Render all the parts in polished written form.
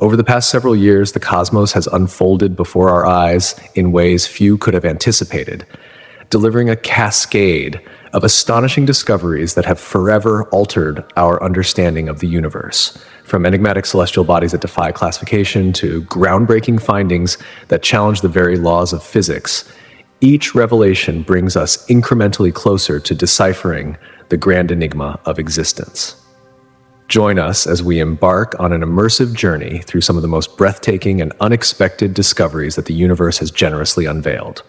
Over the past several years, the cosmos has unfolded before our eyes in ways few could have anticipated, delivering a cascade of astonishing discoveries that have forever altered our understanding of the universe, from enigmatic celestial bodies that defy classification to groundbreaking findings that challenge the very laws of physics. Each revelation brings us incrementally closer to deciphering the grand enigma of existence. Join us as we embark on an immersive journey through some of the most breathtaking and unexpected discoveries that the universe has generously unveiled.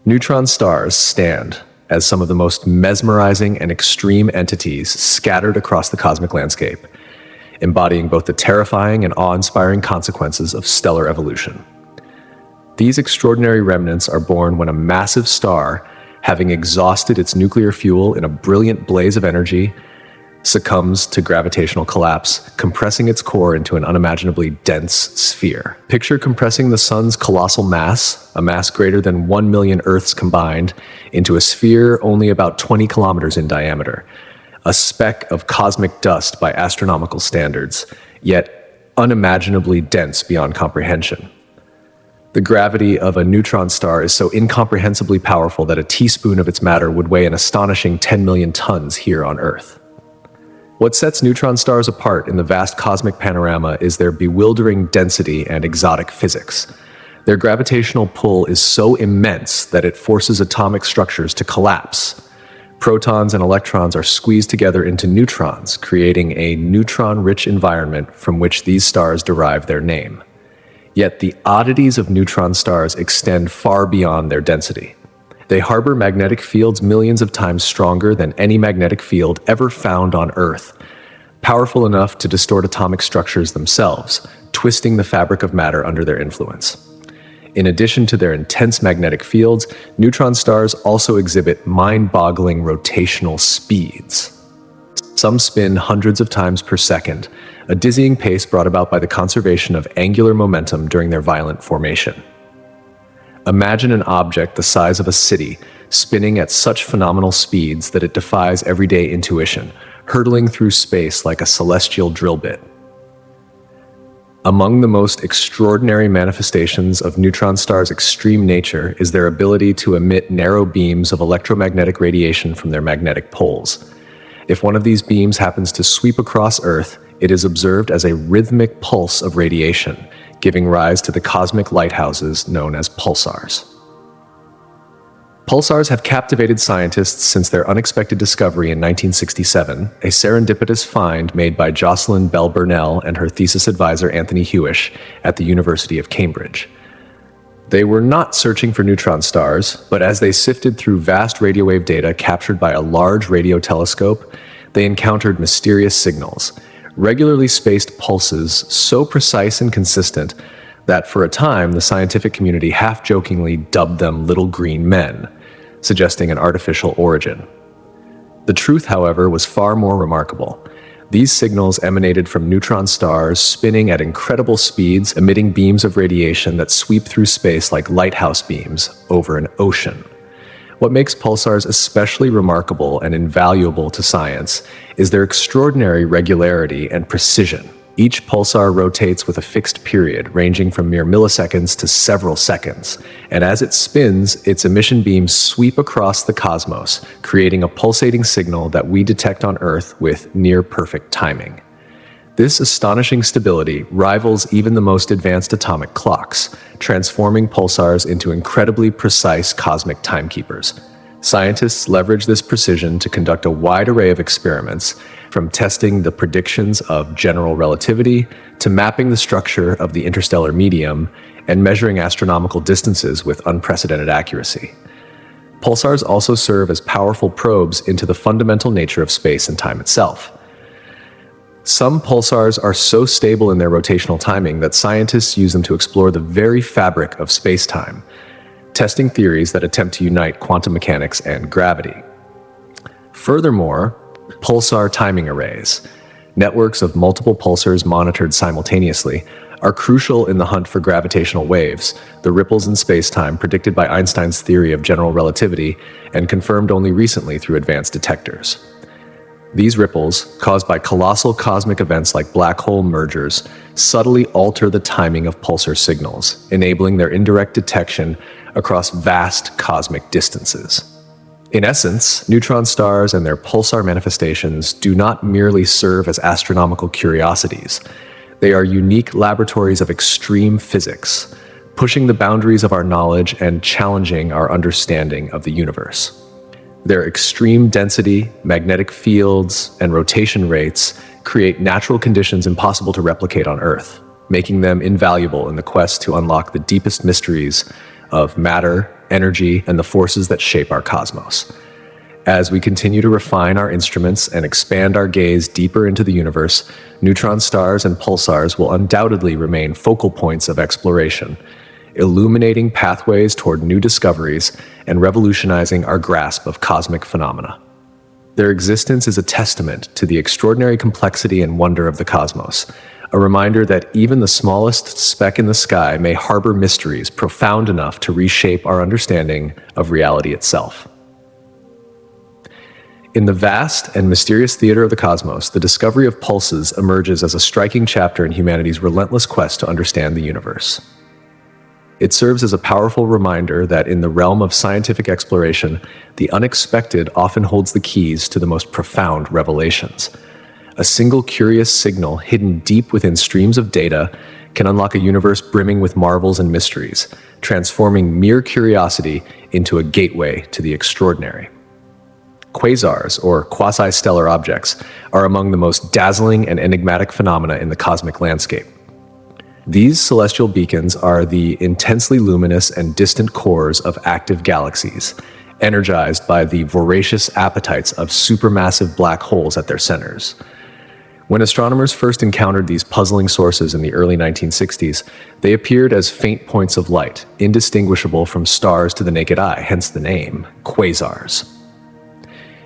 Neutron stars stand as some of the most mesmerizing and extreme entities scattered across the cosmic landscape, embodying both the terrifying and awe-inspiring consequences of stellar evolution. These extraordinary remnants are born when a massive star, having exhausted its nuclear fuel in a brilliant blaze of energy, succumbs to gravitational collapse, compressing its core into an unimaginably dense sphere. Picture compressing the sun's colossal mass, a mass greater than 1 million Earths combined, into a sphere only about 20 kilometers in diameter, a speck of cosmic dust by astronomical standards, yet unimaginably dense beyond comprehension. The gravity of a neutron star is so incomprehensibly powerful that a teaspoon of its matter would weigh an astonishing 10 million tons here on Earth. What sets neutron stars apart in the vast cosmic panorama is their bewildering density and exotic physics. Their gravitational pull is so immense that it forces atomic structures to collapse. Protons and electrons are squeezed together into neutrons, creating a neutron-rich environment from which these stars derive their name. Yet the oddities of neutron stars extend far beyond their density. They harbor magnetic fields millions of times stronger than any magnetic field ever found on Earth, powerful enough to distort atomic structures themselves, twisting the fabric of matter under their influence. In addition to their intense magnetic fields, neutron stars also exhibit mind-boggling rotational speeds. Some spin hundreds of times per second, a dizzying pace brought about by the conservation of angular momentum during their violent formation. Imagine an object the size of a city, spinning at such phenomenal speeds that it defies everyday intuition, hurtling through space like a celestial drill bit. Among the most extraordinary manifestations of neutron stars' extreme nature is their ability to emit narrow beams of electromagnetic radiation from their magnetic poles. If one of these beams happens to sweep across Earth, it is observed as a rhythmic pulse of radiation, giving rise to the cosmic lighthouses known as pulsars. Pulsars have captivated scientists since their unexpected discovery in 1967, a serendipitous find made by Jocelyn Bell Burnell and her thesis advisor Anthony Hewish at the University of Cambridge. They were not searching for neutron stars, but as they sifted through vast radio wave data captured by a large radio telescope, they encountered mysterious signals, regularly spaced pulses so precise and consistent that for a time the scientific community half-jokingly dubbed them little green men, suggesting an artificial origin. The truth, however, was far more remarkable. These signals emanated from neutron stars spinning at incredible speeds, emitting beams of radiation that sweep through space like lighthouse beams over an ocean. What makes pulsars especially remarkable and invaluable to science is their extraordinary regularity and precision. Each pulsar rotates with a fixed period, ranging from mere milliseconds to several seconds, and as it spins, its emission beams sweep across the cosmos, creating a pulsating signal that we detect on Earth with near-perfect timing. This astonishing stability rivals even the most advanced atomic clocks, transforming pulsars into incredibly precise cosmic timekeepers. Scientists leverage this precision to conduct a wide array of experiments, from testing the predictions of general relativity to mapping the structure of the interstellar medium and measuring astronomical distances with unprecedented accuracy. Pulsars also serve as powerful probes into the fundamental nature of space and time itself. Some pulsars are so stable in their rotational timing that scientists use them to explore the very fabric of space-time, testing theories that attempt to unite quantum mechanics and gravity. Furthermore, pulsar timing arrays, networks of multiple pulsars monitored simultaneously, are crucial in the hunt for gravitational waves, the ripples in space-time predicted by Einstein's theory of general relativity and confirmed only recently through advanced detectors. These ripples, caused by colossal cosmic events like black hole mergers, subtly alter the timing of pulsar signals, enabling their indirect detection across vast cosmic distances. In essence, neutron stars and their pulsar manifestations do not merely serve as astronomical curiosities. They are unique laboratories of extreme physics, pushing the boundaries of our knowledge and challenging our understanding of the universe. Their extreme density, magnetic fields, and rotation rates create natural conditions impossible to replicate on Earth, making them invaluable in the quest to unlock the deepest mysteries of matter, energy, and the forces that shape our cosmos. As we continue to refine our instruments and expand our gaze deeper into the universe, neutron stars and pulsars will undoubtedly remain focal points of exploration, illuminating pathways toward new discoveries and revolutionizing our grasp of cosmic phenomena. Their existence is a testament to the extraordinary complexity and wonder of the cosmos, a reminder that even the smallest speck in the sky may harbor mysteries profound enough to reshape our understanding of reality itself. In the vast and mysterious theater of the cosmos, the discovery of pulses emerges as a striking chapter in humanity's relentless quest to understand the universe. It serves as a powerful reminder that in the realm of scientific exploration, the unexpected often holds the keys to the most profound revelations. A single curious signal hidden deep within streams of data can unlock a universe brimming with marvels and mysteries, transforming mere curiosity into a gateway to the extraordinary. Quasars, or quasi-stellar objects, are among the most dazzling and enigmatic phenomena in the cosmic landscape. These celestial beacons are the intensely luminous and distant cores of active galaxies, energized by the voracious appetites of supermassive black holes at their centers. When astronomers first encountered these puzzling sources in the early 1960s, they appeared as faint points of light, indistinguishable from stars to the naked eye, hence the name, quasars.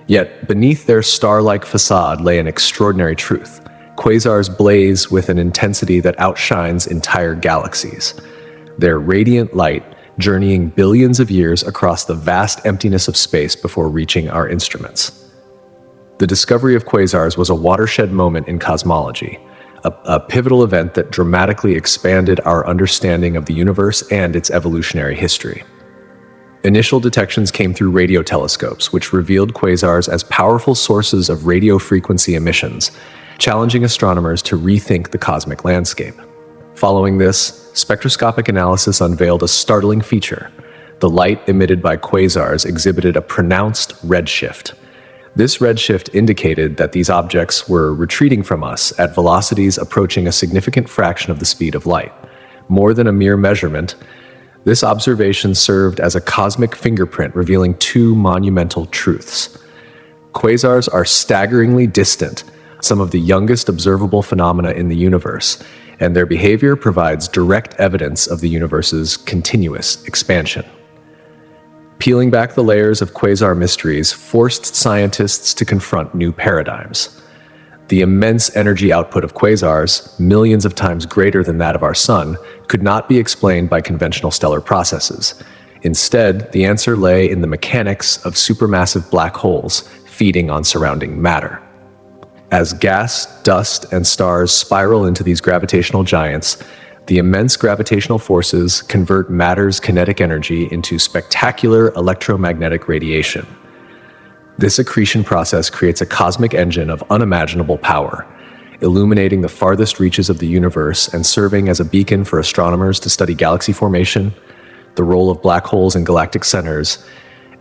Yet, beneath their star-like facade lay an extraordinary truth. Quasars blaze with an intensity that outshines entire galaxies. Their radiant light journeying billions of years across the vast emptiness of space before reaching our instruments. The discovery of quasars was a watershed moment in cosmology, a pivotal event that dramatically expanded our understanding of the universe and its evolutionary history. Initial detections came through radio telescopes, which revealed quasars as powerful sources of radio frequency emissions, challenging astronomers to rethink the cosmic landscape. Following this, spectroscopic analysis unveiled a startling feature. The light emitted by quasars exhibited a pronounced redshift. This redshift indicated that these objects were retreating from us at velocities approaching a significant fraction of the speed of light. More than a mere measurement, this observation served as a cosmic fingerprint revealing two monumental truths. Quasars are staggeringly distant, some of the youngest observable phenomena in the universe, and their behavior provides direct evidence of the universe's continuous expansion. Peeling back the layers of quasar mysteries forced scientists to confront new paradigms. The immense energy output of quasars, millions of times greater than that of our Sun, could not be explained by conventional stellar processes. Instead, the answer lay in the mechanics of supermassive black holes feeding on surrounding matter. As gas, dust, and stars spiral into these gravitational giants, the immense gravitational forces convert matter's kinetic energy into spectacular electromagnetic radiation. This accretion process creates a cosmic engine of unimaginable power, illuminating the farthest reaches of the universe and serving as a beacon for astronomers to study galaxy formation, the role of black holes in galactic centers,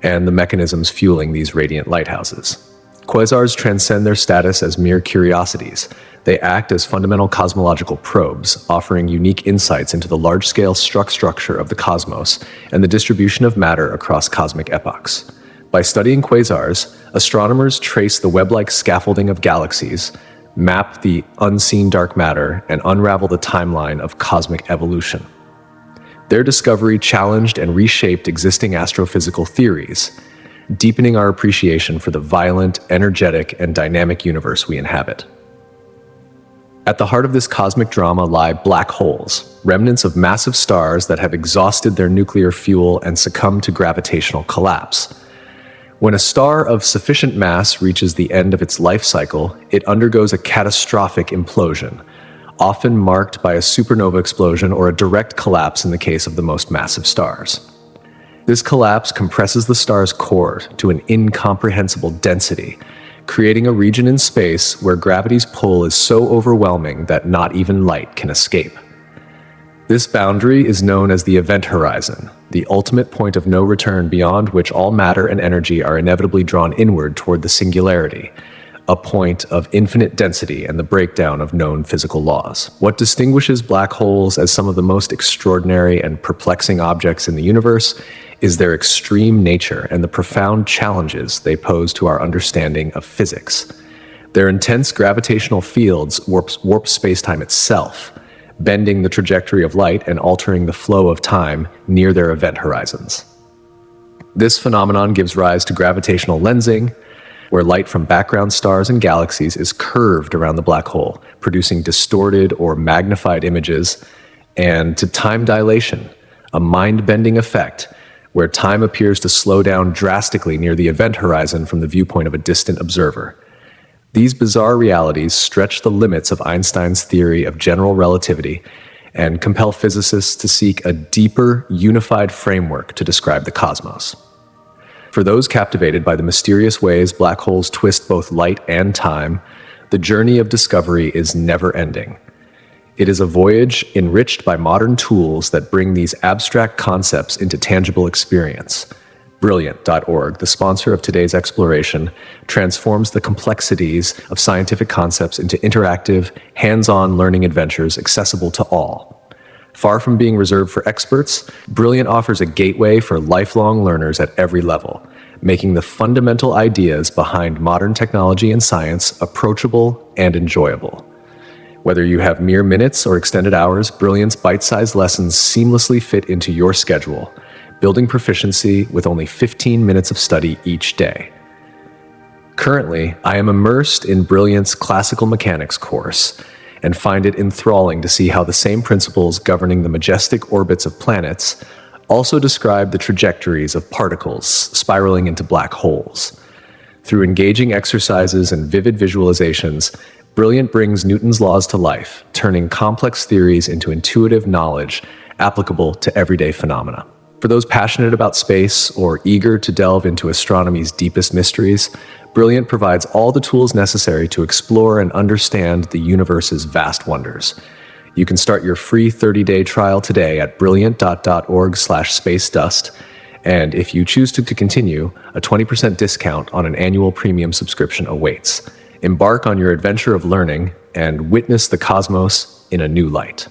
and the mechanisms fueling these radiant lighthouses. Quasars transcend their status as mere curiosities. They act as fundamental cosmological probes, offering unique insights into the large-scale structure of the cosmos and the distribution of matter across cosmic epochs. By studying quasars, astronomers trace the web-like scaffolding of galaxies, map the unseen dark matter, and unravel the timeline of cosmic evolution. Their discovery challenged and reshaped existing astrophysical theories, deepening our appreciation for the violent, energetic, and dynamic universe we inhabit. At the heart of this cosmic drama lie black holes, remnants of massive stars that have exhausted their nuclear fuel and succumbed to gravitational collapse. When a star of sufficient mass reaches the end of its life cycle, it undergoes a catastrophic implosion, often marked by a supernova explosion or a direct collapse in the case of the most massive stars. This collapse compresses the star's core to an incomprehensible density, creating a region in space where gravity's pull is so overwhelming that not even light can escape. This boundary is known as the event horizon, the ultimate point of no return beyond which all matter and energy are inevitably drawn inward toward the singularity, a point of infinite density and the breakdown of known physical laws. What distinguishes black holes as some of the most extraordinary and perplexing objects in the universe is their extreme nature and the profound challenges they pose to our understanding of physics. Their intense gravitational fields warp spacetime itself, bending the trajectory of light and altering the flow of time near their event horizons. This phenomenon gives rise to gravitational lensing, where light from background stars and galaxies is curved around the black hole, producing distorted or magnified images, and to time dilation, a mind-bending effect where time appears to slow down drastically near the event horizon from the viewpoint of a distant observer. These bizarre realities stretch the limits of Einstein's theory of general relativity and compel physicists to seek a deeper, unified framework to describe the cosmos. For those captivated by the mysterious ways black holes twist both light and time, the journey of discovery is never-ending. It is a voyage enriched by modern tools that bring these abstract concepts into tangible experience. Brilliant.org, the sponsor of today's exploration, transforms the complexities of scientific concepts into interactive, hands-on learning adventures accessible to all. Far from being reserved for experts, Brilliant offers a gateway for lifelong learners at every level, making the fundamental ideas behind modern technology and science approachable and enjoyable. Whether you have mere minutes or extended hours, Brilliant's bite-sized lessons seamlessly fit into your schedule, building proficiency with only 15 minutes of study each day. Currently, I am immersed in Brilliant's classical mechanics course and find it enthralling to see how the same principles governing the majestic orbits of planets also describe the trajectories of particles spiraling into black holes. Through engaging exercises and vivid visualizations, Brilliant brings Newton's laws to life, turning complex theories into intuitive knowledge applicable to everyday phenomena. For those passionate about space or eager to delve into astronomy's deepest mysteries, Brilliant provides all the tools necessary to explore and understand the universe's vast wonders. You can start your free 30-day trial today at brilliant.org/spacedust, and if you choose to continue, a 20% discount on an annual premium subscription awaits. Embark on your adventure of learning and witness the cosmos in a new light.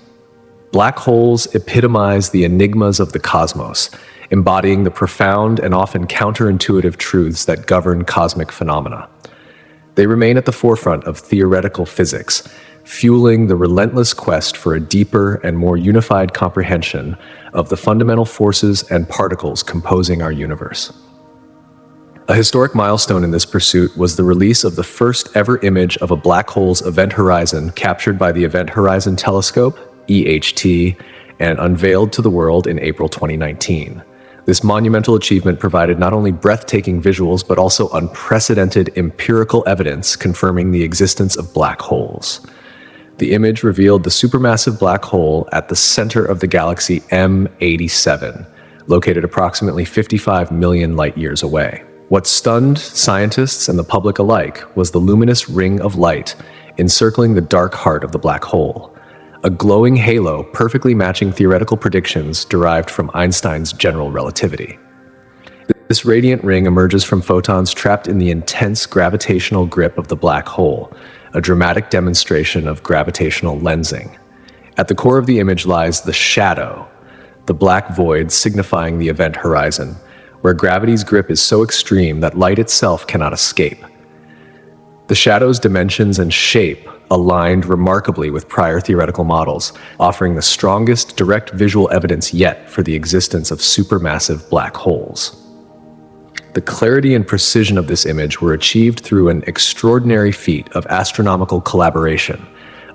Black holes epitomize the enigmas of the cosmos, embodying the profound and often counterintuitive truths that govern cosmic phenomena. They remain at the forefront of theoretical physics, fueling the relentless quest for a deeper and more unified comprehension of the fundamental forces and particles composing our universe. A historic milestone in this pursuit was the release of the first ever image of a black hole's event horizon captured by the Event Horizon Telescope, EHT, and unveiled to the world in April 2019. This monumental achievement provided not only breathtaking visuals, but also unprecedented empirical evidence confirming the existence of black holes. The image revealed the supermassive black hole at the center of the galaxy M87, located approximately 55 million light-years away. What stunned scientists and the public alike was the luminous ring of light encircling the dark heart of the black hole, a glowing halo perfectly matching theoretical predictions derived from Einstein's general relativity. This radiant ring emerges from photons trapped in the intense gravitational grip of the black hole, a dramatic demonstration of gravitational lensing. At the core of the image lies the shadow, the black void signifying the event horizon, where gravity's grip is so extreme that light itself cannot escape. The shadow's dimensions and shape aligned remarkably with prior theoretical models, offering the strongest direct visual evidence yet for the existence of supermassive black holes. The clarity and precision of this image were achieved through an extraordinary feat of astronomical collaboration,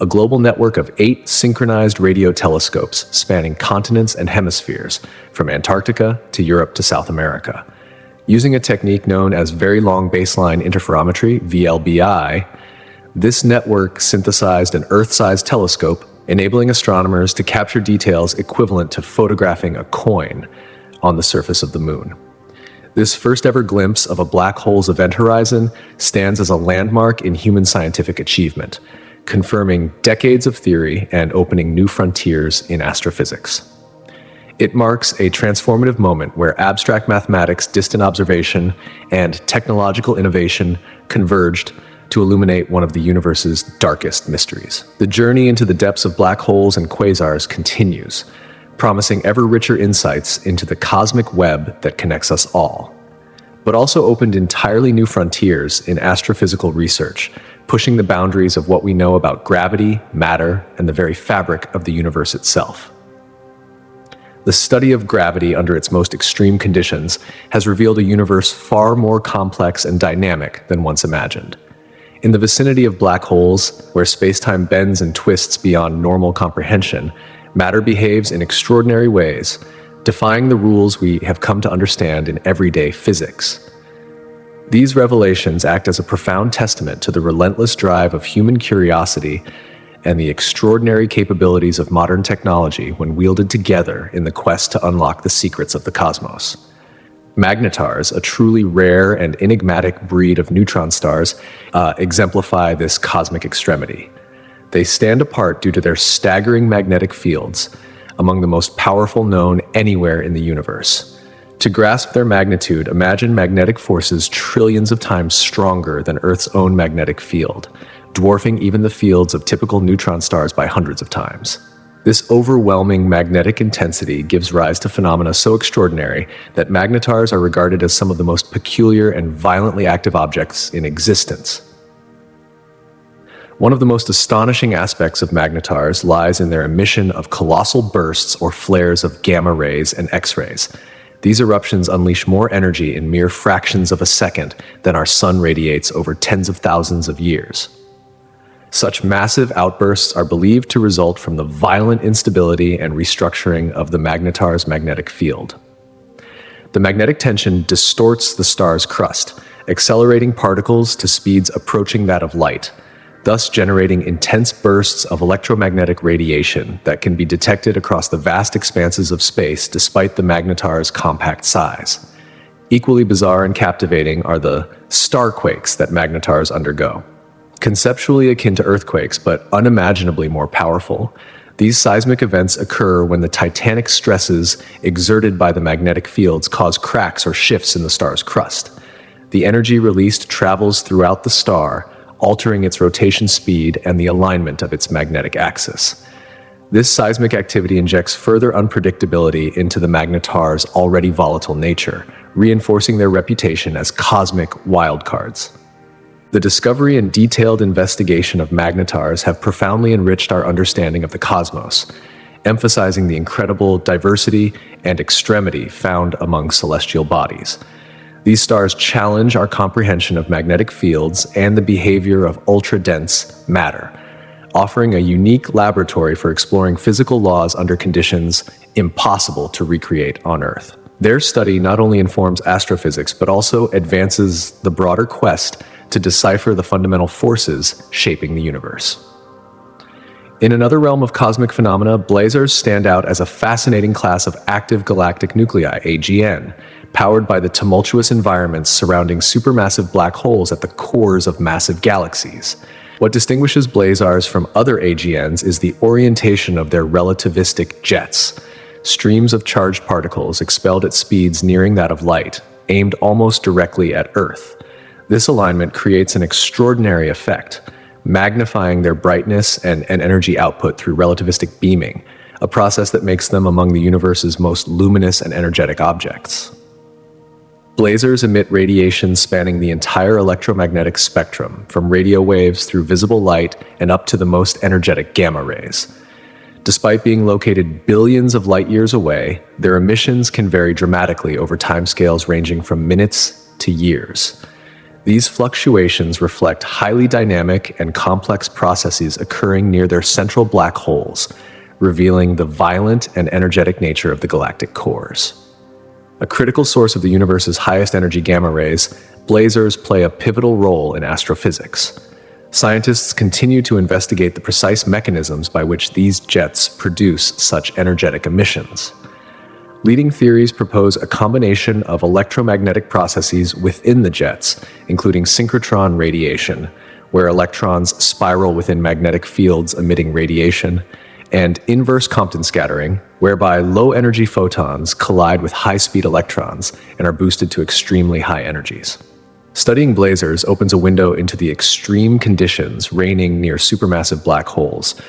a global network of 8 synchronized radio telescopes spanning continents and hemispheres, from Antarctica to Europe to South America. Using a technique known as Very Long Baseline Interferometry, VLBI, this network synthesized an Earth-sized telescope, enabling astronomers to capture details equivalent to photographing a coin on the surface of the moon. This first ever glimpse of a black hole's event horizon stands as a landmark in human scientific achievement, confirming decades of theory and opening new frontiers in astrophysics. It marks a transformative moment where abstract mathematics, distant observation, and technological innovation converged to illuminate one of the universe's darkest mysteries. The journey into the depths of black holes and quasars continues, promising ever richer insights into the cosmic web that connects us all, but also opened entirely new frontiers in astrophysical research, pushing the boundaries of what we know about gravity, matter, and the very fabric of the universe itself. The study of gravity under its most extreme conditions has revealed a universe far more complex and dynamic than once imagined. In the vicinity of black holes, where space-time bends and twists beyond normal comprehension, matter behaves in extraordinary ways, defying the rules we have come to understand in everyday physics. These revelations act as a profound testament to the relentless drive of human curiosity and the extraordinary capabilities of modern technology when wielded together in the quest to unlock the secrets of the cosmos. Magnetars, a truly rare and enigmatic breed of neutron stars, exemplify this cosmic extremity. They stand apart due to their staggering magnetic fields, among the most powerful known anywhere in the universe. To grasp their magnitude, imagine magnetic forces trillions of times stronger than Earth's own magnetic field, dwarfing even the fields of typical neutron stars by hundreds of times. This overwhelming magnetic intensity gives rise to phenomena so extraordinary that magnetars are regarded as some of the most peculiar and violently active objects in existence. One of the most astonishing aspects of magnetars lies in their emission of colossal bursts or flares of gamma rays and X-rays. These eruptions unleash more energy in mere fractions of a second than our sun radiates over tens of thousands of years. Such massive outbursts are believed to result from the violent instability and restructuring of the magnetar's magnetic field. The magnetic tension distorts the star's crust, accelerating particles to speeds approaching that of light, thus generating intense bursts of electromagnetic radiation that can be detected across the vast expanses of space despite the magnetar's compact size. Equally bizarre and captivating are the starquakes that magnetars undergo. Conceptually akin to earthquakes, but unimaginably more powerful, these seismic events occur when the titanic stresses exerted by the magnetic fields cause cracks or shifts in the star's crust. The energy released travels throughout the star, altering its rotation speed and the alignment of its magnetic axis. This seismic activity injects further unpredictability into the magnetar's already volatile nature, reinforcing their reputation as cosmic wildcards. The discovery and detailed investigation of magnetars have profoundly enriched our understanding of the cosmos, emphasizing the incredible diversity and extremity found among celestial bodies. These stars challenge our comprehension of magnetic fields and the behavior of ultra-dense matter, offering a unique laboratory for exploring physical laws under conditions impossible to recreate on Earth. Their study not only informs astrophysics, but also advances the broader quest to decipher the fundamental forces shaping the universe. In another realm of cosmic phenomena, Blazars stand out as a fascinating class of active galactic nuclei, AGN, powered by the tumultuous environments surrounding supermassive black holes at the cores of massive galaxies. What distinguishes Blazars from other AGNs is the orientation of their relativistic jets, streams of charged particles expelled at speeds nearing that of light, aimed almost directly at Earth. This alignment creates an extraordinary effect, magnifying their brightness and energy output through relativistic beaming, a process that makes them among the universe's most luminous and energetic objects. Blazars emit radiation spanning the entire electromagnetic spectrum, from radio waves through visible light and up to the most energetic gamma rays. Despite being located billions of light years away, their emissions can vary dramatically over timescales ranging from minutes to years. These fluctuations reflect highly dynamic and complex processes occurring near their central black holes, revealing the violent and energetic nature of the galactic cores. A critical source of the universe's highest energy gamma rays, blazars play a pivotal role in astrophysics. Scientists continue to investigate the precise mechanisms by which these jets produce such energetic emissions. Leading theories propose a combination of electromagnetic processes within the jets, including synchrotron radiation, where electrons spiral within magnetic fields emitting radiation, and inverse Compton scattering, whereby low-energy photons collide with high-speed electrons and are boosted to extremely high energies. Studying blazars opens a window into the extreme conditions reigning near supermassive black holes,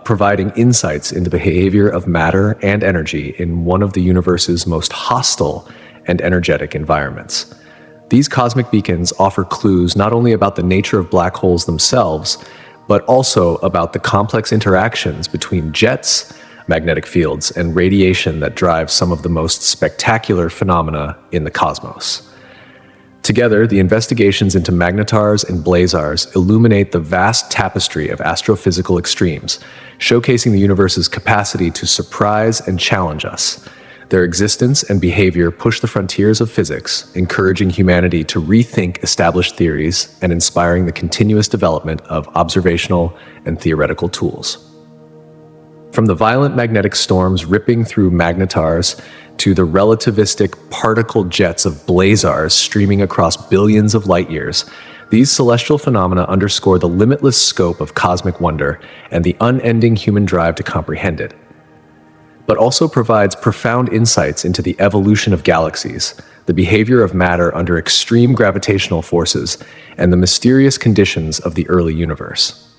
providing insights into the behavior of matter and energy in one of the universe's most hostile and energetic environments. These cosmic beacons offer clues not only about the nature of black holes themselves, but also about the complex interactions between jets, magnetic fields, and radiation that drive some of the most spectacular phenomena in the cosmos. Together, the investigations into magnetars and blazars illuminate the vast tapestry of astrophysical extremes, showcasing the universe's capacity to surprise and challenge us. Their existence and behavior push the frontiers of physics, encouraging humanity to rethink established theories and inspiring the continuous development of observational and theoretical tools. From the violent magnetic storms ripping through magnetars to the relativistic particle jets of blazars streaming across billions of light years, these celestial phenomena underscore the limitless scope of cosmic wonder and the unending human drive to comprehend it, but also provides profound insights into the evolution of galaxies, the behavior of matter under extreme gravitational forces, and the mysterious conditions of the early universe.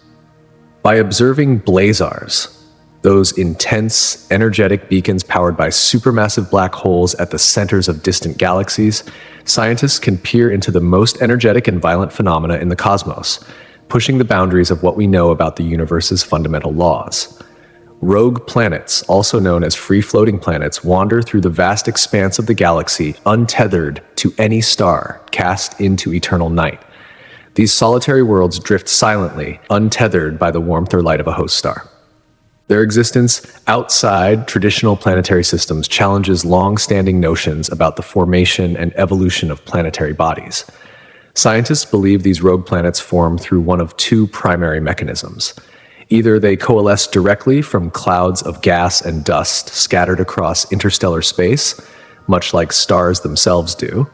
By observing blazars, those intense, energetic beacons powered by supermassive black holes at the centers of distant galaxies, scientists can peer into the most energetic and violent phenomena in the cosmos, pushing the boundaries of what we know about the universe's fundamental laws. Rogue planets, also known as free-floating planets, wander through the vast expanse of the galaxy untethered to any star, cast into eternal night. These solitary worlds drift silently, untethered by the warmth or light of a host star. Their existence outside traditional planetary systems challenges long-standing notions about the formation and evolution of planetary bodies. Scientists believe these rogue planets form through one of two primary mechanisms. Either they coalesce directly from clouds of gas and dust scattered across interstellar space, much like stars themselves do,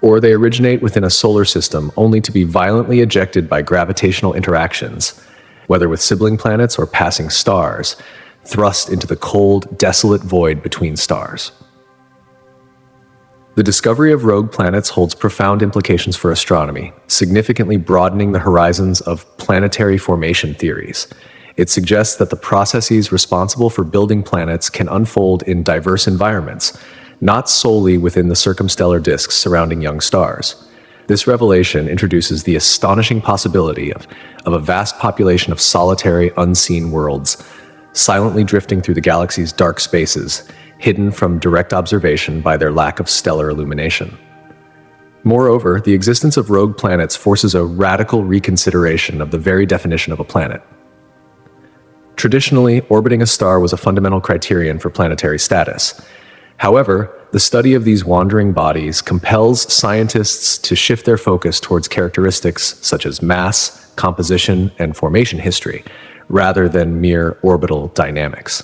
or they originate within a solar system only to be violently ejected by gravitational interactions, whether with sibling planets or passing stars, thrust into the cold, desolate void between stars. The discovery of rogue planets holds profound implications for astronomy, significantly broadening the horizons of planetary formation theories. It suggests that the processes responsible for building planets can unfold in diverse environments, not solely within the circumstellar disks surrounding young stars. This revelation introduces the astonishing possibility of a vast population of solitary, unseen worlds, silently drifting through the galaxy's dark spaces, hidden from direct observation by their lack of stellar illumination. Moreover, the existence of rogue planets forces a radical reconsideration of the very definition of a planet. Traditionally, orbiting a star was a fundamental criterion for planetary status. However, the study of these wandering bodies compels scientists to shift their focus towards characteristics such as mass, composition, and formation history, rather than mere orbital dynamics.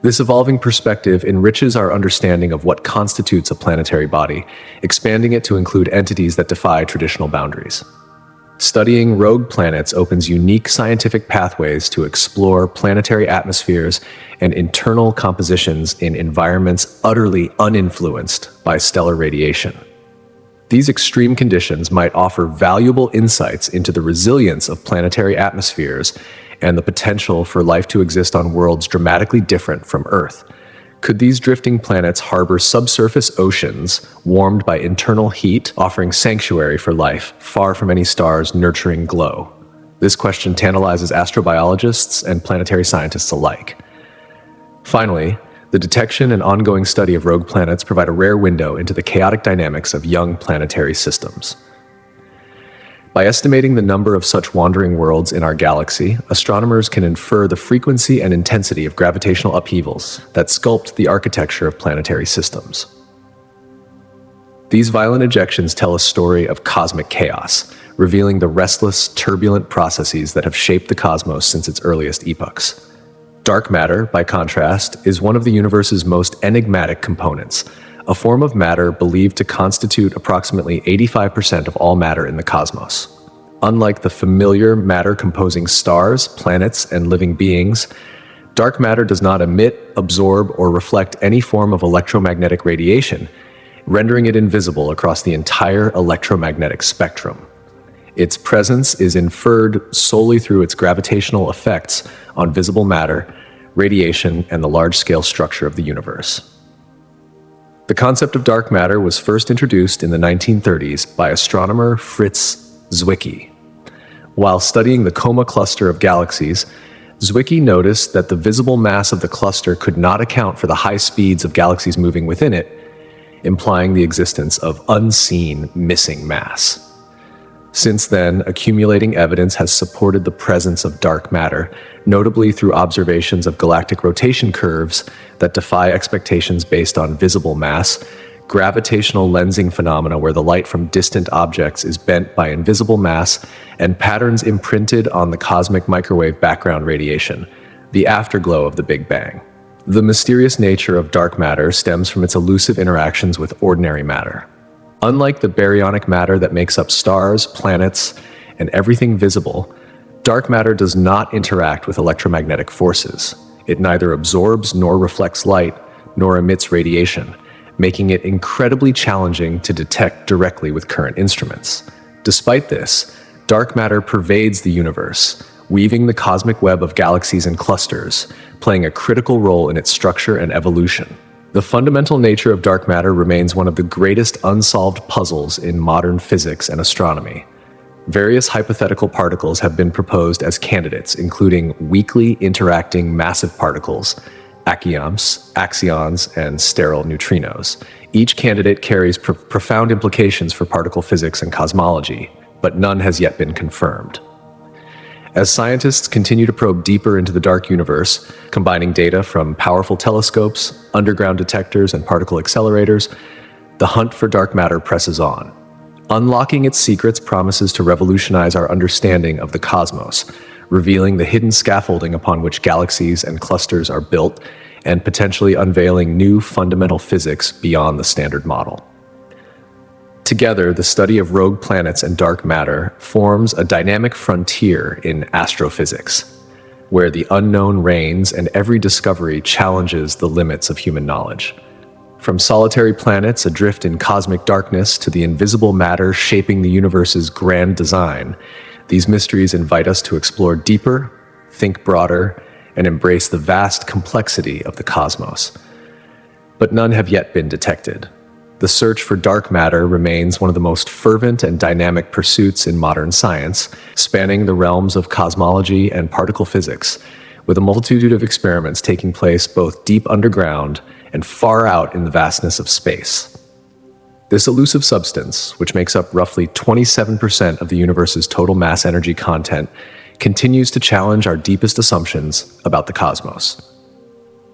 This evolving perspective enriches our understanding of what constitutes a planetary body, expanding it to include entities that defy traditional boundaries. Studying rogue planets opens unique scientific pathways to explore planetary atmospheres and internal compositions in environments utterly uninfluenced by stellar radiation. These extreme conditions might offer valuable insights into the resilience of planetary atmospheres and the potential for life to exist on worlds dramatically different from Earth. Could these drifting planets harbor subsurface oceans warmed by internal heat, offering sanctuary for life far from any star's nurturing glow? This question tantalizes astrobiologists and planetary scientists alike. Finally, the detection and ongoing study of rogue planets provide a rare window into the chaotic dynamics of young planetary systems. By estimating the number of such wandering worlds in our galaxy, astronomers can infer the frequency and intensity of gravitational upheavals that sculpt the architecture of planetary systems. These violent ejections tell a story of cosmic chaos, revealing the restless, turbulent processes that have shaped the cosmos since its earliest epochs. Dark matter, by contrast, is one of the universe's most enigmatic components, a form of matter believed to constitute approximately 85% of all matter in the cosmos. Unlike the familiar matter composing stars, planets, and living beings, dark matter does not emit, absorb, or reflect any form of electromagnetic radiation, rendering it invisible across the entire electromagnetic spectrum. Its presence is inferred solely through its gravitational effects on visible matter, radiation, and the large-scale structure of the universe. The concept of dark matter was first introduced in the 1930s by astronomer Fritz Zwicky. While studying the Coma cluster of galaxies, Zwicky noticed that the visible mass of the cluster could not account for the high speeds of galaxies moving within it, implying the existence of unseen missing mass. Since then, accumulating evidence has supported the presence of dark matter, notably through observations of galactic rotation curves that defy expectations based on visible mass, gravitational lensing phenomena where the light from distant objects is bent by invisible mass, and patterns imprinted on the cosmic microwave background radiation, the afterglow of the Big Bang. The mysterious nature of dark matter stems from its elusive interactions with ordinary matter. Unlike the baryonic matter that makes up stars, planets, and everything visible, dark matter does not interact with electromagnetic forces. It neither absorbs nor reflects light, nor emits radiation, making it incredibly challenging to detect directly with current instruments. Despite this, dark matter pervades the universe, weaving the cosmic web of galaxies and clusters, playing a critical role in its structure and evolution. The fundamental nature of dark matter remains one of the greatest unsolved puzzles in modern physics and astronomy. Various hypothetical particles have been proposed as candidates, including weakly interacting massive particles, axions, and sterile neutrinos. Each candidate carries profound implications for particle physics and cosmology, but none has yet been confirmed. As scientists continue to probe deeper into the dark universe, combining data from powerful telescopes, underground detectors, and particle accelerators, the hunt for dark matter presses on. Unlocking its secrets promises to revolutionize our understanding of the cosmos, revealing the hidden scaffolding upon which galaxies and clusters are built, and potentially unveiling new fundamental physics beyond the standard model. Together, the study of rogue planets and dark matter forms a dynamic frontier in astrophysics, where the unknown reigns and every discovery challenges the limits of human knowledge. From solitary planets adrift in cosmic darkness to the invisible matter shaping the universe's grand design, these mysteries invite us to explore deeper, think broader, and embrace the vast complexity of the cosmos. But none have yet been detected. The search for dark matter remains one of the most fervent and dynamic pursuits in modern science, spanning the realms of cosmology and particle physics, with a multitude of experiments taking place both deep underground and far out in the vastness of space. This elusive substance, which makes up roughly 27% of the universe's total mass energy content, continues to challenge our deepest assumptions about the cosmos.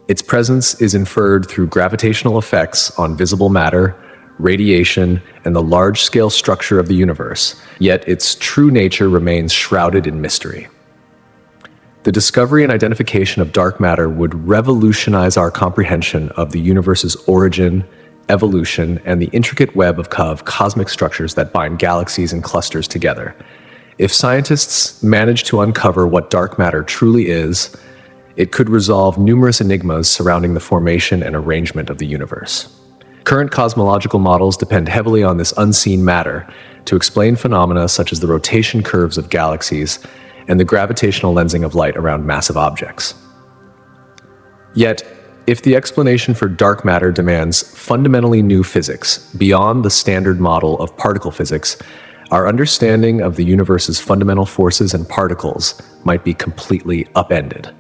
Its presence is inferred through gravitational effects on visible matter, radiation, and the large-scale structure of the universe, yet its true nature remains shrouded in mystery. The discovery and identification of dark matter would revolutionize our comprehension of the universe's origin, evolution, and the intricate web of cosmic structures that bind galaxies and clusters together. If scientists manage to uncover what dark matter truly is, it could resolve numerous enigmas surrounding the formation and arrangement of the universe. Current cosmological models depend heavily on this unseen matter to explain phenomena such as the rotation curves of galaxies and the gravitational lensing of light around massive objects. Yet, if the explanation for dark matter demands fundamentally new physics beyond the standard model of particle physics, our understanding of the universe's fundamental forces and particles might be completely upended.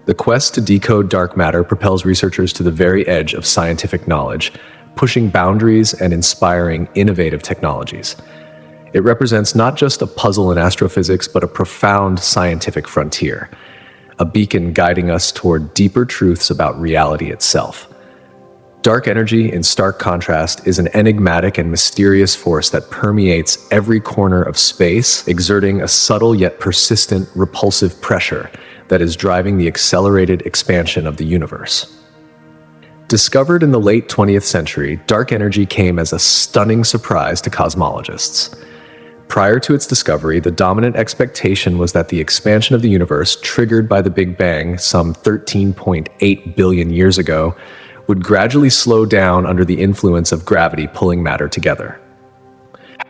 The quest to decode dark matter propels researchers to the very edge of scientific knowledge, pushing boundaries and inspiring innovative technologies. It represents not just a puzzle in astrophysics, but a profound scientific frontier, a beacon guiding us toward deeper truths about reality itself. Dark energy, in stark contrast, is an enigmatic and mysterious force that permeates every corner of space, exerting a subtle yet persistent repulsive pressure that is driving the accelerated expansion of the universe. Discovered in the late 20th century, dark energy came as a stunning surprise to cosmologists. Prior to its discovery, the dominant expectation was that the expansion of the universe, triggered by the Big Bang some 13.8 billion years ago, would gradually slow down under the influence of gravity pulling matter together.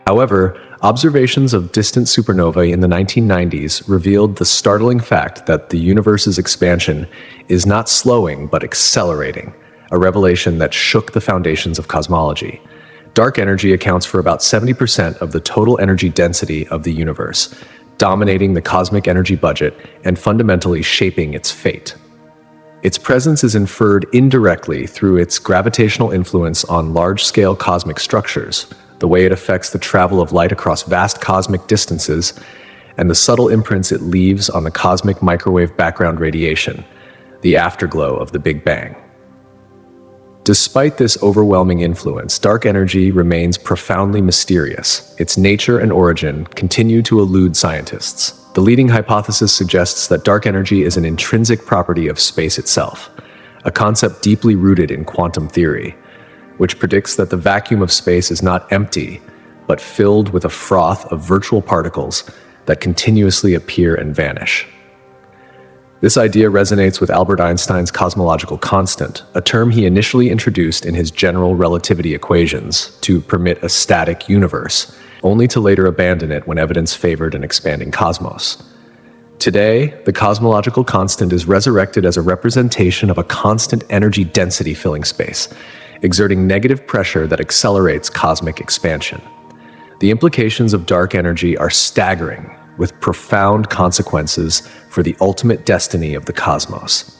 However, observations of distant supernovae in the 1990s revealed the startling fact that the universe's expansion is not slowing but accelerating, a revelation that shook the foundations of cosmology. Dark energy accounts for about 70% of the total energy density of the universe, dominating the cosmic energy budget and fundamentally shaping its fate. Its presence is inferred indirectly through its gravitational influence on large-scale cosmic structures, the way it affects the travel of light across vast cosmic distances, and the subtle imprints it leaves on the cosmic microwave background radiation, the afterglow of the Big Bang. Despite this overwhelming influence, dark energy remains profoundly mysterious. Its nature and origin continue to elude scientists. The leading hypothesis suggests that dark energy is an intrinsic property of space itself, a concept deeply rooted in quantum theory, which predicts that the vacuum of space is not empty, but filled with a froth of virtual particles that continuously appear and vanish. This idea resonates with Albert Einstein's cosmological constant, a term he initially introduced in his general relativity equations to permit a static universe, only to later abandon it when evidence favored an expanding cosmos. Today, the cosmological constant is resurrected as a representation of a constant energy density filling space, exerting negative pressure that accelerates cosmic expansion. The implications of dark energy are staggering, with profound consequences for the ultimate destiny of the cosmos.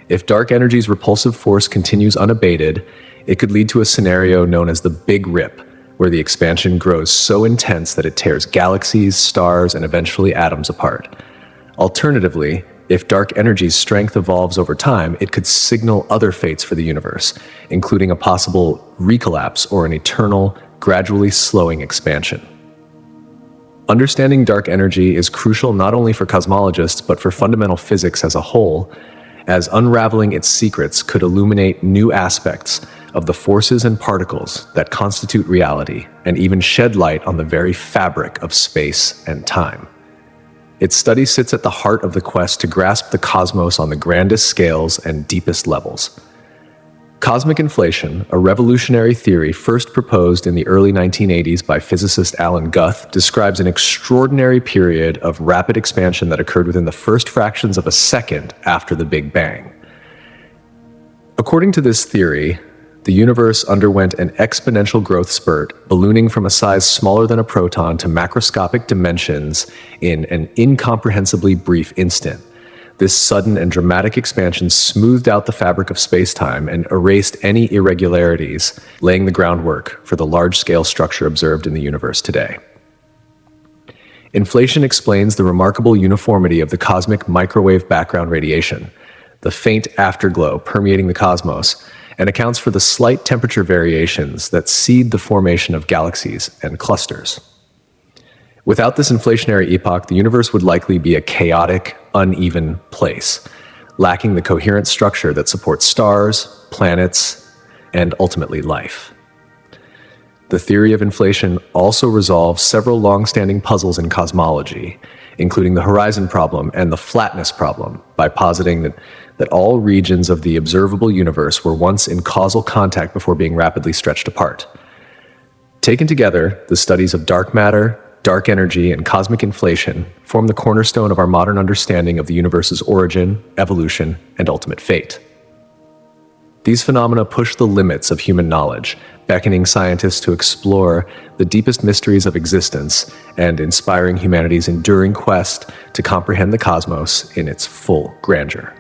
If dark energy's repulsive force continues unabated, it could lead to a scenario known as the Big Rip, where the expansion grows so intense that it tears galaxies, stars, and eventually atoms apart. Alternatively, if dark energy's strength evolves over time, it could signal other fates for the universe, including a possible recollapse or an eternal, gradually slowing expansion. Understanding dark energy is crucial not only for cosmologists, but for fundamental physics as a whole, as unraveling its secrets could illuminate new aspects of the forces and particles that constitute reality, and even shed light on the very fabric of space and time. Its study sits at the heart of the quest to grasp the cosmos on the grandest scales and deepest levels. Cosmic inflation, a revolutionary theory first proposed in the early 1980s by physicist Alan Guth, describes an extraordinary period of rapid expansion that occurred within the first fractions of a second after the Big Bang. According to this theory, the universe underwent an exponential growth spurt, ballooning from a size smaller than a proton to macroscopic dimensions in an incomprehensibly brief instant. This sudden and dramatic expansion smoothed out the fabric of space-time and erased any irregularities, laying the groundwork for the large-scale structure observed in the universe today. Inflation explains the remarkable uniformity of the cosmic microwave background radiation, the faint afterglow permeating the cosmos, and accounts for the slight temperature variations that seed the formation of galaxies and clusters. Without this inflationary epoch, the universe would likely be a chaotic, uneven place, lacking the coherent structure that supports stars, planets, and ultimately life. The theory of inflation also resolves several long-standing puzzles in cosmology, including the horizon problem and the flatness problem, by positing that all regions of the observable universe were once in causal contact before being rapidly stretched apart. Taken together, the studies of dark matter, dark energy, and cosmic inflation form the cornerstone of our modern understanding of the universe's origin, evolution, and ultimate fate. These phenomena push the limits of human knowledge, beckoning scientists to explore the deepest mysteries of existence and inspiring humanity's enduring quest to comprehend the cosmos in its full grandeur.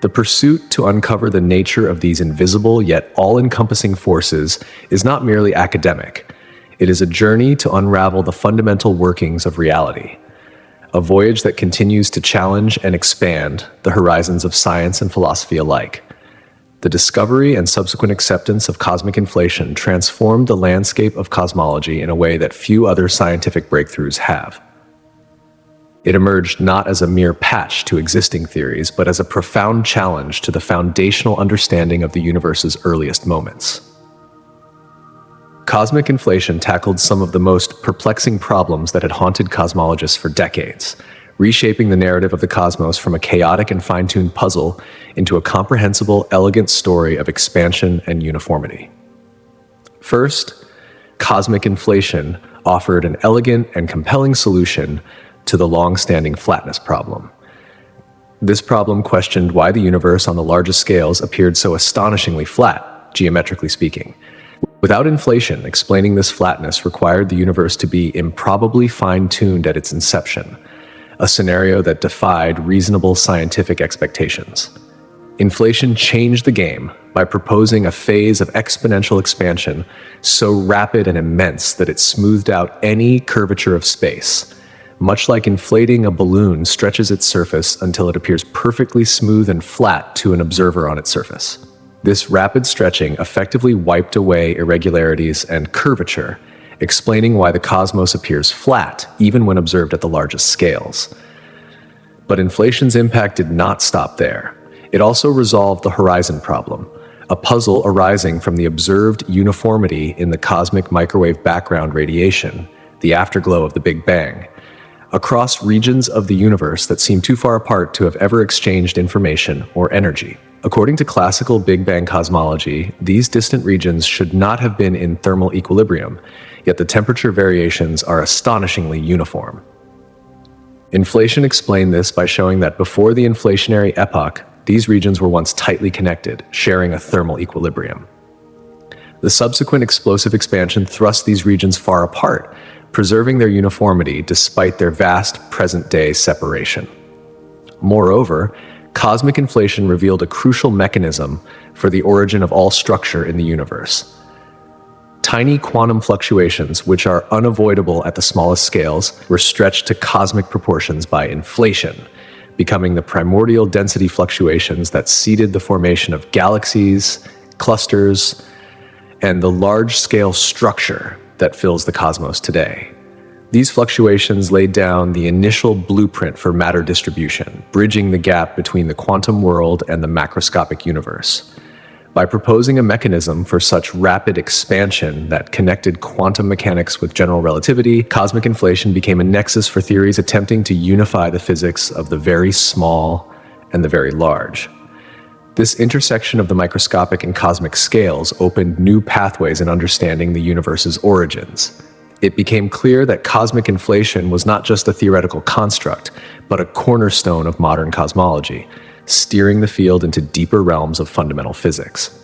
The pursuit to uncover the nature of these invisible yet all-encompassing forces is not merely academic. It is a journey to unravel the fundamental workings of reality, a voyage that continues to challenge and expand the horizons of science and philosophy alike. The discovery and subsequent acceptance of cosmic inflation transformed the landscape of cosmology in a way that few other scientific breakthroughs have. It emerged not as a mere patch to existing theories, but as a profound challenge to the foundational understanding of the universe's earliest moments. Cosmic inflation tackled some of the most perplexing problems that had haunted cosmologists for decades, reshaping the narrative of the cosmos from a chaotic and fine-tuned puzzle into a comprehensible, elegant story of expansion and uniformity. First, cosmic inflation offered an elegant and compelling solution to the long-standing flatness problem. This problem questioned why the universe on the largest scales appeared so astonishingly flat, geometrically speaking. Without inflation, explaining this flatness required the universe to be improbably fine-tuned at its inception, a scenario that defied reasonable scientific expectations. Inflation changed the game by proposing a phase of exponential expansion so rapid and immense that it smoothed out any curvature of space, much like inflating a balloon stretches its surface until it appears perfectly smooth and flat to an observer on its surface. This rapid stretching effectively wiped away irregularities and curvature, explaining why the cosmos appears flat even when observed at the largest scales. But inflation's impact did not stop there. It also resolved the horizon problem, a puzzle arising from the observed uniformity in the cosmic microwave background radiation, the afterglow of the Big Bang, across regions of the universe that seem too far apart to have ever exchanged information or energy. According to classical Big Bang cosmology, these distant regions should not have been in thermal equilibrium, yet the temperature variations are astonishingly uniform. Inflation explained this by showing that before the inflationary epoch, these regions were once tightly connected, sharing a thermal equilibrium. The subsequent explosive expansion thrust these regions far apart, preserving their uniformity despite their vast present-day separation. Moreover, cosmic inflation revealed a crucial mechanism for the origin of all structure in the universe. Tiny quantum fluctuations, which are unavoidable at the smallest scales, were stretched to cosmic proportions by inflation, becoming the primordial density fluctuations that seeded the formation of galaxies, clusters, and the large-scale structure that fills the cosmos today. These fluctuations laid down the initial blueprint for matter distribution, bridging the gap between the quantum world and the macroscopic universe. By proposing a mechanism for such rapid expansion that connected quantum mechanics with general relativity, cosmic inflation became a nexus for theories attempting to unify the physics of the very small and the very large. This intersection of the microscopic and cosmic scales opened new pathways in understanding the universe's origins. It became clear that cosmic inflation was not just a theoretical construct, but a cornerstone of modern cosmology, steering the field into deeper realms of fundamental physics.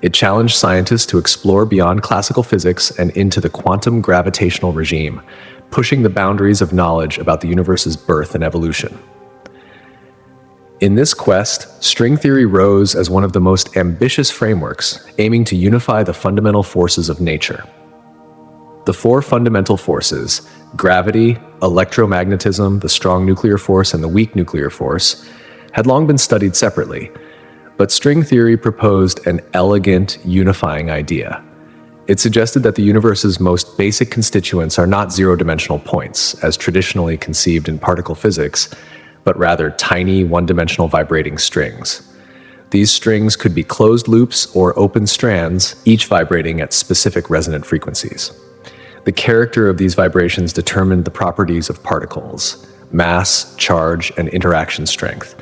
It challenged scientists to explore beyond classical physics and into the quantum gravitational regime, pushing the boundaries of knowledge about the universe's birth and evolution. In this quest, string theory rose as one of the most ambitious frameworks, aiming to unify the fundamental forces of nature. The four fundamental forces, gravity, electromagnetism, the strong nuclear force, and the weak nuclear force, had long been studied separately, but string theory proposed an elegant, unifying idea. It suggested that the universe's most basic constituents are not zero-dimensional points, as traditionally conceived in particle physics, but rather tiny, one-dimensional vibrating strings. These strings could be closed loops or open strands, each vibrating at specific resonant frequencies. The character of these vibrations determined the properties of particles, mass, charge, and interaction strength,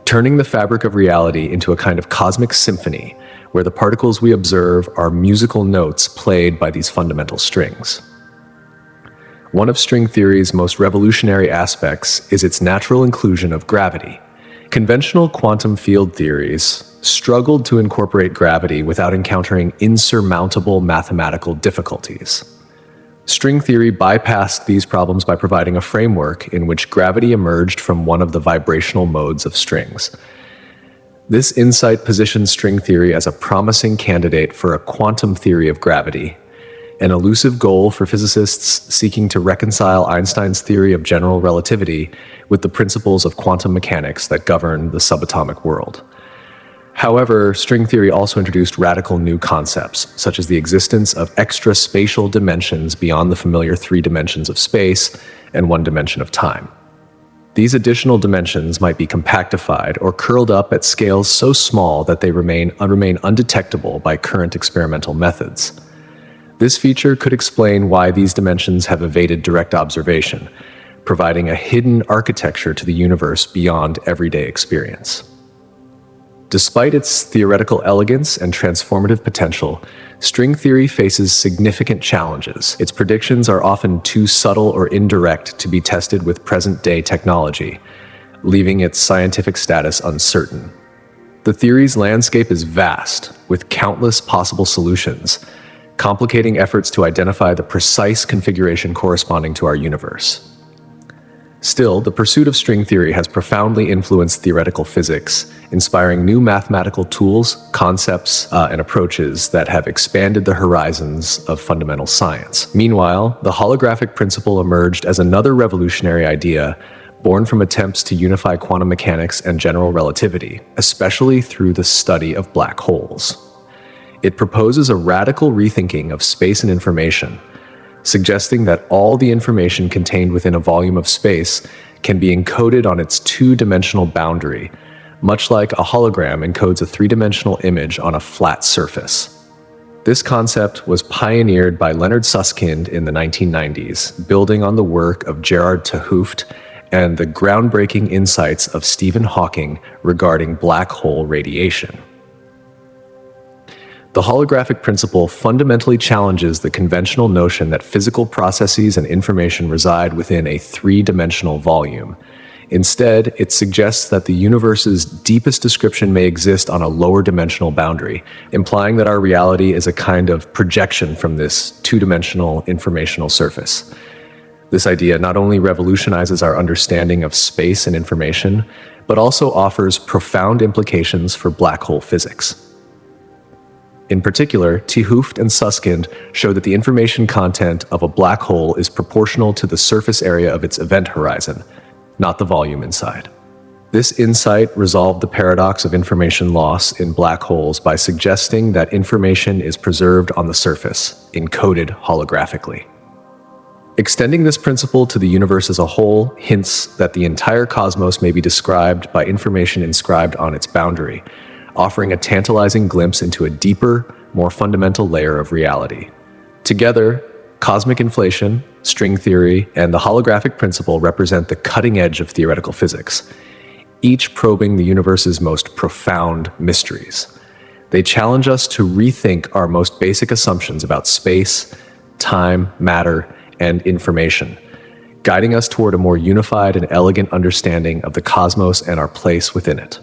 turning the fabric of reality into a kind of cosmic symphony where the particles we observe are musical notes played by these fundamental strings. One of string theory's most revolutionary aspects is its natural inclusion of gravity. Conventional quantum field theories struggled to incorporate gravity without encountering insurmountable mathematical difficulties. String theory bypassed these problems by providing a framework in which gravity emerged from one of the vibrational modes of strings. This insight positioned string theory as a promising candidate for a quantum theory of gravity, an elusive goal for physicists seeking to reconcile Einstein's theory of general relativity with the principles of quantum mechanics that govern the subatomic world. However, string theory also introduced radical new concepts, such as the existence of extra-spatial dimensions beyond the familiar 3 dimensions of space and 1 dimension of time. These additional dimensions might be compactified or curled up at scales so small that they remain undetectable by current experimental methods. This feature could explain why these dimensions have evaded direct observation, providing a hidden architecture to the universe beyond everyday experience. Despite its theoretical elegance and transformative potential, string theory faces significant challenges. Its predictions are often too subtle or indirect to be tested with present-day technology, leaving its scientific status uncertain. The theory's landscape is vast, with countless possible solutions, complicating efforts to identify the precise configuration corresponding to our universe. Still, the pursuit of string theory has profoundly influenced theoretical physics, inspiring new mathematical tools, concepts, and approaches that have expanded the horizons of fundamental science. Meanwhile, the holographic principle emerged as another revolutionary idea born from attempts to unify quantum mechanics and general relativity, especially through the study of black holes. It proposes a radical rethinking of space and information, suggesting that all the information contained within a volume of space can be encoded on its 2-dimensional boundary, much like a hologram encodes a 3-dimensional image on a flat surface. This concept was pioneered by Leonard Susskind in the 1990s, building on the work of Gerard 't Hooft and the groundbreaking insights of Stephen Hawking regarding black hole radiation. The holographic principle fundamentally challenges the conventional notion that physical processes and information reside within a 3-dimensional volume. Instead, it suggests that the universe's deepest description may exist on a lower dimensional boundary, implying that our reality is a kind of projection from this 2-dimensional informational surface. This idea not only revolutionizes our understanding of space and information, but also offers profound implications for black hole physics. In particular, 't Hooft and Susskind show that the information content of a black hole is proportional to the surface area of its event horizon, not the volume inside. This insight resolved the paradox of information loss in black holes by suggesting that information is preserved on the surface, encoded holographically. Extending this principle to the universe as a whole hints that the entire cosmos may be described by information inscribed on its boundary, offering a tantalizing glimpse into a deeper, more fundamental layer of reality. Together, cosmic inflation, string theory, and the holographic principle represent the cutting edge of theoretical physics, each probing the universe's most profound mysteries. They challenge us to rethink our most basic assumptions about space, time, matter, and information, guiding us toward a more unified and elegant understanding of the cosmos and our place within it.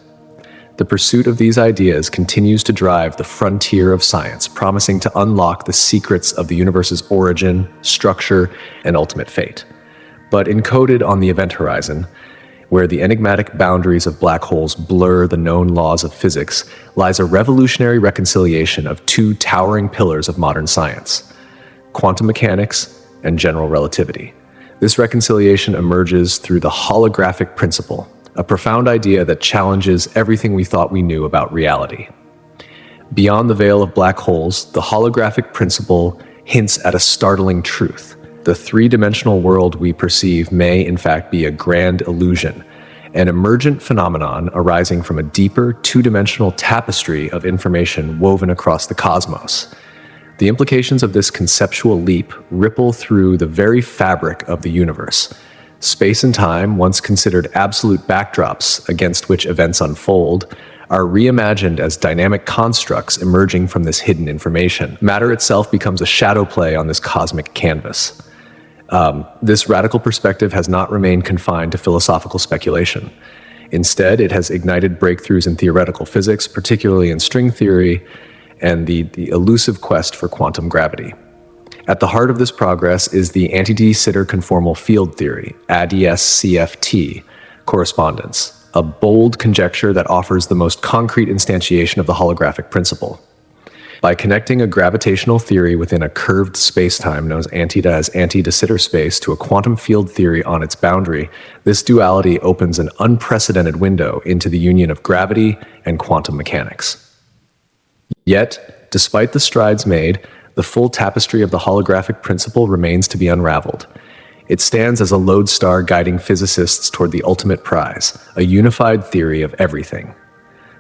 The pursuit of these ideas continues to drive the frontier of science, promising to unlock the secrets of the universe's origin, structure, and ultimate fate. But encoded on the event horizon, where the enigmatic boundaries of black holes blur the known laws of physics, lies a revolutionary reconciliation of 2 towering pillars of modern science: quantum mechanics and general relativity. This reconciliation emerges through the holographic principle, a profound idea that challenges everything we thought we knew about reality. Beyond the veil of black holes, the holographic principle hints at a startling truth. The 3-dimensional world we perceive may, in fact, be a grand illusion, an emergent phenomenon arising from a deeper 2-dimensional tapestry of information woven across the cosmos. The implications of this conceptual leap ripple through the very fabric of the universe. Space and time, once considered absolute backdrops against which events unfold, are reimagined as dynamic constructs emerging from this hidden information. Matter itself becomes a shadow play on this cosmic canvas. This radical perspective has not remained confined to philosophical speculation. Instead, it has ignited breakthroughs in theoretical physics, particularly in string theory and the elusive quest for quantum gravity. At the heart of this progress is the anti-de Sitter conformal field theory, ADS-CFT, correspondence, a bold conjecture that offers the most concrete instantiation of the holographic principle. By connecting a gravitational theory within a curved spacetime known as anti-de Sitter space to a quantum field theory on its boundary, this duality opens an unprecedented window into the union of gravity and quantum mechanics. Yet, despite the strides made, the full tapestry of the holographic principle remains to be unraveled. It stands as a lodestar guiding physicists toward the ultimate prize, a unified theory of everything.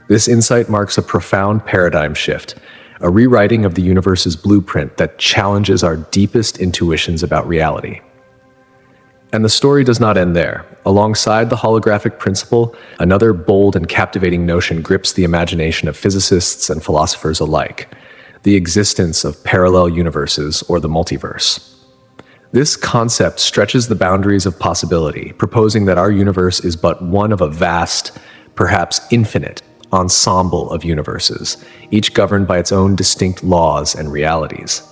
This insight marks a profound paradigm shift, a rewriting of the universe's blueprint that challenges our deepest intuitions about reality. And the story does not end there. Alongside the holographic principle, another bold and captivating notion grips the imagination of physicists and philosophers alike: the existence of parallel universes, or the multiverse. This concept stretches the boundaries of possibility, proposing that our universe is but one of a vast, perhaps infinite, ensemble of universes, each governed by its own distinct laws and realities.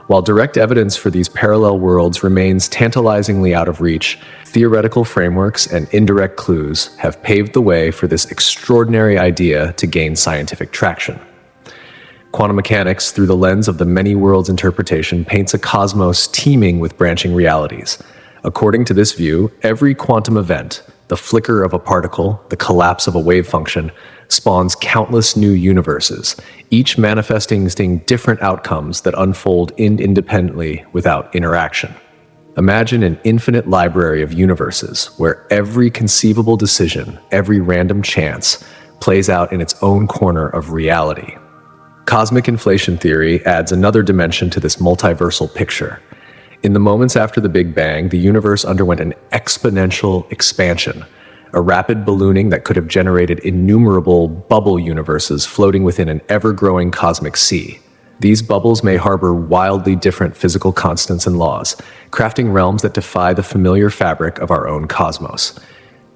While direct evidence for these parallel worlds remains tantalizingly out of reach, theoretical frameworks and indirect clues have paved the way for this extraordinary idea to gain scientific traction. Quantum mechanics, through the lens of the many worlds interpretation, paints a cosmos teeming with branching realities. According to this view, every quantum event, the flicker of a particle, the collapse of a wave function, spawns countless new universes, each manifesting different outcomes that unfold independently without interaction. Imagine an infinite library of universes where every conceivable decision, every random chance, plays out in its own corner of reality. Cosmic inflation theory adds another dimension to this multiversal picture. In the moments after the Big Bang, the universe underwent an exponential expansion, a rapid ballooning that could have generated innumerable bubble universes floating within an ever-growing cosmic sea. These bubbles may harbor wildly different physical constants and laws, crafting realms that defy the familiar fabric of our own cosmos.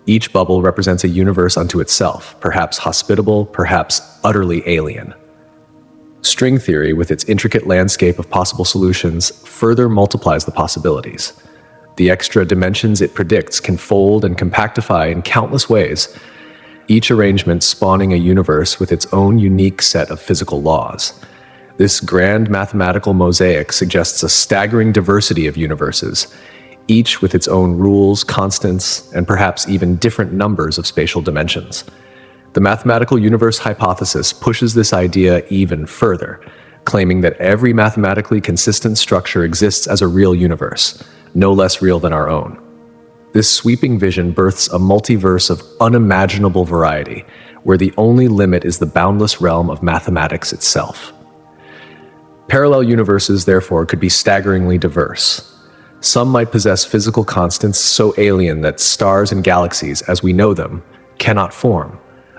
Each bubble represents a universe unto itself, perhaps hospitable, perhaps utterly alien. String theory, with its intricate landscape of possible solutions, further multiplies the possibilities. The extra dimensions it predicts can fold and compactify in countless ways, each arrangement spawning a universe with its own unique set of physical laws. This grand mathematical mosaic suggests a staggering diversity of universes, each with its own rules, constants, and perhaps even different numbers of spatial dimensions. The mathematical universe hypothesis pushes this idea even further, claiming that every mathematically consistent structure exists as a real universe, no less real than our own. This sweeping vision births a multiverse of unimaginable variety, where the only limit is the boundless realm of mathematics itself. Parallel universes, therefore, could be staggeringly diverse. Some might possess physical constants so alien that stars and galaxies, as we know them, cannot form.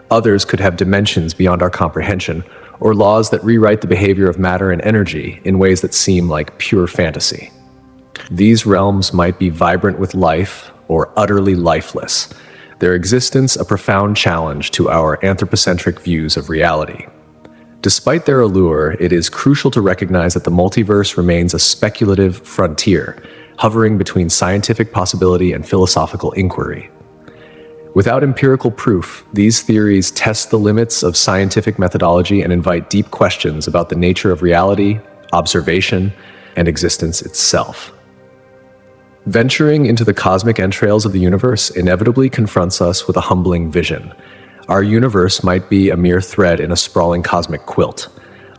Others could have dimensions beyond our comprehension, or laws that rewrite the behavior of matter and energy in ways that seem like pure fantasy. These realms might be vibrant with life or utterly lifeless, their existence a profound challenge to our anthropocentric views of reality. Despite their allure, it is crucial to recognize that the multiverse remains a speculative frontier, hovering between scientific possibility and philosophical inquiry. Without empirical proof, these theories test the limits of scientific methodology and invite deep questions about the nature of reality, observation, and existence itself. Venturing into the cosmic entrails of the universe inevitably confronts us with a humbling vision. Our universe might be a mere thread in a sprawling cosmic quilt,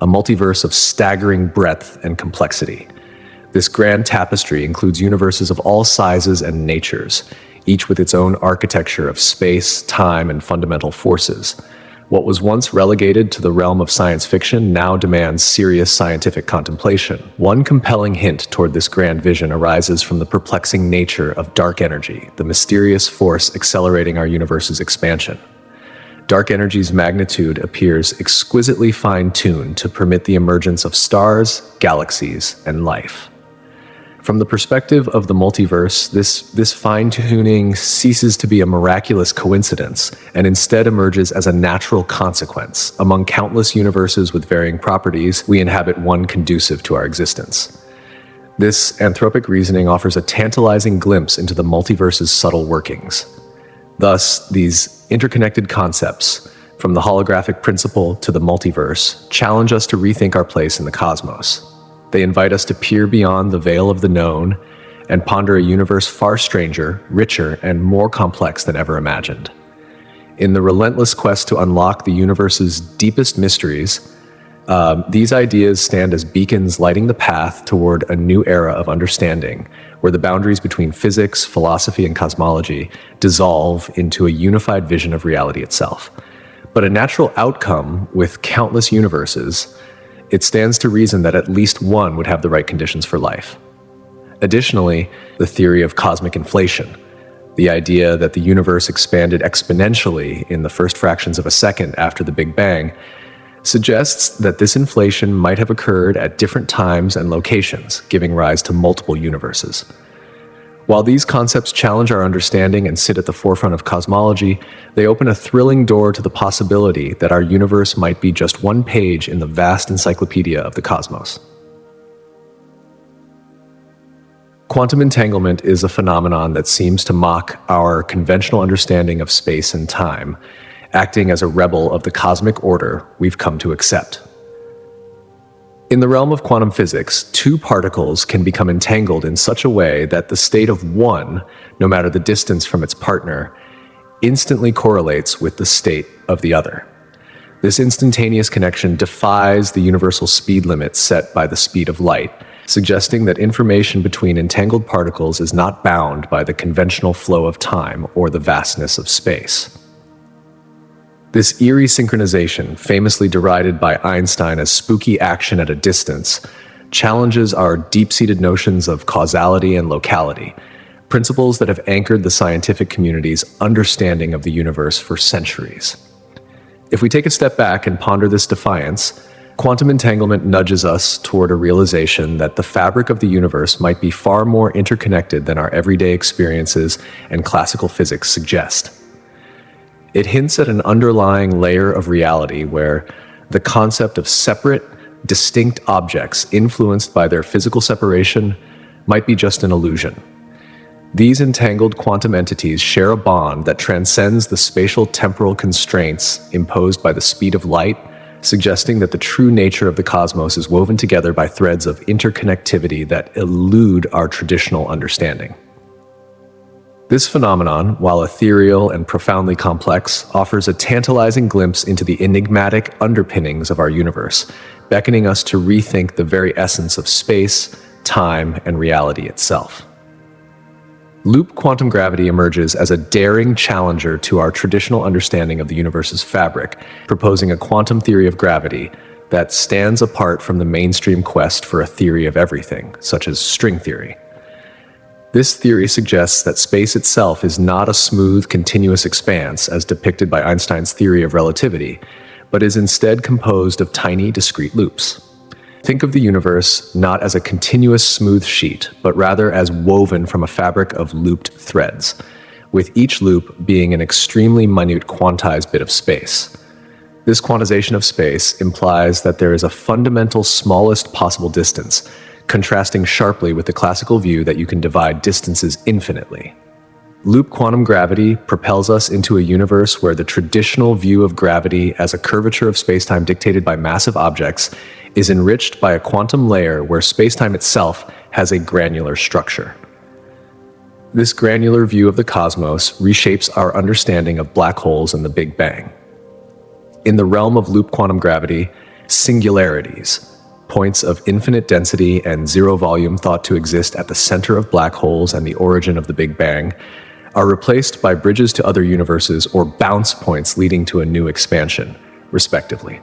a multiverse of staggering breadth and complexity. This grand tapestry includes universes of all sizes and natures, each with its own architecture of space, time, and fundamental forces. What was once relegated to the realm of science fiction now demands serious scientific contemplation. One compelling hint toward this grand vision arises from the perplexing nature of dark energy, the mysterious force accelerating our universe's expansion. Dark energy's magnitude appears exquisitely fine-tuned to permit the emergence of stars, galaxies, and life. From the perspective of the multiverse, this fine-tuning ceases to be a miraculous coincidence and instead emerges as a natural consequence. Among countless universes with varying properties, we inhabit one conducive to our existence. This anthropic reasoning offers a tantalizing glimpse into the multiverse's subtle workings. Thus, these interconnected concepts, from the holographic principle to the multiverse, challenge us to rethink our place in the cosmos. They invite us to peer beyond the veil of the known and ponder a universe far stranger, richer, and more complex than ever imagined. In the relentless quest to unlock the universe's deepest mysteries, these ideas stand as beacons lighting the path toward a new era of understanding, where the boundaries between physics, philosophy, and cosmology dissolve into a unified vision of reality itself. But a natural outcome with countless universes, it stands to reason that at least one would have the right conditions for life. Additionally, the theory of cosmic inflation, the idea that the universe expanded exponentially in the first fractions of a second after the Big Bang, suggests that this inflation might have occurred at different times and locations, giving rise to multiple universes. While these concepts challenge our understanding and sit at the forefront of cosmology, they open a thrilling door to the possibility that our universe might be just one page in the vast encyclopedia of the cosmos. Quantum entanglement is a phenomenon that seems to mock our conventional understanding of space and time, acting as a rebel of the cosmic order we've come to accept. In the realm of quantum physics, two particles can become entangled in such a way that the state of one, no matter the distance from its partner, instantly correlates with the state of the other. This instantaneous connection defies the universal speed limit set by the speed of light, suggesting that information between entangled particles is not bound by the conventional flow of time or the vastness of space. This eerie synchronization, famously derided by Einstein as spooky action at a distance, challenges our deep-seated notions of causality and locality, principles that have anchored the scientific community's understanding of the universe for centuries. If we take a step back and ponder this defiance, quantum entanglement nudges us toward a realization that the fabric of the universe might be far more interconnected than our everyday experiences and classical physics suggest. It hints at an underlying layer of reality where the concept of separate, distinct objects influenced by their physical separation might be just an illusion. These entangled quantum entities share a bond that transcends the spatial temporal constraints imposed by the speed of light, suggesting that the true nature of the cosmos is woven together by threads of interconnectivity that elude our traditional understanding. This phenomenon, while ethereal and profoundly complex, offers a tantalizing glimpse into the enigmatic underpinnings of our universe, beckoning us to rethink the very essence of space, time, and reality itself. Loop quantum gravity emerges as a daring challenger to our traditional understanding of the universe's fabric, proposing a quantum theory of gravity that stands apart from the mainstream quest for a theory of everything, such as string theory. This theory suggests that space itself is not a smooth, continuous expanse as depicted by Einstein's theory of relativity, but is instead composed of tiny, discrete loops. Think of the universe not as a continuous smooth sheet, but rather as woven from a fabric of looped threads, with each loop being an extremely minute quantized bit of space. This quantization of space implies that there is a fundamental smallest possible distance, contrasting sharply with the classical view that you can divide distances infinitely. Loop quantum gravity propels us into a universe where the traditional view of gravity as a curvature of spacetime dictated by massive objects is enriched by a quantum layer where spacetime itself has a granular structure. This granular view of the cosmos reshapes our understanding of black holes and the Big Bang. In the realm of loop quantum gravity, singularities, points of infinite density and zero volume thought to exist at the center of black holes and the origin of the Big Bang, are replaced by bridges to other universes or bounce points leading to a new expansion, respectively.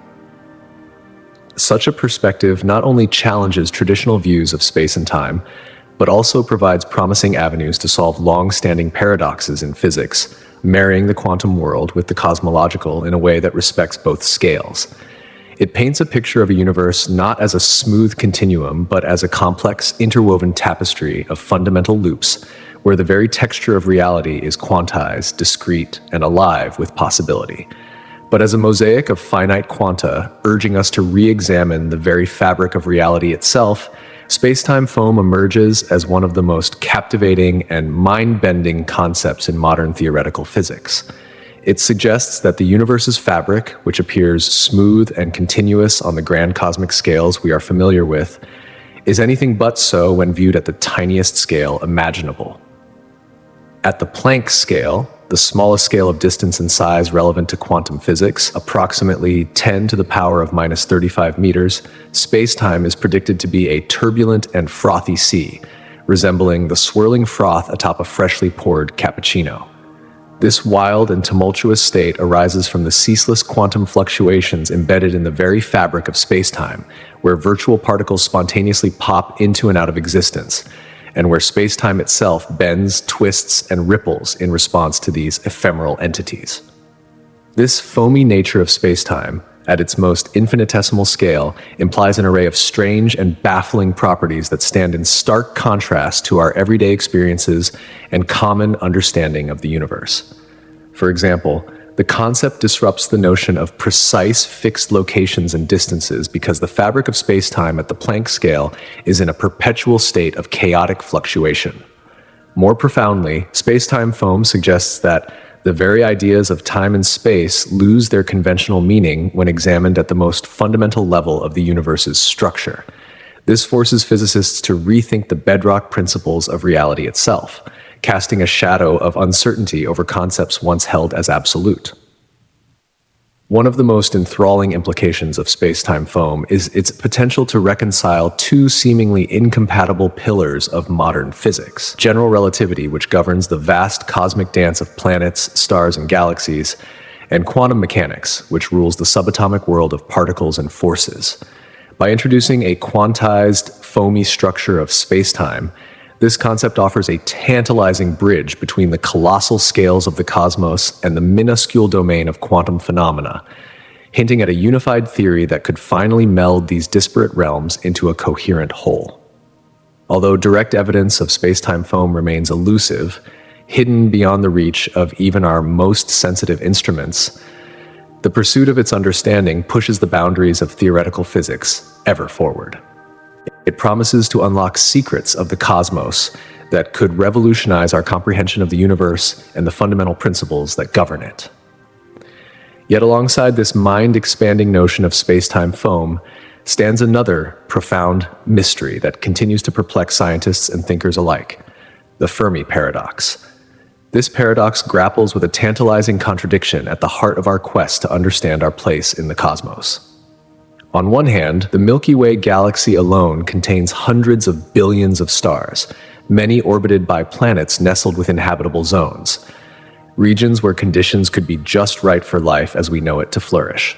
Such a perspective not only challenges traditional views of space and time, but also provides promising avenues to solve long-standing paradoxes in physics, marrying the quantum world with the cosmological in a way that respects both scales. It paints a picture of a universe not as a smooth continuum, but as a complex, interwoven tapestry of fundamental loops, where the very texture of reality is quantized, discrete, and alive with possibility. But as a mosaic of finite quanta, urging us to re-examine the very fabric of reality itself, space-time foam emerges as one of the most captivating and mind-bending concepts in modern theoretical physics. It suggests that the universe's fabric, which appears smooth and continuous on the grand cosmic scales we are familiar with, is anything but so when viewed at the tiniest scale imaginable. At the Planck scale, the smallest scale of distance and size relevant to quantum physics, approximately 10 to the power of minus 35 meters, spacetime is predicted to be a turbulent and frothy sea, resembling the swirling froth atop a freshly poured cappuccino. This wild and tumultuous state arises from the ceaseless quantum fluctuations embedded in the very fabric of spacetime, where virtual particles spontaneously pop into and out of existence, and where spacetime itself bends, twists, and ripples in response to these ephemeral entities. This foamy nature of spacetime, at its most infinitesimal scale, implies an array of strange and baffling properties that stand in stark contrast to our everyday experiences and common understanding of the universe. For example, the concept disrupts the notion of precise fixed locations and distances because the fabric of spacetime at the Planck scale is in a perpetual state of chaotic fluctuation. More profoundly, spacetime foam suggests that the very ideas of time and space lose their conventional meaning when examined at the most fundamental level of the universe's structure. This forces physicists to rethink the bedrock principles of reality itself, casting a shadow of uncertainty over concepts once held as absolute. One of the most enthralling implications of spacetime foam is its potential to reconcile two seemingly incompatible pillars of modern physics: general relativity, which governs the vast cosmic dance of planets, stars, and galaxies, and quantum mechanics, which rules the subatomic world of particles and forces. By introducing a quantized, foamy structure of spacetime, this concept offers a tantalizing bridge between the colossal scales of the cosmos and the minuscule domain of quantum phenomena, hinting at a unified theory that could finally meld these disparate realms into a coherent whole. Although direct evidence of spacetime foam remains elusive, hidden beyond the reach of even our most sensitive instruments, the pursuit of its understanding pushes the boundaries of theoretical physics ever forward. It promises to unlock secrets of the cosmos that could revolutionize our comprehension of the universe and the fundamental principles that govern it. Yet alongside this mind-expanding notion of spacetime foam stands another profound mystery that continues to perplex scientists and thinkers alike: the Fermi paradox. This paradox grapples with a tantalizing contradiction at the heart of our quest to understand our place in the cosmos. On one hand, the Milky Way galaxy alone contains hundreds of billions of stars, many orbited by planets nestled within habitable zones, regions where conditions could be just right for life as we know it to flourish.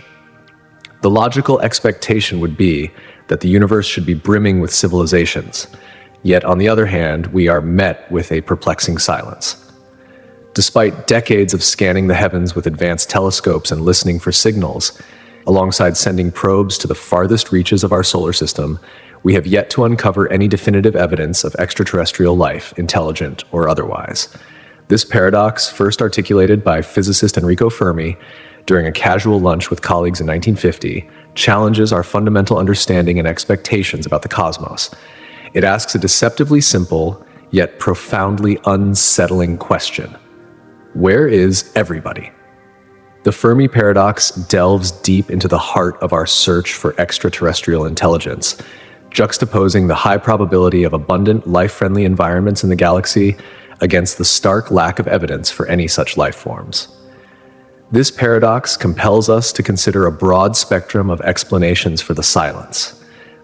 The logical expectation would be that the universe should be brimming with civilizations, yet on the other hand, we are met with a perplexing silence. Despite decades of scanning the heavens with advanced telescopes and listening for signals, alongside sending probes to the farthest reaches of our solar system, we have yet to uncover any definitive evidence of extraterrestrial life, intelligent or otherwise. This paradox, first articulated by physicist Enrico Fermi during a casual lunch with colleagues in 1950, challenges our fundamental understanding and expectations about the cosmos. It asks a deceptively simple, yet profoundly unsettling question: where is everybody? The Fermi paradox delves deep into the heart of our search for extraterrestrial intelligence, juxtaposing the high probability of abundant, life-friendly environments in the galaxy against the stark lack of evidence for any such life forms. This paradox compels us to consider a broad spectrum of explanations for the silence.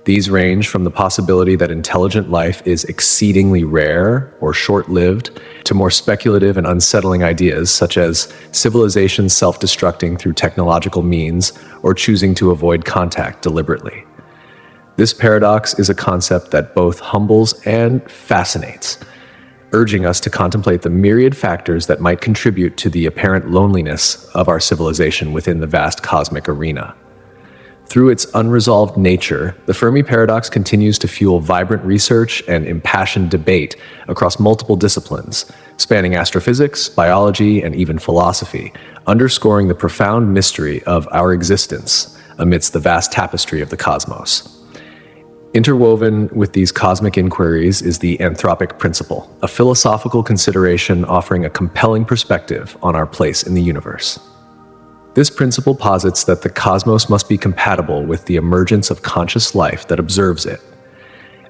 These range from the possibility that intelligent life is exceedingly rare or short-lived to more speculative and unsettling ideas such as civilizations self-destructing through technological means or choosing to avoid contact deliberately. This paradox is a concept that both humbles and fascinates, urging us to contemplate the myriad factors that might contribute to the apparent loneliness of our civilization within the vast cosmic arena. Through its unresolved nature, the Fermi paradox continues to fuel vibrant research and impassioned debate across multiple disciplines, spanning astrophysics, biology, and even philosophy, underscoring the profound mystery of our existence amidst the vast tapestry of the cosmos. Interwoven with these cosmic inquiries is the Anthropic principle, a philosophical consideration offering a compelling perspective on our place in the universe. This principle posits that the cosmos must be compatible with the emergence of conscious life that observes it.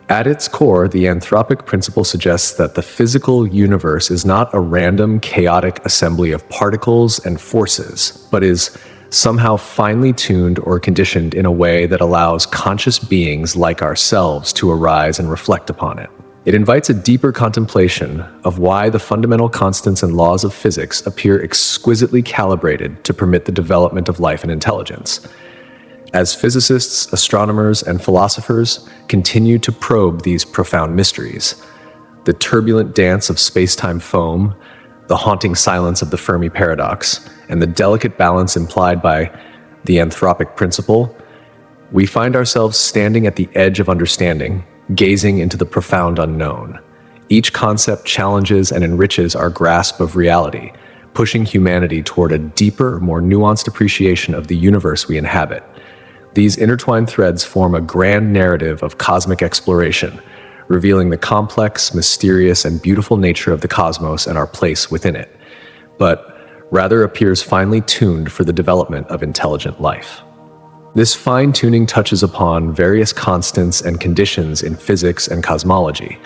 At its core, the Anthropic principle suggests that the physical universe is not a random, chaotic assembly of particles and forces, but is somehow finely tuned or conditioned in a way that allows conscious beings like ourselves to arise and reflect upon it. It invites a deeper contemplation of why the fundamental constants and laws of physics appear exquisitely calibrated to permit the development of life and intelligence. As physicists, astronomers, and philosophers continue to probe these profound mysteries, the turbulent dance of spacetime foam, the haunting silence of the Fermi paradox, and the delicate balance implied by the Anthropic principle, we find ourselves standing at the edge of understanding, gazing into the profound unknown. Each concept challenges and enriches our grasp of reality, pushing humanity toward a deeper, more nuanced appreciation of the universe we inhabit. These intertwined threads form a grand narrative of cosmic exploration, revealing the complex, mysterious, and beautiful nature of the cosmos and our place within it, but rather appears finely tuned for the development of intelligent life. This fine-tuning touches upon various constants and conditions in physics and cosmology,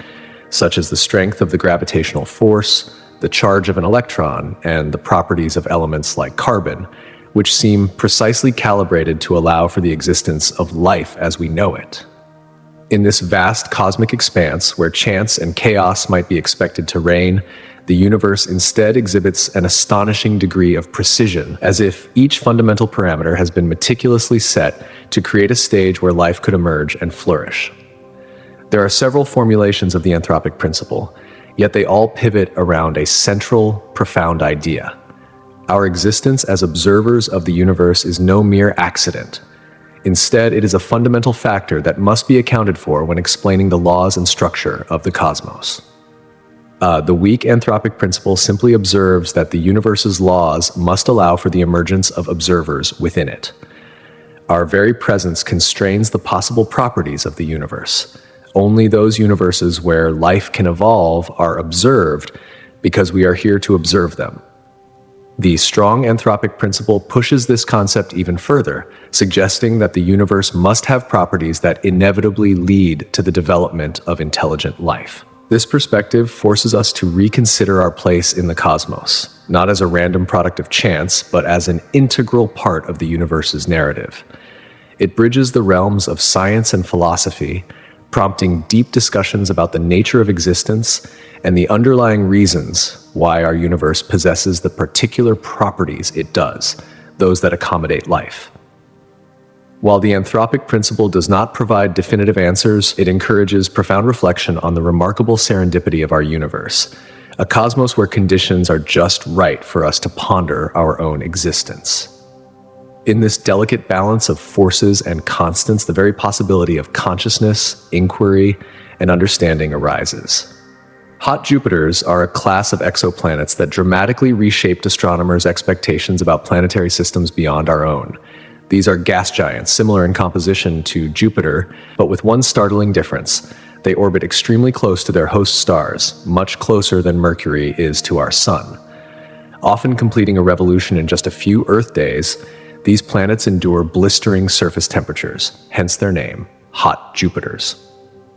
such as the strength of the gravitational force, the charge of an electron, and the properties of elements like carbon, which seem precisely calibrated to allow for the existence of life as we know it. In this vast cosmic expanse where chance and chaos might be expected to reign, the universe instead exhibits an astonishing degree of precision, as if each fundamental parameter has been meticulously set to create a stage where life could emerge and flourish. There are several formulations of the Anthropic principle, yet they all pivot around a central, profound idea. Our existence as observers of the universe is no mere accident. Instead, it is a fundamental factor that must be accounted for when explaining the laws and structure of the cosmos. The weak Anthropic principle simply observes that the universe's laws must allow for the emergence of observers within it. Our very presence constrains the possible properties of the universe. Only those universes where life can evolve are observed because we are here to observe them. The strong Anthropic principle pushes this concept even further, suggesting that the universe must have properties that inevitably lead to the development of intelligent life. This perspective forces us to reconsider our place in the cosmos, not as a random product of chance, but as an integral part of the universe's narrative. It bridges the realms of science and philosophy, prompting deep discussions about the nature of existence and the underlying reasons why our universe possesses the particular properties it does, those that accommodate life. While the Anthropic principle does not provide definitive answers, it encourages profound reflection on the remarkable serendipity of our universe, a cosmos where conditions are just right for us to ponder our own existence. In this delicate balance of forces and constants, the very possibility of consciousness, inquiry, and understanding arises. Hot Jupiters are a class of exoplanets that dramatically reshaped astronomers' expectations about planetary systems beyond our own. These are gas giants, similar in composition to Jupiter, but with one startling difference. They orbit extremely close to their host stars, much closer than Mercury is to our Sun. Often completing a revolution in just a few Earth days, these planets endure blistering surface temperatures, hence their name, Hot Jupiters.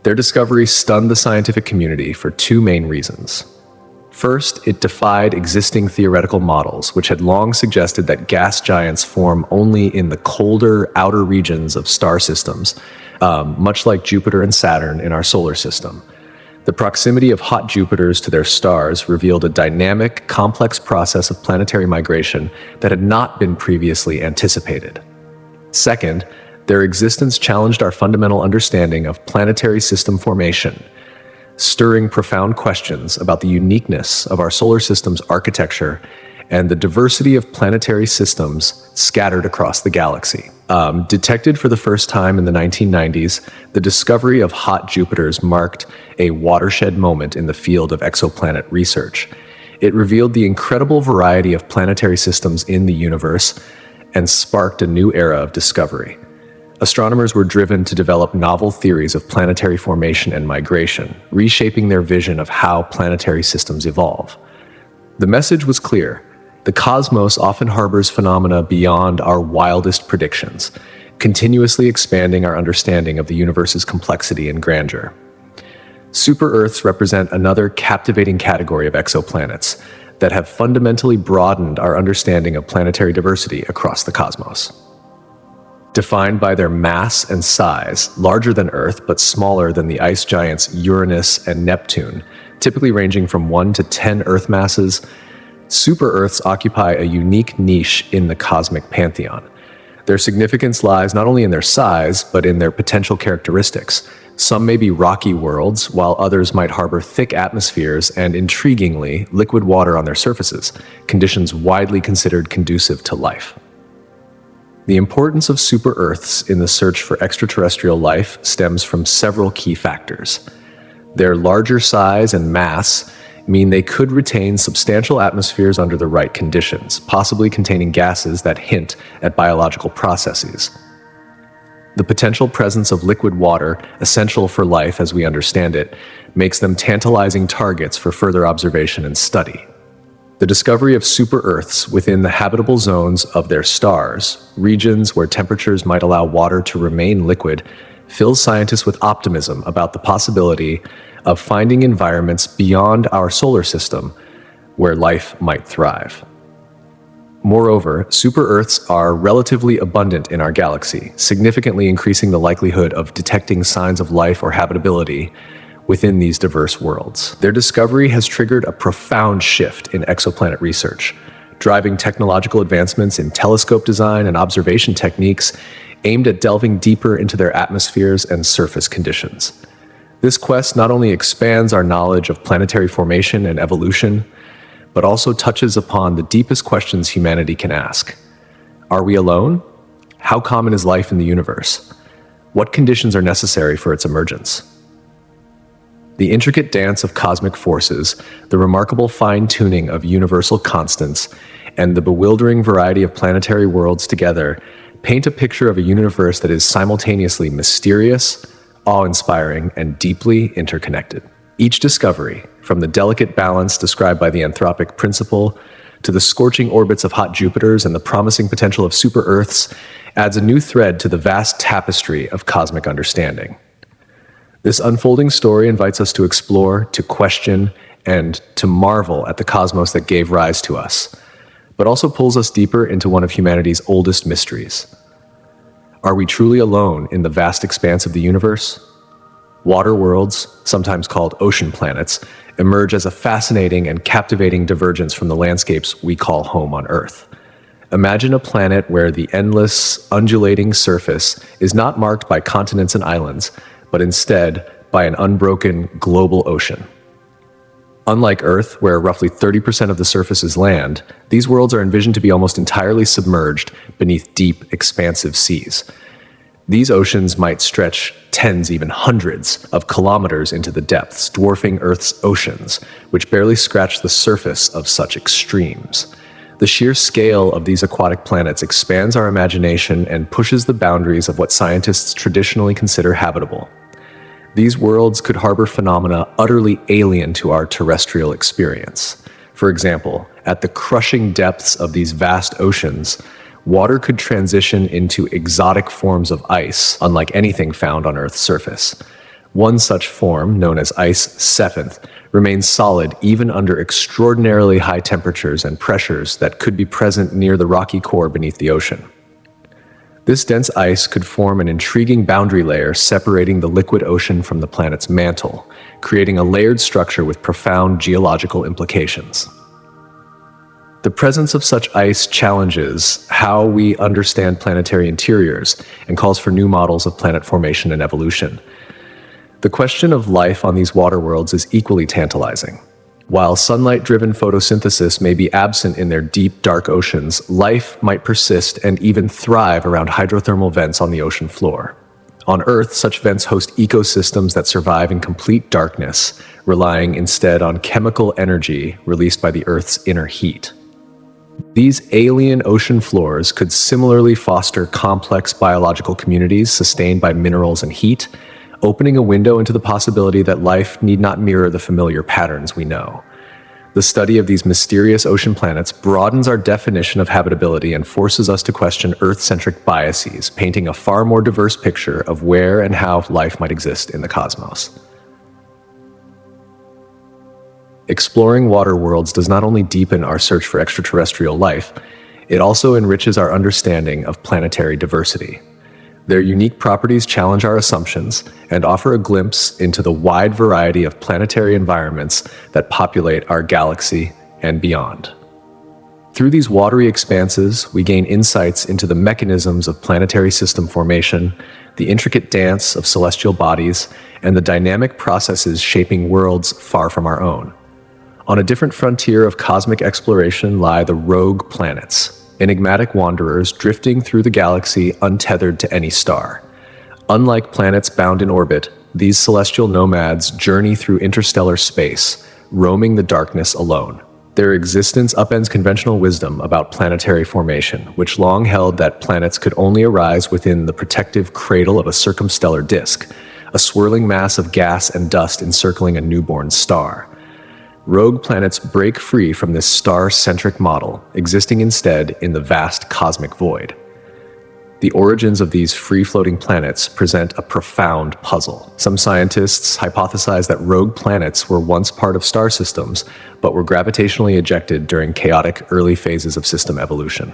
Their discovery stunned the scientific community for two main reasons. First, it defied existing theoretical models, which had long suggested that gas giants form only in the colder outer regions of star systems, much like Jupiter and Saturn in our solar system. The proximity of hot Jupiters to their stars revealed a dynamic, complex process of planetary migration that had not been previously anticipated. Second, their existence challenged our fundamental understanding of planetary system formation, stirring profound questions about the uniqueness of our solar system's architecture and the diversity of planetary systems scattered across the galaxy. Detected for the first time in the 1990s, the discovery of hot Jupiters marked a watershed moment in the field of exoplanet research. It revealed the incredible variety of planetary systems in the universe and sparked a new era of discovery. Astronomers were driven to develop novel theories of planetary formation and migration, reshaping their vision of how planetary systems evolve. The message was clear. The cosmos often harbors phenomena beyond our wildest predictions, continuously expanding our understanding of the universe's complexity and grandeur. Super-Earths represent another captivating category of exoplanets that have fundamentally broadened our understanding of planetary diversity across the cosmos. Defined by their mass and size, larger than Earth but smaller than the ice giants Uranus and Neptune, typically ranging from 1 to 10 Earth masses, super-Earths occupy a unique niche in the cosmic pantheon. Their significance lies not only in their size, but in their potential characteristics. Some may be rocky worlds, while others might harbor thick atmospheres and, intriguingly, liquid water on their surfaces, conditions widely considered conducive to life. The importance of super-Earths in the search for extraterrestrial life stems from several key factors. Their larger size and mass mean they could retain substantial atmospheres under the right conditions, possibly containing gases that hint at biological processes. The potential presence of liquid water, essential for life as we understand it, makes them tantalizing targets for further observation and study. The discovery of super-Earths within the habitable zones of their stars, regions where temperatures might allow water to remain liquid, fills scientists with optimism about the possibility of finding environments beyond our solar system where life might thrive. Moreover, super-Earths are relatively abundant in our galaxy, significantly increasing the likelihood of detecting signs of life or habitability within these diverse worlds. Their discovery has triggered a profound shift in exoplanet research, driving technological advancements in telescope design and observation techniques aimed at delving deeper into their atmospheres and surface conditions. This quest not only expands our knowledge of planetary formation and evolution, but also touches upon the deepest questions humanity can ask. Are we alone? How common is life in the universe? What conditions are necessary for its emergence? The intricate dance of cosmic forces, the remarkable fine-tuning of universal constants, and the bewildering variety of planetary worlds together paint a picture of a universe that is simultaneously mysterious, awe-inspiring, and deeply interconnected. Each discovery, from the delicate balance described by the Anthropic principle to the scorching orbits of hot Jupiters and the promising potential of super-Earths, adds a new thread to the vast tapestry of cosmic understanding. This unfolding story invites us to explore, to question, and to marvel at the cosmos that gave rise to us, but also pulls us deeper into one of humanity's oldest mysteries. Are we truly alone in the vast expanse of the universe? Water worlds, sometimes called ocean planets, emerge as a fascinating and captivating divergence from the landscapes we call home on Earth. Imagine a planet where the endless, undulating surface is not marked by continents and islands, but instead by an unbroken global ocean. Unlike Earth, where roughly 30% of the surface is land, these worlds are envisioned to be almost entirely submerged beneath deep, expansive seas. These oceans might stretch tens, even hundreds of kilometers into the depths, dwarfing Earth's oceans, which barely scratch the surface of such extremes. The sheer scale of these aquatic planets expands our imagination and pushes the boundaries of what scientists traditionally consider habitable. These worlds could harbor phenomena utterly alien to our terrestrial experience. For example, at the crushing depths of these vast oceans, water could transition into exotic forms of ice, unlike anything found on Earth's surface. One such form, known as ice Seventh, remains solid even under extraordinarily high temperatures and pressures that could be present near the rocky core beneath the ocean. This dense ice could form an intriguing boundary layer separating the liquid ocean from the planet's mantle, creating a layered structure with profound geological implications. The presence of such ice challenges how we understand planetary interiors and calls for new models of planet formation and evolution. The question of life on these water worlds is equally tantalizing. While sunlight-driven photosynthesis may be absent in their deep, dark oceans, life might persist and even thrive around hydrothermal vents on the ocean floor. On Earth, such vents host ecosystems that survive in complete darkness, relying instead on chemical energy released by the Earth's inner heat. These alien ocean floors could similarly foster complex biological communities sustained by minerals and heat, opening a window into the possibility that life need not mirror the familiar patterns we know. The study of these mysterious ocean planets broadens our definition of habitability and forces us to question Earth-centric biases, painting a far more diverse picture of where and how life might exist in the cosmos. Exploring water worlds does not only deepen our search for extraterrestrial life, it also enriches our understanding of planetary diversity. Their unique properties challenge our assumptions and offer a glimpse into the wide variety of planetary environments that populate our galaxy and beyond. Through these watery expanses, we gain insights into the mechanisms of planetary system formation, the intricate dance of celestial bodies, and the dynamic processes shaping worlds far from our own. On a different frontier of cosmic exploration lie the rogue planets, enigmatic wanderers drifting through the galaxy untethered to any star. Unlike planets bound in orbit, these celestial nomads journey through interstellar space, roaming the darkness alone. Their existence upends conventional wisdom about planetary formation, which long held that planets could only arise within the protective cradle of a circumstellar disk, a swirling mass of gas and dust encircling a newborn star. Rogue planets break free from this star-centric model, existing instead in the vast cosmic void. The origins of these free-floating planets present a profound puzzle. Some scientists hypothesize that rogue planets were once part of star systems, but were gravitationally ejected during chaotic early phases of system evolution.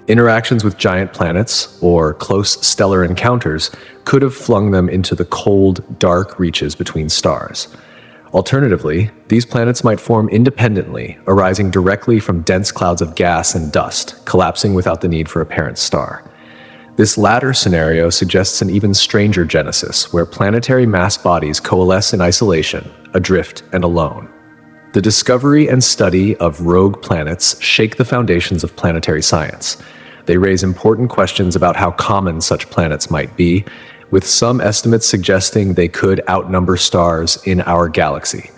Interactions with giant planets, or close stellar encounters, could have flung them into the cold, dark reaches between stars. Alternatively, these planets might form independently, arising directly from dense clouds of gas and dust, collapsing without the need for a parent star. This latter scenario suggests an even stranger genesis, where planetary mass bodies coalesce in isolation, adrift and alone. The discovery and study of rogue planets shake the foundations of planetary science. They raise important questions about how common such planets might be, with some estimates suggesting they could outnumber stars in our galaxy.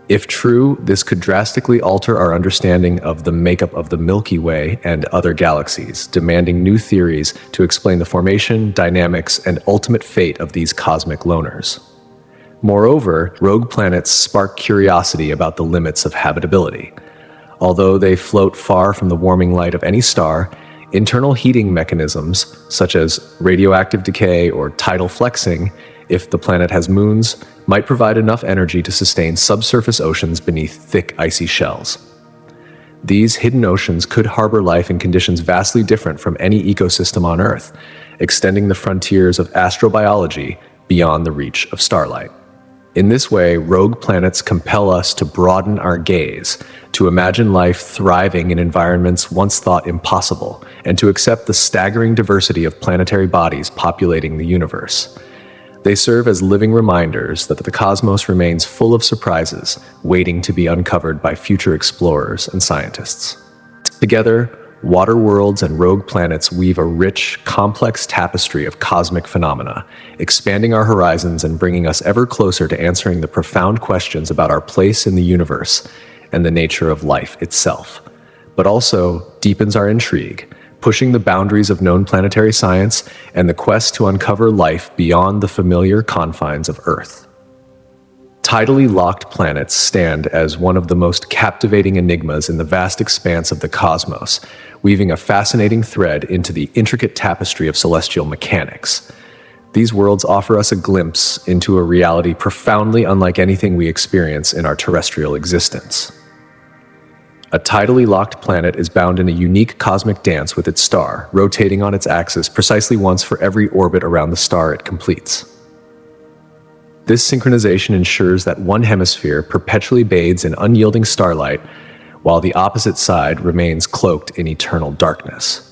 If true, this could drastically alter our understanding of the makeup of the Milky Way and other galaxies, demanding new theories to explain the formation, dynamics, and ultimate fate of these cosmic loners. Moreover, rogue planets spark curiosity about the limits of habitability. Although they float far from the warming light of any star, internal heating mechanisms, such as radioactive decay or tidal flexing, if the planet has moons, might provide enough energy to sustain subsurface oceans beneath thick icy shells. These hidden oceans could harbor life in conditions vastly different from any ecosystem on Earth, extending the frontiers of astrobiology beyond the reach of starlight. In this way, rogue planets compel us to broaden our gaze, to imagine life thriving in environments once thought impossible, and to accept the staggering diversity of planetary bodies populating the universe. They serve as living reminders that the cosmos remains full of surprises, waiting to be uncovered by future explorers and scientists. Together, water worlds and rogue planets weave a rich, complex tapestry of cosmic phenomena, expanding our horizons and bringing us ever closer to answering the profound questions about our place in the universe and the nature of life itself, but also deepens our intrigue, pushing the boundaries of known planetary science and the quest to uncover life beyond the familiar confines of Earth. Tidally locked planets stand as one of the most captivating enigmas in the vast expanse of the cosmos, weaving a fascinating thread into the intricate tapestry of celestial mechanics. These worlds offer us a glimpse into a reality profoundly unlike anything we experience in our terrestrial existence. A tidally locked planet is bound in a unique cosmic dance with its star, rotating on its axis precisely once for every orbit around the star it completes. This synchronization ensures that one hemisphere perpetually bathes in unyielding starlight, while the opposite side remains cloaked in eternal darkness.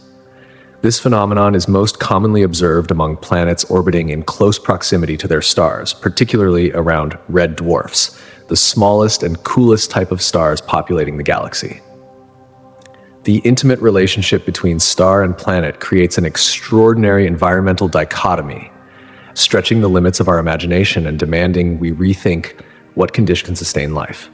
This phenomenon is most commonly observed among planets orbiting in close proximity to their stars, particularly around red dwarfs, the smallest and coolest type of stars populating the galaxy. The intimate relationship between star and planet creates an extraordinary environmental dichotomy, stretching the limits of our imagination and demanding we rethink what conditions sustain life.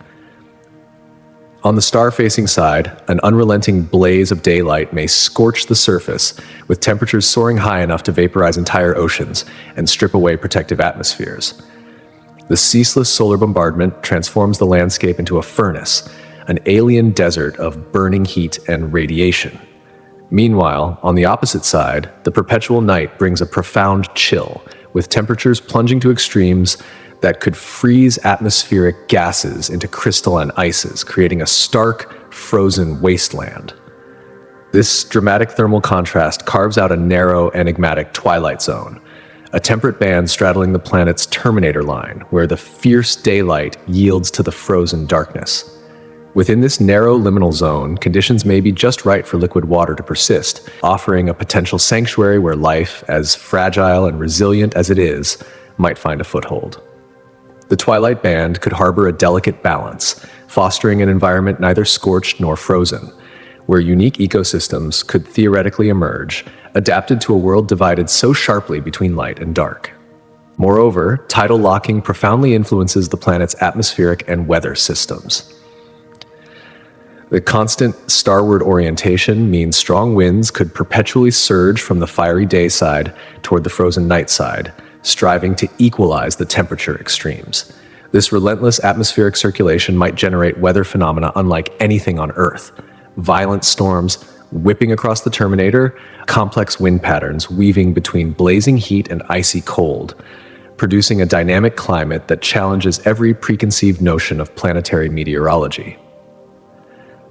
On the star-facing side, an unrelenting blaze of daylight may scorch the surface, with temperatures soaring high enough to vaporize entire oceans and strip away protective atmospheres. The ceaseless solar bombardment transforms the landscape into a furnace, an alien desert of burning heat and radiation. Meanwhile, on the opposite side, the perpetual night brings a profound chill, with temperatures plunging to extremes that could freeze atmospheric gases into crystalline ices, creating a stark, frozen wasteland. This dramatic thermal contrast carves out a narrow, enigmatic twilight zone, a temperate band straddling the planet's terminator line, where the fierce daylight yields to the frozen darkness. Within this narrow liminal zone, conditions may be just right for liquid water to persist, offering a potential sanctuary where life, as fragile and resilient as it is, might find a foothold. The twilight band could harbor a delicate balance, fostering an environment neither scorched nor frozen, where unique ecosystems could theoretically emerge, adapted to a world divided so sharply between light and dark. Moreover, tidal locking profoundly influences the planet's atmospheric and weather systems. The constant starward orientation means strong winds could perpetually surge from the fiery day side toward the frozen night side, striving to equalize the temperature extremes. This relentless atmospheric circulation might generate weather phenomena unlike anything on Earth. Violent storms whipping across the terminator, complex wind patterns weaving between blazing heat and icy cold, producing a dynamic climate that challenges every preconceived notion of planetary meteorology.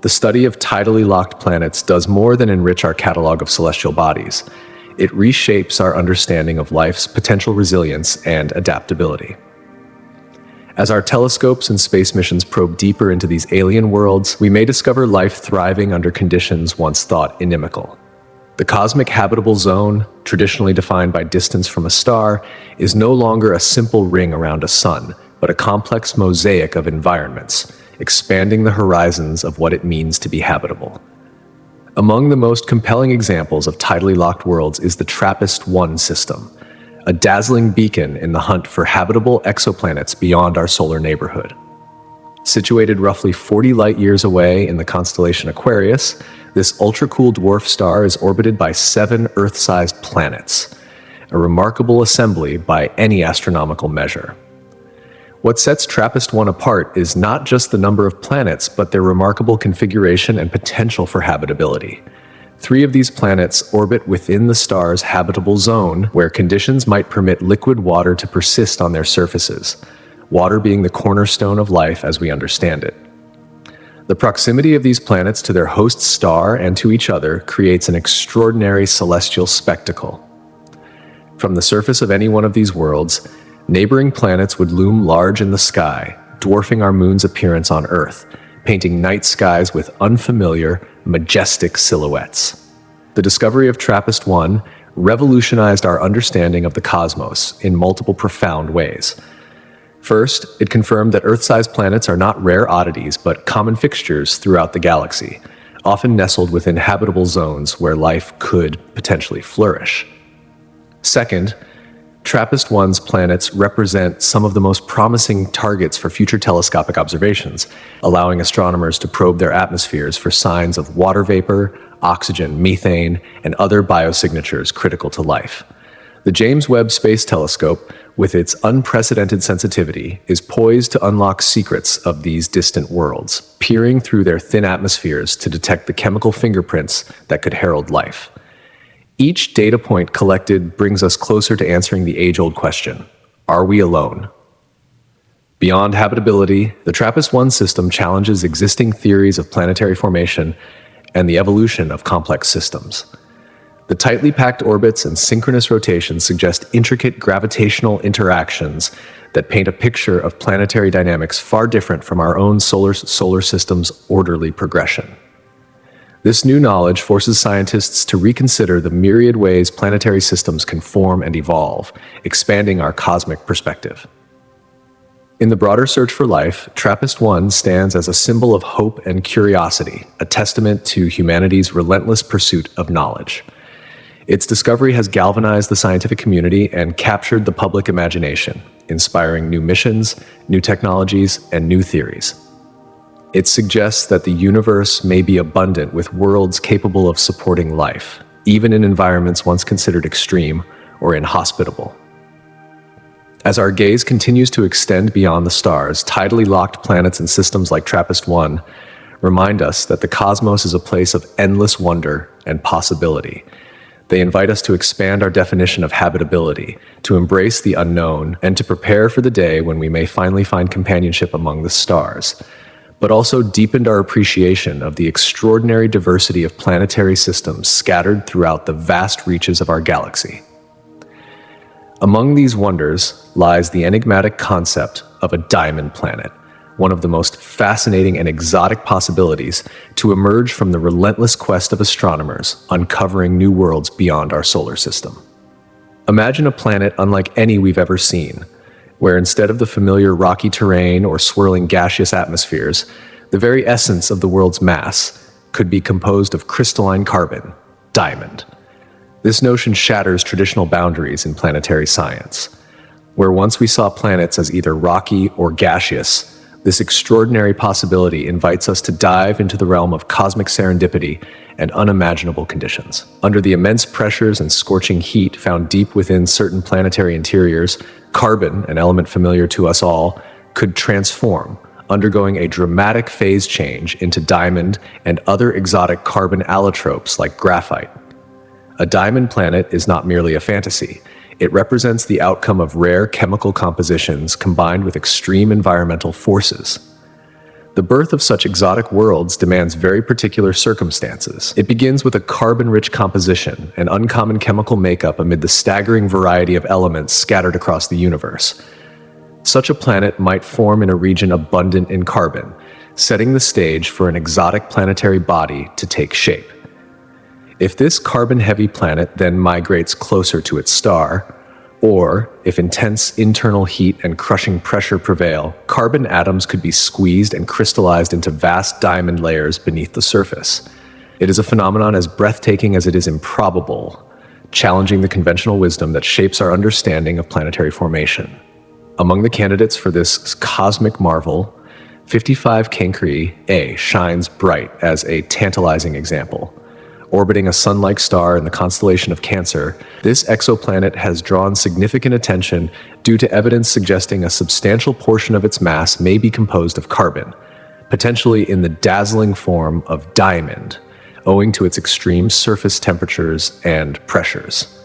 The study of tidally locked planets does more than enrich our catalog of celestial bodies. It reshapes our understanding of life's potential resilience and adaptability. As our telescopes and space missions probe deeper into these alien worlds, we may discover life thriving under conditions once thought inimical. The cosmic habitable zone, traditionally defined by distance from a star, is no longer a simple ring around a sun, but a complex mosaic of environments, expanding the horizons of what it means to be habitable. Among the most compelling examples of tidally locked worlds is the TRAPPIST-1 system, a dazzling beacon in the hunt for habitable exoplanets beyond our solar neighborhood. Situated roughly 40 light-years away in the constellation Aquarius, this ultra-cool dwarf star is orbited by 7 Earth-sized planets, a remarkable assembly by any astronomical measure. What sets TRAPPIST-1 apart is not just the number of planets, but their remarkable configuration and potential for habitability. 3 of these planets orbit within the star's habitable zone, where conditions might permit liquid water to persist on their surfaces, water being the cornerstone of life as we understand it. The proximity of these planets to their host star and to each other creates an extraordinary celestial spectacle. From the surface of any one of these worlds, neighboring planets would loom large in the sky, dwarfing our moon's appearance on Earth, painting night skies with unfamiliar, majestic silhouettes. The discovery of TRAPPIST-1 revolutionized our understanding of the cosmos in multiple profound ways. First, it confirmed that Earth-sized planets are not rare oddities, but common fixtures throughout the galaxy, often nestled within habitable zones where life could potentially flourish. Second, TRAPPIST-1's planets represent some of the most promising targets for future telescopic observations, allowing astronomers to probe their atmospheres for signs of water vapor, oxygen, methane, and other biosignatures critical to life. The James Webb Space Telescope, with its unprecedented sensitivity, is poised to unlock secrets of these distant worlds, peering through their thin atmospheres to detect the chemical fingerprints that could herald life. Each data point collected brings us closer to answering the age-old question, are we alone? Beyond habitability, the TRAPPIST-1 system challenges existing theories of planetary formation and the evolution of complex systems. The tightly packed orbits and synchronous rotations suggest intricate gravitational interactions that paint a picture of planetary dynamics far different from our own solar system's orderly progression. This new knowledge forces scientists to reconsider the myriad ways planetary systems can form and evolve, expanding our cosmic perspective. In the broader search for life, TRAPPIST-1 stands as a symbol of hope and curiosity, a testament to humanity's relentless pursuit of knowledge. Its discovery has galvanized the scientific community and captured the public imagination, inspiring new missions, new technologies, and new theories. It suggests that the universe may be abundant with worlds capable of supporting life, even in environments once considered extreme or inhospitable. As our gaze continues to extend beyond the stars, tidally locked planets and systems like TRAPPIST-1 remind us that the cosmos is a place of endless wonder and possibility. They invite us to expand our definition of habitability, to embrace the unknown, and to prepare for the day when we may finally find companionship among the stars, but also deepened our appreciation of the extraordinary diversity of planetary systems scattered throughout the vast reaches of our galaxy. Among these wonders lies the enigmatic concept of a diamond planet, one of the most fascinating and exotic possibilities to emerge from the relentless quest of astronomers uncovering new worlds beyond our solar system. Imagine a planet unlike any we've ever seen, where instead of the familiar rocky terrain or swirling gaseous atmospheres, the very essence of the world's mass could be composed of crystalline carbon, diamond. This notion shatters traditional boundaries in planetary science. Where once we saw planets as either rocky or gaseous, this extraordinary possibility invites us to dive into the realm of cosmic serendipity and unimaginable conditions. Under the immense pressures and scorching heat found deep within certain planetary interiors, carbon, an element familiar to us all, could transform, undergoing a dramatic phase change into diamond and other exotic carbon allotropes like graphite. A diamond planet is not merely a fantasy. It represents the outcome of rare chemical compositions combined with extreme environmental forces. The birth of such exotic worlds demands very particular circumstances. It begins with a carbon-rich composition, an uncommon chemical makeup amid the staggering variety of elements scattered across the universe. Such a planet might form in a region abundant in carbon, setting the stage for an exotic planetary body to take shape. If this carbon-heavy planet then migrates closer to its star, or if intense internal heat and crushing pressure prevail, carbon atoms could be squeezed and crystallized into vast diamond layers beneath the surface. It is a phenomenon as breathtaking as it is improbable, challenging the conventional wisdom that shapes our understanding of planetary formation. Among the candidates for this cosmic marvel, 55 Cancri A shines bright as a tantalizing example. Orbiting a sun-like star in the constellation of Cancer, this exoplanet has drawn significant attention due to evidence suggesting a substantial portion of its mass may be composed of carbon, potentially in the dazzling form of diamond, owing to its extreme surface temperatures and pressures.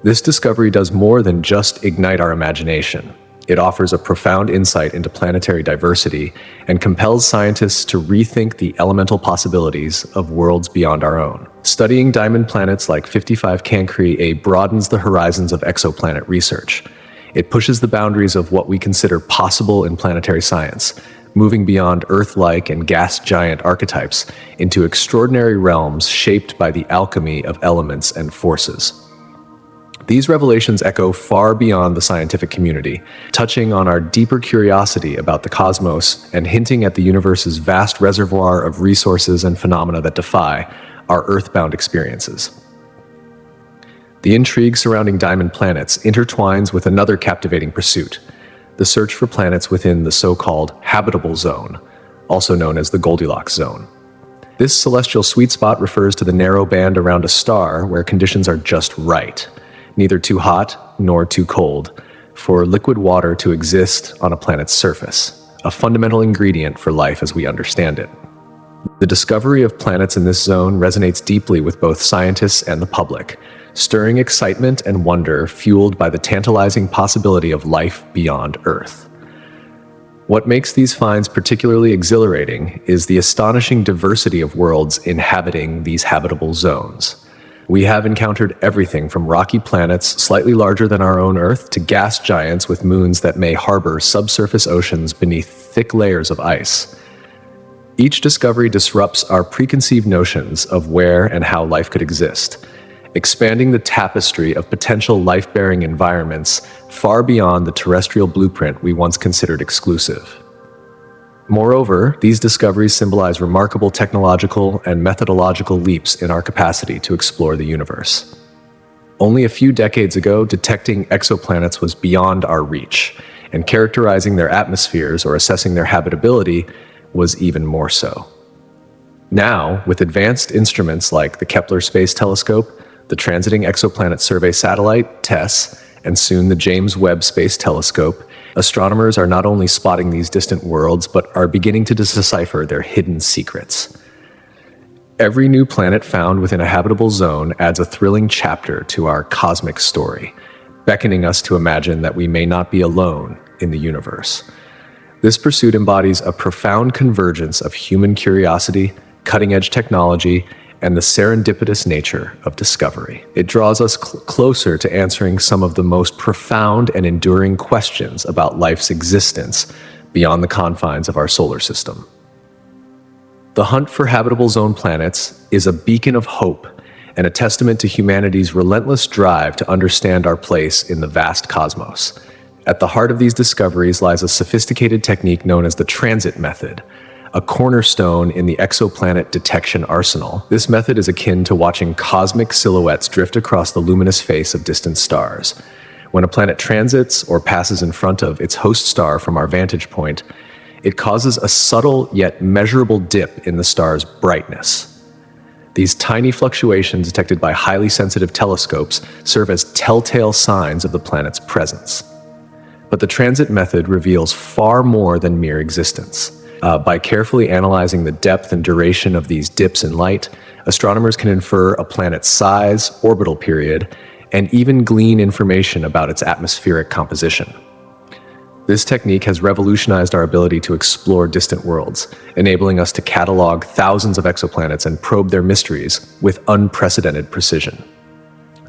This discovery does more than just ignite our imagination. It offers a profound insight into planetary diversity and compels scientists to rethink the elemental possibilities of worlds beyond our own. Studying diamond planets like 55 Cancri A broadens the horizons of exoplanet research. It pushes the boundaries of what we consider possible in planetary science, moving beyond Earth-like and gas giant archetypes into extraordinary realms shaped by the alchemy of elements and forces. These revelations echo far beyond the scientific community, touching on our deeper curiosity about the cosmos and hinting at the universe's vast reservoir of resources and phenomena that defy our earthbound experiences. The intrigue surrounding diamond planets intertwines with another captivating pursuit, the search for planets within the so-called habitable zone, also known as the Goldilocks zone. This celestial sweet spot refers to the narrow band around a star where conditions are just right, neither too hot nor too cold, for liquid water to exist on a planet's surface, a fundamental ingredient for life as we understand it. The discovery of planets in this zone resonates deeply with both scientists and the public, stirring excitement and wonder fueled by the tantalizing possibility of life beyond Earth. What makes these finds particularly exhilarating is the astonishing diversity of worlds inhabiting these habitable zones. We have encountered everything from rocky planets slightly larger than our own Earth to gas giants with moons that may harbor subsurface oceans beneath thick layers of ice. Each discovery disrupts our preconceived notions of where and how life could exist, expanding the tapestry of potential life-bearing environments far beyond the terrestrial blueprint we once considered exclusive. Moreover, these discoveries symbolize remarkable technological and methodological leaps in our capacity to explore the universe. Only a few decades ago, detecting exoplanets was beyond our reach, and characterizing their atmospheres or assessing their habitability was even more so. Now, with advanced instruments like the Kepler Space Telescope, the Transiting Exoplanet Survey Satellite, TESS, and soon the James Webb Space Telescope, astronomers are not only spotting these distant worlds, but are beginning to decipher their hidden secrets. Every new planet found within a habitable zone adds a thrilling chapter to our cosmic story, beckoning us to imagine that we may not be alone in the universe. This pursuit embodies a profound convergence of human curiosity, cutting-edge technology, and the serendipitous nature of discovery. It draws us closer to answering some of the most profound and enduring questions about life's existence beyond the confines of our solar system. The hunt for habitable zone planets is a beacon of hope and a testament to humanity's relentless drive to understand our place in the vast cosmos. At the heart of these discoveries lies a sophisticated technique known as the transit method, a cornerstone in the exoplanet detection arsenal. This method is akin to watching cosmic silhouettes drift across the luminous face of distant stars. When a planet transits or passes in front of its host star from our vantage point, it causes a subtle yet measurable dip in the star's brightness. These tiny fluctuations detected by highly sensitive telescopes serve as telltale signs of the planet's presence. But the transit method reveals far more than mere existence. By carefully analyzing the depth and duration of these dips in light, astronomers can infer a planet's size, orbital period, and even glean information about its atmospheric composition. This technique has revolutionized our ability to explore distant worlds, enabling us to catalog thousands of exoplanets and probe their mysteries with unprecedented precision.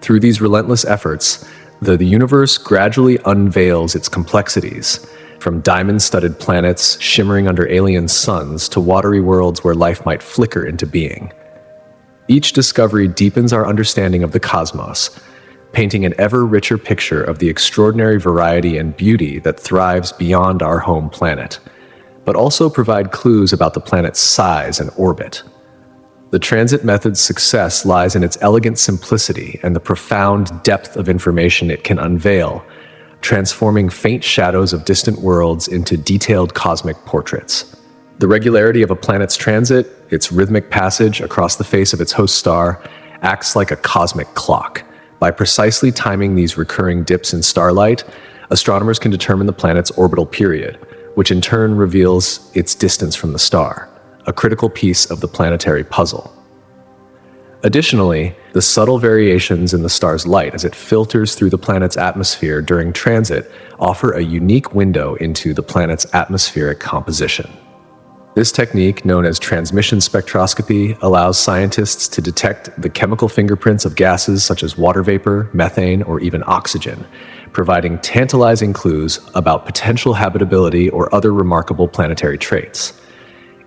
Through these relentless efforts, the universe gradually unveils its complexities, from diamond-studded planets shimmering under alien suns to watery worlds where life might flicker into being. Each discovery deepens our understanding of the cosmos, painting an ever-richer picture of the extraordinary variety and beauty that thrives beyond our home planet, but also provide clues about the planet's size and orbit. The transit method's success lies in its elegant simplicity and the profound depth of information it can unveil, transforming faint shadows of distant worlds into detailed cosmic portraits. The regularity of a planet's transit, its rhythmic passage across the face of its host star, acts like a cosmic clock. By precisely timing these recurring dips in starlight, astronomers can determine the planet's orbital period, which in turn reveals its distance from the star, a critical piece of the planetary puzzle. Additionally, the subtle variations in the star's light as it filters through the planet's atmosphere during transit offer a unique window into the planet's atmospheric composition. This technique, known as transmission spectroscopy, allows scientists to detect the chemical fingerprints of gases such as water vapor, methane, or even oxygen, providing tantalizing clues about potential habitability or other remarkable planetary traits.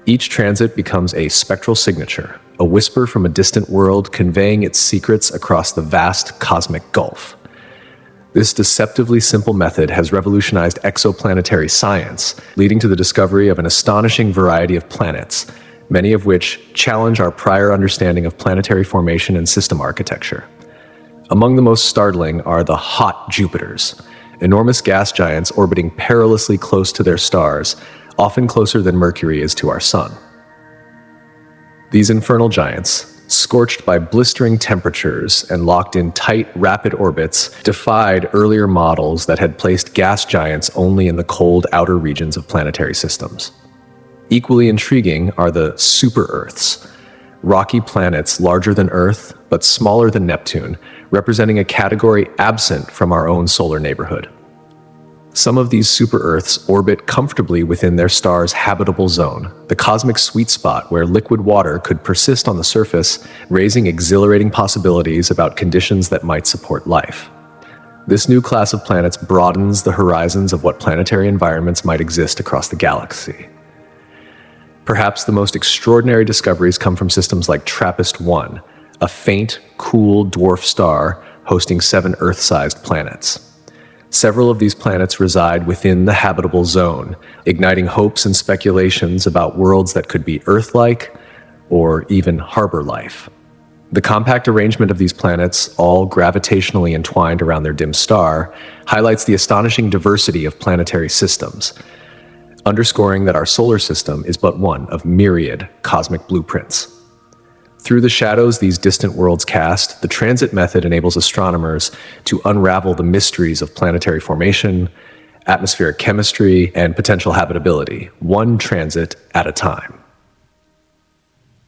Each transit becomes a spectral signature, a whisper from a distant world conveying its secrets across the vast cosmic gulf. This deceptively simple method has revolutionized exoplanetary science, leading to the discovery of an astonishing variety of planets, many of which challenge our prior understanding of planetary formation and system architecture. Among the most startling are the hot Jupiters, enormous gas giants orbiting perilously close to their stars, often closer than Mercury is to our Sun. These infernal giants, scorched by blistering temperatures and locked in tight, rapid orbits, defied earlier models that had placed gas giants only in the cold outer regions of planetary systems. Equally intriguing are the super-Earths, rocky planets larger than Earth but smaller than Neptune, representing a category absent from our own solar neighborhood. Some of these super-Earths orbit comfortably within their star's habitable zone, the cosmic sweet spot where liquid water could persist on the surface, raising exhilarating possibilities about conditions that might support life. This new class of planets broadens the horizons of what planetary environments might exist across the galaxy. Perhaps the most extraordinary discoveries come from systems like TRAPPIST-1, a faint, cool dwarf star hosting 7 Earth-sized planets. Several of these planets reside within the habitable zone, igniting hopes and speculations about worlds that could be Earth-like or even harbor life. The compact arrangement of these planets, all gravitationally entwined around their dim star, highlights the astonishing diversity of planetary systems. underscoring that our solar system is but one of myriad cosmic blueprints. Through the shadows these distant worlds cast, the transit method enables astronomers to unravel the mysteries of planetary formation, atmospheric chemistry, and potential habitability, one transit at a time.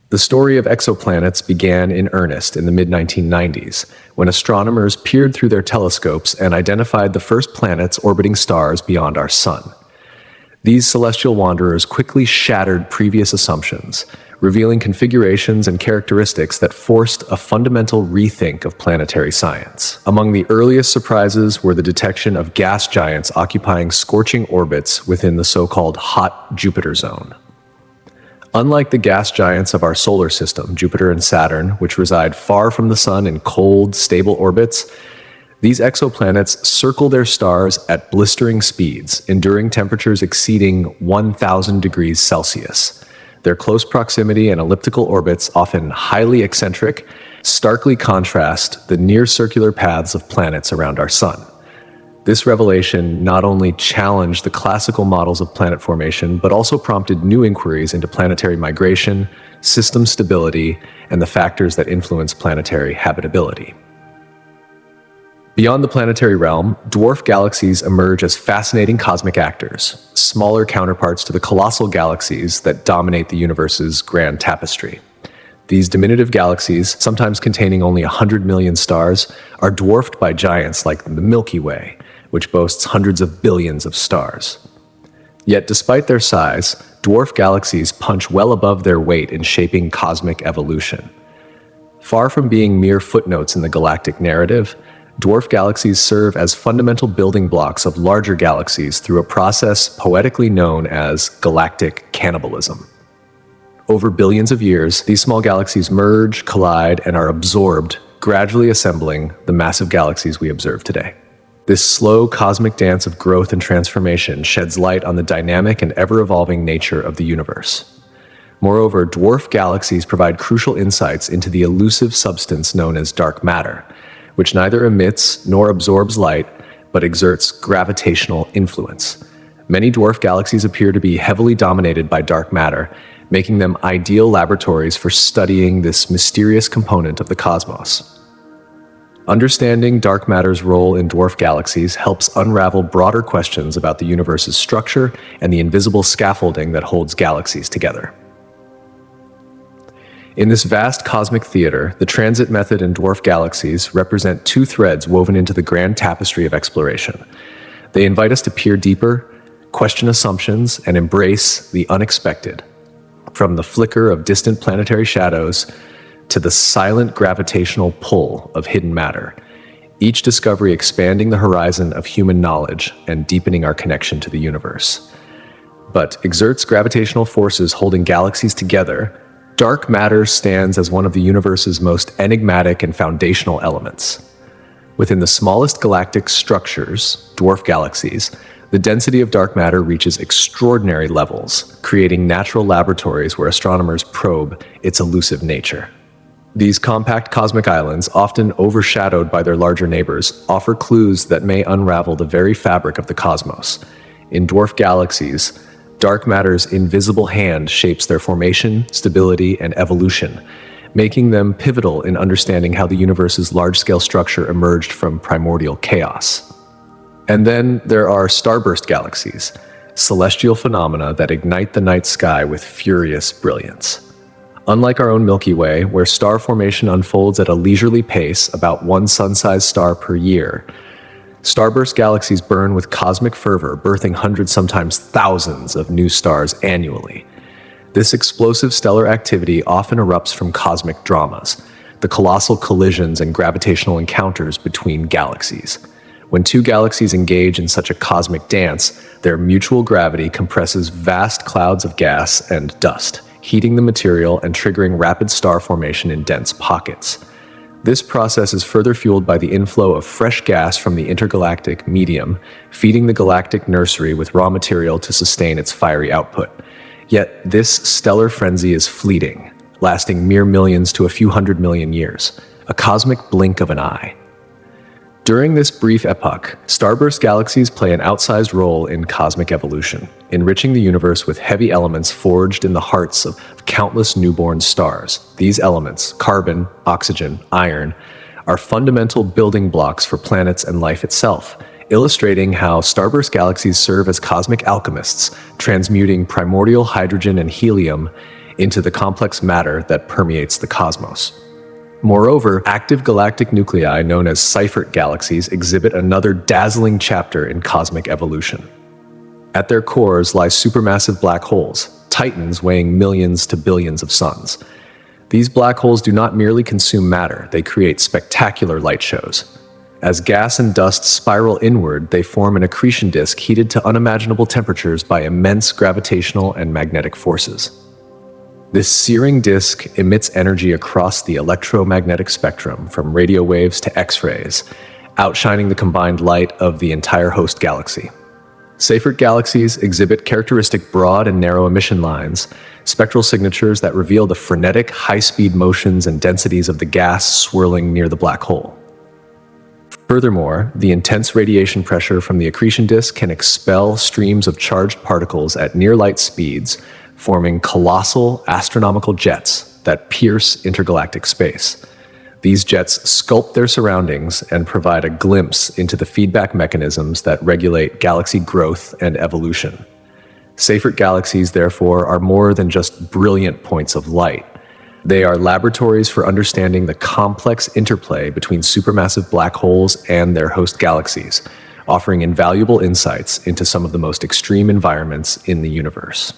The story of exoplanets began in earnest in the mid-1990s, when astronomers peered through their telescopes and identified the first planets orbiting stars beyond our sun. These celestial wanderers quickly shattered previous assumptions, revealing configurations and characteristics that forced a fundamental rethink of planetary science. Among the earliest surprises were the detection of gas giants occupying scorching orbits within the so-called hot Jupiter zone. Unlike the gas giants of our solar system, Jupiter and Saturn, which reside far from the sun in cold, stable orbits, these exoplanets circle their stars at blistering speeds, enduring temperatures exceeding 1,000 degrees Celsius. Their close proximity and elliptical orbits, often highly eccentric, starkly contrast the near-circular paths of planets around our sun. This revelation not only challenged the classical models of planet formation, but also prompted new inquiries into planetary migration, system stability, and the factors that influence planetary habitability. Beyond the planetary realm, dwarf galaxies emerge as fascinating cosmic actors, smaller counterparts to the colossal galaxies that dominate the universe's grand tapestry. These diminutive galaxies, sometimes containing only 100 million stars, are dwarfed by giants like the Milky Way, which boasts hundreds of billions of stars. Yet despite their size, dwarf galaxies punch well above their weight in shaping cosmic evolution. Far from being mere footnotes in the galactic narrative, dwarf galaxies serve as fundamental building blocks of larger galaxies through a process poetically known as galactic cannibalism. Over billions of years, these small galaxies merge, collide, and are absorbed, gradually assembling the massive galaxies we observe today. This slow cosmic dance of growth and transformation sheds light on the dynamic and ever-evolving nature of the universe. Moreover, dwarf galaxies provide crucial insights into the elusive substance known as dark matter, which neither emits nor absorbs light, but exerts gravitational influence. Many dwarf galaxies appear to be heavily dominated by dark matter, making them ideal laboratories for studying this mysterious component of the cosmos. Understanding dark matter's role in dwarf galaxies helps unravel broader questions about the universe's structure and the invisible scaffolding that holds galaxies together. In this vast cosmic theater, the transit method and dwarf galaxies represent two threads woven into the grand tapestry of exploration. They invite us to peer deeper, question assumptions, and embrace the unexpected. From the flicker of distant planetary shadows to the silent gravitational pull of hidden matter, each discovery expanding the horizon of human knowledge and deepening our connection to the universe. But exerts gravitational forces holding galaxies together, dark matter stands as one of the universe's most enigmatic and foundational elements. Within the smallest galactic structures, dwarf galaxies, the density of dark matter reaches extraordinary levels, creating natural laboratories where astronomers probe its elusive nature. These compact cosmic islands, often overshadowed by their larger neighbors, offer clues that may unravel the very fabric of the cosmos. In dwarf galaxies, dark matter's invisible hand shapes their formation, stability, and evolution, making them pivotal in understanding how the universe's large-scale structure emerged from primordial chaos. And then there are starburst galaxies, celestial phenomena that ignite the night sky with furious brilliance. Unlike our own Milky Way, where star formation unfolds at a leisurely pace, about one sun-sized star per year, starburst galaxies burn with cosmic fervor, birthing hundreds, sometimes thousands of new stars annually. This explosive stellar activity often erupts from cosmic dramas, the colossal collisions and gravitational encounters between galaxies. When two galaxies engage in such a cosmic dance, their mutual gravity compresses vast clouds of gas and dust, heating the material and triggering rapid star formation in dense pockets. This process is further fueled by the inflow of fresh gas from the intergalactic medium, feeding the galactic nursery with raw material to sustain its fiery output. Yet this stellar frenzy is fleeting, lasting mere millions to a few hundred million years, a cosmic blink of an eye. During this brief epoch, starburst galaxies play an outsized role in cosmic evolution, enriching the universe with heavy elements forged in the hearts of countless newborn stars. These elements, carbon, oxygen, iron, are fundamental building blocks for planets and life itself, illustrating how starburst galaxies serve as cosmic alchemists, transmuting primordial hydrogen and helium into the complex matter that permeates the cosmos. Moreover, active galactic nuclei known as Seyfert galaxies exhibit another dazzling chapter in cosmic evolution. At their cores lie supermassive black holes, titans weighing millions to billions of suns. These black holes do not merely consume matter, they create spectacular light shows. As gas and dust spiral inward, they form an accretion disk heated to unimaginable temperatures by immense gravitational and magnetic forces. This searing disk emits energy across the electromagnetic spectrum, from radio waves to X-rays, outshining the combined light of the entire host galaxy. Seyfert galaxies exhibit characteristic broad and narrow emission lines, spectral signatures that reveal the frenetic, high-speed motions and densities of the gas swirling near the black hole. Furthermore, the intense radiation pressure from the accretion disk can expel streams of charged particles at near-light speeds, forming colossal astronomical jets that pierce intergalactic space. These jets sculpt their surroundings and provide a glimpse into the feedback mechanisms that regulate galaxy growth and evolution. Seyfert galaxies, therefore, are more than just brilliant points of light. They are laboratories for understanding the complex interplay between supermassive black holes and their host galaxies, offering invaluable insights into some of the most extreme environments in the universe.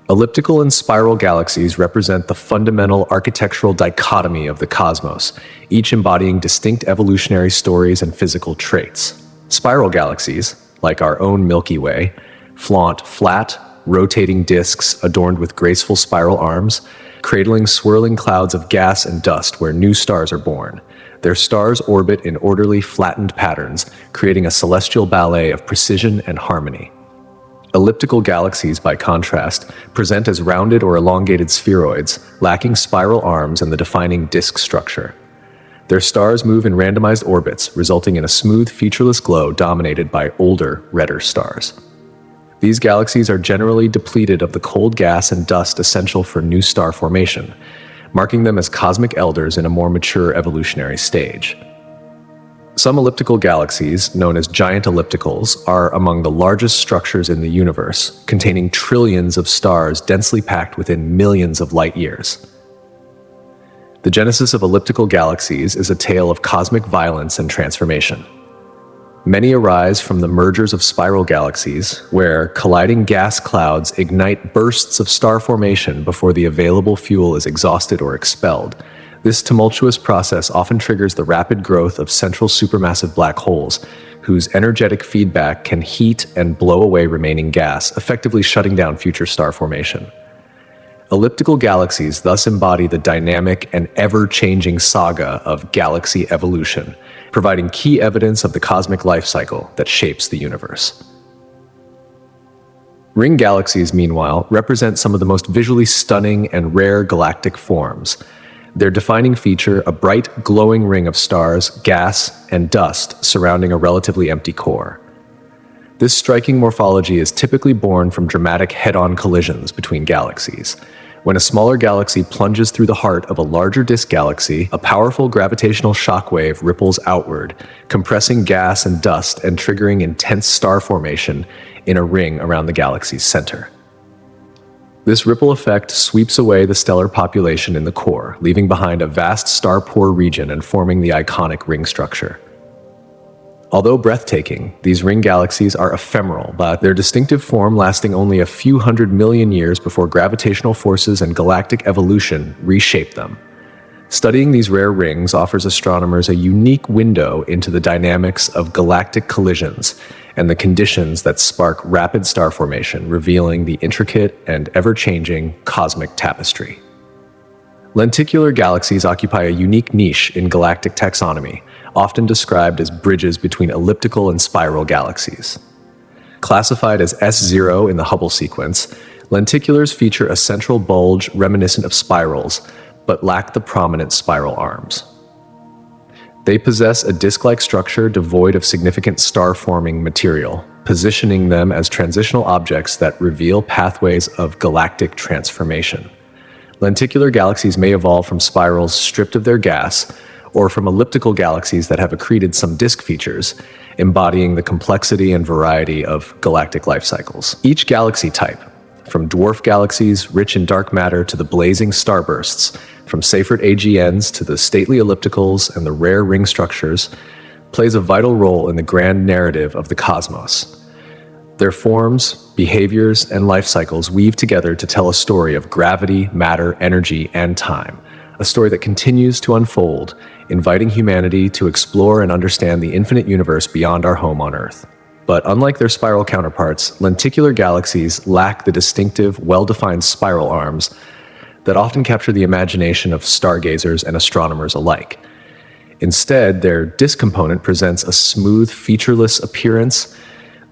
Elliptical and spiral galaxies represent the fundamental architectural dichotomy of the cosmos, each embodying distinct evolutionary stories and physical traits. Spiral galaxies, like our own Milky Way, flaunt flat, rotating disks adorned with graceful spiral arms, cradling swirling clouds of gas and dust where new stars are born. Their stars orbit in orderly, flattened patterns, creating a celestial ballet of precision and harmony. Elliptical galaxies, by contrast, present as rounded or elongated spheroids, lacking spiral arms and the defining disk structure. Their stars move in randomized orbits, resulting in a smooth, featureless glow dominated by older, redder stars. These galaxies are generally depleted of the cold gas and dust essential for new star formation, marking them as cosmic elders in a more mature evolutionary stage. Some elliptical galaxies, known as giant ellipticals, are among the largest structures in the universe, containing trillions of stars densely packed within millions of light years. The genesis of elliptical galaxies is a tale of cosmic violence and transformation. Many arise from the mergers of spiral galaxies, where colliding gas clouds ignite bursts of star formation before the available fuel is exhausted or expelled. This tumultuous process often triggers the rapid growth of central supermassive black holes, whose energetic feedback can heat and blow away remaining gas, effectively shutting down future star formation. Elliptical galaxies thus embody the dynamic and ever-changing saga of galaxy evolution, providing key evidence of the cosmic life cycle that shapes the universe. Ring galaxies, meanwhile, represent some of the most visually stunning and rare galactic forms. Their defining feature, a bright, glowing ring of stars, gas, and dust surrounding a relatively empty core. This striking morphology is typically born from dramatic head-on collisions between galaxies. When a smaller galaxy plunges through the heart of a larger disk galaxy, a powerful gravitational shockwave ripples outward, compressing gas and dust and triggering intense star formation in a ring around the galaxy's center. This ripple effect sweeps away the stellar population in the core, leaving behind a vast star-poor region and forming the iconic ring structure. Although breathtaking, these ring galaxies are ephemeral, but their distinctive form lasting only a few 100 million years before gravitational forces and galactic evolution reshape them. Studying these rare rings offers astronomers a unique window into the dynamics of galactic collisions and the conditions that spark rapid star formation, revealing the intricate and ever-changing cosmic tapestry. Lenticular galaxies occupy a unique niche in galactic taxonomy, often described as bridges between elliptical and spiral galaxies. Classified as S0 in the Hubble sequence, lenticulars feature a central bulge reminiscent of spirals, but lack the prominent spiral arms. They possess a disk-like structure devoid of significant star-forming material, positioning them as transitional objects that reveal pathways of galactic transformation. Lenticular galaxies may evolve from spirals stripped of their gas, or from elliptical galaxies that have accreted some disk features, embodying the complexity and variety of galactic life cycles. Each galaxy type, from dwarf galaxies rich in dark matter to the blazing starbursts, from Seyfert AGNs to the stately ellipticals and the rare ring structures, plays a vital role in the grand narrative of the cosmos. Their forms, behaviors, and life cycles weave together to tell a story of gravity, matter, energy, and time, a story that continues to unfold, inviting humanity to explore and understand the infinite universe beyond our home on Earth. But unlike their spiral counterparts, lenticular galaxies lack the distinctive, well-defined spiral arms that often capture the imagination of stargazers and astronomers alike. Instead, their disk component presents a smooth, featureless appearance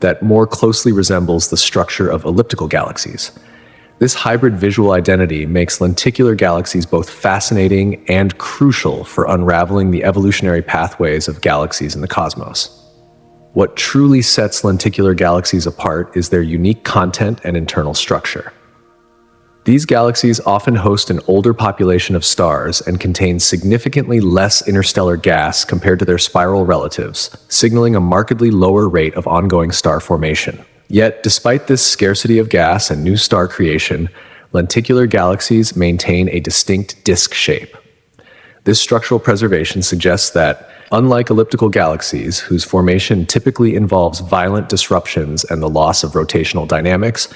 that more closely resembles the structure of elliptical galaxies. This hybrid visual identity makes lenticular galaxies both fascinating and crucial for unraveling the evolutionary pathways of galaxies in the cosmos. What truly sets lenticular galaxies apart is their unique content and internal structure. These galaxies often host an older population of stars and contain significantly less interstellar gas compared to their spiral relatives, signaling a markedly lower rate of ongoing star formation. Yet, despite this scarcity of gas and new star creation, lenticular galaxies maintain a distinct disk shape. This structural preservation suggests that, unlike elliptical galaxies, whose formation typically involves violent disruptions and the loss of rotational dynamics,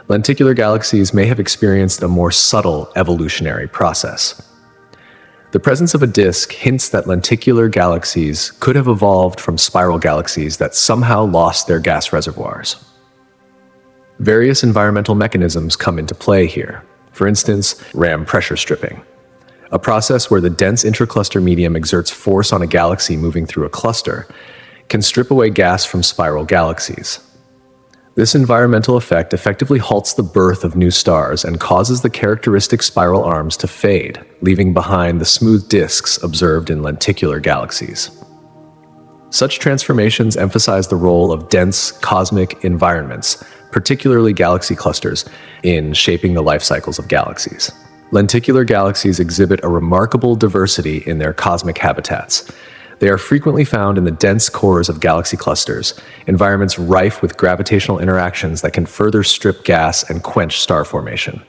lenticular galaxies may have experienced a more subtle evolutionary process. The presence of a disk hints that lenticular galaxies could have evolved from spiral galaxies that somehow lost their gas reservoirs. Various environmental mechanisms come into play here. For instance, RAM pressure stripping, a process where the dense intracluster medium exerts force on a galaxy moving through a cluster, can strip away gas from spiral galaxies. This environmental effect effectively halts the birth of new stars and causes the characteristic spiral arms to fade, leaving behind the smooth disks observed in lenticular galaxies. Such transformations emphasize the role of dense cosmic environments, particularly galaxy clusters, in shaping the life cycles of galaxies. Lenticular galaxies exhibit a remarkable diversity in their cosmic habitats. They are frequently found in the dense cores of galaxy clusters, environments rife with gravitational interactions that can further strip gas and quench star formation.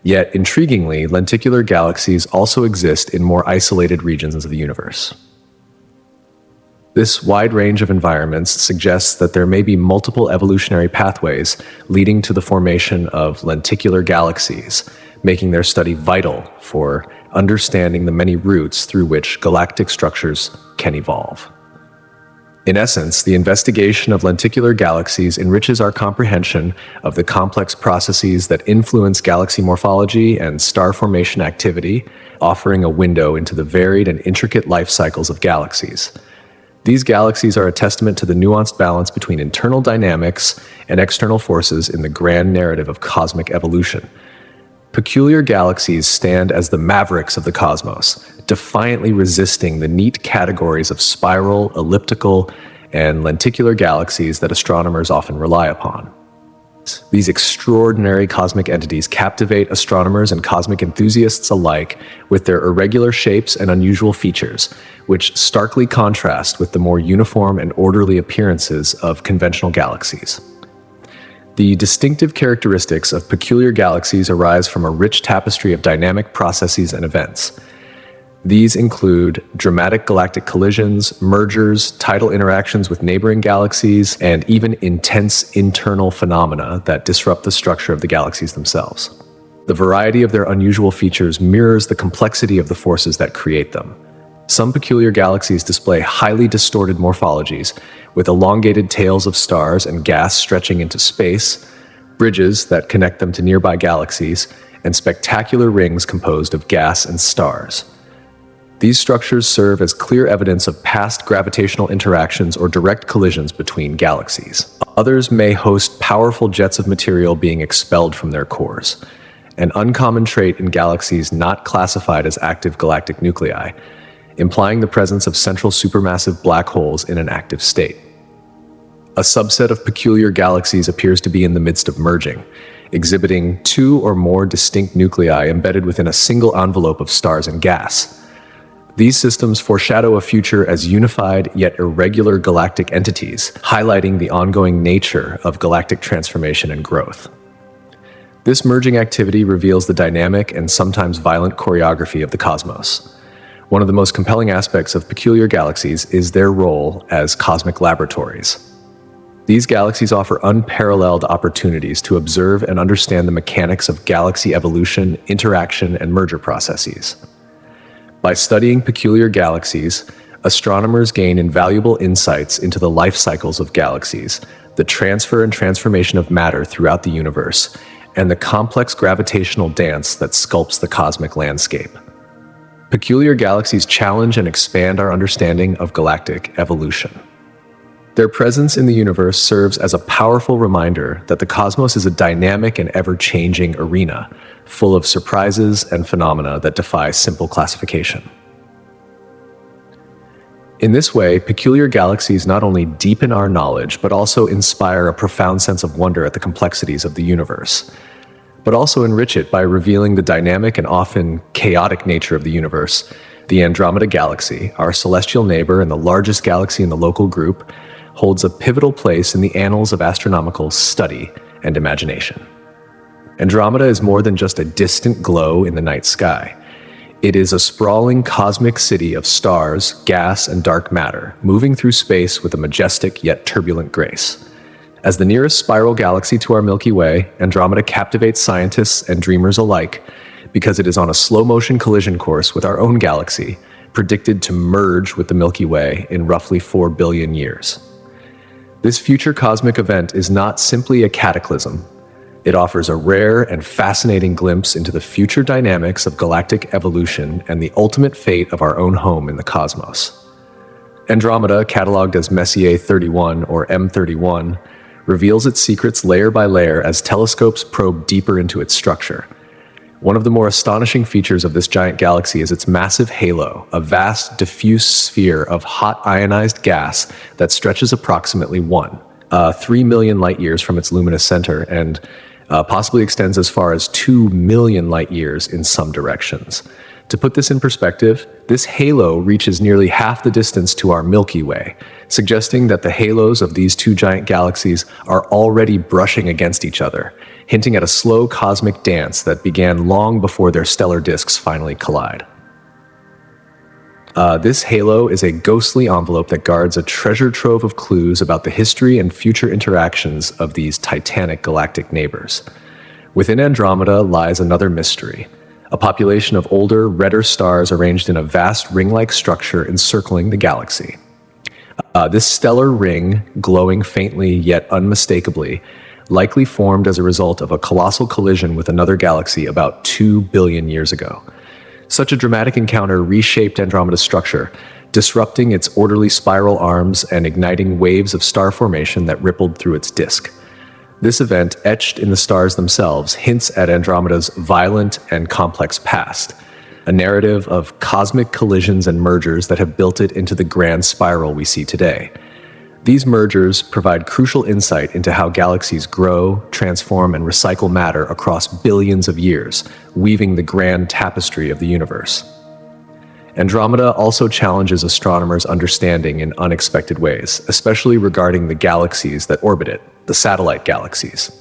Yet, intriguingly, lenticular galaxies also exist in more isolated regions of the universe. This wide range of environments suggests that there may be multiple evolutionary pathways leading to the formation of lenticular galaxies, making their study vital for understanding the many routes through which galactic structures can evolve. In essence, the investigation of lenticular galaxies enriches our comprehension of the complex processes that influence galaxy morphology and star formation activity, offering a window into the varied and intricate life cycles of galaxies. These galaxies are a testament to the nuanced balance between internal dynamics and external forces in the grand narrative of cosmic evolution. Peculiar galaxies stand as the mavericks of the cosmos, defiantly resisting the neat categories of spiral, elliptical, and lenticular galaxies that astronomers often rely upon. These extraordinary cosmic entities captivate astronomers and cosmic enthusiasts alike with their irregular shapes and unusual features, which starkly contrast with the more uniform and orderly appearances of conventional galaxies. The distinctive characteristics of peculiar galaxies arise from a rich tapestry of dynamic processes and events. These include dramatic galactic collisions, mergers, tidal interactions with neighboring galaxies, and even intense internal phenomena that disrupt the structure of the galaxies themselves. The variety of their unusual features mirrors the complexity of the forces that create them. Some peculiar galaxies display highly distorted morphologies, with elongated tails of stars and gas stretching into space, bridges that connect them to nearby galaxies, and spectacular rings composed of gas and stars. These structures serve as clear evidence of past gravitational interactions or direct collisions between galaxies. Others may host powerful jets of material being expelled from their cores, an uncommon trait in galaxies not classified as active galactic nuclei. implying the presence of central supermassive black holes in an active state. A subset of peculiar galaxies appears to be in the midst of merging, exhibiting two or more distinct nuclei embedded within a single envelope of stars and gas. These systems foreshadow a future as unified yet irregular galactic entities, highlighting the ongoing nature of galactic transformation and growth. This merging activity reveals the dynamic and sometimes violent choreography of the cosmos. One of the most compelling aspects of peculiar galaxies is their role as cosmic laboratories. These galaxies offer unparalleled opportunities to observe and understand the mechanics of galaxy evolution, interaction, and merger processes. By studying peculiar galaxies, astronomers gain invaluable insights into the life cycles of galaxies, the transfer and transformation of matter throughout the universe, and the complex gravitational dance that sculpts the cosmic landscape. Peculiar galaxies challenge and expand our understanding of galactic evolution. Their presence in the universe serves as a powerful reminder that the cosmos is a dynamic and ever-changing arena, full of surprises and phenomena that defy simple classification. In this way, peculiar galaxies not only deepen our knowledge, but also inspire a profound sense of wonder at the complexities of the universe, but also enrich it by revealing the dynamic and often chaotic nature of the universe. The Andromeda Galaxy, our celestial neighbor and the largest galaxy in the local group, holds a pivotal place in the annals of astronomical study and imagination. Andromeda is more than just a distant glow in the night sky. It is a sprawling cosmic city of stars, gas, and dark matter, moving through space with a majestic yet turbulent grace. As the nearest spiral galaxy to our Milky Way, Andromeda captivates scientists and dreamers alike because it is on a slow-motion collision course with our own galaxy, predicted to merge with the Milky Way in roughly 4 billion years. This future cosmic event is not simply a cataclysm. It offers a rare and fascinating glimpse into the future dynamics of galactic evolution and the ultimate fate of our own home in the cosmos. Andromeda, cataloged as Messier 31 or M31, reveals its secrets layer by layer as telescopes probe deeper into its structure. One of the more astonishing features of this giant galaxy is its massive halo, a vast, diffuse sphere of hot ionized gas that stretches approximately 3 million light-years from its luminous center and possibly extends as far as 2 million light-years in some directions. To put this in perspective, this halo reaches nearly half the distance to our Milky Way, suggesting that the halos of these two giant galaxies are already brushing against each other, hinting at a slow cosmic dance that began long before their stellar disks finally collide. This halo is a ghostly envelope that guards a treasure trove of clues about the history and future interactions of these titanic galactic neighbors. Within Andromeda lies another mystery, a population of older, redder stars arranged in a vast ring-like structure encircling the galaxy. This stellar ring, glowing faintly yet unmistakably, likely formed as a result of a colossal collision with another galaxy about 2 billion years ago. Such a dramatic encounter reshaped Andromeda's structure, disrupting its orderly spiral arms and igniting waves of star formation that rippled through its disk. This event, etched in the stars themselves, hints at Andromeda's violent and complex past, a narrative of cosmic collisions and mergers that have built it into the grand spiral we see today. These mergers provide crucial insight into how galaxies grow, transform, and recycle matter across billions of years, weaving the grand tapestry of the universe. Andromeda also challenges astronomers' understanding in unexpected ways, especially regarding the galaxies that orbit it, the satellite galaxies.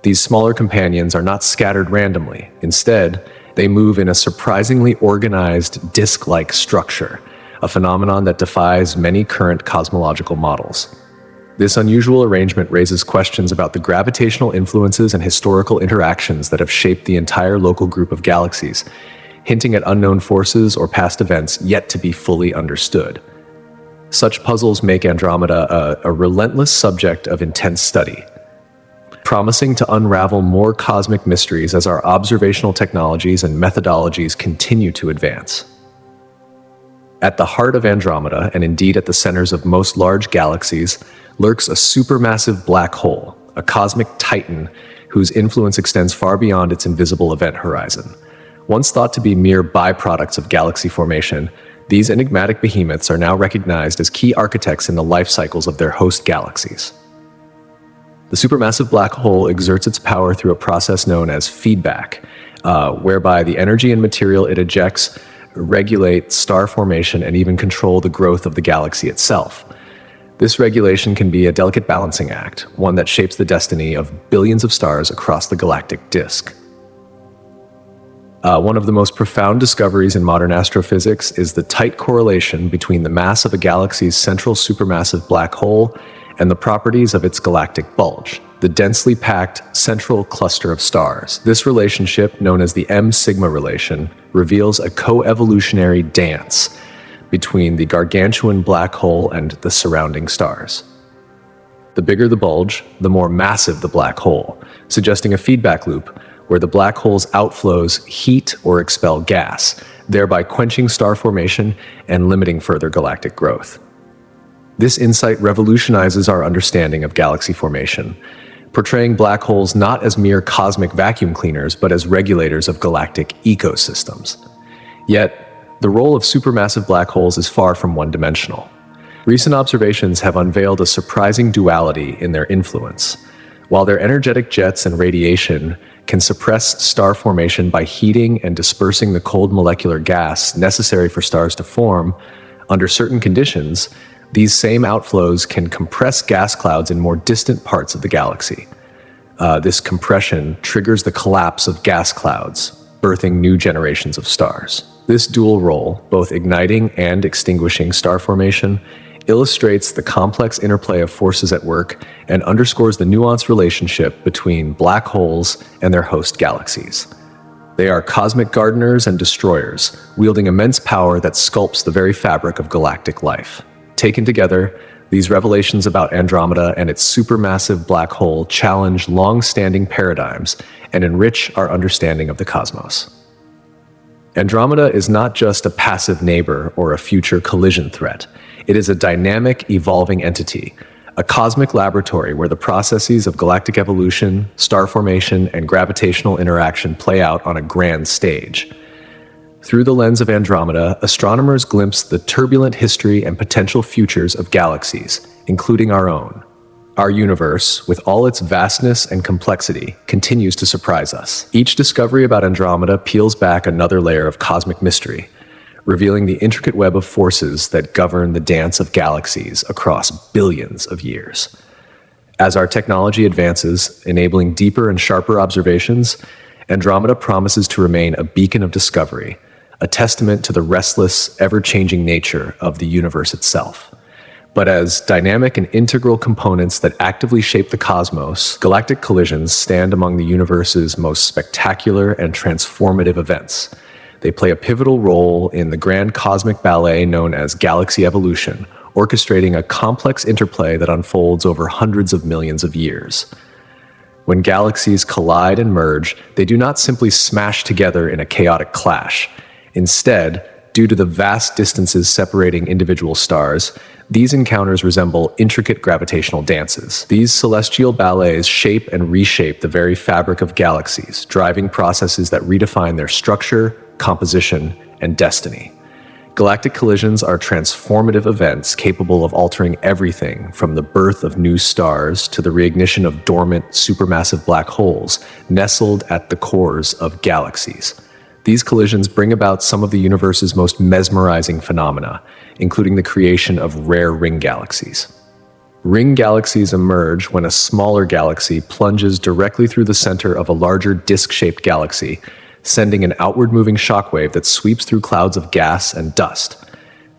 These smaller companions are not scattered randomly. Instead, they move in a surprisingly organized, disk-like structure, a phenomenon that defies many current cosmological models. This unusual arrangement raises questions about the gravitational influences and historical interactions that have shaped the entire local group of galaxies, hinting at unknown forces or past events yet to be fully understood. Such puzzles make Andromeda a relentless subject of intense study, promising to unravel more cosmic mysteries as our observational technologies and methodologies continue to advance. At the heart of Andromeda, and indeed at the centers of most large galaxies, lurks a supermassive black hole, a cosmic titan whose influence extends far beyond its invisible event horizon. Once thought to be mere byproducts of galaxy formation, These enigmatic behemoths are now recognized as key architects in the life cycles of their host galaxies. The supermassive black hole exerts its power through a process known as feedback, whereby the energy and material it ejects regulate star formation and even control the growth of the galaxy itself. This regulation can be a delicate balancing act, one that shapes the destiny of billions of stars across the galactic disk. One of the most profound discoveries in modern astrophysics is the tight correlation between the mass of a galaxy's central supermassive black hole and the properties of its galactic bulge, the densely packed central cluster of stars. This relationship, known as the M-sigma relation, reveals a co-evolutionary dance between the gargantuan black hole and the surrounding stars. The bigger the bulge, the more massive the black hole, suggesting a feedback loop where the black hole's outflows heat or expel gas, thereby quenching star formation and limiting further galactic growth. This insight revolutionizes our understanding of galaxy formation, portraying black holes not as mere cosmic vacuum cleaners, but as regulators of galactic ecosystems. Yet, the role of supermassive black holes is far from one-dimensional. Recent observations have unveiled a surprising duality in their influence. While their energetic jets and radiation can suppress star formation by heating and dispersing the cold molecular gas necessary for stars to form, under certain conditions, these same outflows can compress gas clouds in more distant parts of the galaxy. This compression triggers the collapse of gas clouds, birthing new generations of stars. This dual role, both igniting and extinguishing star formation, illustrates the complex interplay of forces at work and underscores the nuanced relationship between black holes and their host galaxies. They are cosmic gardeners and destroyers, wielding immense power that sculpts the very fabric of galactic life. Taken together, these revelations about Andromeda and its supermassive black hole challenge long-standing paradigms and enrich our understanding of the cosmos. Andromeda is not just a passive neighbor or a future collision threat. It is a dynamic, evolving entity, a cosmic laboratory where the processes of galactic evolution, star formation, and gravitational interaction play out on a grand stage. Through the lens of Andromeda, astronomers glimpse the turbulent history and potential futures of galaxies, including our own. Our universe, with all its vastness and complexity, continues to surprise us. Each discovery about Andromeda peels back another layer of cosmic mystery, revealing the intricate web of forces that govern the dance of galaxies across billions of years. As our technology advances, enabling deeper and sharper observations, Andromeda promises to remain a beacon of discovery, a testament to the restless, ever-changing nature of the universe itself. But as dynamic and integral components that actively shape the cosmos, galactic collisions stand among the universe's most spectacular and transformative events. They play a pivotal role in the grand cosmic ballet known as galaxy evolution, orchestrating a complex interplay that unfolds over hundreds of millions of years. When galaxies collide and merge, they do not simply smash together in a chaotic clash. Instead, due to the vast distances separating individual stars, these encounters resemble intricate gravitational dances. These celestial ballets shape and reshape the very fabric of galaxies, driving processes that redefine their structure, composition, and destiny. Galactic collisions are transformative events capable of altering everything from the birth of new stars to the reignition of dormant supermassive black holes nestled at the cores of galaxies. These collisions bring about some of the universe's most mesmerizing phenomena, including the creation of rare ring galaxies. Ring galaxies emerge when a smaller galaxy plunges directly through the center of a larger disk-shaped galaxy, sending an outward-moving shockwave that sweeps through clouds of gas and dust.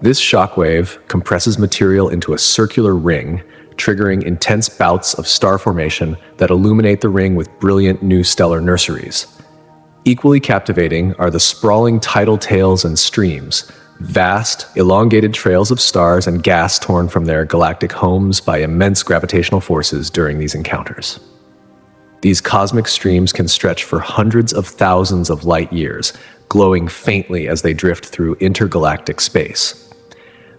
This shockwave compresses material into a circular ring, triggering intense bouts of star formation that illuminate the ring with brilliant new stellar nurseries. Equally captivating are the sprawling tidal tails and streams, vast, elongated trails of stars and gas torn from their galactic homes by immense gravitational forces during these encounters. These cosmic streams can stretch for hundreds of thousands of light years, glowing faintly as they drift through intergalactic space.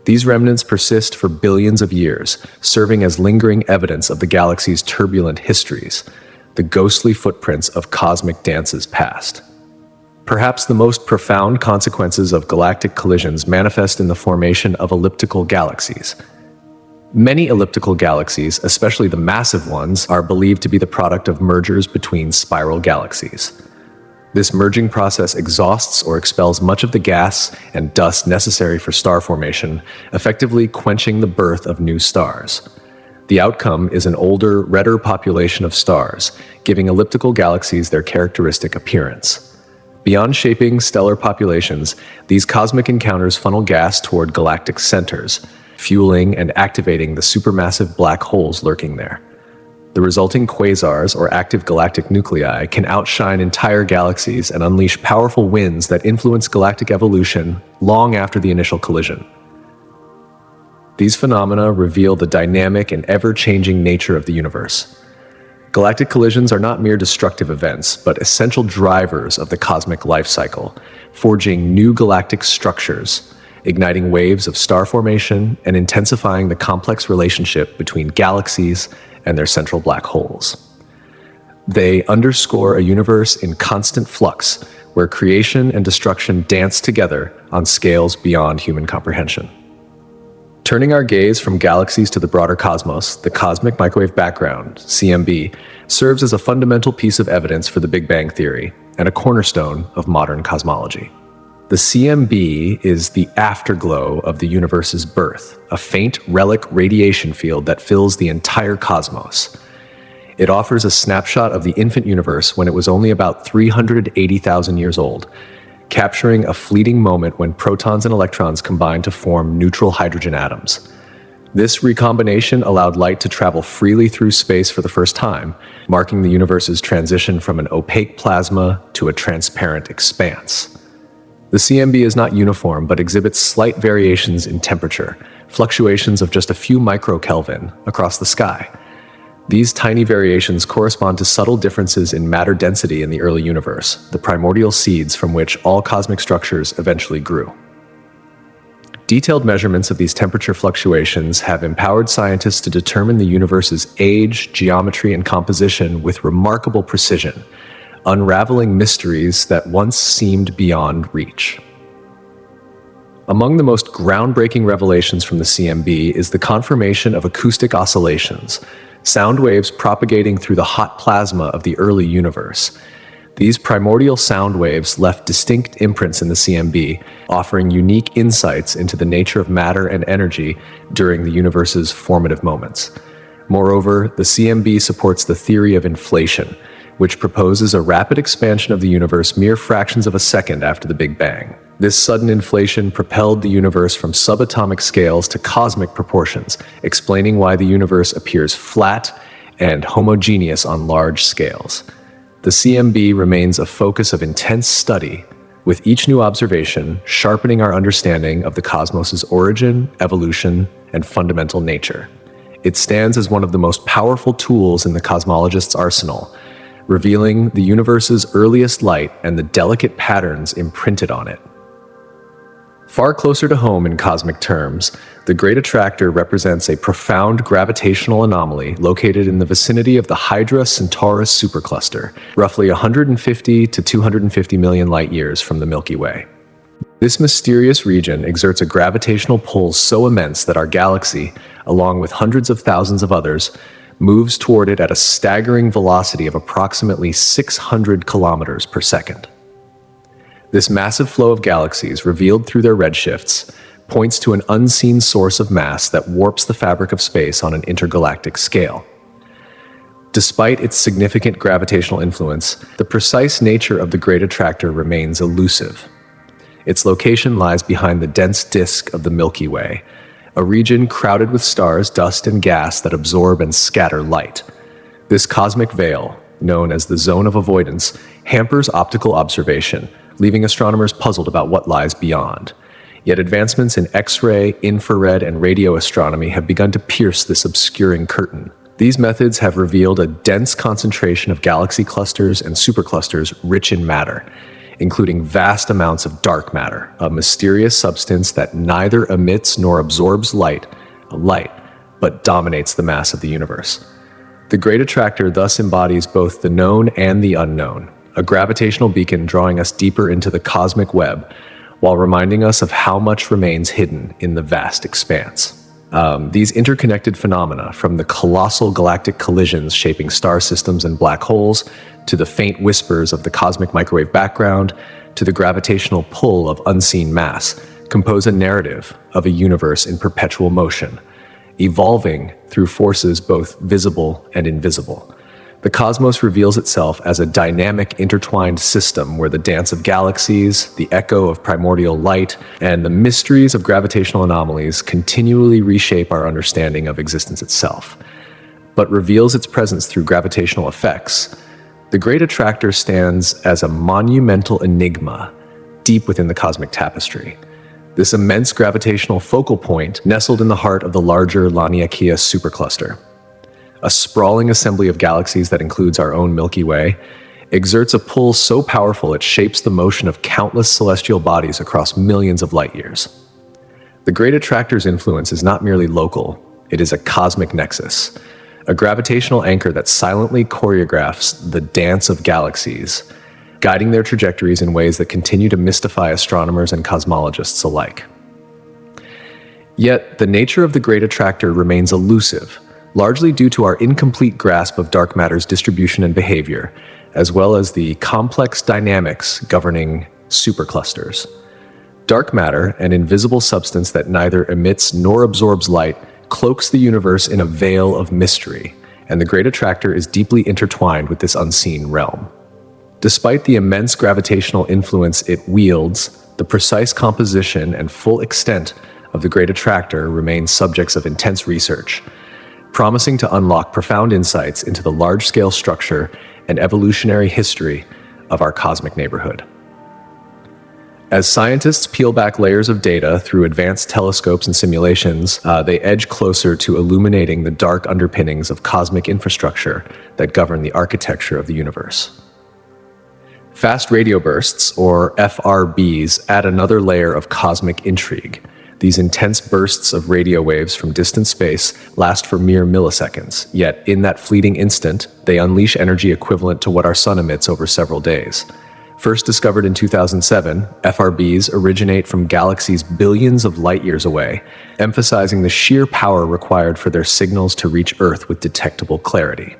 These remnants persist for billions of years, serving as lingering evidence of the galaxy's turbulent histories, the ghostly footprints of cosmic dances past. Perhaps the most profound consequences of galactic collisions manifest in the formation of elliptical galaxies. Many elliptical galaxies, especially the massive ones, are believed to be the product of mergers between spiral galaxies. This merging process exhausts or expels much of the gas and dust necessary for star formation, effectively quenching the birth of new stars. The outcome is an older, redder population of stars, giving elliptical galaxies their characteristic appearance. Beyond shaping stellar populations, these cosmic encounters funnel gas toward galactic centers, fueling and activating the supermassive black holes lurking there. The resulting quasars, or active galactic nuclei, can outshine entire galaxies and unleash powerful winds that influence galactic evolution long after the initial collision. These phenomena reveal the dynamic and ever-changing nature of the universe. Galactic collisions are not mere destructive events, but essential drivers of the cosmic life cycle, forging new galactic structures, igniting waves of star formation, and intensifying the complex relationship between galaxies and their central black holes. They underscore a universe in constant flux, where creation and destruction dance together on scales beyond human comprehension. Turning our gaze from galaxies to the broader cosmos, the cosmic microwave background, CMB, serves as a fundamental piece of evidence for the Big Bang theory and a cornerstone of modern cosmology. The CMB is the afterglow of the universe's birth, a faint relic radiation field that fills the entire cosmos. It offers a snapshot of the infant universe when it was only about 380,000 years old, capturing a fleeting moment when protons and electrons combined to form neutral hydrogen atoms. This recombination allowed light to travel freely through space for the first time, marking the universe's transition from an opaque plasma to a transparent expanse. The CMB is not uniform, but exhibits slight variations in temperature, fluctuations of just a few microkelvin across the sky. These tiny variations correspond to subtle differences in matter density in the early universe, the primordial seeds from which all cosmic structures eventually grew. Detailed measurements of these temperature fluctuations have empowered scientists to determine the universe's age, geometry, and composition with remarkable precision, unraveling mysteries that once seemed beyond reach. Among the most groundbreaking revelations from the CMB is the confirmation of acoustic oscillations, sound waves propagating through the hot plasma of the early universe. These primordial sound waves left distinct imprints in the CMB, offering unique insights into the nature of matter and energy during the universe's formative moments. Moreover, the CMB supports the theory of inflation, which proposes a rapid expansion of the universe mere fractions of a second after the Big Bang. This sudden inflation propelled the universe from subatomic scales to cosmic proportions, explaining why the universe appears flat and homogeneous on large scales. The CMB remains a focus of intense study, with each new observation sharpening our understanding of the cosmos's origin, evolution, and fundamental nature. It stands as one of the most powerful tools in the cosmologist's arsenal, revealing the universe's earliest light and the delicate patterns imprinted on it. Far closer to home in cosmic terms, the Great Attractor represents a profound gravitational anomaly located in the vicinity of the Hydra-Centaurus supercluster, roughly 150 to 250 million light-years from the Milky Way. This mysterious region exerts a gravitational pull so immense that our galaxy, along with hundreds of thousands of others, moves toward it at a staggering velocity of approximately 600 kilometers per second. This massive flow of galaxies, revealed through their redshifts, points to an unseen source of mass that warps the fabric of space on an intergalactic scale. Despite its significant gravitational influence, the precise nature of the Great Attractor remains elusive. Its location lies behind the dense disk of the Milky Way, a region crowded with stars, dust, and gas that absorb and scatter light. This cosmic veil, known as the zone of avoidance, hampers optical observation, leaving astronomers puzzled about what lies beyond. Yet advancements in X-ray, infrared, and radio astronomy have begun to pierce this obscuring curtain. These methods have revealed a dense concentration of galaxy clusters and superclusters rich in matter, including vast amounts of dark matter, a mysterious substance that neither emits nor absorbs light, but dominates the mass of the universe. The Great Attractor thus embodies both the known and the unknown, a gravitational beacon drawing us deeper into the cosmic web, while reminding us of how much remains hidden in the vast expanse. These interconnected phenomena, from the colossal galactic collisions shaping star systems and black holes, to the faint whispers of the cosmic microwave background, to the gravitational pull of unseen mass, compose a narrative of a universe in perpetual motion, evolving through forces both visible and invisible. The cosmos reveals itself as a dynamic, intertwined system where the dance of galaxies, the echo of primordial light, and the mysteries of gravitational anomalies continually reshape our understanding of existence itself, but reveals its presence through gravitational effects. The Great Attractor stands as a monumental enigma deep within the cosmic tapestry. This immense gravitational focal point, nestled in the heart of the larger Laniakea supercluster, a sprawling assembly of galaxies that includes our own Milky Way, exerts a pull so powerful it shapes the motion of countless celestial bodies across millions of light years. The Great Attractor's influence is not merely local, it is a cosmic nexus, a gravitational anchor that silently choreographs the dance of galaxies, guiding their trajectories in ways that continue to mystify astronomers and cosmologists alike. Yet, the nature of the Great Attractor remains elusive, largely due to our incomplete grasp of dark matter's distribution and behavior, as well as the complex dynamics governing superclusters. Dark matter, an invisible substance that neither emits nor absorbs light, cloaks the universe in a veil of mystery, and the Great Attractor is deeply intertwined with this unseen realm. Despite the immense gravitational influence it wields, the precise composition and full extent of the Great Attractor remain subjects of intense research, promising to unlock profound insights into the large-scale structure and evolutionary history of our cosmic neighborhood. As scientists peel back layers of data through advanced telescopes and simulations, they edge closer to illuminating the dark underpinnings of cosmic infrastructure that govern the architecture of the universe. Fast radio bursts, or FRBs, add another layer of cosmic intrigue. These intense bursts of radio waves from distant space last for mere milliseconds, yet in that fleeting instant, they unleash energy equivalent to what our sun emits over several days. First discovered in 2007, FRBs originate from galaxies billions of light years away, emphasizing the sheer power required for their signals to reach Earth with detectable clarity.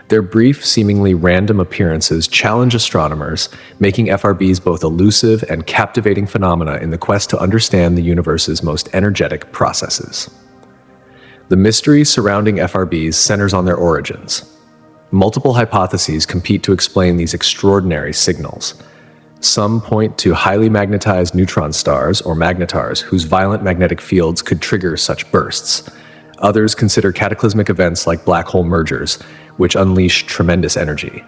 Their brief, seemingly random appearances challenge astronomers, making FRBs both elusive and captivating phenomena in the quest to understand the universe's most energetic processes. The mystery surrounding FRBs centers on their origins. Multiple hypotheses compete to explain these extraordinary signals. Some point to highly magnetized neutron stars, or magnetars, whose violent magnetic fields could trigger such bursts. Others consider cataclysmic events like black hole mergers, which unleash tremendous energy.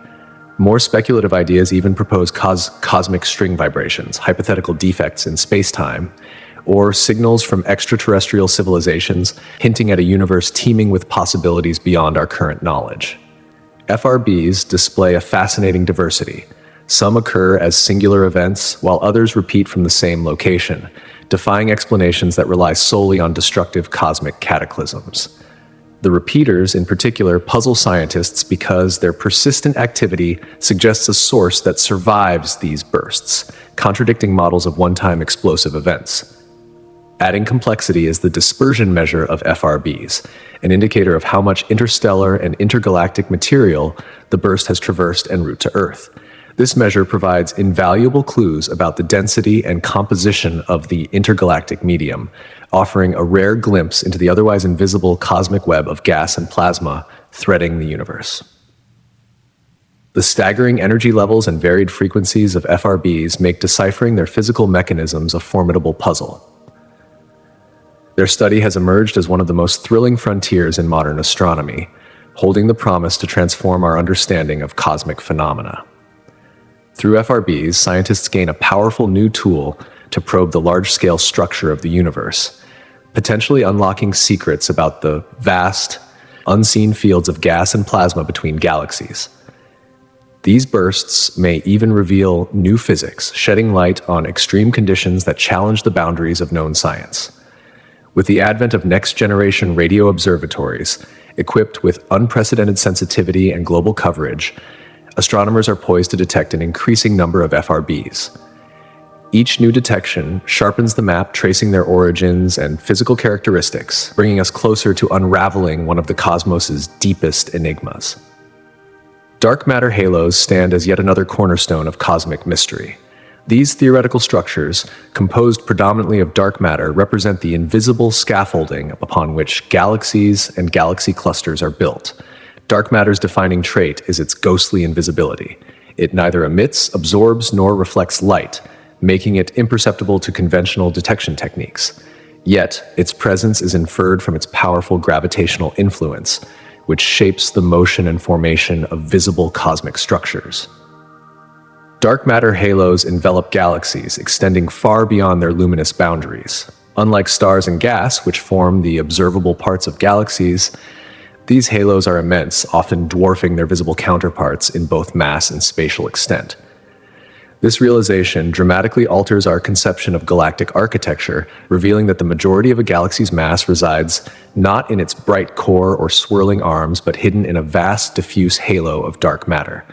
More speculative ideas even propose cosmic string vibrations, hypothetical defects in spacetime, or signals from extraterrestrial civilizations hinting at a universe teeming with possibilities beyond our current knowledge. FRBs display a fascinating diversity. Some occur as singular events, while others repeat from the same location, defying explanations that rely solely on destructive cosmic cataclysms. The repeaters, in particular, puzzle scientists because their persistent activity suggests a source that survives these bursts, contradicting models of one-time explosive events. Adding complexity is the dispersion measure of FRBs, an indicator of how much interstellar and intergalactic material the burst has traversed en route to Earth. This measure provides invaluable clues about the density and composition of the intergalactic medium, offering a rare glimpse into the otherwise invisible cosmic web of gas and plasma threading the universe. The staggering energy levels and varied frequencies of FRBs make deciphering their physical mechanisms a formidable puzzle. Their study has emerged as one of the most thrilling frontiers in modern astronomy, holding the promise to transform our understanding of cosmic phenomena. Through FRBs, scientists gain a powerful new tool to probe the large-scale structure of the universe, potentially unlocking secrets about the vast, unseen fields of gas and plasma between galaxies. These bursts may even reveal new physics, shedding light on extreme conditions that challenge the boundaries of known science. With the advent of next-generation radio observatories, equipped with unprecedented sensitivity and global coverage, astronomers are poised to detect an increasing number of FRBs. Each new detection sharpens the map, tracing their origins and physical characteristics, bringing us closer to unraveling one of the cosmos's deepest enigmas. Dark matter halos stand as yet another cornerstone of cosmic mystery. These theoretical structures, composed predominantly of dark matter, represent the invisible scaffolding upon which galaxies and galaxy clusters are built. Dark matter's defining trait is its ghostly invisibility. It neither emits, absorbs, nor reflects light, making it imperceptible to conventional detection techniques. Yet, its presence is inferred from its powerful gravitational influence, which shapes the motion and formation of visible cosmic structures. Dark matter halos envelop galaxies, extending far beyond their luminous boundaries. Unlike stars and gas, which form the observable parts of galaxies, these halos are immense, often dwarfing their visible counterparts in both mass and spatial extent. This realization dramatically alters our conception of galactic architecture, revealing that the majority of a galaxy's mass resides not in its bright core or swirling arms, but hidden in a vast, diffuse halo of dark matter.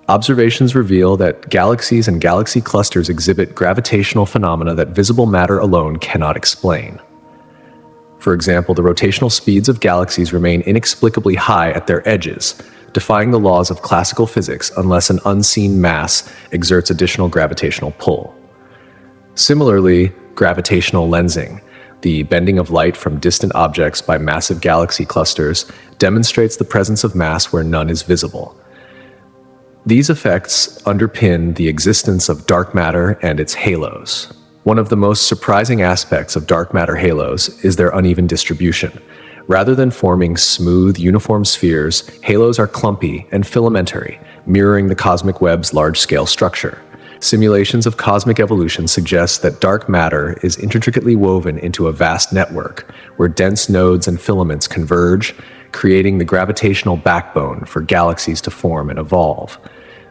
Observations reveal that galaxies and galaxy clusters exhibit gravitational phenomena that visible matter alone cannot explain. For example, the rotational speeds of galaxies remain inexplicably high at their edges, defying the laws of classical physics unless an unseen mass exerts additional gravitational pull. Similarly, gravitational lensing, the bending of light from distant objects by massive galaxy clusters, demonstrates the presence of mass where none is visible. These effects underpin the existence of dark matter and its halos. One of the most surprising aspects of dark matter halos is their uneven distribution. Rather than forming smooth, uniform spheres, halos are clumpy and filamentary, mirroring the cosmic web's large-scale structure. Simulations of cosmic evolution suggest that dark matter is intricately woven into a vast network, where dense nodes and filaments converge, creating the gravitational backbone for galaxies to form and evolve.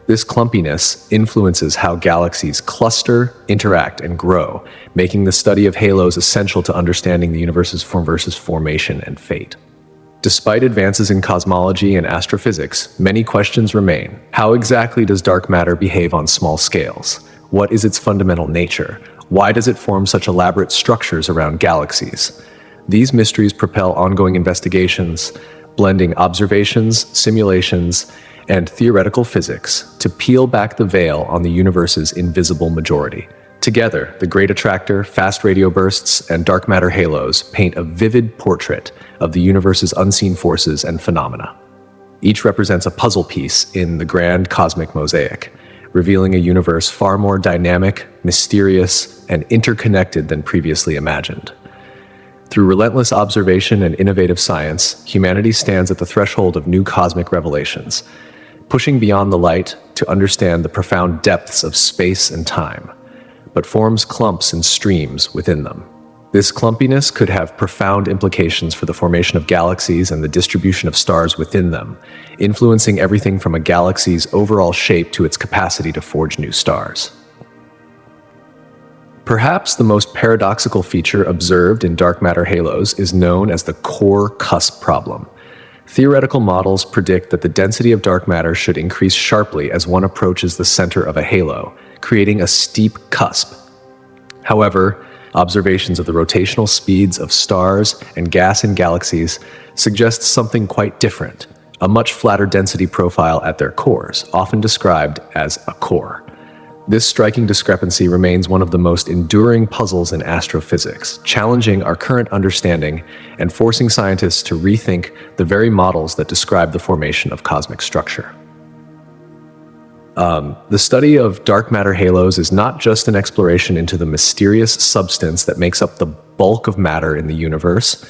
This clumpiness influences how galaxies cluster, interact, and grow, making the study of halos essential to understanding the universe's formation and fate. Despite advances in cosmology and astrophysics, many questions remain. How exactly does dark matter behave on small scales? What is its fundamental nature? Why does it form such elaborate structures around galaxies? These mysteries propel ongoing investigations, blending observations, simulations, and theoretical physics to peel back the veil on the universe's invisible majority. Together, the Great Attractor, fast radio bursts, and dark matter halos paint a vivid portrait of the universe's unseen forces and phenomena. Each represents a puzzle piece in the grand cosmic mosaic, revealing a universe far more dynamic, mysterious, and interconnected than previously imagined. Through relentless observation and innovative science, humanity stands at the threshold of new cosmic revelations, pushing beyond the light to understand the profound depths of space and time, but forms clumps and streams within them. This clumpiness could have profound implications for the formation of galaxies and the distribution of stars within them, influencing everything from a galaxy's overall shape to its capacity to forge new stars. Perhaps the most paradoxical feature observed in dark matter halos is known as the core cusp problem. Theoretical models predict that the density of dark matter should increase sharply as one approaches the center of a halo, creating a steep cusp. However, observations of the rotational speeds of stars and gas in galaxies suggest something quite different, a much flatter density profile at their cores, often described as a core. This striking discrepancy remains one of the most enduring puzzles in astrophysics, challenging our current understanding and forcing scientists to rethink the very models that describe the formation of cosmic structure. The study of dark matter halos is not just an exploration into the mysterious substance that makes up the bulk of matter in the universe.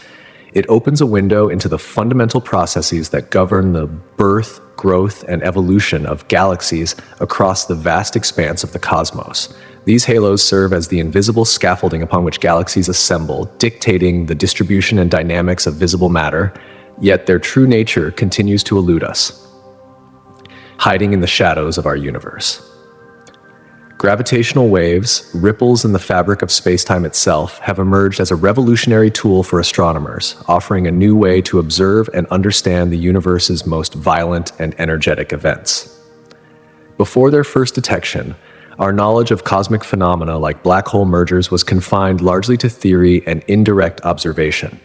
It opens a window into the fundamental processes that govern the birth, growth, and evolution of galaxies across the vast expanse of the cosmos. These halos serve as the invisible scaffolding upon which galaxies assemble, dictating the distribution and dynamics of visible matter, yet their true nature continues to elude us, hiding in the shadows of our universe. Gravitational waves, ripples in the fabric of spacetime itself, have emerged as a revolutionary tool for astronomers, offering a new way to observe and understand the universe's most violent and energetic events. Before their first detection, our knowledge of cosmic phenomena like black hole mergers was confined largely to theory and indirect observation.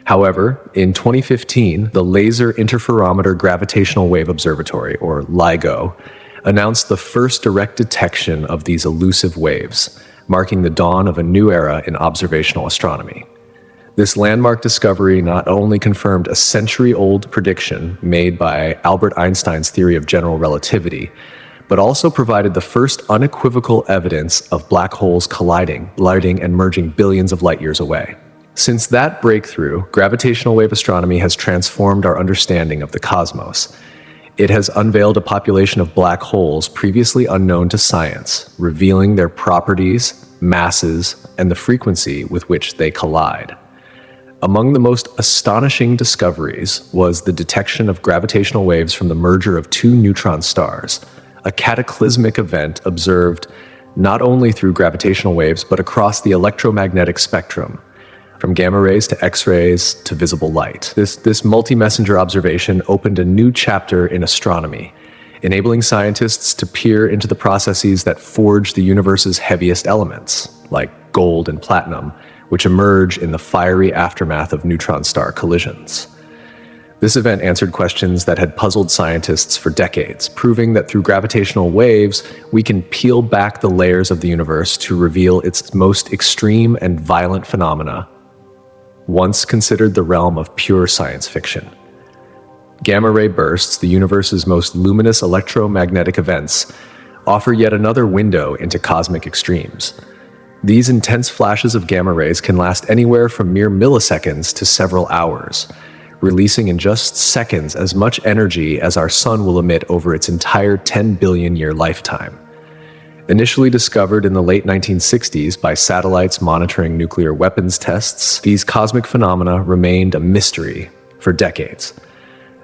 However, in 2015, the Laser Interferometer Gravitational Wave Observatory, or LIGO, announced the first direct detection of these elusive waves, marking the dawn of a new era in observational astronomy. This landmark discovery not only confirmed a century-old prediction made by Albert Einstein's theory of general relativity, but also provided the first unequivocal evidence of black holes colliding, and merging billions of light years away. Since that breakthrough, gravitational wave astronomy has transformed our understanding of the cosmos. It has unveiled a population of black holes previously unknown to science, revealing their properties, masses, and the frequency with which they collide. Among the most astonishing discoveries was the detection of gravitational waves from the merger of two neutron stars, a cataclysmic event observed not only through gravitational waves but across the electromagnetic spectrum, from gamma rays to X-rays to visible light. This multi-messenger observation opened a new chapter in astronomy, enabling scientists to peer into the processes that forge the universe's heaviest elements, like gold and platinum, which emerge in the fiery aftermath of neutron star collisions. This event answered questions that had puzzled scientists for decades, proving that through gravitational waves, we can peel back the layers of the universe to reveal its most extreme and violent phenomena, once considered the realm of pure science fiction. Gamma ray bursts, the universe's most luminous electromagnetic events, offer yet another window into cosmic extremes. These intense flashes of gamma rays can last anywhere from mere milliseconds to several hours, releasing in just seconds as much energy as our sun will emit over its entire 10 billion year lifetime. Initially discovered in the late 1960s by satellites monitoring nuclear weapons tests, these cosmic phenomena remained a mystery for decades.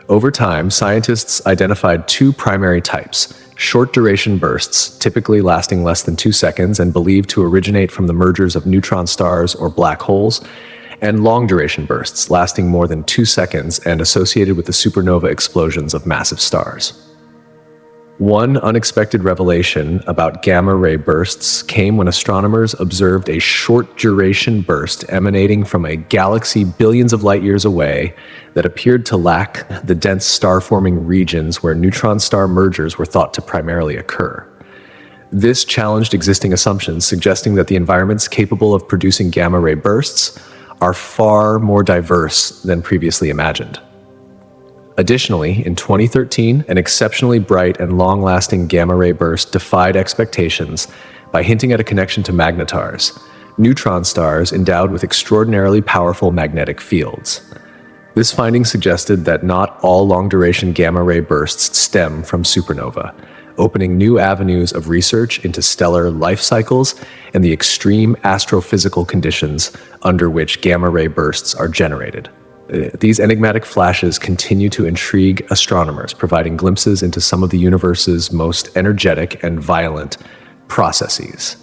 Over time, scientists identified two primary types: short-duration bursts, typically lasting less than 2 seconds and believed to originate from the mergers of neutron stars or black holes, and long-duration bursts, lasting more than 2 seconds and associated with the supernova explosions of massive stars. One unexpected revelation about gamma-ray bursts came when astronomers observed a short-duration burst emanating from a galaxy billions of light years away that appeared to lack the dense star-forming regions where neutron star mergers were thought to primarily occur. This challenged existing assumptions, suggesting that the environments capable of producing gamma-ray bursts are far more diverse than previously imagined. Additionally, in 2013, an exceptionally bright and long-lasting gamma-ray burst defied expectations by hinting at a connection to magnetars, neutron stars endowed with extraordinarily powerful magnetic fields. This finding suggested that not all long-duration gamma-ray bursts stem from supernova, opening new avenues of research into stellar life cycles and the extreme astrophysical conditions under which gamma-ray bursts are generated. These enigmatic flashes continue to intrigue astronomers, providing glimpses into some of the universe's most energetic and violent processes.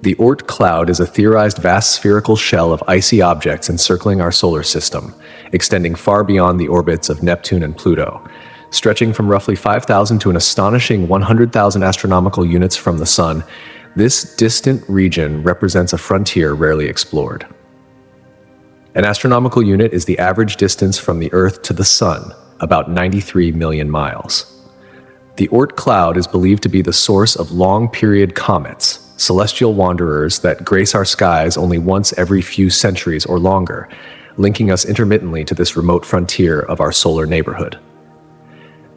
The Oort cloud is a theorized vast spherical shell of icy objects encircling our solar system, extending far beyond the orbits of Neptune and Pluto. Stretching from roughly 5,000 to an astonishing 100,000 astronomical units from the Sun, this distant region represents a frontier rarely explored. An astronomical unit is the average distance from the Earth to the Sun, about 93 million miles. The Oort cloud is believed to be the source of long-period comets, celestial wanderers that grace our skies only once every few centuries or longer, linking us intermittently to this remote frontier of our solar neighborhood.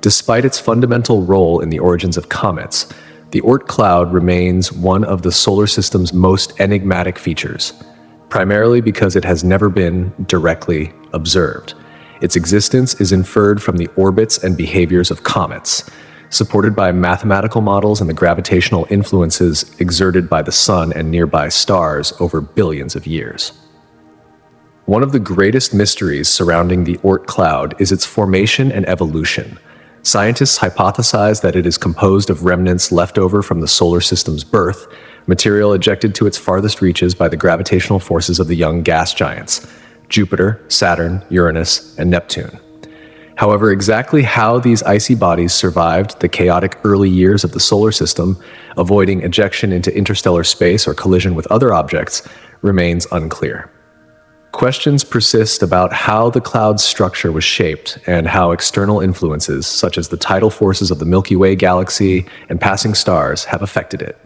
Despite its fundamental role in the origins of comets, the Oort cloud remains one of the solar system's most enigmatic features, primarily because it has never been directly observed. Its existence is inferred from the orbits and behaviors of comets, supported by mathematical models and the gravitational influences exerted by the Sun and nearby stars over billions of years. One of the greatest mysteries surrounding the Oort cloud is its formation and evolution. Scientists hypothesize that it is composed of remnants left over from the solar system's birth, material ejected to its farthest reaches by the gravitational forces of the young gas giants, Jupiter, Saturn, Uranus, and Neptune. However, exactly how these icy bodies survived the chaotic early years of the solar system, avoiding ejection into interstellar space or collision with other objects, remains unclear. Questions persist about how the cloud's structure was shaped and how external influences, such as the tidal forces of the Milky Way galaxy and passing stars, have affected it.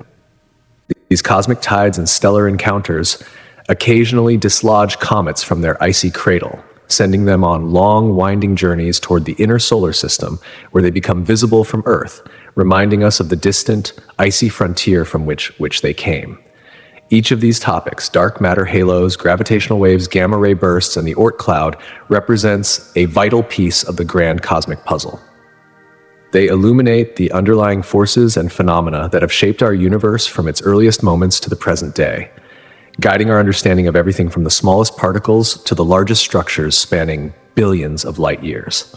These cosmic tides and stellar encounters occasionally dislodge comets from their icy cradle, sending them on long, winding journeys toward the inner solar system, where they become visible from Earth, reminding us of the distant, icy frontier from which they came. Each of these topics, dark matter halos, gravitational waves, gamma-ray bursts, and the Oort cloud, represents a vital piece of the grand cosmic puzzle. They illuminate the underlying forces and phenomena that have shaped our universe from its earliest moments to the present day, guiding our understanding of everything from the smallest particles to the largest structures spanning billions of light years.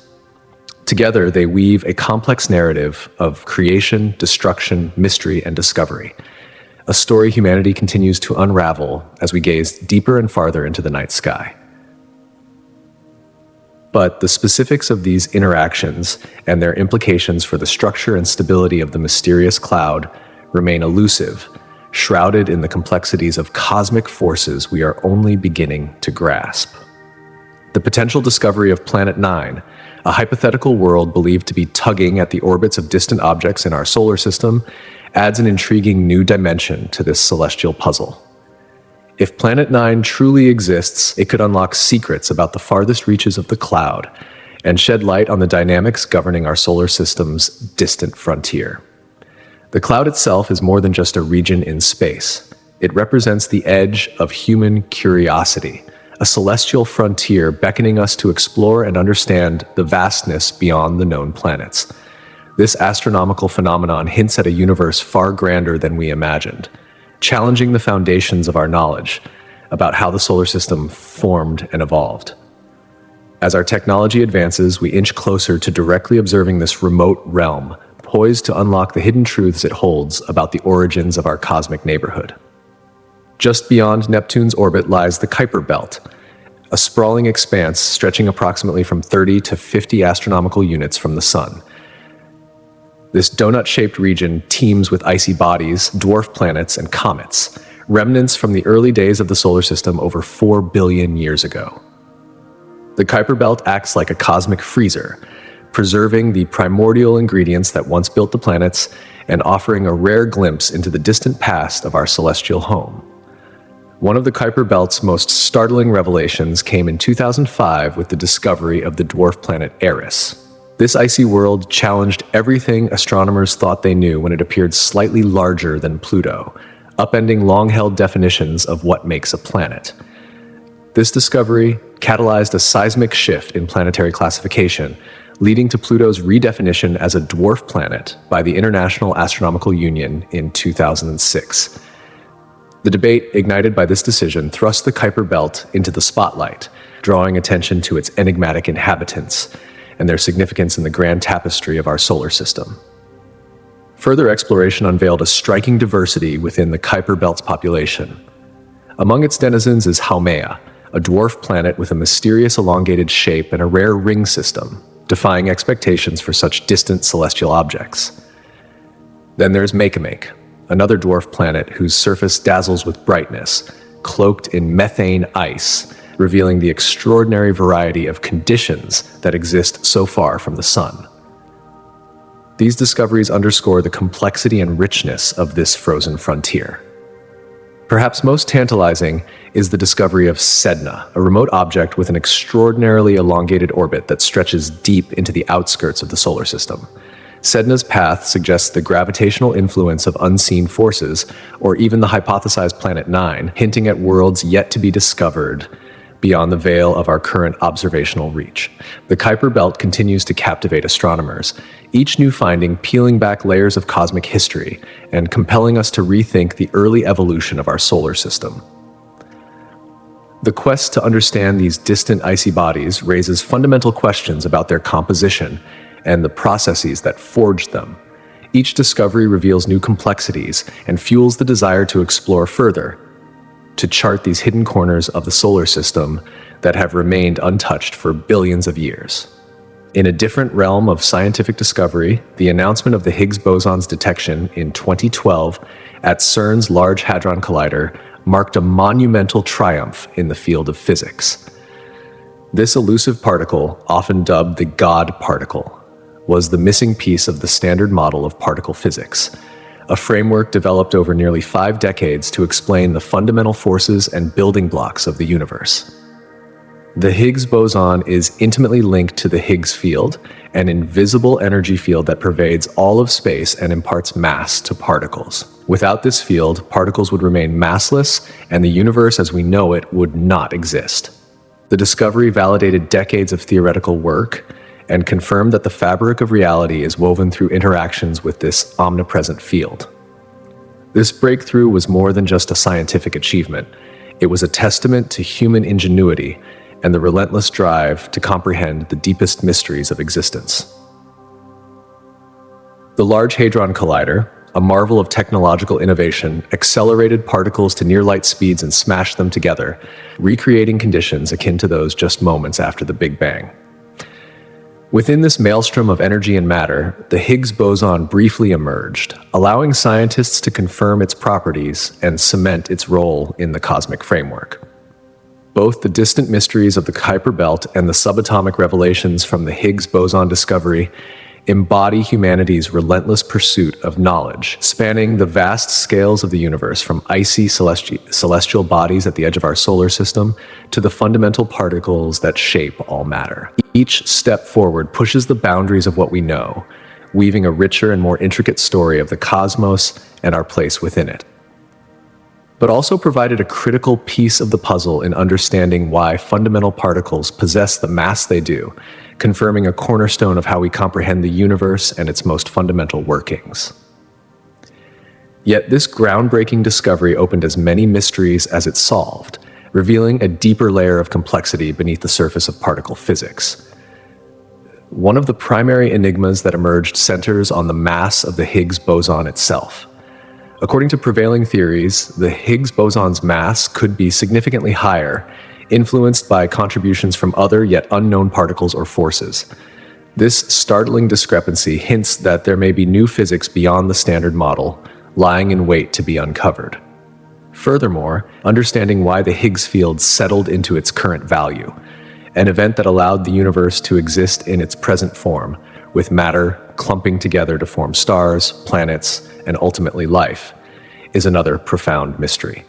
Together, they weave a complex narrative of creation, destruction, mystery, and discovery, a story humanity continues to unravel as we gaze deeper and farther into the night sky. But the specifics of these interactions and their implications for the structure and stability of the mysterious cloud remain elusive, shrouded in the complexities of cosmic forces we are only beginning to grasp. The potential discovery of Planet 9, a hypothetical world believed to be tugging at the orbits of distant objects in our solar system, adds an intriguing new dimension to this celestial puzzle. If Planet 9 truly exists, it could unlock secrets about the farthest reaches of the cloud and shed light on the dynamics governing our solar system's distant frontier. The cloud itself is more than just a region in space. It represents the edge of human curiosity, a celestial frontier beckoning us to explore and understand the vastness beyond the known planets. This astronomical phenomenon hints at a universe far grander than we imagined, challenging the foundations of our knowledge about how the solar system formed and evolved. As our technology advances, we inch closer to directly observing this remote realm, poised to unlock the hidden truths it holds about the origins of our cosmic neighborhood. Just beyond Neptune's orbit lies the Kuiper Belt, a sprawling expanse stretching approximately from 30 to 50 astronomical units from the Sun. This donut-shaped region teems with icy bodies, dwarf planets, and comets, remnants from the early days of the solar system over 4 billion years ago. The Kuiper Belt acts like a cosmic freezer, preserving the primordial ingredients that once built the planets and offering a rare glimpse into the distant past of our celestial home. One of the Kuiper Belt's most startling revelations came in 2005 with the discovery of the dwarf planet Eris. This icy world challenged everything astronomers thought they knew when it appeared slightly larger than Pluto, upending long-held definitions of what makes a planet. This discovery catalyzed a seismic shift in planetary classification, leading to Pluto's redefinition as a dwarf planet by the International Astronomical Union in 2006. The debate ignited by this decision thrust the Kuiper Belt into the spotlight, drawing attention to its enigmatic inhabitants and their significance in the grand tapestry of our solar system. Further exploration unveiled a striking diversity within the Kuiper Belt's population. Among its denizens is Haumea, a dwarf planet with a mysterious elongated shape and a rare ring system, defying expectations for such distant celestial objects. Then there's Makemake, another dwarf planet whose surface dazzles with brightness, cloaked in methane ice, revealing the extraordinary variety of conditions that exist so far from the Sun. These discoveries underscore the complexity and richness of this frozen frontier. Perhaps most tantalizing is the discovery of Sedna, a remote object with an extraordinarily elongated orbit that stretches deep into the outskirts of the solar system. Sedna's path suggests the gravitational influence of unseen forces, or even the hypothesized Planet 9, hinting at worlds yet to be discovered beyond the veil of our current observational reach. The Kuiper Belt continues to captivate astronomers, each new finding peeling back layers of cosmic history and compelling us to rethink the early evolution of our solar system. The quest to understand these distant icy bodies raises fundamental questions about their composition and the processes that forged them. Each discovery reveals new complexities and fuels the desire to explore further, to chart these hidden corners of the solar system that have remained untouched for billions of years. In a different realm of scientific discovery, the announcement of the Higgs boson's detection in 2012 at CERN's Large Hadron Collider marked a monumental triumph in the field of physics. This elusive particle, often dubbed the God particle, was the missing piece of the standard model of particle physics, a framework developed over nearly 5 decades to explain the fundamental forces and building blocks of the universe. The Higgs boson is intimately linked to the Higgs field, an invisible energy field that pervades all of space and imparts mass to particles. Without this field, particles would remain massless, and the universe as we know it would not exist. The discovery validated decades of theoretical work and confirmed that the fabric of reality is woven through interactions with this omnipresent field. This breakthrough was more than just a scientific achievement. It was a testament to human ingenuity and the relentless drive to comprehend the deepest mysteries of existence. The Large Hadron Collider, a marvel of technological innovation, accelerated particles to near-light speeds and smashed them together, recreating conditions akin to those just moments after the Big Bang. Within this maelstrom of energy and matter, the Higgs boson briefly emerged, allowing scientists to confirm its properties and cement its role in the cosmic framework. Both the distant mysteries of the Kyper belt and the subatomic revelations from the Higgs boson discovery embody humanity's relentless pursuit of knowledge, spanning the vast scales of the universe from icy celestial bodies at the edge of our solar system to the fundamental particles that shape all matter. Each step forward pushes the boundaries of what we know, weaving a richer and more intricate story of the cosmos and our place within it, but also provided a critical piece of the puzzle in understanding why fundamental particles possess the mass they do, confirming a cornerstone of how we comprehend the universe and its most fundamental workings. Yet this groundbreaking discovery opened as many mysteries as it solved, revealing a deeper layer of complexity beneath the surface of particle physics. One of the primary enigmas that emerged centers on the mass of the Higgs boson itself. According to prevailing theories, the Higgs boson's mass could be significantly higher, influenced by contributions from other yet unknown particles or forces. This startling discrepancy hints that there may be new physics beyond the standard model, lying in wait to be uncovered. Furthermore, understanding why the Higgs field settled into its current value, an event that allowed the universe to exist in its present form, with matter clumping together to form stars, planets, and ultimately life, is another profound mystery.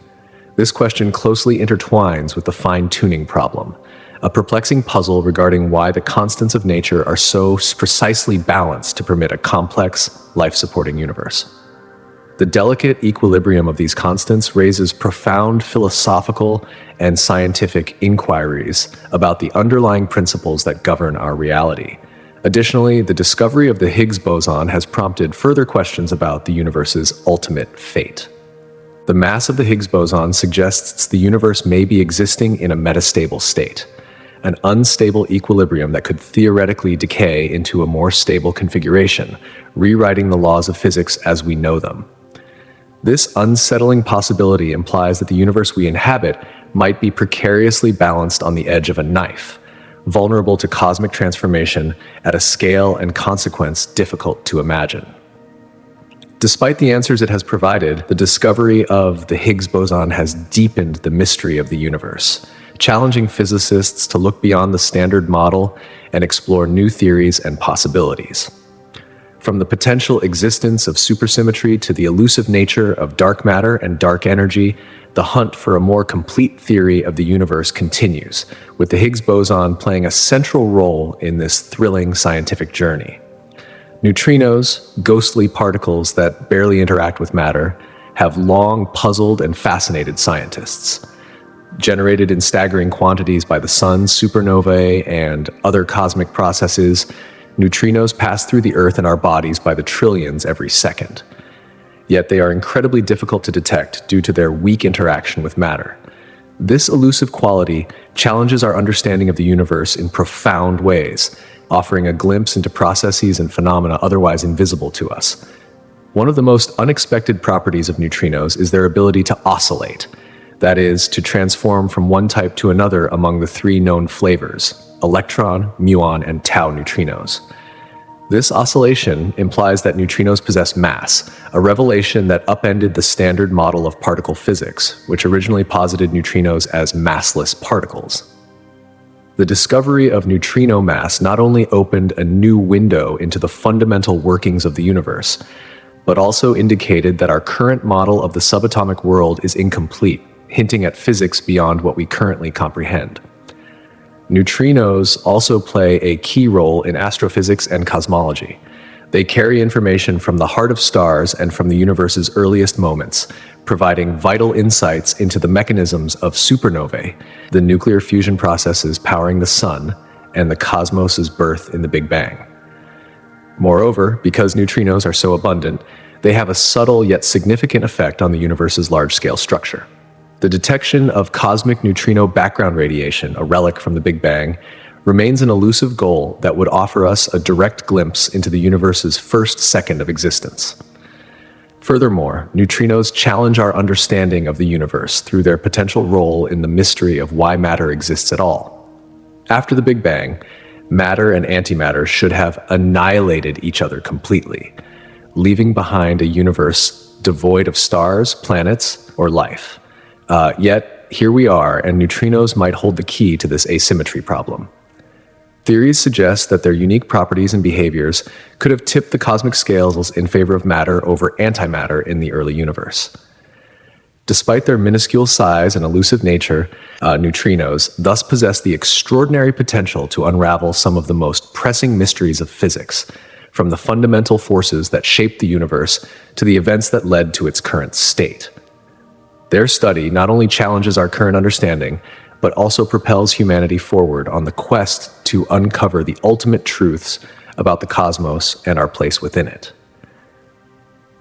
This question closely intertwines with the fine-tuning problem, a perplexing puzzle regarding why the constants of nature are so precisely balanced to permit a complex, life-supporting universe. The delicate equilibrium of these constants raises profound philosophical and scientific inquiries about the underlying principles that govern our reality. Additionally, the discovery of the Higgs boson has prompted further questions about the universe's ultimate fate. The mass of the Higgs boson suggests the universe may be existing in a metastable state, an unstable equilibrium that could theoretically decay into a more stable configuration, rewriting the laws of physics as we know them. This unsettling possibility implies that the universe we inhabit might be precariously balanced on the edge of a knife, vulnerable to cosmic transformation at a scale and consequence difficult to imagine. Despite the answers it has provided, the discovery of the Higgs boson has deepened the mystery of the universe, challenging physicists to look beyond the standard model and explore new theories and possibilities. From the potential existence of supersymmetry to the elusive nature of dark matter and dark energy, the hunt for a more complete theory of the universe continues, with the Higgs boson playing a central role in this thrilling scientific journey. Neutrinos, ghostly particles that barely interact with matter, have long puzzled and fascinated scientists. Generated in staggering quantities by the sun's supernovae and other cosmic processes, neutrinos pass through the Earth and our bodies by the trillions every second. Yet they are incredibly difficult to detect due to their weak interaction with matter. This elusive quality challenges our understanding of the universe in profound ways, offering a glimpse into processes and phenomena otherwise invisible to us. One of the most unexpected properties of neutrinos is their ability to oscillate, that is, to transform from one type to another among the 3 known flavors: electron, muon, and tau neutrinos. This oscillation implies that neutrinos possess mass, a revelation that upended the standard model of particle physics, which originally posited neutrinos as massless particles. The discovery of neutrino mass not only opened a new window into the fundamental workings of the universe, but also indicated that our current model of the subatomic world is incomplete, hinting at physics beyond what we currently comprehend. Neutrinos also play a key role in astrophysics and cosmology. They carry information from the heart of stars and from the universe's earliest moments, providing vital insights into the mechanisms of supernovae, the nuclear fusion processes powering the sun, and the cosmos's birth in the Big Bang. Moreover, because neutrinos are so abundant, they have a subtle yet significant effect on the universe's large-scale structure. The detection of cosmic neutrino background radiation, a relic from the Big Bang, remains an elusive goal that would offer us a direct glimpse into the universe's first second of existence. Furthermore, neutrinos challenge our understanding of the universe through their potential role in the mystery of why matter exists at all. After the Big Bang, matter and antimatter should have annihilated each other completely, leaving behind a universe devoid of stars, planets, or life. Yet, here we are, and neutrinos might hold the key to this asymmetry problem. Theories suggest that their unique properties and behaviors could have tipped the cosmic scales in favor of matter over antimatter in the early universe. Despite their minuscule size and elusive nature, neutrinos thus possess the extraordinary potential to unravel some of the most pressing mysteries of physics, from the fundamental forces that shaped the universe to the events that led to its current state. Their study not only challenges our current understanding, but also propels humanity forward on the quest to uncover the ultimate truths about the cosmos and our place within it.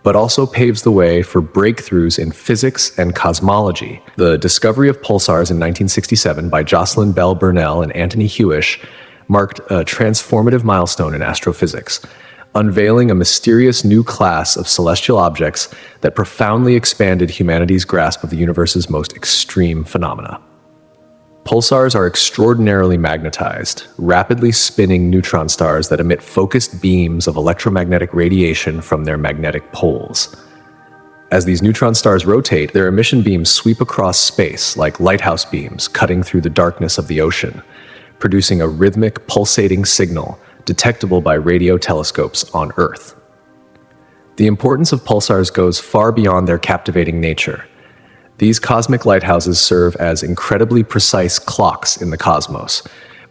But also paves the way for breakthroughs in physics and cosmology. The discovery of pulsars in 1967 by Jocelyn Bell Burnell and Anthony Hewish marked a transformative milestone in astrophysics, unveiling a mysterious new class of celestial objects that profoundly expanded humanity's grasp of the universe's most extreme phenomena. Pulsars are extraordinarily magnetized, rapidly spinning neutron stars that emit focused beams of electromagnetic radiation from their magnetic poles. As these neutron stars rotate, their emission beams sweep across space like lighthouse beams cutting through the darkness of the ocean, producing a rhythmic, pulsating signal detectable by radio telescopes on Earth. The importance of pulsars goes far beyond their captivating nature. These cosmic lighthouses serve as incredibly precise clocks in the cosmos,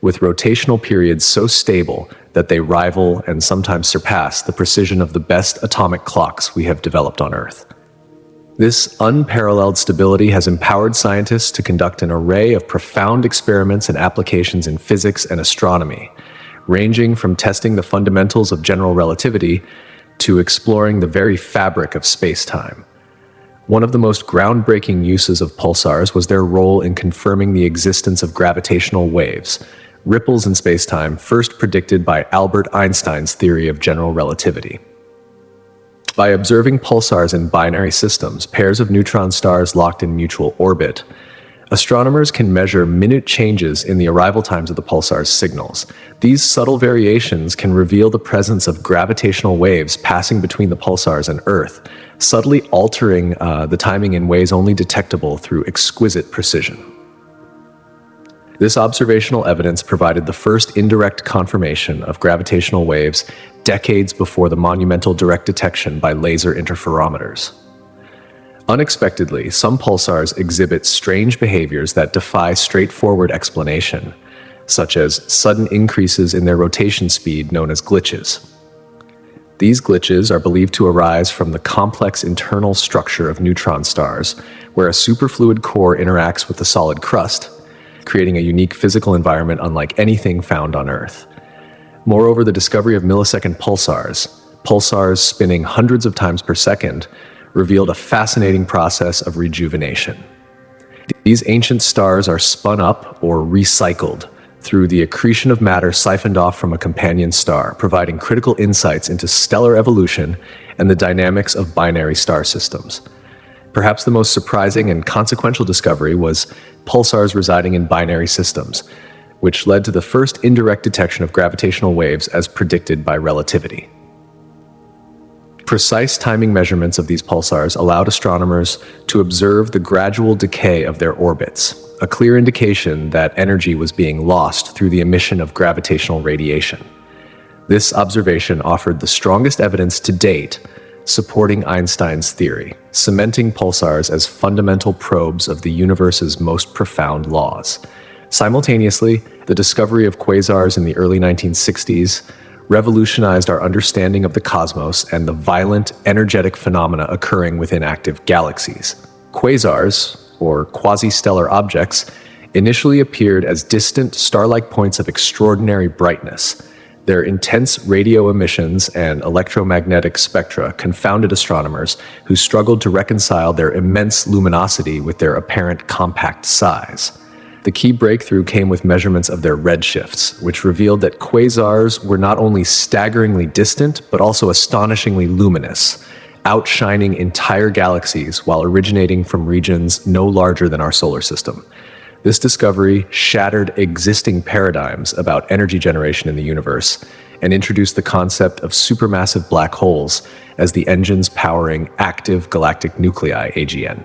with rotational periods so stable that they rival and sometimes surpass the precision of the best atomic clocks we have developed on Earth. This unparalleled stability has empowered scientists to conduct an array of profound experiments and applications in physics and astronomy, ranging from testing the fundamentals of general relativity to exploring the very fabric of space-time. One of the most groundbreaking uses of pulsars was their role in confirming the existence of gravitational waves, ripples in space-time first predicted by Albert Einstein's theory of general relativity. By observing pulsars in binary systems, pairs of neutron stars locked in mutual orbit, astronomers can measure minute changes in the arrival times of the pulsar's signals. These subtle variations can reveal the presence of gravitational waves passing between the pulsars and Earth, subtly altering the timing in ways only detectable through exquisite precision. This observational evidence provided the first indirect confirmation of gravitational waves decades before the monumental direct detection by laser interferometers. Unexpectedly, some pulsars exhibit strange behaviors that defy straightforward explanation, such as sudden increases in their rotation speed known as glitches. These glitches are believed to arise from the complex internal structure of neutron stars, where a superfluid core interacts with the solid crust, creating a unique physical environment unlike anything found on Earth. Moreover, the discovery of millisecond pulsars spinning hundreds of times per second, revealed a fascinating process of rejuvenation. These ancient stars are spun up or recycled through the accretion of matter siphoned off from a companion star, providing critical insights into stellar evolution and the dynamics of binary star systems. Perhaps the most surprising and consequential discovery was pulsars residing in binary systems, which led to the first indirect detection of gravitational waves as predicted by relativity. Precise timing measurements of these pulsars allowed astronomers to observe the gradual decay of their orbits, a clear indication that energy was being lost through the emission of gravitational radiation. This observation offered the strongest evidence to date supporting Einstein's theory, cementing pulsars as fundamental probes of the universe's most profound laws. Simultaneously, the discovery of quasars in the early 1960s revolutionized our understanding of the cosmos and the violent, energetic phenomena occurring within active galaxies. Quasars, or quasi-stellar objects, initially appeared as distant, star-like points of extraordinary brightness. Their intense radio emissions and electromagnetic spectra confounded astronomers who struggled to reconcile their immense luminosity with their apparent compact size. The key breakthrough came with measurements of their redshifts, which revealed that quasars were not only staggeringly distant, but also astonishingly luminous, outshining entire galaxies while originating from regions no larger than our solar system. This discovery shattered existing paradigms about energy generation in the universe and introduced the concept of supermassive black holes as the engines powering active galactic nuclei, AGN.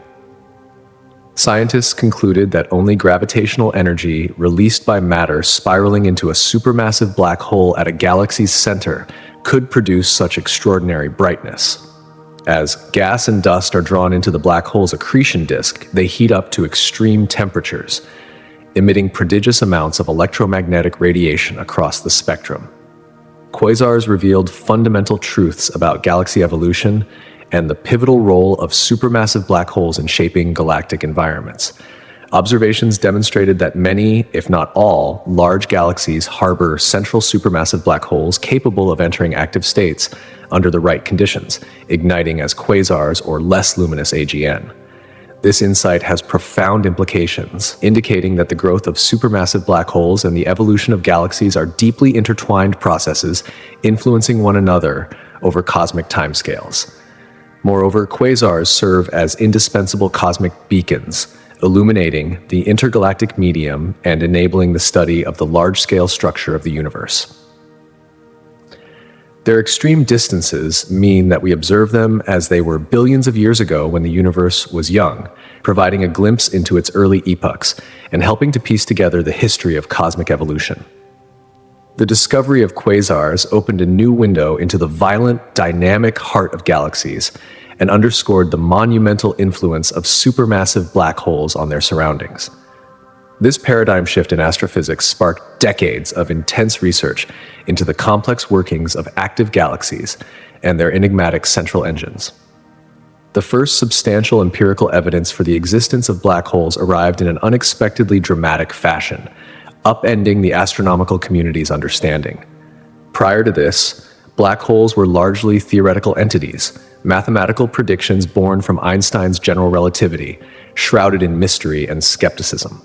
Scientists concluded that only gravitational energy released by matter spiraling into a supermassive black hole at a galaxy's center could produce such extraordinary brightness. As gas and dust are drawn into the black hole's accretion disk, they heat up to extreme temperatures, emitting prodigious amounts of electromagnetic radiation across the spectrum. Quasars revealed fundamental truths about galaxy evolution and the pivotal role of supermassive black holes in shaping galactic environments. Observations demonstrated that many, if not all, large galaxies harbor central supermassive black holes capable of entering active states under the right conditions, igniting as quasars or less luminous AGN. This insight has profound implications, indicating that the growth of supermassive black holes and the evolution of galaxies are deeply intertwined processes influencing one another over cosmic timescales. Moreover, quasars serve as indispensable cosmic beacons, illuminating the intergalactic medium and enabling the study of the large-scale structure of the universe. Their extreme distances mean that we observe them as they were billions of years ago when the universe was young, providing a glimpse into its early epochs and helping to piece together the history of cosmic evolution. The discovery of quasars opened a new window into the violent, dynamic heart of galaxies and underscored the monumental influence of supermassive black holes on their surroundings. This paradigm shift in astrophysics sparked decades of intense research into the complex workings of active galaxies and their enigmatic central engines. The first substantial empirical evidence for the existence of black holes arrived in an unexpectedly dramatic fashion, upending the astronomical community's understanding. Prior to this, black holes were largely theoretical entities, mathematical predictions born from Einstein's general relativity, shrouded in mystery and skepticism.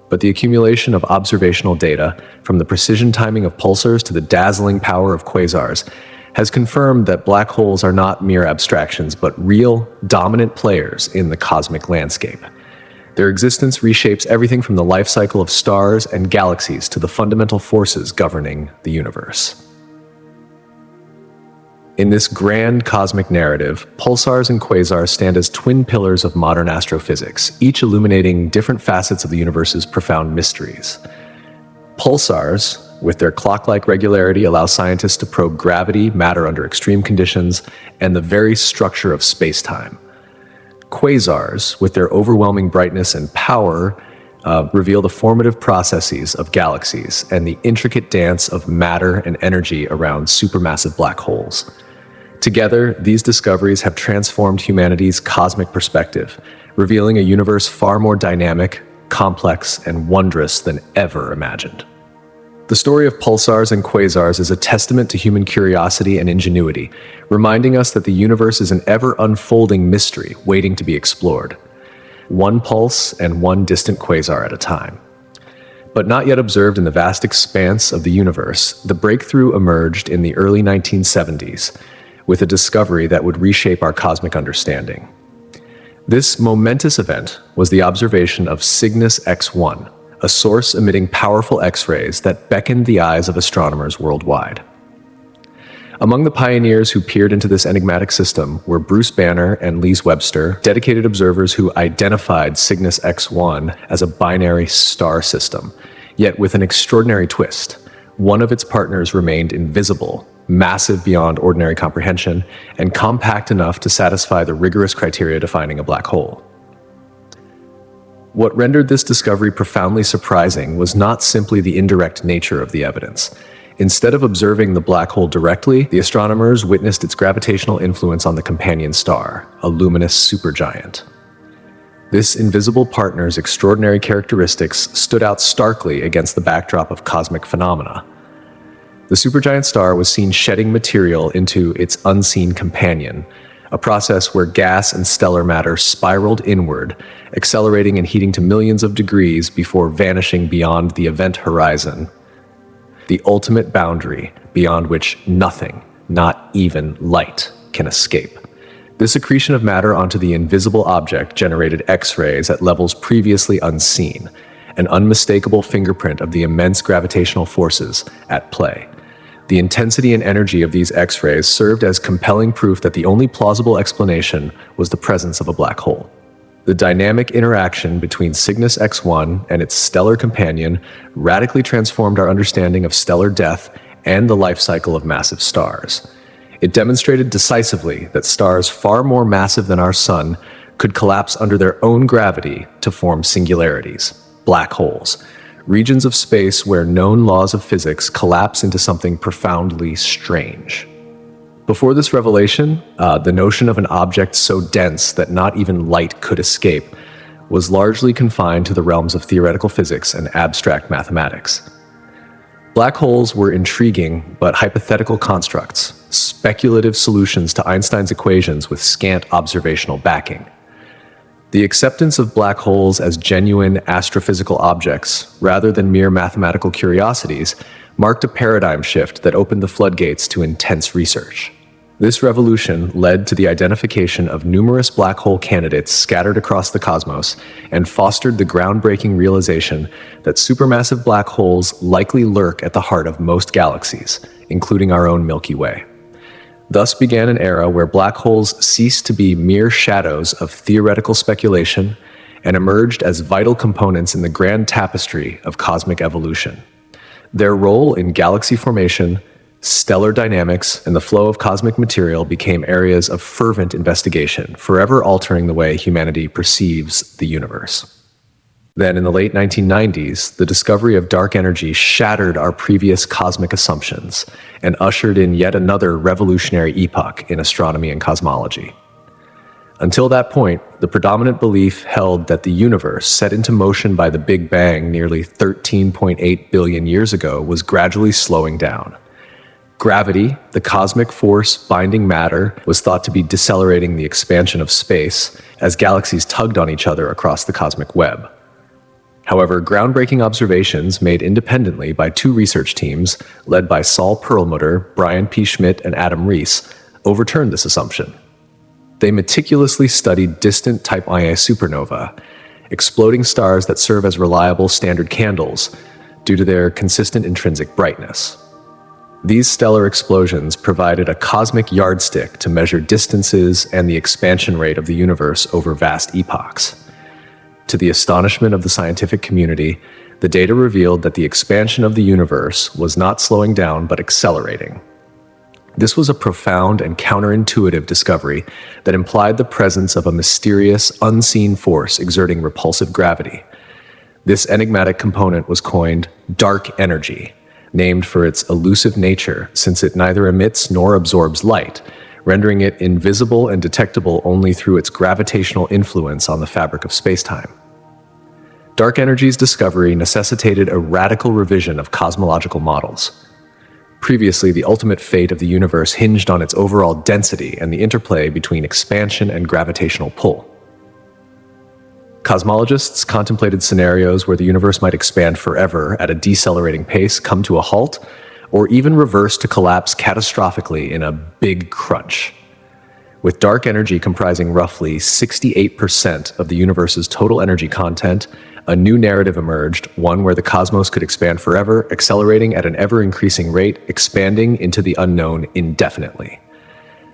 But the accumulation of observational data, from the precision timing of pulsars to the dazzling power of quasars, has confirmed that black holes are not mere abstractions, but real, dominant players in the cosmic landscape. Their existence reshapes everything from the life cycle of stars and galaxies to the fundamental forces governing the universe. In this grand cosmic narrative, pulsars and quasars stand as twin pillars of modern astrophysics, each illuminating different facets of the universe's profound mysteries. Pulsars, with their clock-like regularity, allow scientists to probe gravity, matter under extreme conditions, and the very structure of spacetime. Quasars, with their overwhelming brightness and power, reveal the formative processes of galaxies and the intricate dance of matter and energy around supermassive black holes. Together, these discoveries have transformed humanity's cosmic perspective, revealing a universe far more dynamic, complex, and wondrous than ever imagined. The story of pulsars and quasars is a testament to human curiosity and ingenuity, reminding us that the universe is an ever-unfolding mystery waiting to be explored. One pulse and one distant quasar at a time. But not yet observed in the vast expanse of the universe, the breakthrough emerged in the early 1970s, with a discovery that would reshape our cosmic understanding. This momentous event was the observation of Cygnus X1, a source emitting powerful X-rays that beckoned the eyes of astronomers worldwide. Among the pioneers who peered into this enigmatic system were Bruce Banner and Lise Webster, dedicated observers who identified Cygnus X1 as a binary star system, yet with an extraordinary twist. One of its partners remained invisible, massive beyond ordinary comprehension, and compact enough to satisfy the rigorous criteria defining a black hole. What rendered this discovery profoundly surprising was not simply the indirect nature of the evidence. Instead of observing the black hole directly, the astronomers witnessed its gravitational influence on the companion star, a luminous supergiant. This invisible partner's extraordinary characteristics stood out starkly against the backdrop of cosmic phenomena. The supergiant star was seen shedding material into its unseen companion, a process where gas and stellar matter spiraled inward, accelerating and heating to millions of degrees before vanishing beyond the event horizon, the ultimate boundary beyond which nothing, not even light, can escape. This accretion of matter onto the invisible object generated X-rays at levels previously unseen, an unmistakable fingerprint of the immense gravitational forces at play. The intensity and energy of these X-rays served as compelling proof that the only plausible explanation was the presence of a black hole. The dynamic interaction between Cygnus X1 and its stellar companion radically transformed our understanding of stellar death and the life cycle of massive stars. It demonstrated decisively that stars far more massive than our Sun could collapse under their own gravity to form singularities, black holes, regions of space where known laws of physics collapse into something profoundly strange. Before this revelation, the notion of an object so dense that not even light could escape was largely confined to the realms of theoretical physics and abstract mathematics. Black holes were intriguing but hypothetical constructs, speculative solutions to Einstein's equations with scant observational backing. The acceptance of black holes as genuine astrophysical objects, rather than mere mathematical curiosities, marked a paradigm shift that opened the floodgates to intense research. This revolution led to the identification of numerous black hole candidates scattered across the cosmos and fostered the groundbreaking realization that supermassive black holes likely lurk at the heart of most galaxies, including our own Milky Way. Thus began an era where black holes ceased to be mere shadows of theoretical speculation and emerged as vital components in the grand tapestry of cosmic evolution. Their role in galaxy formation, stellar dynamics, and the flow of cosmic material became areas of fervent investigation, forever altering the way humanity perceives the universe. Then, in the late 1990s, the discovery of dark energy shattered our previous cosmic assumptions and ushered in yet another revolutionary epoch in astronomy and cosmology. Until that point, the predominant belief held that the universe, set into motion by the Big Bang nearly 13.8 billion years ago, was gradually slowing down. Gravity, the cosmic force binding matter, was thought to be decelerating the expansion of space as galaxies tugged on each other across the cosmic web. However, groundbreaking observations made independently by two research teams, led by Saul Perlmutter, Brian P. Schmidt, and Adam Rees, overturned this assumption. They meticulously studied distant Type Ia supernova, exploding stars that serve as reliable standard candles due to their consistent intrinsic brightness. These stellar explosions provided a cosmic yardstick to measure distances and the expansion rate of the universe over vast epochs. To the astonishment of the scientific community, the data revealed that the expansion of the universe was not slowing down but accelerating. This was a profound and counterintuitive discovery that implied the presence of a mysterious, unseen force exerting repulsive gravity. This enigmatic component was coined dark energy, named for its elusive nature since it neither emits nor absorbs light, rendering it invisible and detectable only through its gravitational influence on the fabric of spacetime. Dark energy's discovery necessitated a radical revision of cosmological models. Previously, the ultimate fate of the universe hinged on its overall density and the interplay between expansion and gravitational pull. Cosmologists contemplated scenarios where the universe might expand forever at a decelerating pace, come to a halt, or even reverse to collapse catastrophically in a big crunch. With dark energy comprising roughly 68% of the universe's total energy content, A new narrative emerged, one where the cosmos could expand forever, accelerating at an ever-increasing rate, expanding into the unknown indefinitely.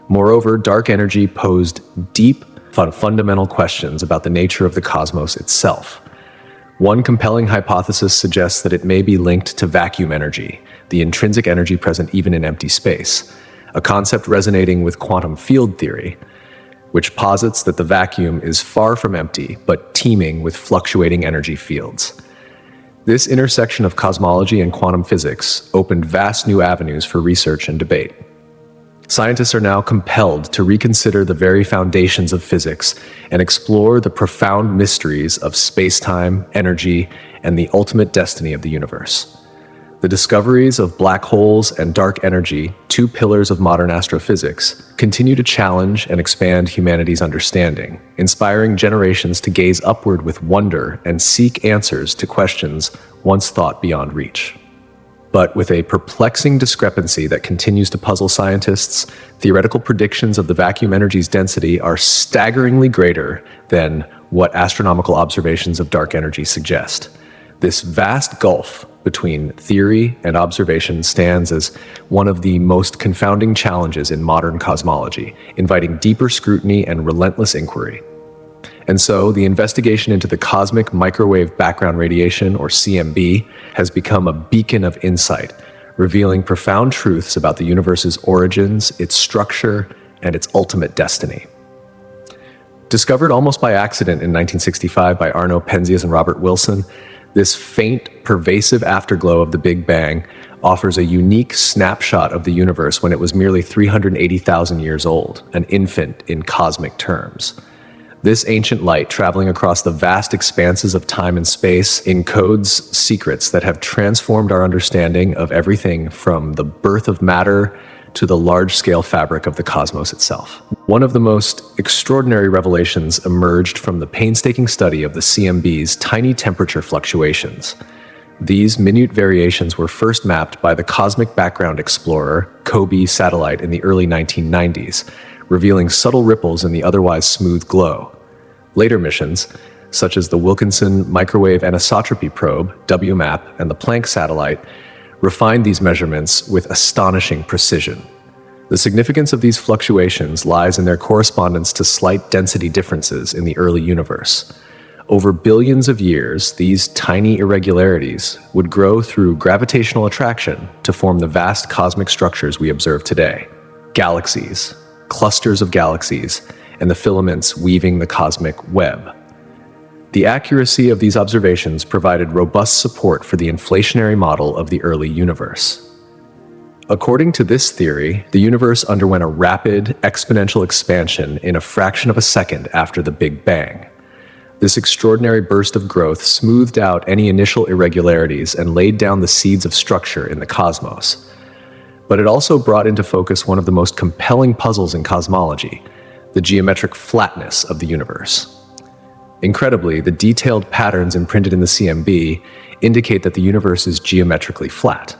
Moreover, dark energy posed deep, fundamental questions about the nature of the cosmos itself. One compelling hypothesis suggests that it may be linked to vacuum energy, the intrinsic energy present even in empty space, a concept resonating with quantum field theory, which posits that the vacuum is far from empty, but teeming with fluctuating energy fields. This intersection of cosmology and quantum physics opened vast new avenues for research and debate. Scientists are now compelled to reconsider the very foundations of physics and explore the profound mysteries of space-time, energy, and the ultimate destiny of the universe. The discoveries of black holes and dark energy, two pillars of modern astrophysics, continue to challenge and expand humanity's understanding, inspiring generations to gaze upward with wonder and seek answers to questions once thought beyond reach. But with a perplexing discrepancy that continues to puzzle scientists, theoretical predictions of the vacuum energy's density are staggeringly greater than what astronomical observations of dark energy suggest. This vast gulf between theory and observation stands as one of the most confounding challenges in modern cosmology, inviting deeper scrutiny and relentless inquiry. And so, the investigation into the cosmic microwave background radiation, or CMB, has become a beacon of insight, revealing profound truths about the universe's origins, its structure, and its ultimate destiny. Discovered almost by accident in 1965 by Arno Penzias and Robert Wilson, this faint, pervasive afterglow of the Big Bang offers a unique snapshot of the universe when it was merely 380,000 years old, an infant in cosmic terms. This ancient light, traveling across the vast expanses of time and space, encodes secrets that have transformed our understanding of everything from the birth of matter to the large-scale fabric of the cosmos itself. One of the most extraordinary revelations emerged from the painstaking study of the CMB's tiny temperature fluctuations. These minute variations were first mapped by the Cosmic Background Explorer, COBE satellite in the early 1990s, revealing subtle ripples in the otherwise smooth glow. Later missions, such as the Wilkinson Microwave Anisotropy Probe, WMAP, and the Planck satellite, refined these measurements with astonishing precision. The significance of these fluctuations lies in their correspondence to slight density differences in the early universe. Over billions of years, these tiny irregularities would grow through gravitational attraction to form the vast cosmic structures we observe today. Galaxies, clusters of galaxies, and the filaments weaving the cosmic web. The accuracy of these observations provided robust support for the inflationary model of the early universe. According to this theory, the universe underwent a rapid, exponential expansion in a fraction of a second after the Big Bang. This extraordinary burst of growth smoothed out any initial irregularities and laid down the seeds of structure in the cosmos. But it also brought into focus one of the most compelling puzzles in cosmology, the geometric flatness of the universe. Incredibly, the detailed patterns imprinted in the CMB indicate that the universe is geometrically flat.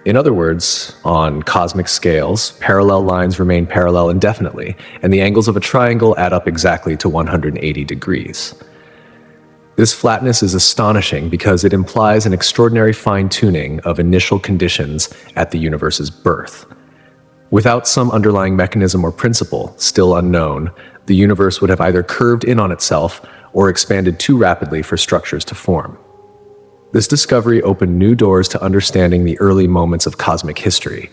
In other words, on cosmic scales, parallel lines remain parallel indefinitely, and the angles of a triangle add up exactly to 180 degrees. This flatness is astonishing because it implies an extraordinary fine-tuning of initial conditions at the universe's birth. Without some underlying mechanism or principle, still unknown, the universe would have either curved in on itself or expanded too rapidly for structures to form. This discovery opened new doors to understanding the early moments of cosmic history,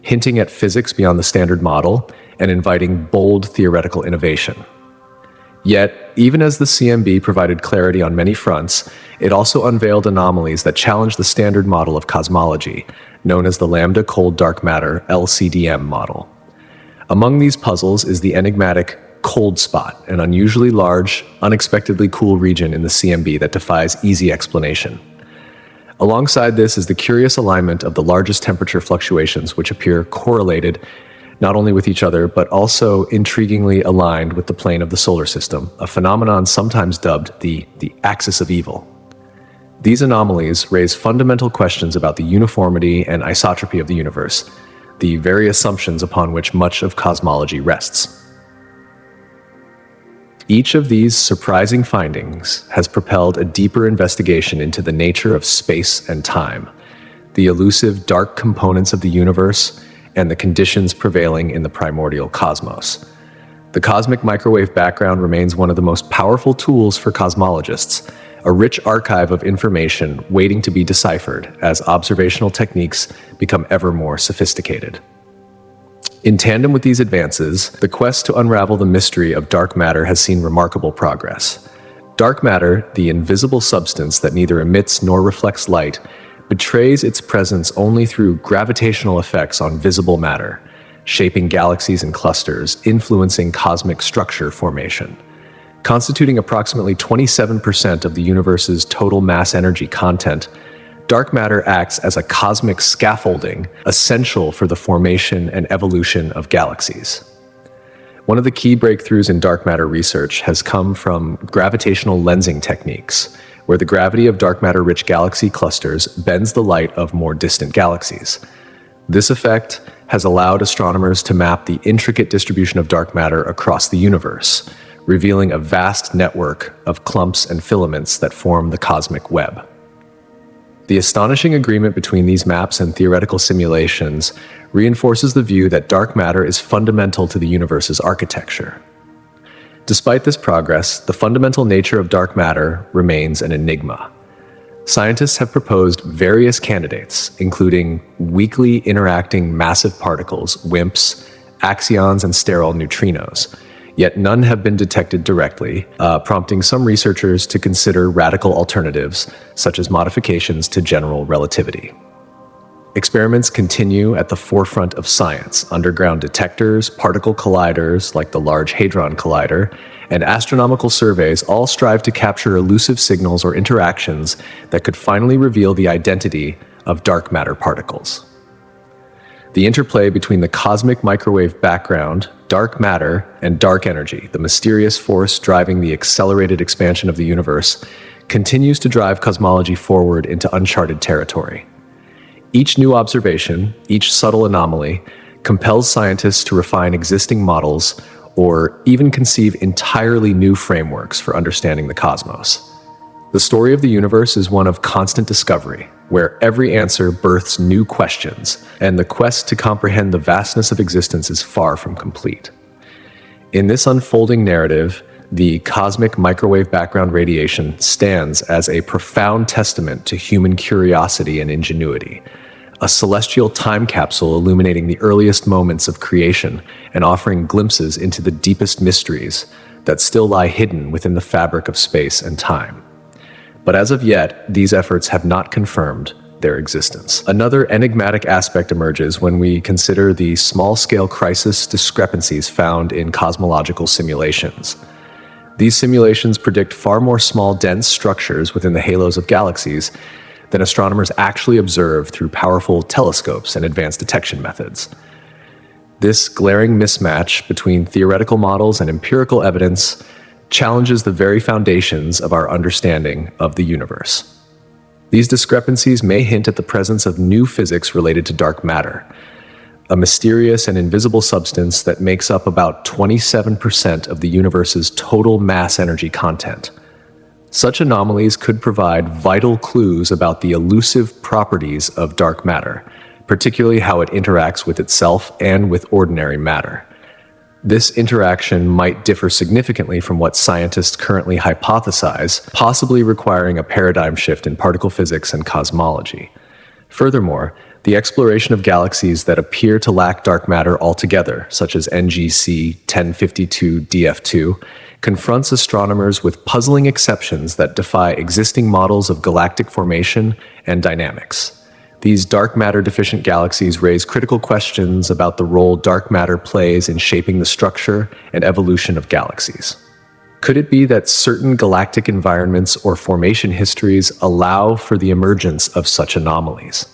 hinting at physics beyond the standard model and inviting bold theoretical innovation. Yet, even as the CMB provided clarity on many fronts, it also unveiled anomalies that challenged the standard model of cosmology, known as the Lambda Cold Dark Matter (LCDM) model. Among these puzzles is the enigmatic cold spot, an unusually large, unexpectedly cool region in the CMB that defies easy explanation. Alongside this is the curious alignment of the largest temperature fluctuations, which appear correlated not only with each other, but also intriguingly aligned with the plane of the solar system, a phenomenon sometimes dubbed the axis of evil. These anomalies raise fundamental questions about the uniformity and isotropy of the universe, the very assumptions upon which much of cosmology rests. Each of these surprising findings has propelled a deeper investigation into the nature of space and time, the elusive dark components of the universe, and the conditions prevailing in the primordial cosmos. The cosmic microwave background remains one of the most powerful tools for cosmologists, a rich archive of information waiting to be deciphered as observational techniques become ever more sophisticated. In tandem with these advances, the quest to unravel the mystery of dark matter has seen remarkable progress. Dark matter, the invisible substance that neither emits nor reflects light, betrays its presence only through gravitational effects on visible matter, shaping galaxies and clusters, influencing cosmic structure formation. Constituting approximately 27% of the universe's total mass energy content, dark matter acts as a cosmic scaffolding essential for the formation and evolution of galaxies. One of the key breakthroughs in dark matter research has come from gravitational lensing techniques, where the gravity of dark matter-rich galaxy clusters bends the light of more distant galaxies. This effect has allowed astronomers to map the intricate distribution of dark matter across the universe, revealing a vast network of clumps and filaments that form the cosmic web. The astonishing agreement between these maps and theoretical simulations reinforces the view that dark matter is fundamental to the universe's architecture. Despite this progress, the fundamental nature of dark matter remains an enigma. Scientists have proposed various candidates, including weakly interacting massive particles, WIMPs, axions, and sterile neutrinos, yet none have been detected directly, prompting some researchers to consider radical alternatives, such as modifications to general relativity. Experiments continue at the forefront of science. Underground detectors, particle colliders like the Large Hadron Collider, and astronomical surveys all strive to capture elusive signals or interactions that could finally reveal the identity of dark matter particles. The interplay between the cosmic microwave background, dark matter, and dark energy, the mysterious force driving the accelerated expansion of the universe, continues to drive cosmology forward into uncharted territory. Each new observation, each subtle anomaly, compels scientists to refine existing models or even conceive entirely new frameworks for understanding the cosmos. The story of the universe is one of constant discovery, where every answer births new questions, and the quest to comprehend the vastness of existence is far from complete. In this unfolding narrative, the cosmic microwave background radiation stands as a profound testament to human curiosity and ingenuity, a celestial time capsule illuminating the earliest moments of creation and offering glimpses into the deepest mysteries that still lie hidden within the fabric of space and time. But as of yet, these efforts have not confirmed their existence. Another enigmatic aspect emerges when we consider the small-scale crisis discrepancies found in cosmological simulations. These simulations predict far more small, dense structures within the halos of galaxies than astronomers actually observe through powerful telescopes and advanced detection methods. This glaring mismatch between theoretical models and empirical evidence challenges the very foundations of our understanding of the universe. These discrepancies may hint at the presence of new physics related to dark matter, a mysterious and invisible substance that makes up about 27% of the universe's total mass energy content. Such anomalies could provide vital clues about the elusive properties of dark matter, particularly how it interacts with itself and with ordinary matter. This interaction might differ significantly from what scientists currently hypothesize, possibly requiring a paradigm shift in particle physics and cosmology. Furthermore, the exploration of galaxies that appear to lack dark matter altogether, such as NGC 1052 DF2, confronts astronomers with puzzling exceptions that defy existing models of galactic formation and dynamics. These dark matter-deficient galaxies raise critical questions about the role dark matter plays in shaping the structure and evolution of galaxies. Could it be that certain galactic environments or formation histories allow for the emergence of such anomalies?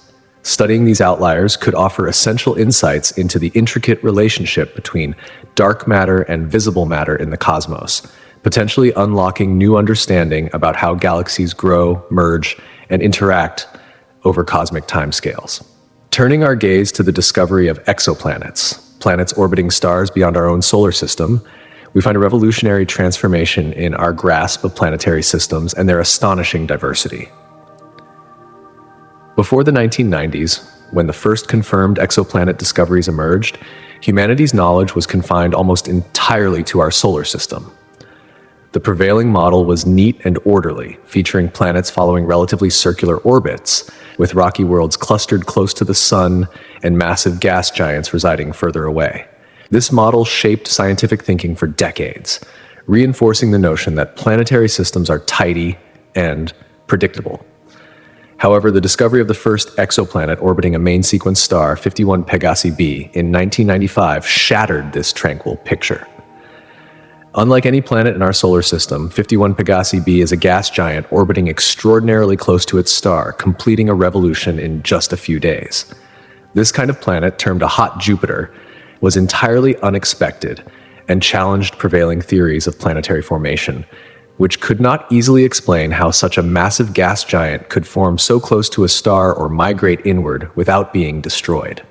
Studying these outliers could offer essential insights into the intricate relationship between dark matter and visible matter in the cosmos, potentially unlocking new understanding about how galaxies grow, merge, and interact over cosmic timescales. Turning our gaze to the discovery of exoplanets, planets orbiting stars beyond our own solar system, We find a revolutionary transformation in our grasp of planetary systems and their astonishing diversity. Before the 1990s, when the first confirmed exoplanet discoveries emerged, humanity's knowledge was confined almost entirely to our solar system. The prevailing model was neat and orderly, featuring planets following relatively circular orbits, with rocky worlds clustered close to the sun and massive gas giants residing further away. This model shaped scientific thinking for decades, reinforcing the notion that planetary systems are tidy and predictable. However, the discovery of the first exoplanet orbiting a main sequence star, 51 Pegasi b, in 1995 shattered this tranquil picture. Unlike any planet in our solar system, 51 Pegasi b is a gas giant orbiting extraordinarily close to its star, completing a revolution in just a few days. This kind of planet, termed a hot Jupiter, was entirely unexpected and challenged prevailing theories of planetary formation, which could not easily explain how such a massive gas giant could form so close to a star or migrate inward without being destroyed.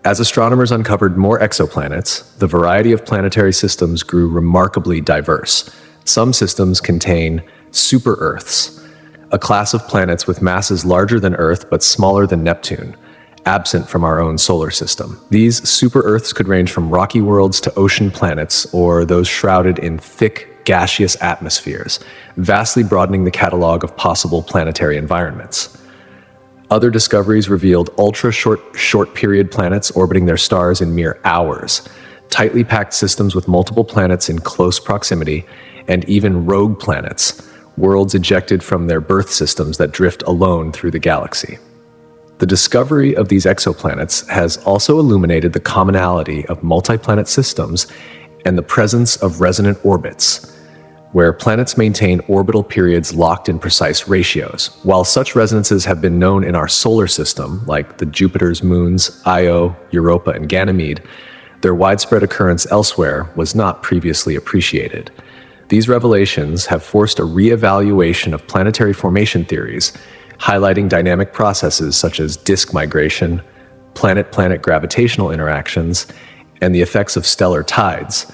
As astronomers uncovered more exoplanets, the variety of planetary systems grew remarkably diverse. Some systems contain super-Earths, a class of planets with masses larger than Earth but smaller than Neptune, absent from our own solar system. These super-Earths could range from rocky worlds to ocean planets, or those shrouded in thick, gaseous atmospheres, vastly broadening the catalog of possible planetary environments. Other discoveries revealed ultra-short-period planets orbiting their stars in mere hours, tightly packed systems with multiple planets in close proximity, and even rogue planets, worlds ejected from their birth systems that drift alone through the galaxy. The discovery of these exoplanets has also illuminated the commonality of multi-planet systems and the presence of resonant orbits, where planets maintain orbital periods locked in precise ratios. While such resonances have been known in our solar system, like the Jupiter's moons Io, Europa, and Ganymede, their widespread occurrence elsewhere was not previously appreciated. These revelations have forced a re-evaluation of planetary formation theories, highlighting dynamic processes such as disk migration, planet-planet gravitational interactions, and the effects of stellar tides,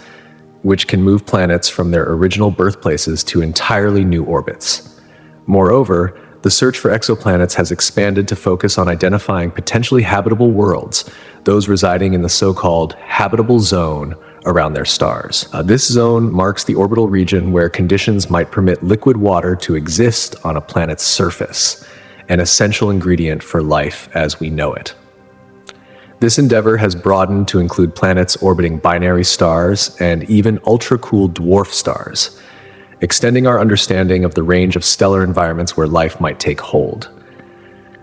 which can move planets from their original birthplaces to entirely new orbits. Moreover, the search for exoplanets has expanded to focus on identifying potentially habitable worlds, those residing in the so-called habitable zone around their stars. This zone marks the orbital region where conditions might permit liquid water to exist on a planet's surface, an essential ingredient for life as we know it. This endeavor has broadened to include planets orbiting binary stars and even ultra-cool dwarf stars, extending our understanding of the range of stellar environments where life might take hold.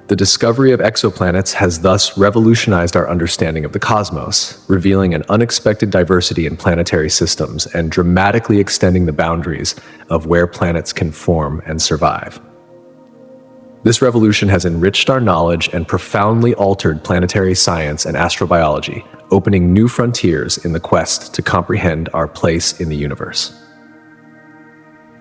The discovery of exoplanets has thus revolutionized our understanding of the cosmos, revealing an unexpected diversity in planetary systems and dramatically extending the boundaries of where planets can form and survive. This revolution has enriched our knowledge and profoundly altered planetary science and astrobiology, opening new frontiers in the quest to comprehend our place in the universe.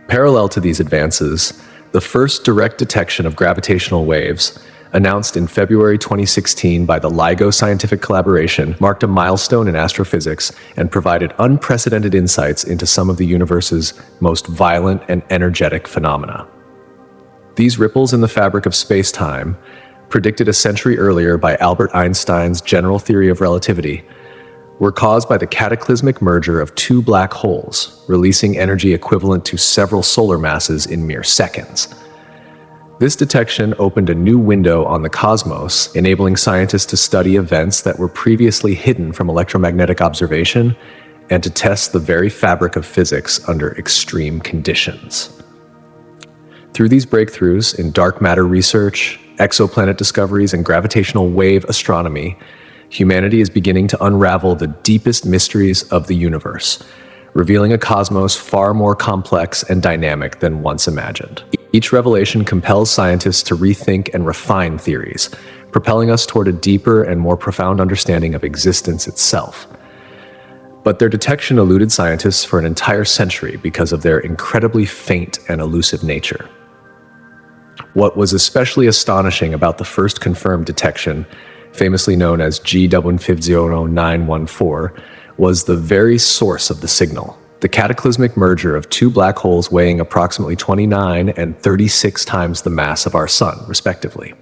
Parallel to these advances, the first direct detection of gravitational waves, announced in February 2016 by the LIGO scientific collaboration, marked a milestone in astrophysics and provided unprecedented insights into some of the universe's most violent and energetic phenomena. These ripples in the fabric of space-time, predicted a century earlier by Albert Einstein's general theory of relativity, were caused by the cataclysmic merger of two black holes, releasing energy equivalent to several solar masses in mere seconds. This detection opened a new window on the cosmos, enabling scientists to study events that were previously hidden from electromagnetic observation and to test the very fabric of physics under extreme conditions. Through these breakthroughs in dark matter research, exoplanet discoveries, and gravitational wave astronomy, humanity is beginning to unravel the deepest mysteries of the universe, revealing a cosmos far more complex and dynamic than once imagined. Each revelation compels scientists to rethink and refine theories, propelling us toward a deeper and more profound understanding of existence itself. But their detection eluded scientists for an entire century because of their incredibly faint and elusive nature. What was especially astonishing about the first confirmed detection, famously known as G1150914, was the very source of the signal. the cataclysmic merger of two black holes weighing approximately 29 and 36 times the mass of our Sun, respectively.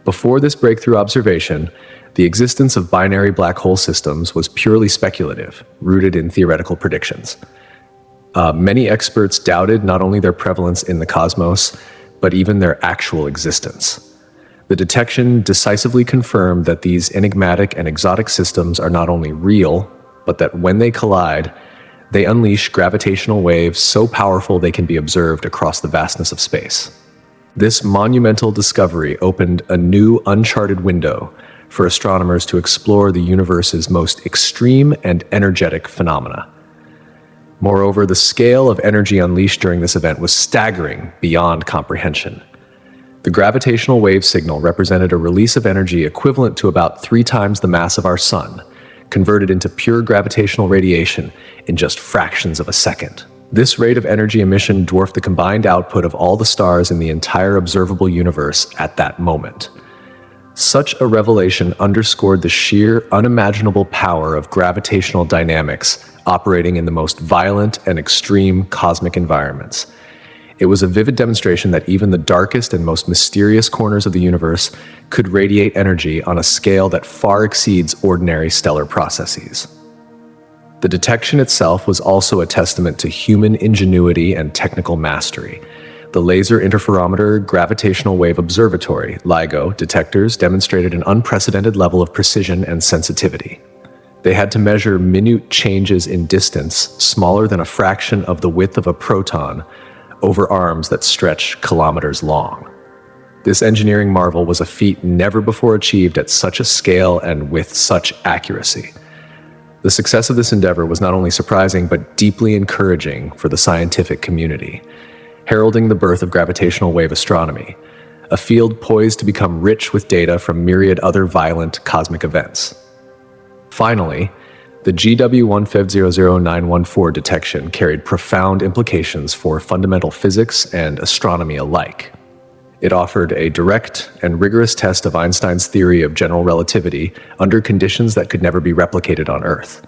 Before this breakthrough observation, the existence of binary black hole systems was purely speculative, rooted in theoretical predictions. Many experts doubted not only their prevalence in the cosmos, but even their actual existence. The detection decisively confirmed that these enigmatic and exotic systems are not only real, but that when they collide, they unleash gravitational waves so powerful they can be observed across the vastness of space. This monumental discovery opened a new uncharted window for astronomers to explore the universe's most extreme and energetic phenomena. Moreover, the scale of energy unleashed during this event was staggering beyond comprehension. The gravitational wave signal represented a release of energy equivalent to about 3 times the mass of our Sun, converted into pure gravitational radiation in just fractions of a second. This rate of energy emission dwarfed the combined output of all the stars in the entire observable universe at that moment. Such a revelation underscored the sheer, unimaginable power of gravitational dynamics operating in the most violent and extreme cosmic environments. It was a vivid demonstration that even the darkest and most mysterious corners of the universe could radiate energy on a scale that far exceeds ordinary stellar processes. The detection itself was also a testament to human ingenuity and technical mastery. The Laser Interferometer Gravitational Wave Observatory, LIGO, detectors demonstrated an unprecedented level of precision and sensitivity. They had to measure minute changes in distance, smaller than a fraction of the width of a proton, over arms that stretch kilometers long. This engineering marvel was a feat never before achieved at such a scale and with such accuracy. The success of this endeavor was not only surprising but deeply encouraging for the scientific community, heralding the birth of gravitational wave astronomy, a field poised to become rich with data from myriad other violent cosmic events. Finally, the GW15000914 detection carried profound implications for fundamental physics and astronomy alike. It offered a direct and rigorous test of Einstein's theory of general relativity under conditions that could never be replicated on Earth.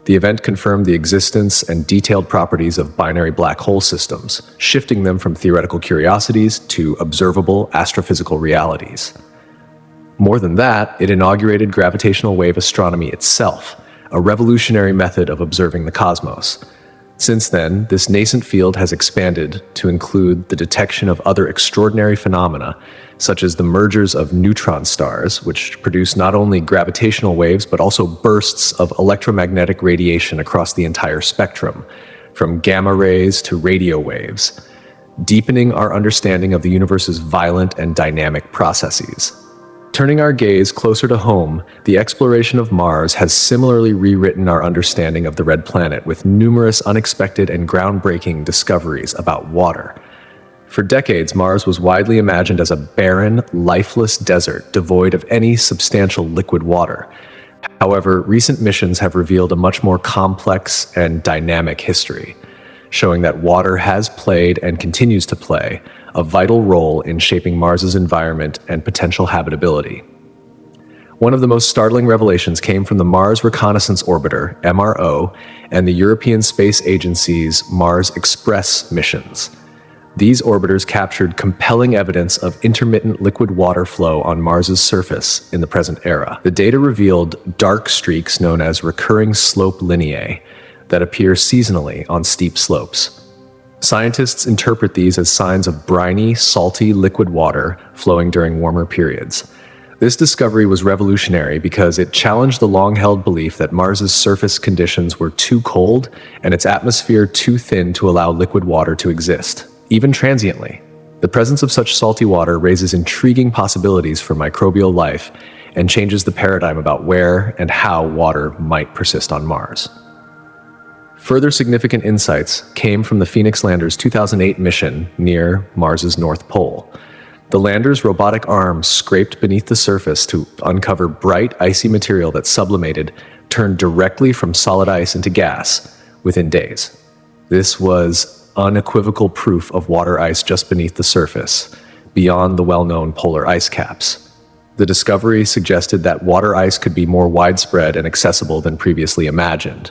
The event confirmed the existence and detailed properties of binary black hole systems, shifting them from theoretical curiosities to observable astrophysical realities. More than that, it inaugurated gravitational wave astronomy itself, a revolutionary method of observing the cosmos. Since then, this nascent field has expanded to include the detection of other extraordinary phenomena, such as the mergers of neutron stars, which produce not only gravitational waves but also bursts of electromagnetic radiation across the entire spectrum, from gamma rays to radio waves, deepening our understanding of the universe's violent and dynamic processes. Turning our gaze closer to home, the exploration of Mars has similarly rewritten our understanding of the Red Planet with numerous unexpected and groundbreaking discoveries about water. For decades, Mars was widely imagined as a barren, lifeless desert devoid of any substantial liquid water. However, recent missions have revealed a much more complex and dynamic history, showing that water has played and continues to play a vital role in shaping Mars's environment and potential habitability. One of the most startling revelations came from the Mars Reconnaissance Orbiter, MRO, and the European Space Agency's Mars Express missions. These orbiters captured compelling evidence of intermittent liquid water flow on Mars's surface in the present era. The data revealed dark streaks known as recurring slope lineae that appear seasonally on steep slopes. Scientists interpret these as signs of briny, salty liquid water flowing during warmer periods. This discovery was revolutionary because it challenged the long-held belief that Mars's surface conditions were too cold and its atmosphere too thin to allow liquid water to exist, even transiently. The presence of such salty water raises intriguing possibilities for microbial life and changes the paradigm about where and how water might persist on Mars. Further significant insights came from the Phoenix lander's 2008 mission near Mars's North Pole. The lander's robotic arms scraped beneath the surface to uncover bright, icy material that sublimated, turned directly from solid ice into gas within days. This was unequivocal proof of water ice just beneath the surface, beyond the well-known polar ice caps. The discovery suggested that water ice could be more widespread and accessible than previously imagined,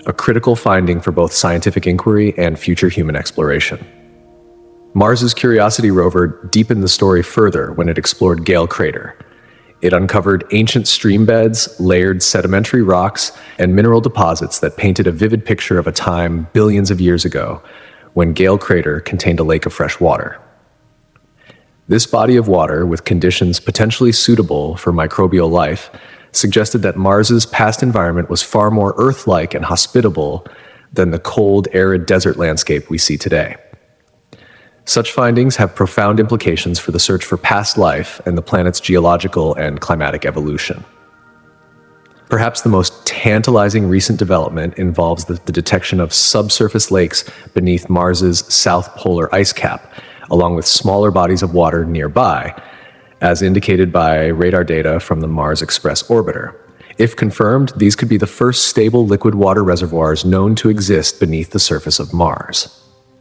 a critical finding for both scientific inquiry and future human exploration. Mars's Curiosity rover deepened the story further when it explored Gale Crater. It uncovered ancient stream beds, layered sedimentary rocks, and mineral deposits that painted a vivid picture of a time billions of years ago when Gale Crater contained a lake of fresh water. This body of water, with conditions potentially suitable for microbial life, suggested that Mars's past environment was far more Earth-like and hospitable than the cold, arid desert landscape we see today. Such findings have profound implications for the search for past life and the planet's geological and climatic evolution. Perhaps the most tantalizing recent development involves the detection of subsurface lakes beneath Mars's south polar ice cap, along with smaller bodies of water nearby, as indicated by radar data from the Mars Express orbiter. If confirmed, these could be the first stable liquid water reservoirs known to exist beneath the surface of Mars.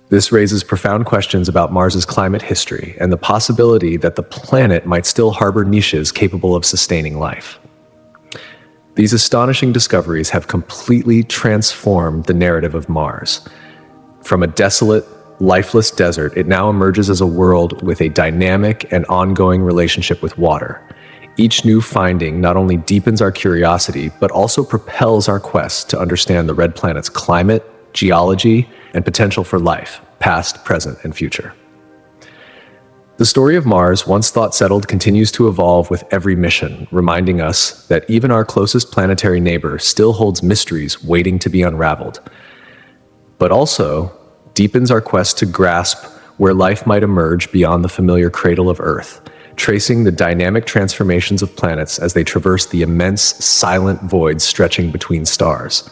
This raises profound questions about Mars's climate history and the possibility that the planet might still harbor niches capable of sustaining life. These astonishing discoveries have completely transformed the narrative of Mars. From a desolate, lifeless desert, it now emerges as a world with a dynamic and ongoing relationship with water. Each new finding not only deepens our curiosity, but also propels our quest to understand the red planet's climate, geology, and potential for life, past, present, and future. The story of Mars, once thought settled, continues to evolve with every mission, reminding us that even our closest planetary neighbor still holds mysteries waiting to be unraveled, but also deepens our quest to grasp where life might emerge beyond the familiar cradle of Earth, tracing the dynamic transformations of planets as they traverse the immense, silent voids stretching between stars.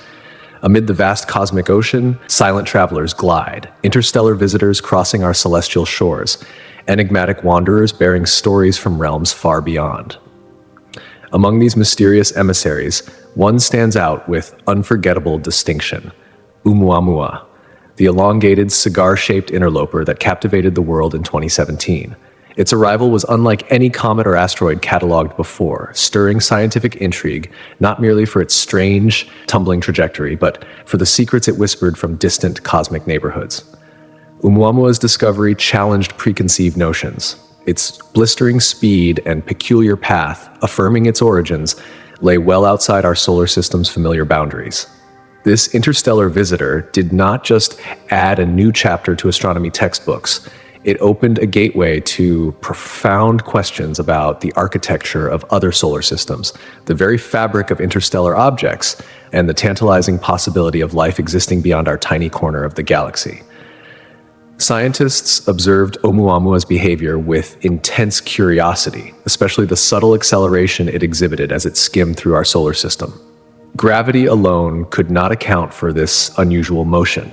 Amid the vast cosmic ocean, silent travelers glide, interstellar visitors crossing our celestial shores, enigmatic wanderers bearing stories from realms far beyond. Among these mysterious emissaries, one stands out with unforgettable distinction: Oumuamua, the elongated, cigar-shaped interloper that captivated the world in 2017. Its arrival was unlike any comet or asteroid cataloged before, stirring scientific intrigue not merely for its strange, tumbling trajectory, but for the secrets it whispered from distant cosmic neighborhoods. Oumuamua's discovery challenged preconceived notions. Its blistering speed and peculiar path, affirming its origins, lay well outside our solar system's familiar boundaries. This interstellar visitor did not just add a new chapter to astronomy textbooks. It opened a gateway to profound questions about the architecture of other solar systems, the very fabric of interstellar objects, and the tantalizing possibility of life existing beyond our tiny corner of the galaxy. Scientists observed Oumuamua's behavior with intense curiosity, especially the subtle acceleration it exhibited as it skimmed through our solar system. Gravity alone could not account for this unusual motion,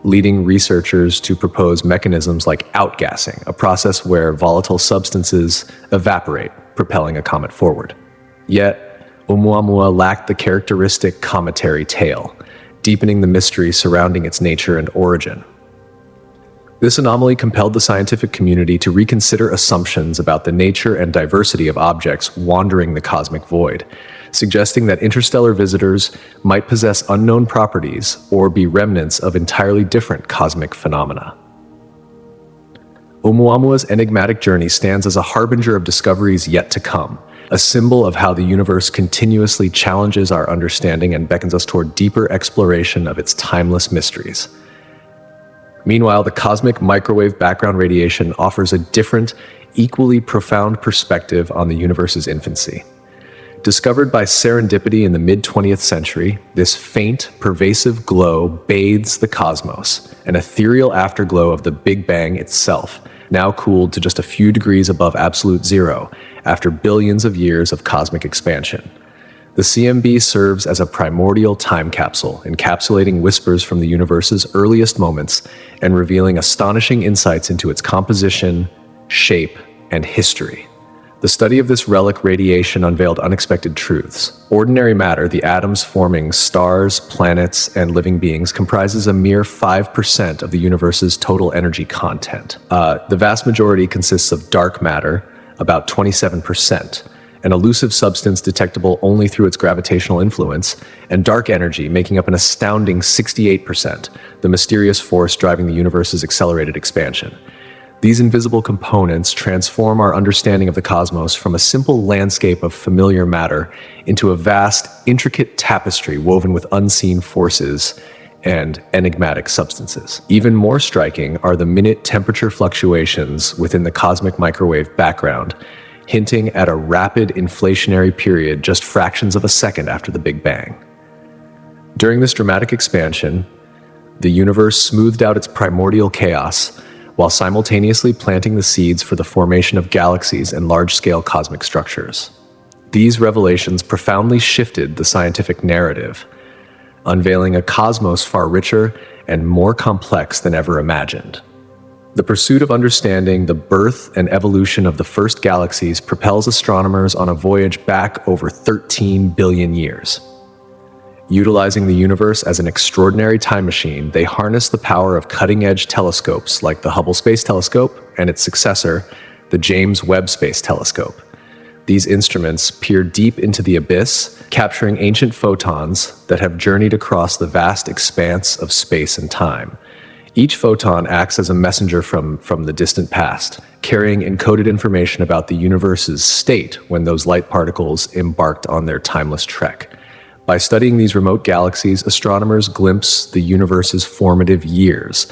leading researchers to propose mechanisms like outgassing, a process where volatile substances evaporate, propelling a comet forward. Yet, Oumuamua lacked the characteristic cometary tail, deepening the mystery surrounding its nature and origin. This anomaly compelled the scientific community to reconsider assumptions about the nature and diversity of objects wandering the cosmic void, suggesting that interstellar visitors might possess unknown properties or be remnants of entirely different cosmic phenomena. Oumuamua's enigmatic journey stands as a harbinger of discoveries yet to come, a symbol of how the universe continuously challenges our understanding and beckons us toward deeper exploration of its timeless mysteries. Meanwhile, the cosmic microwave background radiation offers a different, equally profound perspective on the universe's infancy. Discovered by serendipity in the mid-20th century, this faint, pervasive glow bathes the cosmos, an ethereal afterglow of the Big Bang itself, now cooled to just a few degrees above absolute zero after billions of years of cosmic expansion. The CMB serves as a primordial time capsule, encapsulating whispers from the universe's earliest moments and revealing astonishing insights into its composition, shape, and history. The study of this relic radiation unveiled unexpected truths. Ordinary matter, the atoms forming stars, planets, and living beings, comprises a mere 5% of the universe's total energy content. The vast majority consists of dark matter, about 27%, an elusive substance detectable only through its gravitational influence, and dark energy making up an astounding 68%, the mysterious force driving the universe's accelerated expansion. These invisible components transform our understanding of the cosmos from a simple landscape of familiar matter into a vast, intricate tapestry woven with unseen forces and enigmatic substances. Even more striking are the minute temperature fluctuations within the cosmic microwave background, hinting at a rapid inflationary period just fractions of a second after the Big Bang. During this dramatic expansion, the universe smoothed out its primordial chaos while simultaneously planting the seeds for the formation of galaxies and large-scale cosmic structures. These revelations profoundly shifted the scientific narrative, unveiling a cosmos far richer and more complex than ever imagined. The pursuit of understanding the birth and evolution of the first galaxies propels astronomers on a voyage back over 13 billion years. Utilizing the universe as an extraordinary time machine, they harness the power of cutting-edge telescopes like the Hubble Space Telescope and its successor, the James Webb Space Telescope. These instruments peer deep into the abyss, capturing ancient photons that have journeyed across the vast expanse of space and time. Each photon acts as a messenger from the distant past, carrying encoded information about the universe's state when those light particles embarked on their timeless trek. By studying these remote galaxies, astronomers glimpse the universe's formative years,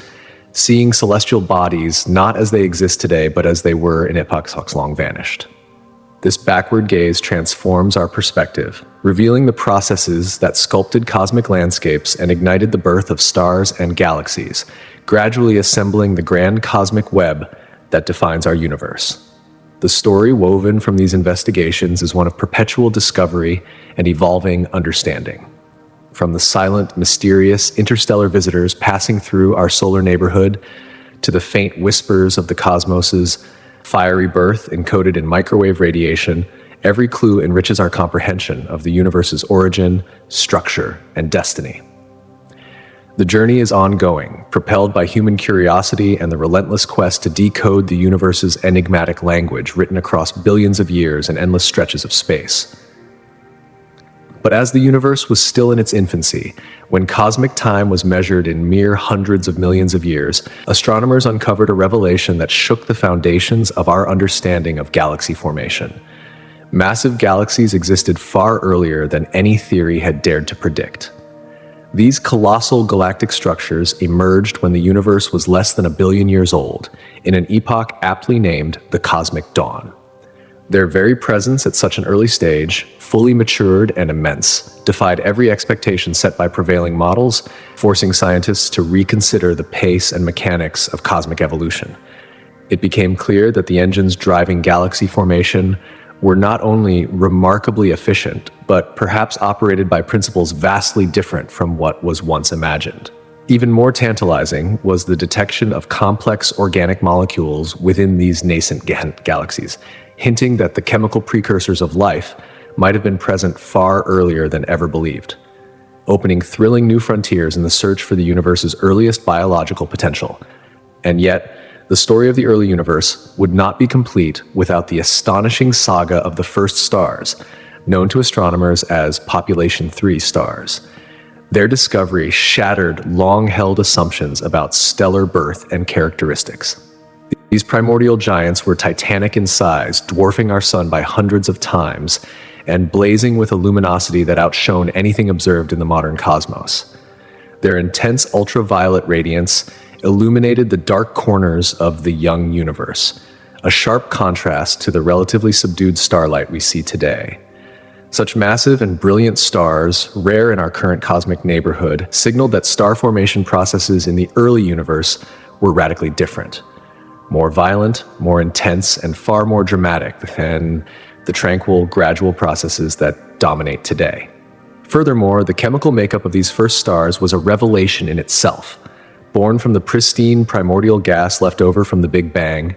seeing celestial bodies not as they exist today, but as they were in epochs long vanished. This backward gaze transforms our perspective, revealing the processes that sculpted cosmic landscapes and ignited the birth of stars and galaxies, gradually assembling the grand cosmic web that defines our universe. The story woven from these investigations is one of perpetual discovery and evolving understanding. From the silent, mysterious interstellar visitors passing through our solar neighborhood to the faint whispers of the cosmos's fiery birth encoded in microwave radiation, every clue enriches our comprehension of the universe's origin, structure, and destiny. The journey is ongoing, propelled by human curiosity and the relentless quest to decode the universe's enigmatic language written across billions of years and endless stretches of space. But as the universe was still in its infancy, when cosmic time was measured in mere hundreds of millions of years, astronomers uncovered a revelation that shook the foundations of our understanding of galaxy formation. Massive galaxies existed far earlier than any theory had dared to predict. These colossal galactic structures emerged when the universe was less than 1 billion years old, in an epoch aptly named the Cosmic Dawn. Their very presence at such an early stage, fully matured and immense, defied every expectation set by prevailing models, forcing scientists to reconsider the pace and mechanics of cosmic evolution. It became clear that the engines driving galaxy formation were not only remarkably efficient, but perhaps operated by principles vastly different from what was once imagined. Even more tantalizing was the detection of complex organic molecules within these nascent galaxies, hinting that the chemical precursors of life might have been present far earlier than ever believed, opening thrilling new frontiers in the search for the universe's earliest biological potential. And yet, the story of the early universe would not be complete without the astonishing saga of the first stars, known to astronomers as Population 3 stars. Their discovery shattered long-held assumptions about stellar birth and characteristics. These primordial giants were titanic in size, dwarfing our sun by hundreds of times, and blazing with a luminosity that outshone anything observed in the modern cosmos. Their intense ultraviolet radiance illuminated the dark corners of the young universe, a sharp contrast to the relatively subdued starlight we see today. Such massive and brilliant stars, rare in our current cosmic neighborhood, signaled that star formation processes in the early universe were radically different, more violent, more intense, and far more dramatic than the tranquil, gradual processes that dominate today. Furthermore, the chemical makeup of these first stars was a revelation in itself. Born from the pristine primordial gas left over from the Big Bang,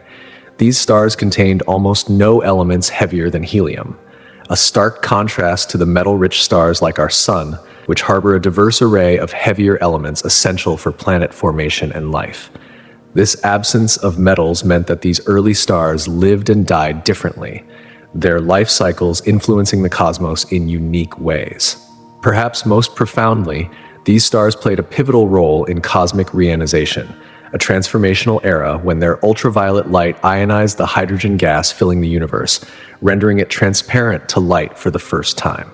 these stars contained almost no elements heavier than helium, a stark contrast to the metal-rich stars like our Sun, which harbor a diverse array of heavier elements essential for planet formation and life. This absence of metals meant that these early stars lived and died differently. their life cycles influencing the cosmos in unique ways. Perhaps most profoundly, these stars played a pivotal role in cosmic reionization, a transformational era when their ultraviolet light ionized the hydrogen gas filling the universe, rendering it transparent to light for the first time.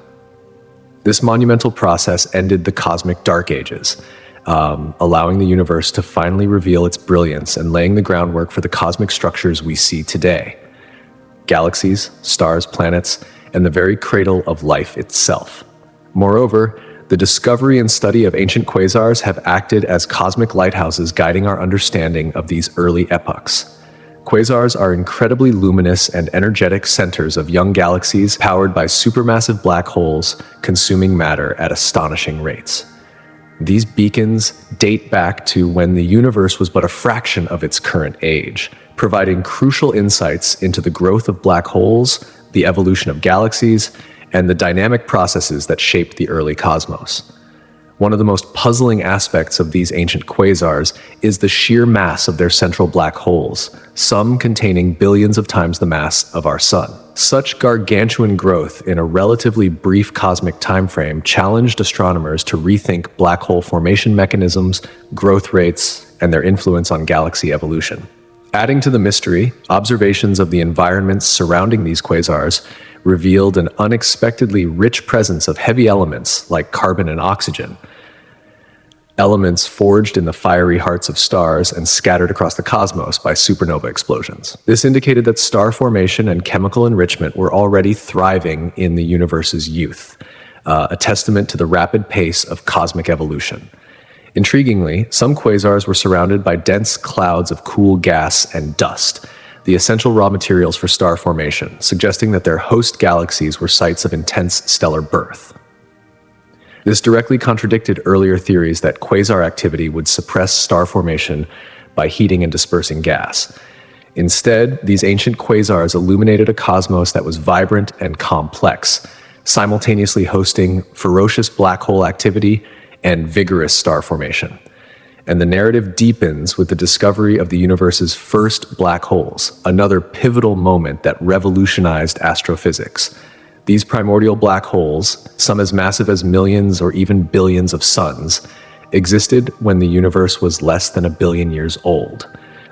This monumental process ended the cosmic dark ages, allowing the universe to finally reveal its brilliance and laying the groundwork for the cosmic structures we see today. Galaxies, stars, planets, and the very cradle of life itself. Moreover, the discovery and study of ancient quasars have acted as cosmic lighthouses guiding our understanding of these early epochs. Quasars are incredibly luminous and energetic centers of young galaxies powered by supermassive black holes consuming matter at astonishing rates. These beacons date back to when the universe was but a fraction of its current age, providing crucial insights into the growth of black holes, the evolution of galaxies, and the dynamic processes that shaped the early cosmos. One of the most puzzling aspects of these ancient quasars is the sheer mass of their central black holes, some containing billions of times the mass of our Sun. Such gargantuan growth in a relatively brief cosmic timeframe challenged astronomers to rethink black hole formation mechanisms, growth rates, and their influence on galaxy evolution. Adding to the mystery, observations of the environments surrounding these quasars revealed an unexpectedly rich presence of heavy elements like carbon and oxygen, elements forged in the fiery hearts of stars and scattered across the cosmos by supernova explosions. This indicated that star formation and chemical enrichment were already thriving in the universe's youth, a testament to the rapid pace of cosmic evolution. Intriguingly, some quasars were surrounded by dense clouds of cool gas and dust, the essential raw materials for star formation, suggesting that their host galaxies were sites of intense stellar birth. This directly contradicted earlier theories that quasar activity would suppress star formation by heating and dispersing gas. Instead, these ancient quasars illuminated a cosmos that was vibrant and complex, simultaneously hosting ferocious black hole activity and vigorous star formation. And the narrative deepens with the discovery of the universe's first black holes, another pivotal moment that revolutionized astrophysics. These primordial black holes, some as massive as millions or even billions of suns, existed when the universe was less than 1 billion years old.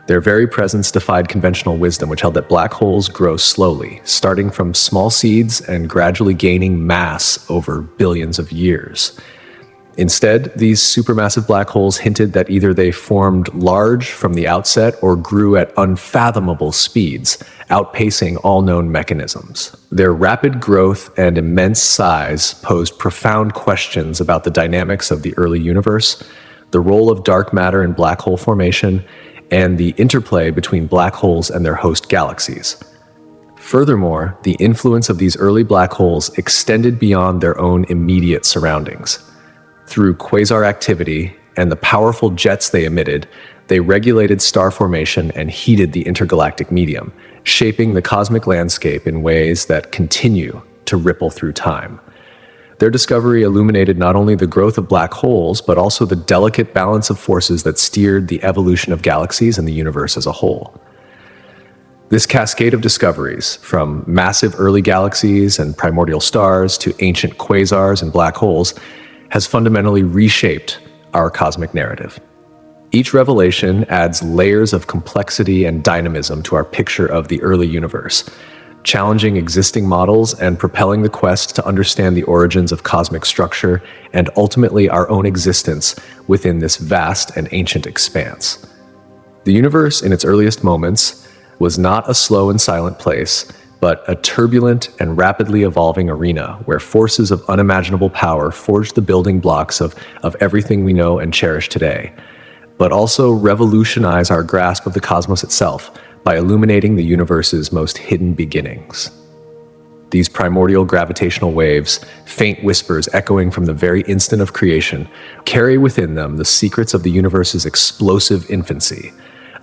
Their very presence defied conventional wisdom, which held that black holes grow slowly, starting from small seeds and gradually gaining mass over billions of years. Instead, these supermassive black holes hinted that either they formed large from the outset or grew at unfathomable speeds, outpacing all known mechanisms. Their rapid growth and immense size posed profound questions about the dynamics of the early universe, the role of dark matter in black hole formation, and the interplay between black holes and their host galaxies. Furthermore, the influence of these early black holes extended beyond their own immediate surroundings. Through quasar activity and the powerful jets they emitted, they regulated star formation and heated the intergalactic medium, shaping the cosmic landscape in ways that continue to ripple through time. Their discovery illuminated not only the growth of black holes, but also the delicate balance of forces that steered the evolution of galaxies and the universe as a whole. This cascade of discoveries, from massive early galaxies and primordial stars to ancient quasars and black holes, has fundamentally reshaped our cosmic narrative. Each revelation adds layers of complexity and dynamism to our picture of the early universe, challenging existing models and propelling the quest to understand the origins of cosmic structure and ultimately our own existence within this vast and ancient expanse. The universe, in its earliest moments, was not a slow and silent place, but a turbulent and rapidly evolving arena where forces of unimaginable power forged the building blocks of everything we know and cherish today, but also revolutionize our grasp of the cosmos itself by illuminating the universe's most hidden beginnings. These primordial gravitational waves, faint whispers echoing from the very instant of creation, carry within them the secrets of the universe's explosive infancy,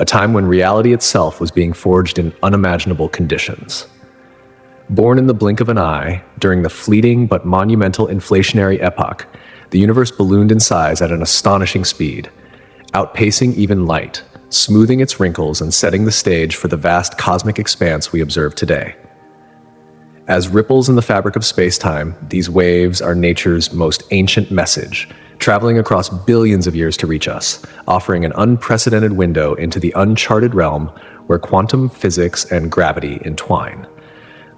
a time when reality itself was being forged in unimaginable conditions. Born in the blink of an eye, during the fleeting but monumental inflationary epoch, the universe ballooned in size at an astonishing speed, outpacing even light, smoothing its wrinkles and setting the stage for the vast cosmic expanse we observe today. As ripples in the fabric of spacetime, these waves are nature's most ancient message, traveling across billions of years to reach us, offering an unprecedented window into the uncharted realm where quantum physics and gravity entwine.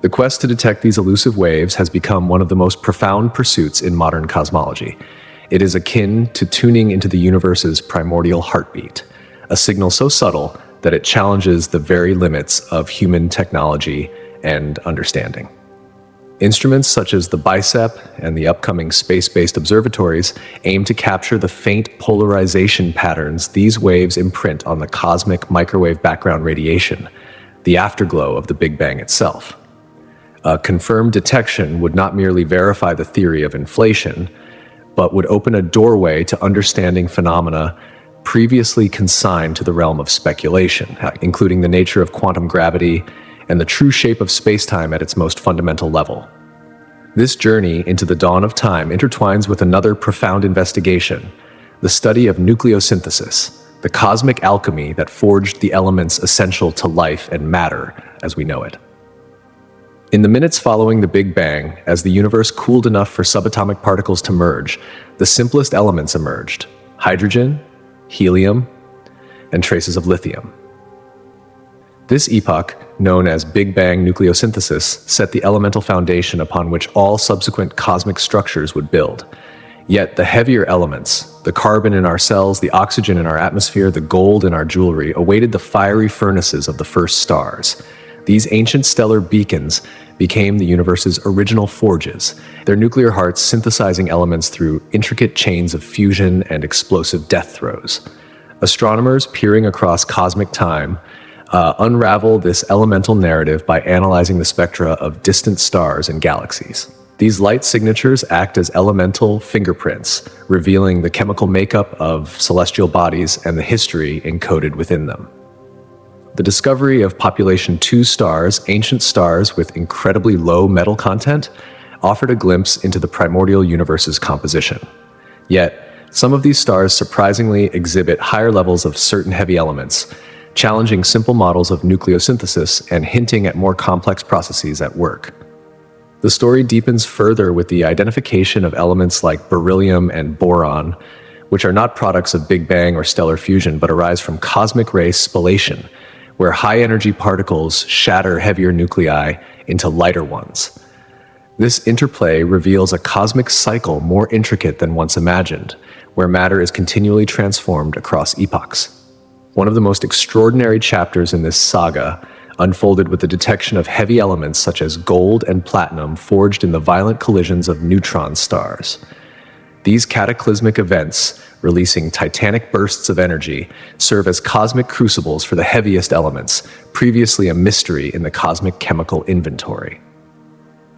The quest to detect these elusive waves has become one of the most profound pursuits in modern cosmology. It is akin to tuning into the universe's primordial heartbeat, a signal so subtle that it challenges the very limits of human technology and understanding. Instruments such as the BICEP and the upcoming space-based observatories aim to capture the faint polarization patterns these waves imprint on the cosmic microwave background radiation, the afterglow of the Big Bang itself. A confirmed detection would not merely verify the theory of inflation, but would open a doorway to understanding phenomena previously consigned to the realm of speculation, including the nature of quantum gravity and the true shape of spacetime at its most fundamental level. This journey into the dawn of time intertwines with another profound investigation, the study of nucleosynthesis, the cosmic alchemy that forged the elements essential to life and matter as we know it. In the minutes following the Big Bang, as the universe cooled enough for subatomic particles to merge, the simplest elements emerged: hydrogen, helium, and traces of lithium. This epoch, known as Big Bang nucleosynthesis, set the elemental foundation upon which all subsequent cosmic structures would build. Yet the heavier elements, the carbon in our cells, the oxygen in our atmosphere, the gold in our jewelry, awaited the fiery furnaces of the first stars. These ancient stellar beacons became the universe's original forges, their nuclear hearts synthesizing elements through intricate chains of fusion and explosive death throes. Astronomers peering across cosmic time unravel this elemental narrative by analyzing the spectra of distant stars and galaxies. These light signatures act as elemental fingerprints, revealing the chemical makeup of celestial bodies and the history encoded within them. The discovery of population 2 stars, ancient stars with incredibly low metal content, offered a glimpse into the primordial universe's composition. Yet, some of these stars surprisingly exhibit higher levels of certain heavy elements, challenging simple models of nucleosynthesis and hinting at more complex processes at work. The story deepens further with the identification of elements like beryllium and boron, which are not products of Big Bang or stellar fusion but arise from cosmic ray spallation, where high-energy particles shatter heavier nuclei into lighter ones. This interplay reveals a cosmic cycle more intricate than once imagined, where matter is continually transformed across epochs. One of the most extraordinary chapters in this saga unfolded with the detection of heavy elements such as gold and platinum forged in the violent collisions of neutron stars. These cataclysmic events, releasing titanic bursts of energy, serve as cosmic crucibles for the heaviest elements, previously a mystery in the cosmic chemical inventory.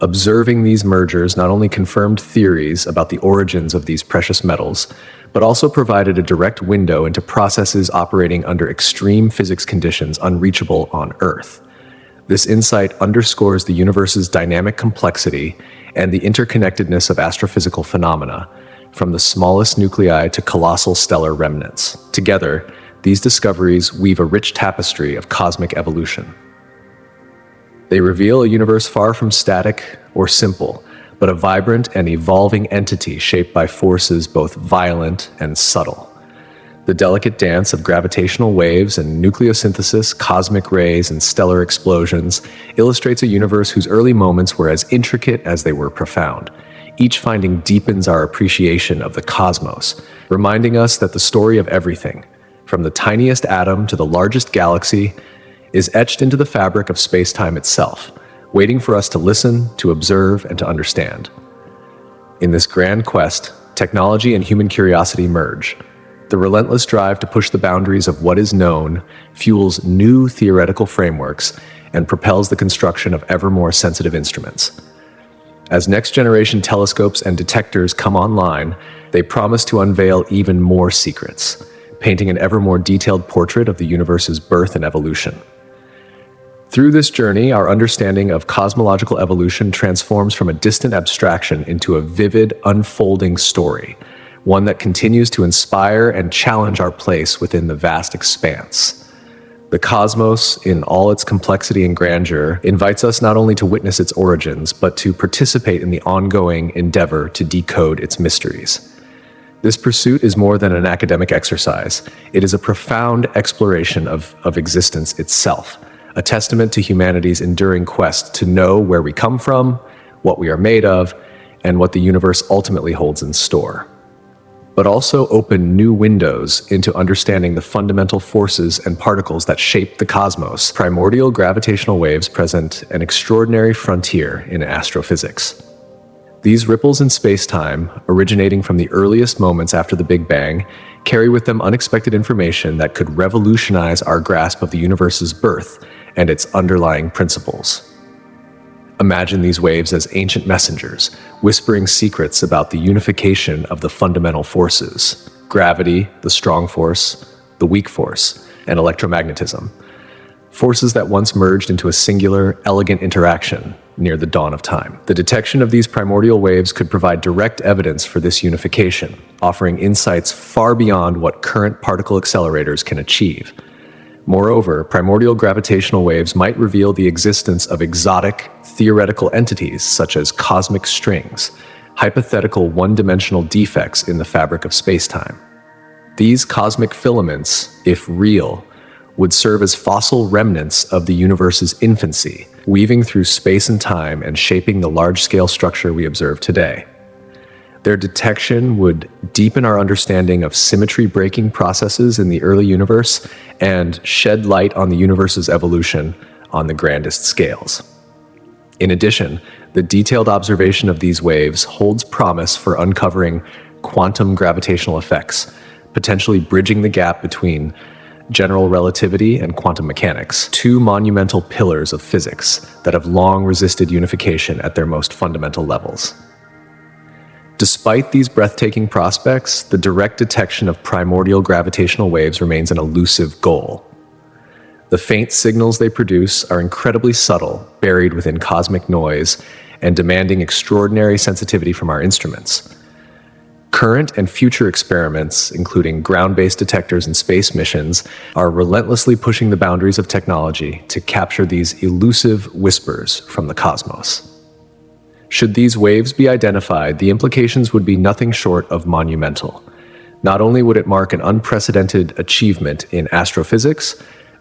Observing these mergers not only confirmed theories about the origins of these precious metals, but also provided a direct window into processes operating under extreme physics conditions unreachable on Earth. This insight underscores the universe's dynamic complexity and the interconnectedness of astrophysical phenomena, from the smallest nuclei to colossal stellar remnants. Together, these discoveries weave a rich tapestry of cosmic evolution. They reveal a universe far from static or simple, but a vibrant and evolving entity shaped by forces both violent and subtle. The delicate dance of gravitational waves and nucleosynthesis, cosmic rays, and stellar explosions illustrates a universe whose early moments were as intricate as they were profound. Each finding deepens our appreciation of the cosmos, reminding us that the story of everything, from the tiniest atom to the largest galaxy, is etched into the fabric of space-time itself, waiting for us to listen, to observe, and to understand. In this grand quest, technology and human curiosity merge. The relentless drive to push the boundaries of what is known fuels new theoretical frameworks and propels the construction of ever more sensitive instruments. As next-generation telescopes and detectors come online, they promise to unveil even more secrets, painting an ever more detailed portrait of the universe's birth and evolution. Through this journey, our understanding of cosmological evolution transforms from a distant abstraction into a vivid, unfolding story, one that continues to inspire and challenge our place within the vast expanse. The cosmos, in all its complexity and grandeur, invites us not only to witness its origins, but to participate in the ongoing endeavor to decode its mysteries. This pursuit is more than an academic exercise. It is a profound exploration of existence itself, a testament to humanity's enduring quest to know where we come from, what we are made of, and what the universe ultimately holds in store. But also open new windows into understanding the fundamental forces and particles that shape the cosmos. Primordial gravitational waves present an extraordinary frontier in astrophysics. These ripples in space-time, originating from the earliest moments after the Big Bang, carry with them unexpected information that could revolutionize our grasp of the universe's birth and its underlying principles. Imagine these waves as ancient messengers, whispering secrets about the unification of the fundamental forces: gravity, the strong force, the weak force, and electromagnetism. Forces that once merged into a singular, elegant interaction near the dawn of time. The detection of these primordial waves could provide direct evidence for this unification, offering insights far beyond what current particle accelerators can achieve. Moreover, primordial gravitational waves might reveal the existence of exotic, theoretical entities such as cosmic strings, hypothetical one-dimensional defects in the fabric of spacetime. These cosmic filaments, if real, would serve as fossil remnants of the universe's infancy, weaving through space and time and shaping the large-scale structure we observe today. Their detection would deepen our understanding of symmetry-breaking processes in the early universe and shed light on the universe's evolution on the grandest scales. In addition, the detailed observation of these waves holds promise for uncovering quantum gravitational effects, potentially bridging the gap between general relativity and quantum mechanics, two monumental pillars of physics that have long resisted unification at their most fundamental levels. Despite these breathtaking prospects, the direct detection of primordial gravitational waves remains an elusive goal. The faint signals they produce are incredibly subtle, buried within cosmic noise, and demanding extraordinary sensitivity from our instruments. Current and future experiments, including ground-based detectors and space missions, are relentlessly pushing the boundaries of technology to capture these elusive whispers from the cosmos. Should these waves be identified, the implications would be nothing short of monumental. Not only would it mark an unprecedented achievement in astrophysics,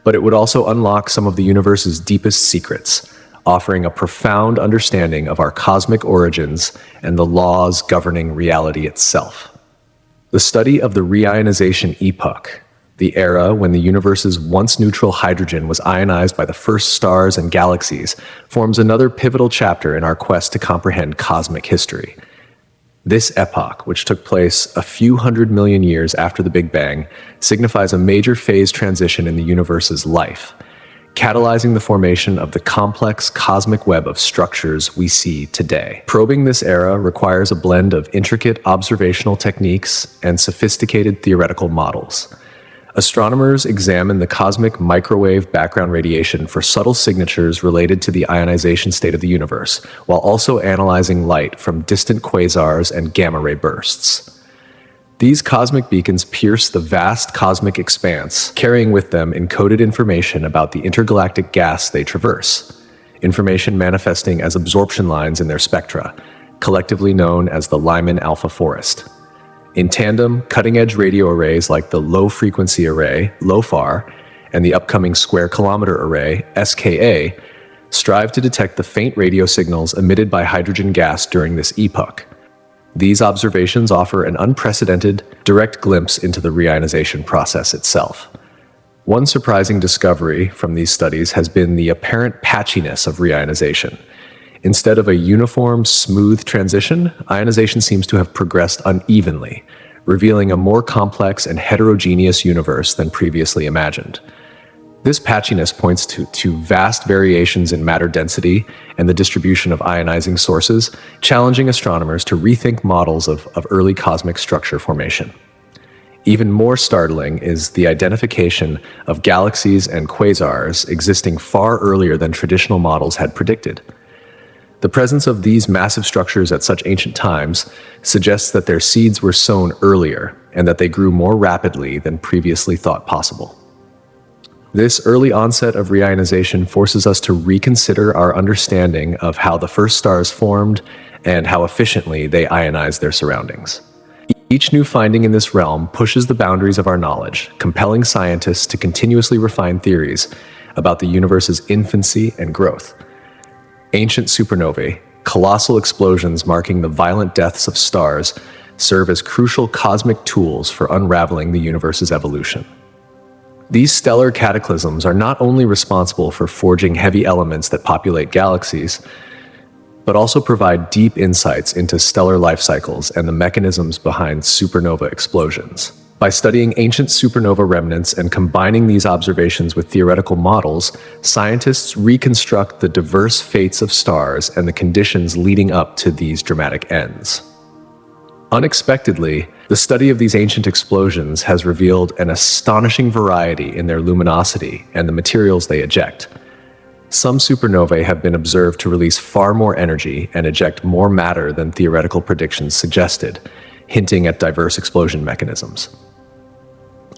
but it would also unlock some of the universe's deepest secrets, offering a profound understanding of our cosmic origins and the laws governing reality itself. The study of the reionization epoch, the era when the universe's once-neutral hydrogen was ionized by the first stars and galaxies, forms another pivotal chapter in our quest to comprehend cosmic history. This epoch, which took place a few 100 million years after the Big Bang, signifies a major phase transition in the universe's life, catalyzing the formation of the complex cosmic web of structures we see today. Probing this era requires a blend of intricate observational techniques and sophisticated theoretical models. Astronomers examine the cosmic microwave background radiation for subtle signatures related to the ionization state of the universe, while also analyzing light from distant quasars and gamma-ray bursts. These cosmic beacons pierce the vast cosmic expanse, carrying with them encoded information about the intergalactic gas they traverse, information manifesting as absorption lines in their spectra, collectively known as the Lyman alpha forest. In tandem, cutting-edge radio arrays like the Low-Frequency Array, LOFAR, and the upcoming Square Kilometer Array, SKA, strive to detect the faint radio signals emitted by hydrogen gas during this epoch. These observations offer an unprecedented, direct glimpse into the reionization process itself. One surprising discovery from these studies has been the apparent patchiness of reionization. Instead of a uniform, smooth transition, ionization seems to have progressed unevenly, revealing a more complex and heterogeneous universe than previously imagined. This patchiness points to vast variations in matter density and the distribution of ionizing sources, challenging astronomers to rethink models of early cosmic structure formation. Even more startling is the identification of galaxies and quasars existing far earlier than traditional models had predicted. The presence of these massive structures at such ancient times suggests that their seeds were sown earlier and that they grew more rapidly than previously thought possible. This early onset of reionization forces us to reconsider our understanding of how the first stars formed and how efficiently they ionize their surroundings. Each new finding in this realm pushes the boundaries of our knowledge, compelling scientists to continuously refine theories about the universe's infancy and growth. Ancient supernovae, colossal explosions marking the violent deaths of stars, serve as crucial cosmic tools for unraveling the universe's evolution. These stellar cataclysms are not only responsible for forging heavy elements that populate galaxies, but also provide deep insights into stellar life cycles and the mechanisms behind supernova explosions. By studying ancient supernova remnants and combining these observations with theoretical models, scientists reconstruct the diverse fates of stars and the conditions leading up to these dramatic ends. Unexpectedly, the study of these ancient explosions has revealed an astonishing variety in their luminosity and the materials they eject. Some supernovae have been observed to release far more energy and eject more matter than theoretical predictions suggested, hinting at diverse explosion mechanisms.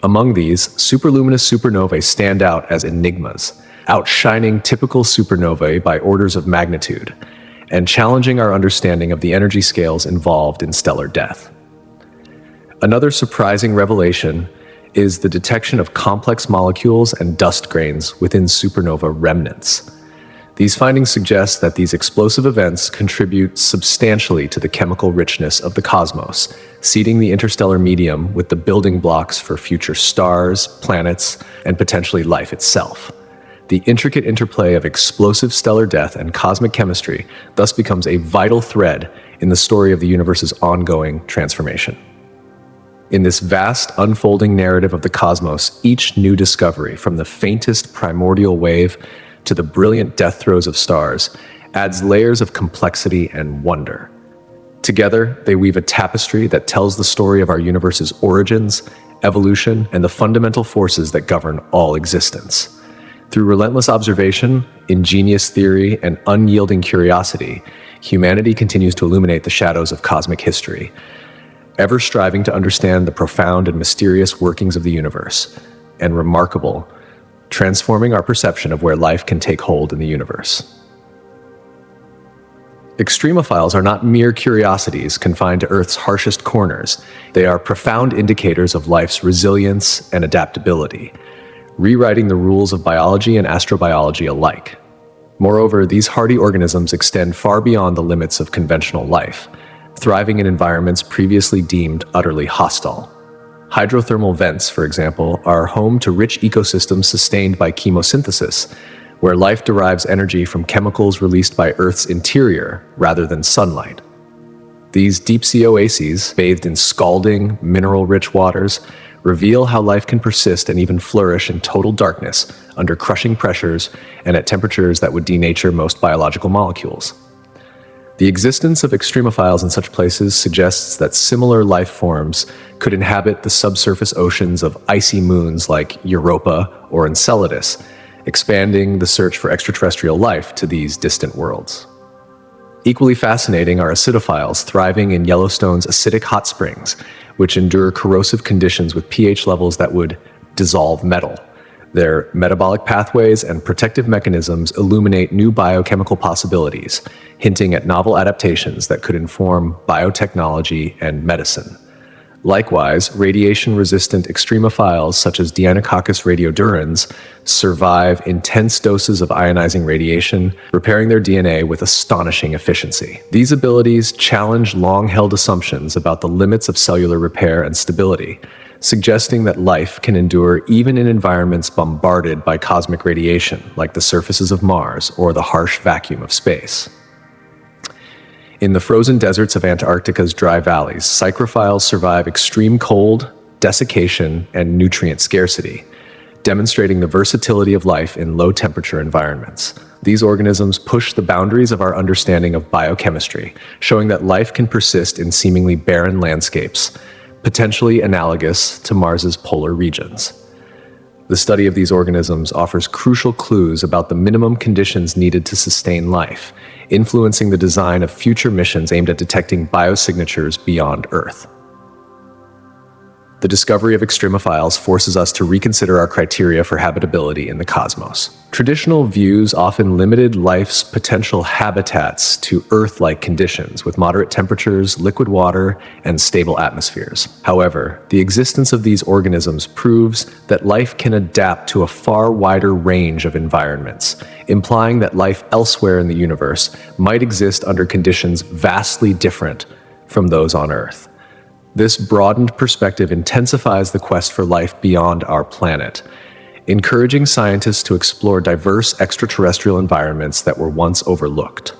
Among these, superluminous supernovae stand out as enigmas, outshining typical supernovae by orders of magnitude, and challenging our understanding of the energy scales involved in stellar death. Another surprising revelation is the detection of complex molecules and dust grains within supernova remnants. These findings suggest that these explosive events contribute substantially to the chemical richness of the cosmos, seeding the interstellar medium with the building blocks for future stars, planets, and potentially life itself. The intricate interplay of explosive stellar death and cosmic chemistry thus becomes a vital thread in the story of the universe's ongoing transformation. In this vast, unfolding narrative of the cosmos, each new discovery, from the faintest primordial wave to the brilliant death throes of stars, adds layers of complexity and wonder. Together, they weave a tapestry that tells the story of our universe's origins, evolution, and the fundamental forces that govern all existence. Through relentless observation, ingenious theory, and unyielding curiosity, humanity continues to illuminate the shadows of cosmic history, ever striving to understand the profound and mysterious workings of the universe, and remarkable, transforming our perception of where life can take hold in the universe. Extremophiles are not mere curiosities confined to Earth's harshest corners. They are profound indicators of life's resilience and adaptability, rewriting the rules of biology and astrobiology alike. Moreover, these hardy organisms extend far beyond the limits of conventional life, thriving in environments previously deemed utterly hostile. Hydrothermal vents, for example, are home to rich ecosystems sustained by chemosynthesis, where life derives energy from chemicals released by Earth's interior rather than sunlight. These deep-sea oases, bathed in scalding, mineral-rich waters, reveal how life can persist and even flourish in total darkness under crushing pressures and at temperatures that would denature most biological molecules. The existence of extremophiles in such places suggests that similar life forms could inhabit the subsurface oceans of icy moons like Europa or Enceladus, expanding the search for extraterrestrial life to these distant worlds. Equally fascinating are acidophiles thriving in Yellowstone's acidic hot springs, which endure corrosive conditions with pH levels that would dissolve metal. Their metabolic pathways and protective mechanisms illuminate new biochemical possibilities, hinting at novel adaptations that could inform biotechnology and medicine. Likewise, radiation-resistant extremophiles such as Deinococcus radiodurans survive intense doses of ionizing radiation, repairing their DNA with astonishing efficiency. These abilities challenge long-held assumptions about the limits of cellular repair and stability, suggesting that life can endure even in environments bombarded by cosmic radiation, like the surfaces of Mars or the harsh vacuum of space. In the frozen deserts of Antarctica's dry valleys, psychrophiles survive extreme cold, desiccation, and nutrient scarcity, demonstrating the versatility of life in low-temperature environments. These organisms push the boundaries of our understanding of biochemistry, showing that life can persist in seemingly barren landscapes, potentially analogous to Mars's polar regions. The study of these organisms offers crucial clues about the minimum conditions needed to sustain life, influencing the design of future missions aimed at detecting biosignatures beyond Earth. the discovery of extremophiles forces us to reconsider our criteria for habitability in the cosmos. Traditional views often limited life's potential habitats to Earth-like conditions with moderate temperatures, liquid water, and stable atmospheres. However, the existence of these organisms proves that life can adapt to a far wider range of environments, implying that life elsewhere in the universe might exist under conditions vastly different from those on Earth. This broadened perspective intensifies the quest for life beyond our planet, encouraging scientists to explore diverse extraterrestrial environments that were once overlooked.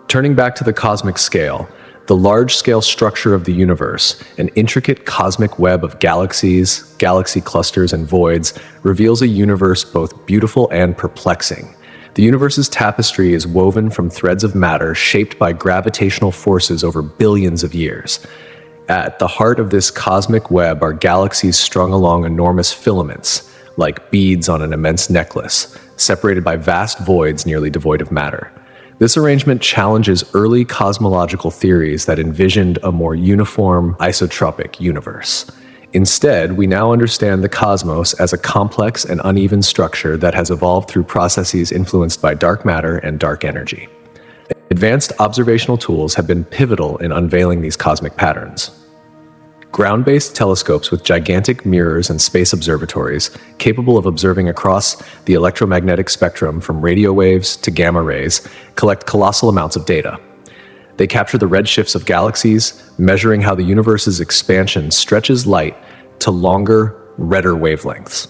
Turning back to the cosmic scale, the large-scale structure of the universe, an intricate cosmic web of galaxies, galaxy clusters, and voids, reveals a universe both beautiful and perplexing. The universe's tapestry is woven from threads of matter shaped by gravitational forces over billions of years. At the heart of this cosmic web are galaxies strung along enormous filaments, like beads on an immense necklace, separated by vast voids nearly devoid of matter. This arrangement challenges early cosmological theories that envisioned a more uniform, isotropic universe. Instead, we now understand the cosmos as a complex and uneven structure that has evolved through processes influenced by dark matter and dark energy. Advanced observational tools have been pivotal in unveiling these cosmic patterns. Ground-based telescopes with gigantic mirrors and space observatories, capable of observing across the electromagnetic spectrum from radio waves to gamma rays, collect colossal amounts of data. They capture the redshifts of galaxies, measuring how the universe's expansion stretches light to longer, redder wavelengths.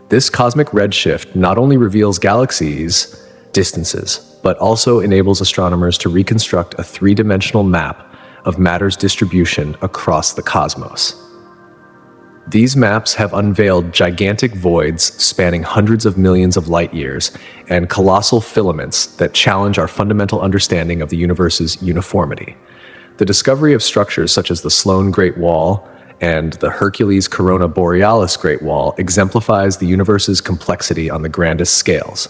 This cosmic redshift not only reveals galaxies' distances, but also enables astronomers to reconstruct a three-dimensional map of matter's distribution across the cosmos. These maps have unveiled gigantic voids spanning hundreds of millions of light years and colossal filaments that challenge our fundamental understanding of the universe's uniformity. The discovery of structures such as the Sloan Great Wall and the Hercules Corona Borealis Great Wall exemplifies the universe's complexity on the grandest scales.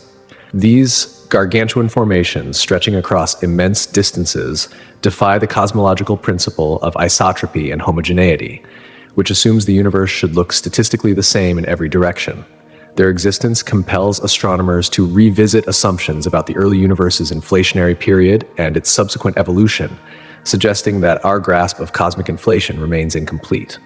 These gargantuan formations, stretching across immense distances, defy the cosmological principle of isotropy and homogeneity, which assumes the universe should look statistically the same in every direction. Their existence compels astronomers to revisit assumptions about the early universe's inflationary period and its subsequent evolution, suggesting that our grasp of cosmic inflation remains incomplete.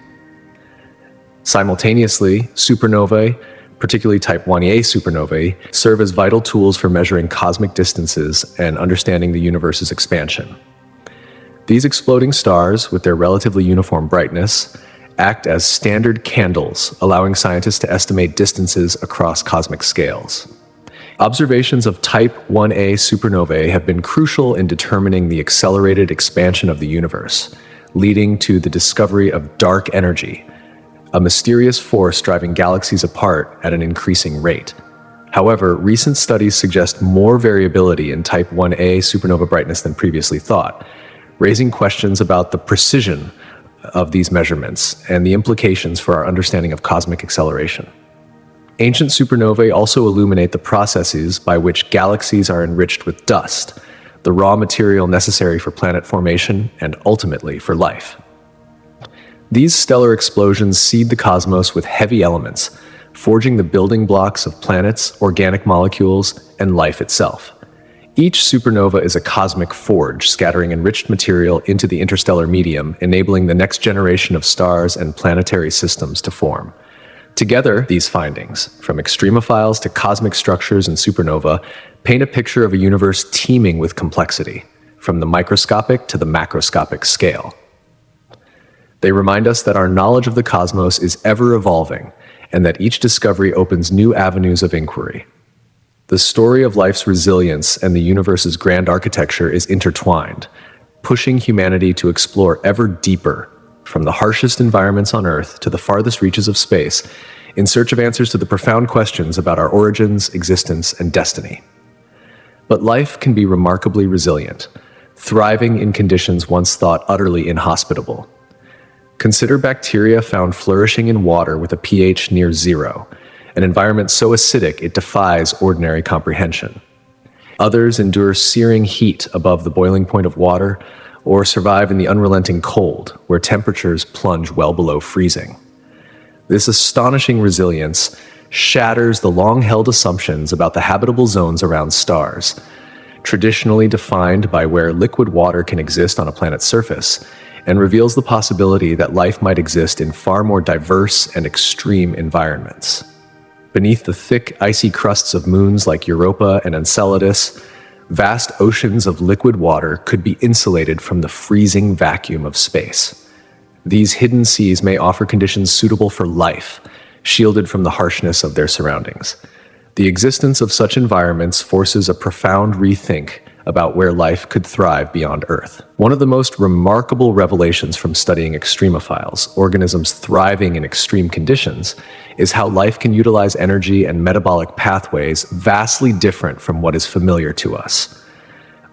Simultaneously, supernovae, particularly Type 1a supernovae, serve as vital tools for measuring cosmic distances and understanding the universe's expansion. These exploding stars, with their relatively uniform brightness, act as standard candles, allowing scientists to estimate distances across cosmic scales. Observations of Type 1a supernovae have been crucial in determining the accelerated expansion of the universe, leading to the discovery of dark energy, a mysterious force driving galaxies apart at an increasing rate. However, recent studies suggest more variability in Type 1a supernova brightness than previously thought, raising questions about the precision of these measurements and the implications for our understanding of cosmic acceleration. Ancient supernovae also illuminate the processes by which galaxies are enriched with dust, the raw material necessary for planet formation and ultimately for life. These stellar explosions seed the cosmos with heavy elements, forging the building blocks of planets, organic molecules, and life itself. Each supernova is a cosmic forge, scattering enriched material into the interstellar medium, enabling the next generation of stars and planetary systems to form. Together, these findings, from extremophiles to cosmic structures and supernova, paint a picture of a universe teeming with complexity, from the microscopic to the macroscopic scale. They remind us that our knowledge of the cosmos is ever evolving, and that each discovery opens new avenues of inquiry. The story of life's resilience and the universe's grand architecture is intertwined, pushing humanity to explore ever deeper, from the harshest environments on Earth to the farthest reaches of space, in search of answers to the profound questions about our origins, existence, and destiny. But life can be remarkably resilient, thriving in conditions once thought utterly inhospitable. Consider bacteria found flourishing in water with a pH near 0, an environment so acidic it defies ordinary comprehension. Others endure searing heat above the boiling point of water, or survive in the unrelenting cold, where temperatures plunge well below freezing. This astonishing resilience shatters the long-held assumptions about the habitable zones around stars, traditionally defined by where liquid water can exist on a planet's surface, and reveals the possibility that life might exist in far more diverse and extreme environments. Beneath the thick, icy crusts of moons like Europa and Enceladus, vast oceans of liquid water could be insulated from the freezing vacuum of space. These hidden seas may offer conditions suitable for life, shielded from the harshness of their surroundings. The existence of such environments forces a profound rethink about where life could thrive beyond Earth. One of the most remarkable revelations from studying extremophiles, organisms thriving in extreme conditions, is how life can utilize energy and metabolic pathways vastly different from what is familiar to us.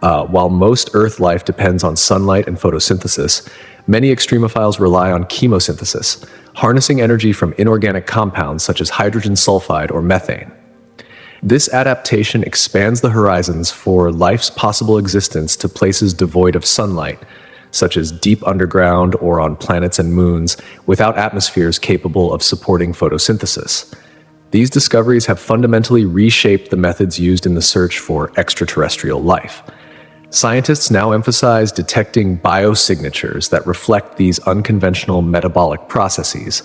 While most Earth life depends on sunlight and photosynthesis, many extremophiles rely on chemosynthesis, harnessing energy from inorganic compounds such as hydrogen sulfide or methane. This adaptation expands the horizons for life's possible existence to places devoid of sunlight, such as deep underground or on planets and moons without atmospheres capable of supporting photosynthesis. These discoveries have fundamentally reshaped the methods used in the search for extraterrestrial life. Scientists now emphasize detecting biosignatures that reflect these unconventional metabolic processes,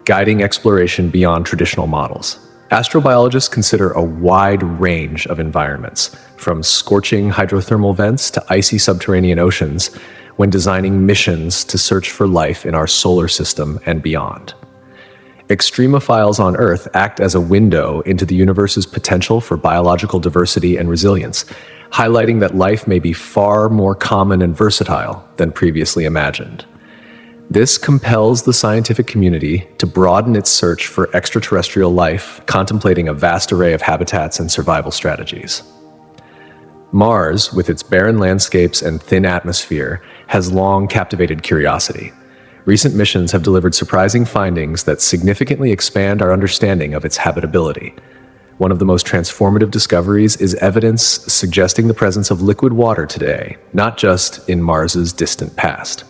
guiding exploration beyond traditional models. Astrobiologists consider a wide range of environments, from scorching hydrothermal vents to icy subterranean oceans, when designing missions to search for life in our solar system and beyond. Extremophiles on Earth act as a window into the universe's potential for biological diversity and resilience, highlighting that life may be far more common and versatile than previously imagined. This compels the scientific community to broaden its search for extraterrestrial life, contemplating a vast array of habitats and survival strategies. Mars, with its barren landscapes and thin atmosphere, has long captivated curiosity. Recent missions have delivered surprising findings that significantly expand our understanding of its habitability. One of the most transformative discoveries is evidence suggesting the presence of liquid water today, not just in Mars's distant past.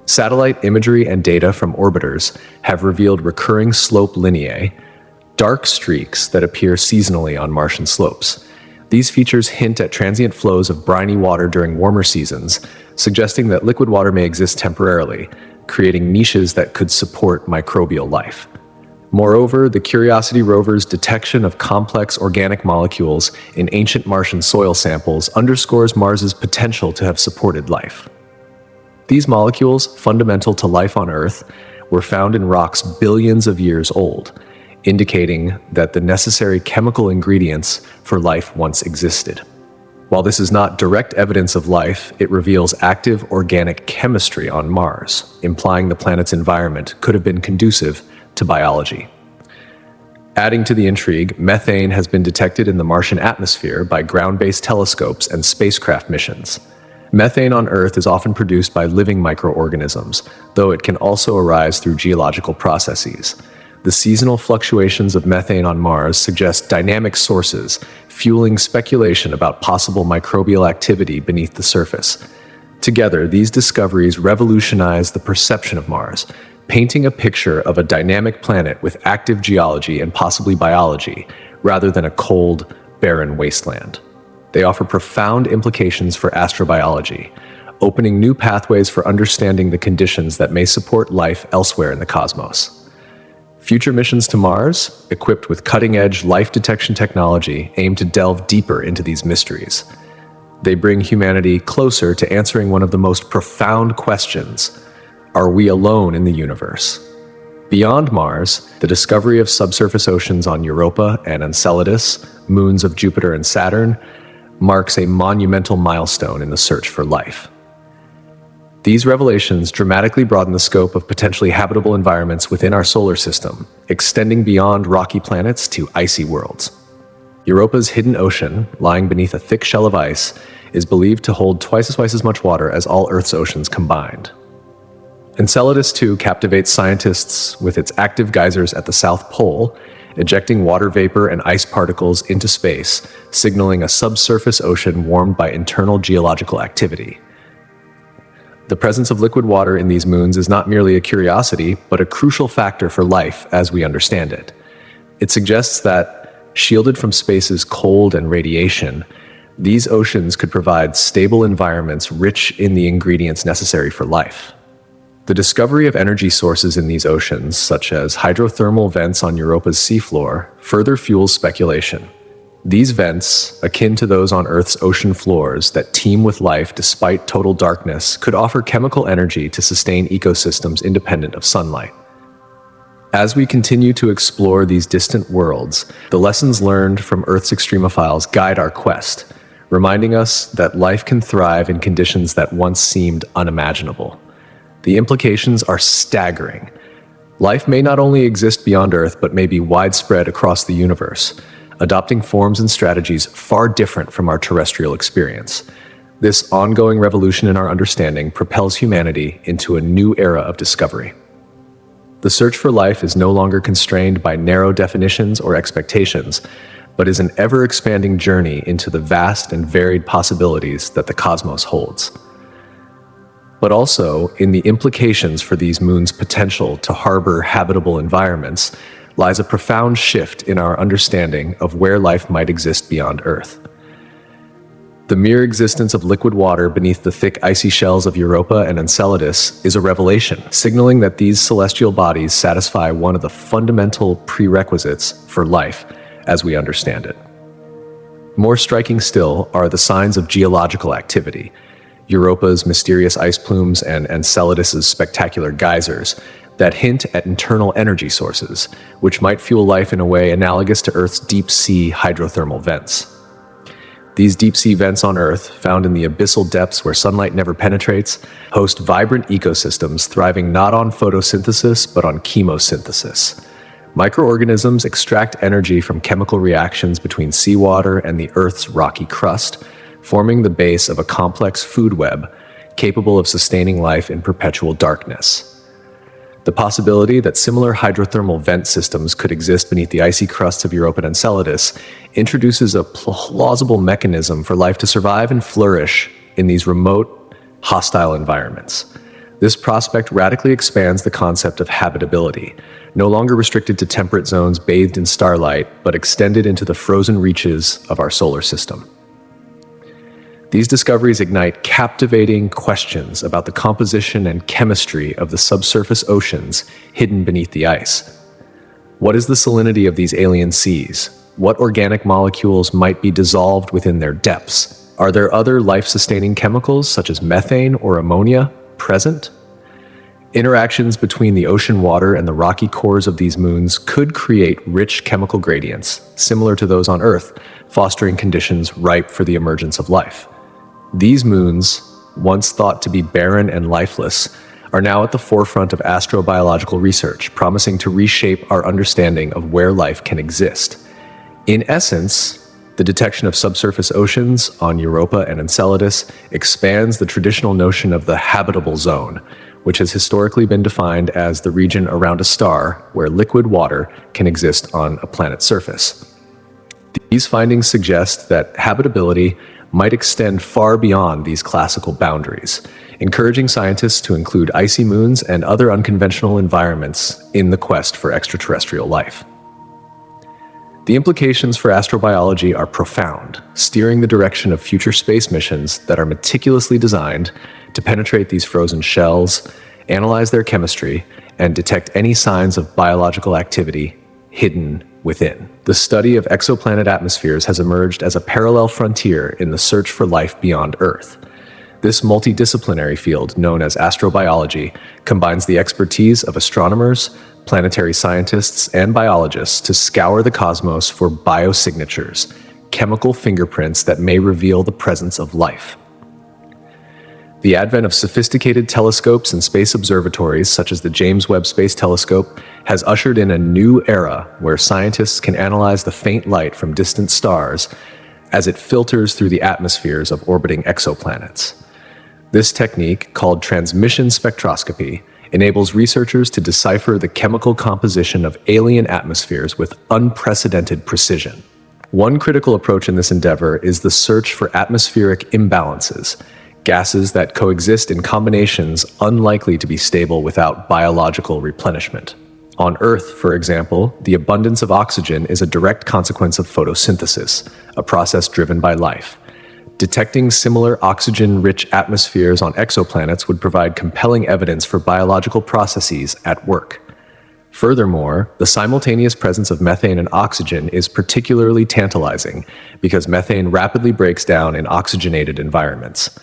Satellite imagery and data from orbiters have revealed recurring slope lineae, dark streaks that appear seasonally on Martian slopes. These features hint at transient flows of briny water during warmer seasons, suggesting that liquid water may exist temporarily, creating niches that could support microbial life. Moreover, the Curiosity rover's detection of complex organic molecules in ancient Martian soil samples underscores Mars's potential to have supported life. These molecules, fundamental to life on Earth, were found in rocks billions of years old, indicating that the necessary chemical ingredients for life once existed. While this is not direct evidence of life, it reveals active organic chemistry on Mars, implying the planet's environment could have been conducive to biology. Adding to the intrigue, methane has been detected in the Martian atmosphere by ground-based telescopes and spacecraft missions. Methane on Earth is often produced by living microorganisms, though it can also arise through geological processes. The seasonal fluctuations of methane on Mars suggest dynamic sources, fueling speculation about possible microbial activity beneath the surface. Together, these discoveries revolutionize the perception of Mars, painting a picture of a dynamic planet with active geology and possibly biology, rather than a cold, barren wasteland. They offer profound implications for astrobiology, opening new pathways for understanding the conditions that may support life elsewhere in the cosmos. Future missions to Mars, equipped with cutting-edge life detection technology, aim to delve deeper into these mysteries. They bring humanity closer to answering one of the most profound questions: are we alone in the universe? Beyond Mars, the discovery of subsurface oceans on Europa and Enceladus, moons of Jupiter and Saturn, marks a monumental milestone in the search for life. These revelations dramatically broaden the scope of potentially habitable environments within our solar system, extending beyond rocky planets to icy worlds. Europa's hidden ocean, lying beneath a thick shell of ice, is believed to hold twice as much water as all Earth's oceans combined. Enceladus, too, captivates scientists with its active geysers at the South Pole, ejecting water vapor and ice particles into space, signaling a subsurface ocean warmed by internal geological activity. The presence of liquid water in these moons is not merely a curiosity, but a crucial factor for life as we understand it. It suggests that, shielded from space's cold and radiation, these oceans could provide stable environments rich in the ingredients necessary for life. The discovery of energy sources in these oceans, such as hydrothermal vents on Europa's seafloor, further fuels speculation. These vents, akin to those on Earth's ocean floors that teem with life despite total darkness, could offer chemical energy to sustain ecosystems independent of sunlight. As we continue to explore these distant worlds, the lessons learned from Earth's extremophiles guide our quest, reminding us that life can thrive in conditions that once seemed unimaginable. The implications are staggering. Life may not only exist beyond Earth, but may be widespread across the universe, adopting forms and strategies far different from our terrestrial experience. This ongoing revolution in our understanding propels humanity into a new era of discovery. The search for life is no longer constrained by narrow definitions or expectations, but is an ever-expanding journey into the vast and varied possibilities that the cosmos holds. But also in the implications for these moons' potential to harbor habitable environments lies a profound shift in our understanding of where life might exist beyond Earth. The mere existence of liquid water beneath the thick icy shells of Europa and Enceladus is a revelation, signaling that these celestial bodies satisfy one of the fundamental prerequisites for life as we understand it. More striking still are the signs of geological activity. Europa's mysterious ice plumes and Enceladus's spectacular geysers that hint at internal energy sources, which might fuel life in a way analogous to Earth's deep-sea hydrothermal vents. These deep-sea vents on Earth, found in the abyssal depths where sunlight never penetrates, host vibrant ecosystems thriving not on photosynthesis but on chemosynthesis. Microorganisms extract energy from chemical reactions between seawater and the Earth's rocky crust, forming the base of a complex food web capable of sustaining life in perpetual darkness. The possibility that similar hydrothermal vent systems could exist beneath the icy crusts of Europa and Enceladus introduces a plausible mechanism for life to survive and flourish in these remote, hostile environments. This prospect radically expands the concept of habitability, no longer restricted to temperate zones bathed in starlight, but extended into the frozen reaches of our solar system. These discoveries ignite captivating questions about the composition and chemistry of the subsurface oceans hidden beneath the ice. What is the salinity of these alien seas? What organic molecules might be dissolved within their depths? Are there other life-sustaining chemicals, such as methane or ammonia, present? Interactions between the ocean water and the rocky cores of these moons could create rich chemical gradients, similar to those on Earth, fostering conditions ripe for the emergence of life. These moons, once thought to be barren and lifeless, are now at the forefront of astrobiological research, promising to reshape our understanding of where life can exist. In essence, the detection of subsurface oceans on Europa and Enceladus expands the traditional notion of the habitable zone, which has historically been defined as the region around a star where liquid water can exist on a planet's surface. These findings suggest that habitability might extend far beyond these classical boundaries, encouraging scientists to include icy moons and other unconventional environments in the quest for extraterrestrial life. The implications for astrobiology are profound, steering the direction of future space missions that are meticulously designed to penetrate these frozen shells, analyze their chemistry, and detect any signs of biological activity hidden within. The study of exoplanet atmospheres has emerged as a parallel frontier in the search for life beyond Earth. This multidisciplinary field, known as astrobiology, combines the expertise of astronomers, planetary scientists, and biologists to scour the cosmos for biosignatures, chemical fingerprints that may reveal the presence of life. The advent of sophisticated telescopes and space observatories, such as the James Webb Space Telescope, has ushered in a new era where scientists can analyze the faint light from distant stars as it filters through the atmospheres of orbiting exoplanets. This technique, called transmission spectroscopy, enables researchers to decipher the chemical composition of alien atmospheres with unprecedented precision. One critical approach in this endeavor is the search for atmospheric imbalances, gases that coexist in combinations unlikely to be stable without biological replenishment. On Earth, for example, the abundance of oxygen is a direct consequence of photosynthesis, a process driven by life. Detecting similar oxygen-rich atmospheres on exoplanets would provide compelling evidence for biological processes at work. Furthermore, the simultaneous presence of methane and oxygen is particularly tantalizing because methane rapidly breaks down in oxygenated environments.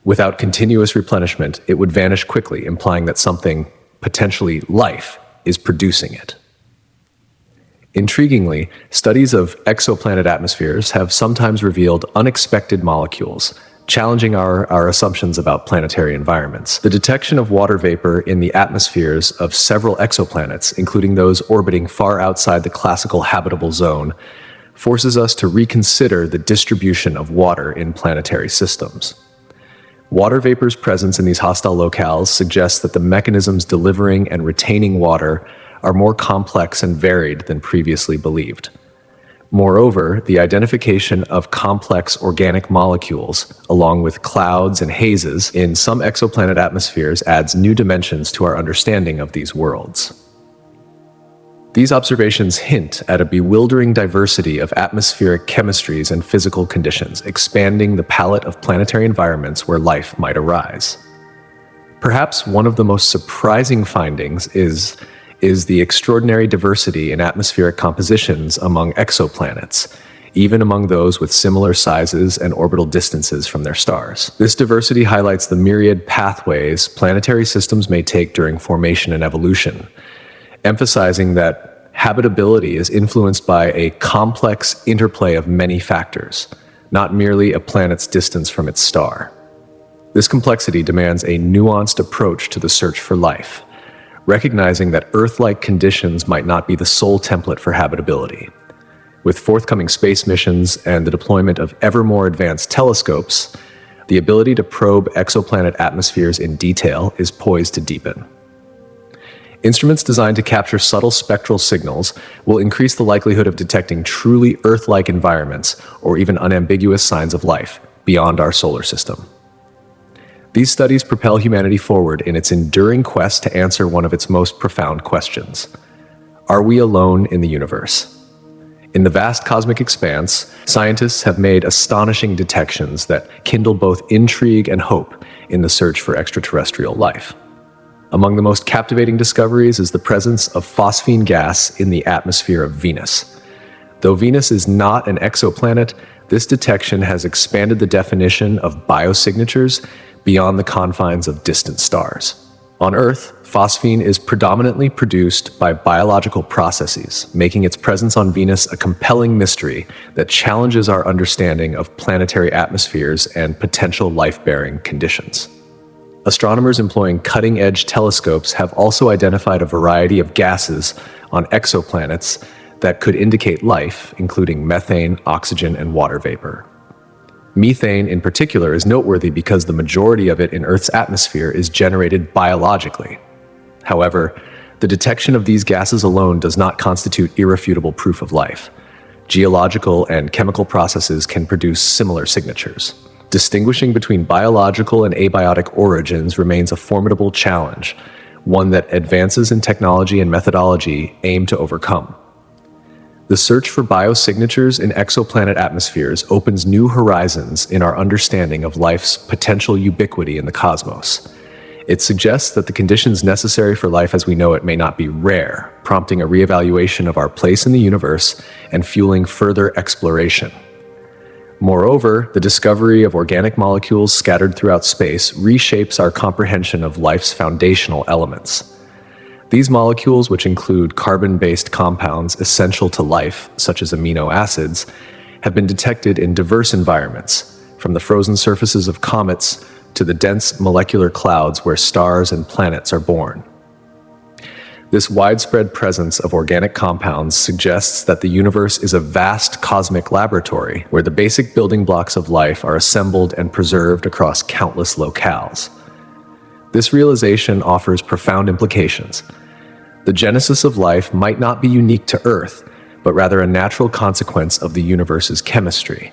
Without continuous replenishment, it would vanish quickly, implying that something, potentially life, is producing it. Intriguingly, studies of exoplanet atmospheres have sometimes revealed unexpected molecules, challenging our assumptions about planetary environments. The detection of water vapor in the atmospheres of several exoplanets, including those orbiting far outside the classical habitable zone, forces us to reconsider the distribution of water in planetary systems. Water vapor's presence in these hostile locales suggests that the mechanisms delivering and retaining water are more complex and varied than previously believed. Moreover, the identification of complex organic molecules, along with clouds and hazes, in some exoplanet atmospheres adds new dimensions to our understanding of these worlds. These observations hint at a bewildering diversity of atmospheric chemistries and physical conditions, expanding the palette of planetary environments where life might arise. Perhaps one of the most surprising findings is the extraordinary diversity in atmospheric compositions among exoplanets, even among those with similar sizes and orbital distances from their stars. This diversity highlights the myriad pathways planetary systems may take during formation and evolution, emphasizing that habitability is influenced by a complex interplay of many factors, not merely a planet's distance from its star. This complexity demands a nuanced approach to the search for life, recognizing that Earth-like conditions might not be the sole template for habitability. With forthcoming space missions and the deployment of ever more advanced telescopes, the ability to probe exoplanet atmospheres in detail is poised to deepen. Instruments designed to capture subtle spectral signals will increase the likelihood of detecting truly Earth-like environments or even unambiguous signs of life beyond our solar system. These studies propel humanity forward in its enduring quest to answer one of its most profound questions. Are we alone in the universe? In the vast cosmic expanse, scientists have made astonishing detections that kindle both intrigue and hope in the search for extraterrestrial life. Among the most captivating discoveries is the presence of phosphine gas in the atmosphere of Venus. Though Venus is not an exoplanet, this detection has expanded the definition of biosignatures beyond the confines of distant stars. On Earth, phosphine is predominantly produced by biological processes, making its presence on Venus a compelling mystery that challenges our understanding of planetary atmospheres and potential life-bearing conditions. Astronomers employing cutting-edge telescopes have also identified a variety of gases on exoplanets that could indicate life, including methane, oxygen, and water vapor. Methane, in particular, is noteworthy because the majority of it in Earth's atmosphere is generated biologically. However, the detection of these gases alone does not constitute irrefutable proof of life. Geological and chemical processes can produce similar signatures. Distinguishing between biological and abiotic origins remains a formidable challenge, one that advances in technology and methodology aim to overcome. The search for biosignatures in exoplanet atmospheres opens new horizons in our understanding of life's potential ubiquity in the cosmos. It suggests that the conditions necessary for life as we know it may not be rare, prompting a reevaluation of our place in the universe and fueling further exploration. Moreover, the discovery of organic molecules scattered throughout space reshapes our comprehension of life's foundational elements. These molecules, which include carbon-based compounds essential to life, such as amino acids, have been detected in diverse environments, from the frozen surfaces of comets to the dense molecular clouds where stars and planets are born. This widespread presence of organic compounds suggests that the universe is a vast cosmic laboratory where the basic building blocks of life are assembled and preserved across countless locales. This realization offers profound implications. The genesis of life might not be unique to Earth, but rather a natural consequence of the universe's chemistry.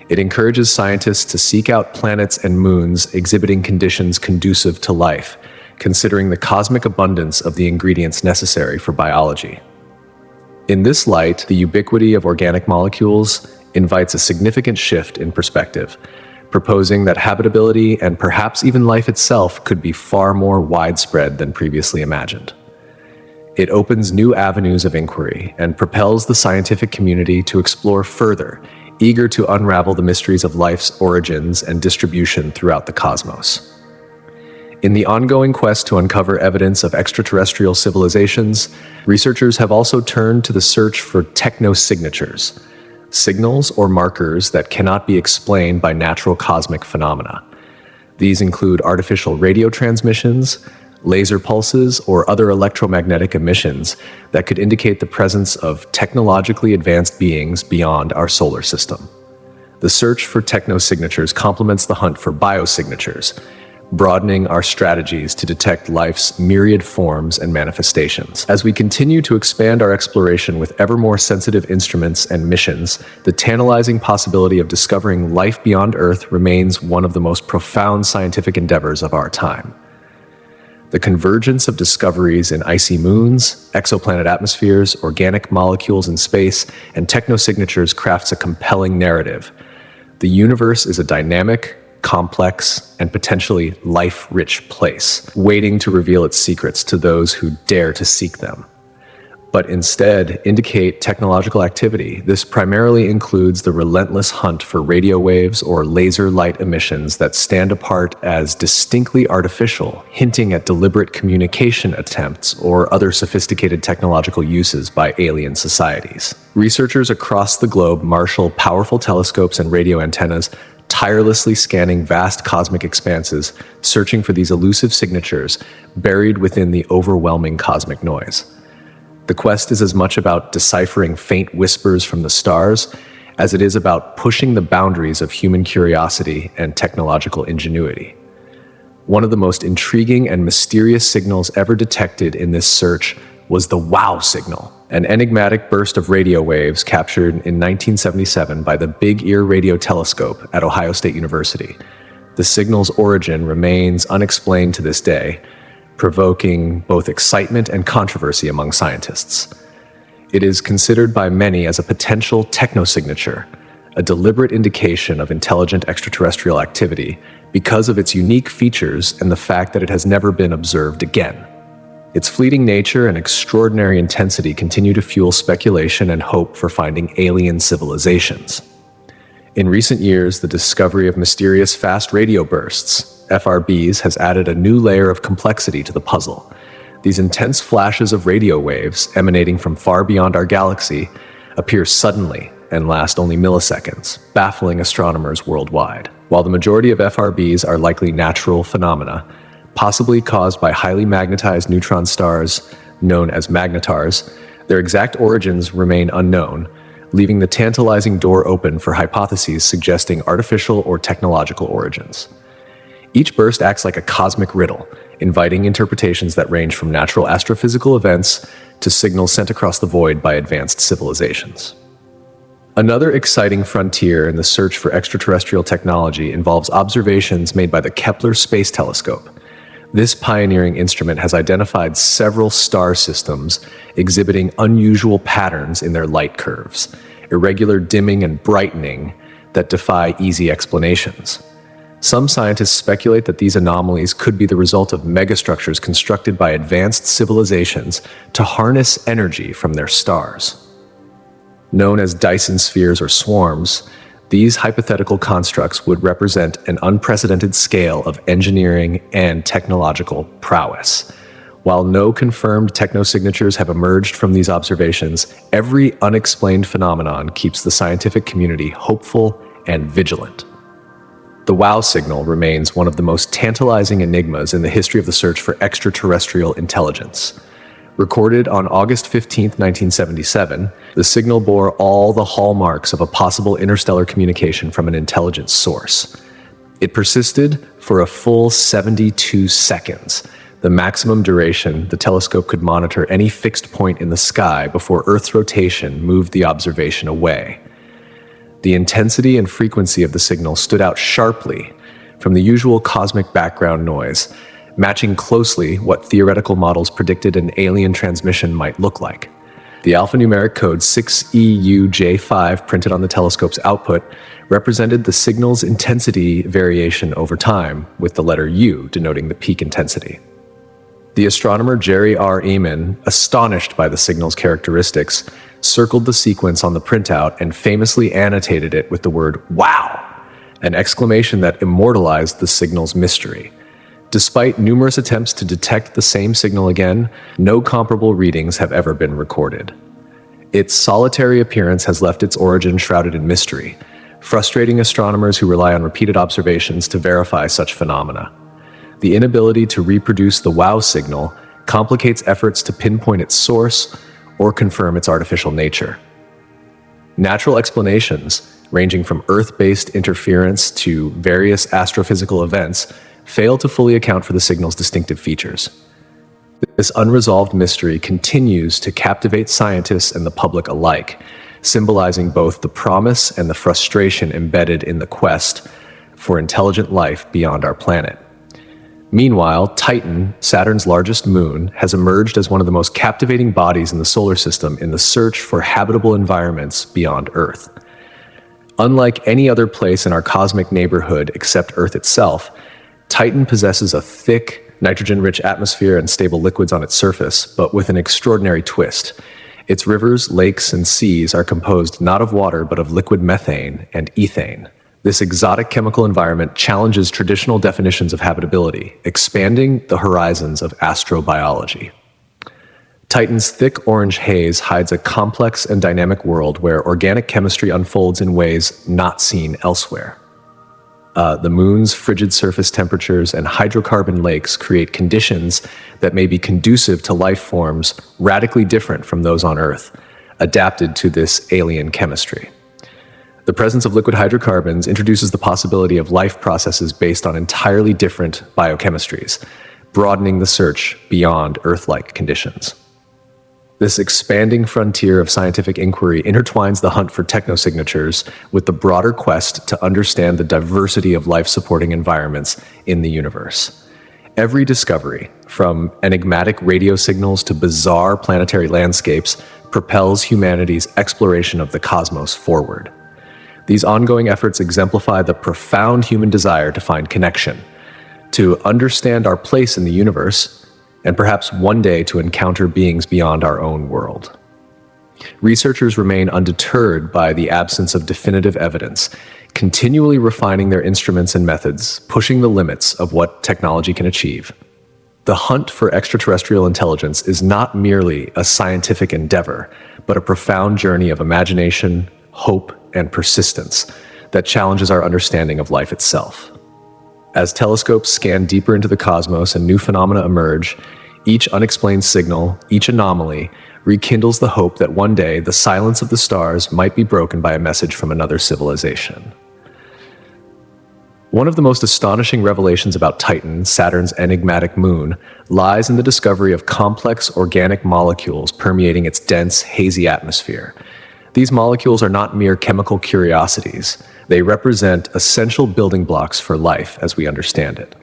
It encourages scientists to seek out planets and moons exhibiting conditions conducive to life, considering the cosmic abundance of the ingredients necessary for biology. In this light, the ubiquity of organic molecules invites a significant shift in perspective, proposing that habitability and perhaps even life itself could be far more widespread than previously imagined. It opens new avenues of inquiry and propels the scientific community to explore further, eager to unravel the mysteries of life's origins and distribution throughout the cosmos. In the ongoing quest to uncover evidence of extraterrestrial civilizations, researchers have also turned to the search for technosignatures, signals or markers that cannot be explained by natural cosmic phenomena. These include artificial radio transmissions, laser pulses, or other electromagnetic emissions that could indicate the presence of technologically advanced beings beyond our solar system. The search for technosignatures complements the hunt for biosignatures, broadening our strategies to detect life's myriad forms and manifestations. As we continue to expand our exploration with ever more sensitive instruments and missions, the tantalizing possibility of discovering life beyond Earth remains one of the most profound scientific endeavors of our time. The convergence of discoveries in icy moons, exoplanet atmospheres, organic molecules in space, and technosignatures crafts a compelling narrative. The universe is a dynamic, complex, and potentially life-rich place, waiting to reveal its secrets to those who dare to seek them. But instead indicate technological activity. This primarily includes the relentless hunt for radio waves or laser light emissions that stand apart as distinctly artificial, hinting at deliberate communication attempts or other sophisticated technological uses by alien societies. Researchers across the globe marshal powerful telescopes and radio antennas, tirelessly scanning vast cosmic expanses, searching for these elusive signatures buried within the overwhelming cosmic noise. The quest is as much about deciphering faint whispers from the stars as it is about pushing the boundaries of human curiosity and technological ingenuity. One of the most intriguing and mysterious signals ever detected in this search was the WOW signal, an enigmatic burst of radio waves captured in 1977 by the Big Ear Radio Telescope at Ohio State University. The signal's origin remains unexplained to this day, provoking both excitement and controversy among scientists. It is considered by many as a potential technosignature, a deliberate indication of intelligent extraterrestrial activity because of its unique features and the fact that it has never been observed again. Its fleeting nature and extraordinary intensity continue to fuel speculation and hope for finding alien civilizations. In recent years, the discovery of mysterious fast radio bursts, FRBs, has added a new layer of complexity to the puzzle. These intense flashes of radio waves emanating from far beyond our galaxy appear suddenly and last only milliseconds, baffling astronomers worldwide. While the majority of FRBs are likely natural phenomena, possibly caused by highly magnetized neutron stars known as Magnetars, their exact origins remain unknown, leaving the tantalizing door open for hypotheses suggesting artificial or technological origins. Each burst acts like a cosmic riddle, inviting interpretations that range from natural astrophysical events to signals sent across the void by advanced civilizations. Another exciting frontier in the search for extraterrestrial technology involves observations made by the Kepler Space Telescope. This pioneering instrument has identified several star systems exhibiting unusual patterns in their light curves, irregular dimming and brightening that defy easy explanations. Some scientists speculate that these anomalies could be the result of megastructures constructed by advanced civilizations to harness energy from their stars. Known as Dyson spheres or swarms, these hypothetical constructs would represent an unprecedented scale of engineering and technological prowess. While no confirmed technosignatures have emerged from these observations, every unexplained phenomenon keeps the scientific community hopeful and vigilant. The WOW signal remains one of the most tantalizing enigmas in the history of the search for extraterrestrial intelligence. Recorded on August 15, 1977, the signal bore all the hallmarks of a possible interstellar communication from an intelligent source. It persisted for a full 72 seconds, the maximum duration the telescope could monitor any fixed point in the sky before Earth's rotation moved the observation away. The intensity and frequency of the signal stood out sharply from the usual cosmic background noise, matching closely what theoretical models predicted an alien transmission might look like. The alphanumeric code 6EUJ5 printed on the telescope's output represented the signal's intensity variation over time, with the letter U denoting the peak intensity. The astronomer Jerry R. Eman, astonished by the signal's characteristics, circled the sequence on the printout and famously annotated it with the word "wow," an exclamation that immortalized the signal's mystery. Despite numerous attempts to detect the same signal again, no comparable readings have ever been recorded. Its solitary appearance has left its origin shrouded in mystery, frustrating astronomers who rely on repeated observations to verify such phenomena. The inability to reproduce the WOW signal complicates efforts to pinpoint its source or confirm its artificial nature. Natural explanations, ranging from Earth-based interference to various astrophysical events, fail to fully account for the signal's distinctive features. This unresolved mystery continues to captivate scientists and the public alike, symbolizing both the promise and the frustration embedded in the quest for intelligent life beyond our planet. Meanwhile, Titan, Saturn's largest moon, has emerged as one of the most captivating bodies in the solar system in the search for habitable environments beyond Earth. Unlike any other place in our cosmic neighborhood except Earth itself, Titan possesses a thick, nitrogen-rich atmosphere and stable liquids on its surface, but with an extraordinary twist. Its rivers, lakes, and seas are composed not of water but of liquid methane and ethane. This exotic chemical environment challenges traditional definitions of habitability, expanding the horizons of astrobiology. Titan's thick orange haze hides a complex and dynamic world where organic chemistry unfolds in ways not seen elsewhere. The moon's frigid surface temperatures and hydrocarbon lakes create conditions that may be conducive to life forms radically different from those on Earth, adapted to this alien chemistry. The presence of liquid hydrocarbons introduces the possibility of life processes based on entirely different biochemistries, broadening the search beyond Earth-like conditions. This expanding frontier of scientific inquiry intertwines the hunt for technosignatures with the broader quest to understand the diversity of life-supporting environments in the universe. Every discovery, from enigmatic radio signals to bizarre planetary landscapes, propels humanity's exploration of the cosmos forward. These ongoing efforts exemplify the profound human desire to find connection, to understand our place in the universe, and perhaps one day to encounter beings beyond our own world. Researchers remain undeterred by the absence of definitive evidence, continually refining their instruments and methods, pushing the limits of what technology can achieve. The hunt for extraterrestrial intelligence is not merely a scientific endeavor, but a profound journey of imagination, hope, and persistence that challenges our understanding of life itself. As telescopes scan deeper into the cosmos and new phenomena emerge, each unexplained signal, each anomaly, rekindles the hope that one day the silence of the stars might be broken by a message from another civilization. One of the most astonishing revelations about Titan, Saturn's enigmatic moon, lies in the discovery of complex organic molecules permeating its dense, hazy atmosphere. These molecules are not mere chemical curiosities. They represent essential building blocks for life as we understand it.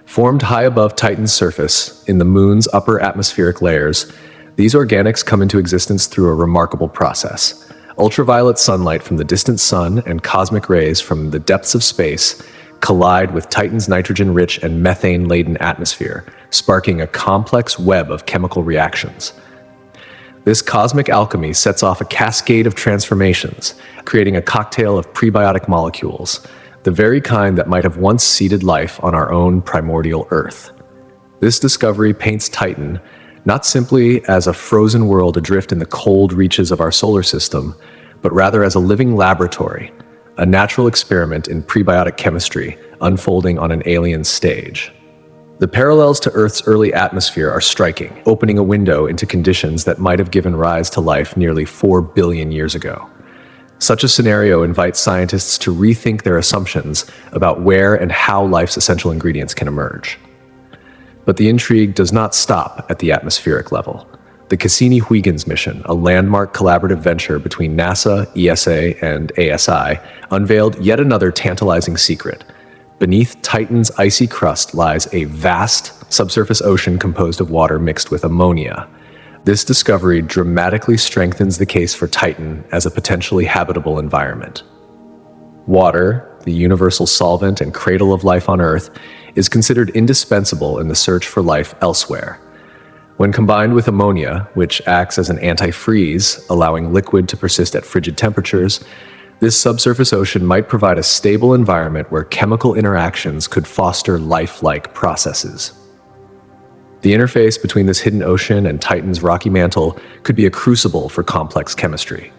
Formed high above Titan's surface, in the moon's upper atmospheric layers, these organics come into existence through a remarkable process. Ultraviolet sunlight from the distant sun and cosmic rays from the depths of space collide with Titan's nitrogen-rich and methane-laden atmosphere, sparking a complex web of chemical reactions. This cosmic alchemy sets off a cascade of transformations, creating a cocktail of prebiotic molecules, the very kind that might have once seeded life on our own primordial Earth. This discovery paints Titan not simply as a frozen world adrift in the cold reaches of our solar system, but rather as a living laboratory, a natural experiment in prebiotic chemistry unfolding on an alien stage. The parallels to Earth's early atmosphere are striking, opening a window into conditions that might have given rise to life nearly 4 billion years ago. Such a scenario invites scientists to rethink their assumptions about where and how life's essential ingredients can emerge. But the intrigue does not stop at the atmospheric level. the Cassini-Huygens mission, a landmark collaborative venture between NASA, ESA, and ASI, unveiled yet another tantalizing secret. Beneath Titan's icy crust lies a vast subsurface ocean composed of water mixed with ammonia. This discovery dramatically strengthens the case for Titan as a potentially habitable environment. Water, the universal solvent and cradle of life on Earth, is considered indispensable in the search for life elsewhere. When combined with ammonia, which acts as an antifreeze, allowing liquid to persist at frigid temperatures, this subsurface ocean might provide a stable environment where chemical interactions could foster lifelike processes. The interface between this hidden ocean and Titan's rocky mantle could be a crucible for complex chemistry.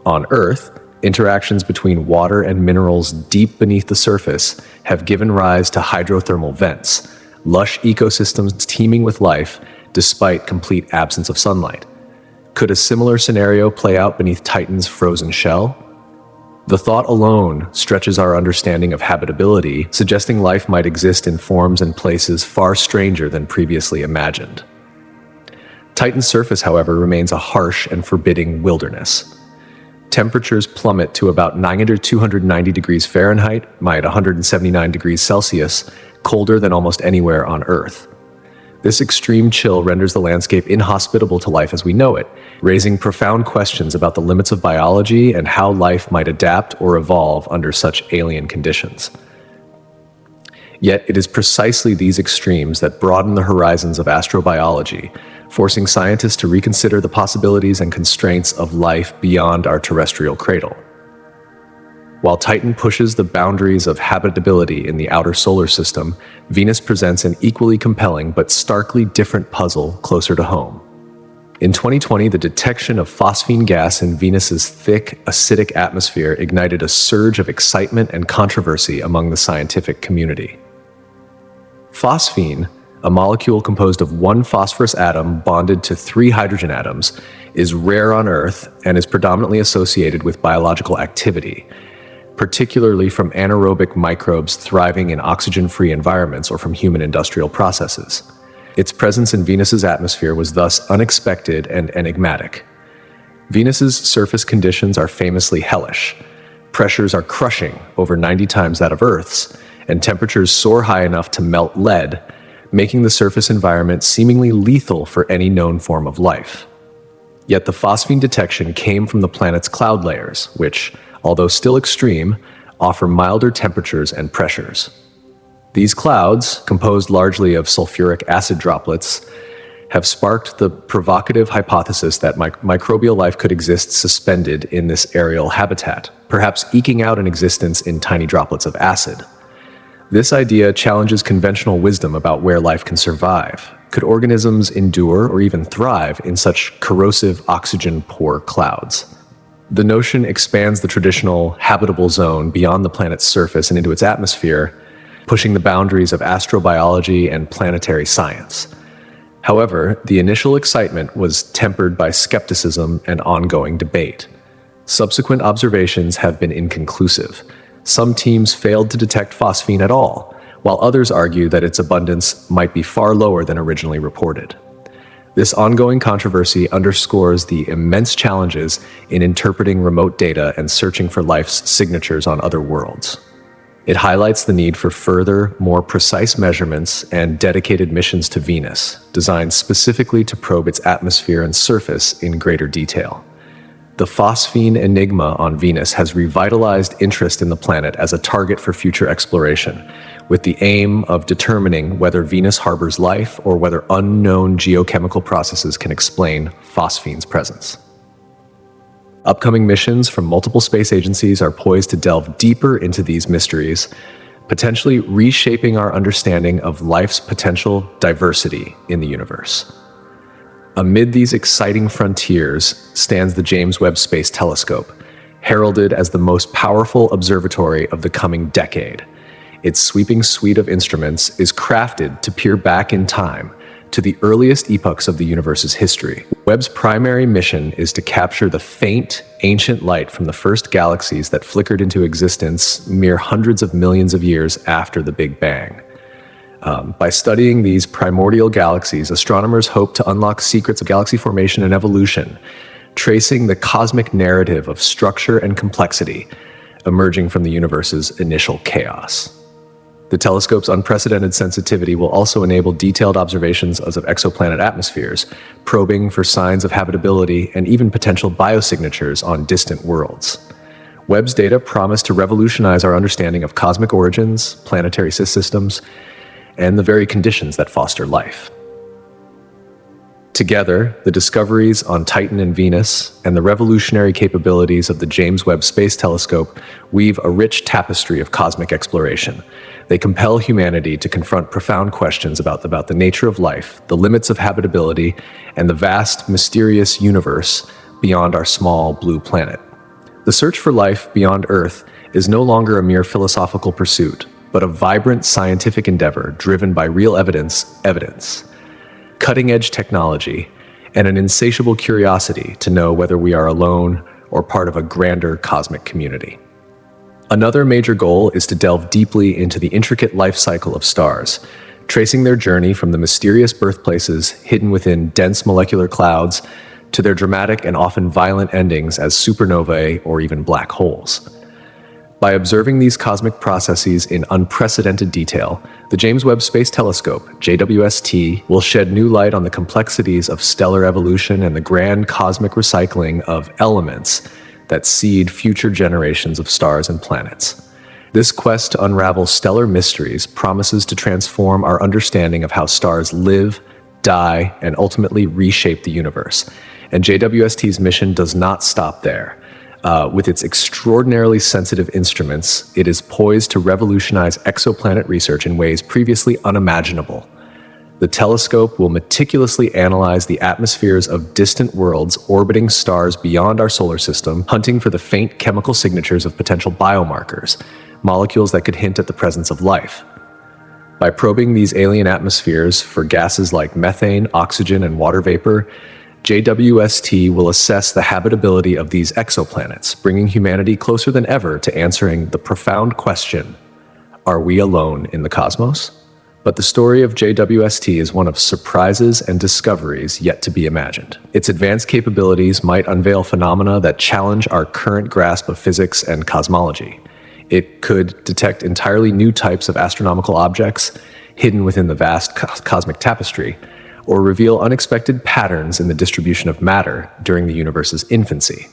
On Earth, interactions between water and minerals deep beneath the surface have given rise to hydrothermal vents, lush ecosystems teeming with life despite complete absence of sunlight. Could a similar scenario play out beneath Titan's frozen shell? The thought alone stretches our understanding of habitability, suggesting life might exist in forms and places far stranger than previously imagined. Titan's surface, however, remains a harsh and forbidding wilderness. Temperatures plummet to about 290 degrees Fahrenheit, 179 degrees Celsius, colder than almost anywhere on Earth. This extreme chill renders the landscape inhospitable to life as we know it, raising profound questions about the limits of biology and how life might adapt or evolve under such alien conditions. Yet it is precisely these extremes that broaden the horizons of astrobiology, forcing scientists to reconsider the possibilities and constraints of life beyond our terrestrial cradle. While Titan pushes the boundaries of habitability in the outer solar system, Venus presents an equally compelling but starkly different puzzle closer to home. In 2020, the detection of phosphine gas in Venus's thick, acidic atmosphere ignited a surge of excitement and controversy among the scientific community. Phosphine, a molecule composed of one phosphorus atom bonded to 3 hydrogen atoms, is rare on Earth and is predominantly associated with biological activity, particularly from anaerobic microbes thriving in oxygen-free environments or from human industrial processes. Its presence in Venus's atmosphere was thus unexpected and enigmatic. Venus's surface conditions are famously hellish. Pressures are crushing, over 90 times that of Earth's, and temperatures soar high enough to melt lead, making the surface environment seemingly lethal for any known form of life. Yet the phosphine detection came from the planet's cloud layers, which, although still extreme, offer milder temperatures and pressures. These clouds, composed largely of sulfuric acid droplets, have sparked the provocative hypothesis that microbial life could exist suspended in this aerial habitat, perhaps eking out an existence in tiny droplets of acid. This idea challenges conventional wisdom about where life can survive. Could organisms endure or even thrive in such corrosive, oxygen-poor clouds? The notion expands the traditional habitable zone beyond the planet's surface and into its atmosphere, pushing the boundaries of astrobiology and planetary science. However, the initial excitement was tempered by skepticism and ongoing debate. Subsequent observations have been inconclusive. Some teams failed to detect phosphine at all, while others argue that its abundance might be far lower than originally reported. This ongoing controversy underscores the immense challenges in interpreting remote data and searching for life's signatures on other worlds. It highlights the need for further, more precise measurements and dedicated missions to Venus, designed specifically to probe its atmosphere and surface in greater detail. The phosphine enigma on Venus has revitalized interest in the planet as a target for future exploration, with the aim of determining whether Venus harbors life or whether unknown geochemical processes can explain phosphine's presence. Upcoming missions from multiple space agencies are poised to delve deeper into these mysteries, potentially reshaping our understanding of life's potential diversity in the universe. Amid these exciting frontiers stands the James Webb Space Telescope, heralded as the most powerful observatory of the coming decade. Its sweeping suite of instruments is crafted to peer back in time to the earliest epochs of the universe's history. Webb's primary mission is to capture the faint, ancient light from the first galaxies that flickered into existence mere hundreds of millions of years after the Big Bang. By studying these primordial galaxies, astronomers hope to unlock secrets of galaxy formation and evolution, tracing the cosmic narrative of structure and complexity emerging from the universe's initial chaos. The telescope's unprecedented sensitivity will also enable detailed observations of exoplanet atmospheres, probing for signs of habitability and even potential biosignatures on distant worlds. Webb's data promise to revolutionize our understanding of cosmic origins, planetary systems, and the very conditions that foster life. Together, the discoveries on Titan and Venus and the revolutionary capabilities of the James Webb Space Telescope weave a rich tapestry of cosmic exploration. They compel humanity to confront profound questions about the nature of life, the limits of habitability, and the vast, mysterious universe beyond our small blue planet. The search for life beyond Earth is no longer a mere philosophical pursuit, but a vibrant scientific endeavor driven by real evidence, cutting-edge technology, and an insatiable curiosity to know whether we are alone or part of a grander cosmic community. Another major goal is to delve deeply into the intricate life cycle of stars, tracing their journey from the mysterious birthplaces hidden within dense molecular clouds to their dramatic and often violent endings as supernovae or even black holes. By observing these cosmic processes in unprecedented detail, the James Webb Space Telescope, JWST, will shed new light on the complexities of stellar evolution and the grand cosmic recycling of elements that seed future generations of stars and planets. This quest to unravel stellar mysteries promises to transform our understanding of how stars live, die, and ultimately reshape the universe. And JWST's mission does not stop there. With its extraordinarily sensitive instruments, it is poised to revolutionize exoplanet research in ways previously unimaginable. The telescope will meticulously analyze the atmospheres of distant worlds orbiting stars beyond our solar system, hunting for the faint chemical signatures of potential biomarkers, molecules that could hint at the presence of life. By probing these alien atmospheres for gases like methane, oxygen, and water vapor, JWST will assess the habitability of these exoplanets, bringing humanity closer than ever to answering the profound question, are we alone in the cosmos? But the story of JWST is one of surprises and discoveries yet to be imagined. Its advanced capabilities might unveil phenomena that challenge our current grasp of physics and cosmology. It could detect entirely new types of astronomical objects hidden within the vast cosmic tapestry, or reveal unexpected patterns in the distribution of matter during the universe's infancy.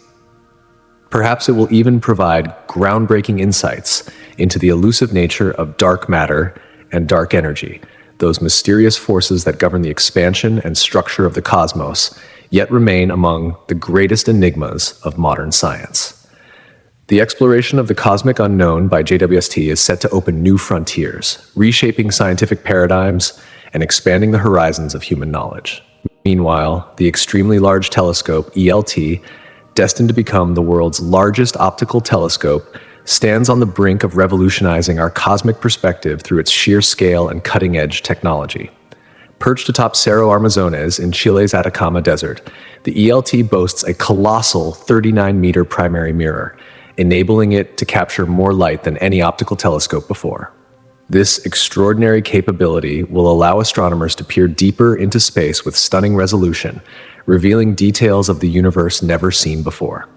Perhaps it will even provide groundbreaking insights into the elusive nature of dark matter and dark energy, those mysterious forces that govern the expansion and structure of the cosmos, yet remain among the greatest enigmas of modern science. The exploration of the cosmic unknown by JWST is set to open new frontiers, reshaping scientific paradigms and expanding the horizons of human knowledge. Meanwhile, the extremely large telescope, ELT, destined to become the world's largest optical telescope, stands on the brink of revolutionizing our cosmic perspective through its sheer scale and cutting-edge technology. Perched atop Cerro Armazones in Chile's Atacama Desert, the ELT boasts a colossal 39-meter primary mirror, enabling it to capture more light than any optical telescope before. This extraordinary capability will allow astronomers to peer deeper into space with stunning resolution, revealing details of the universe never seen before.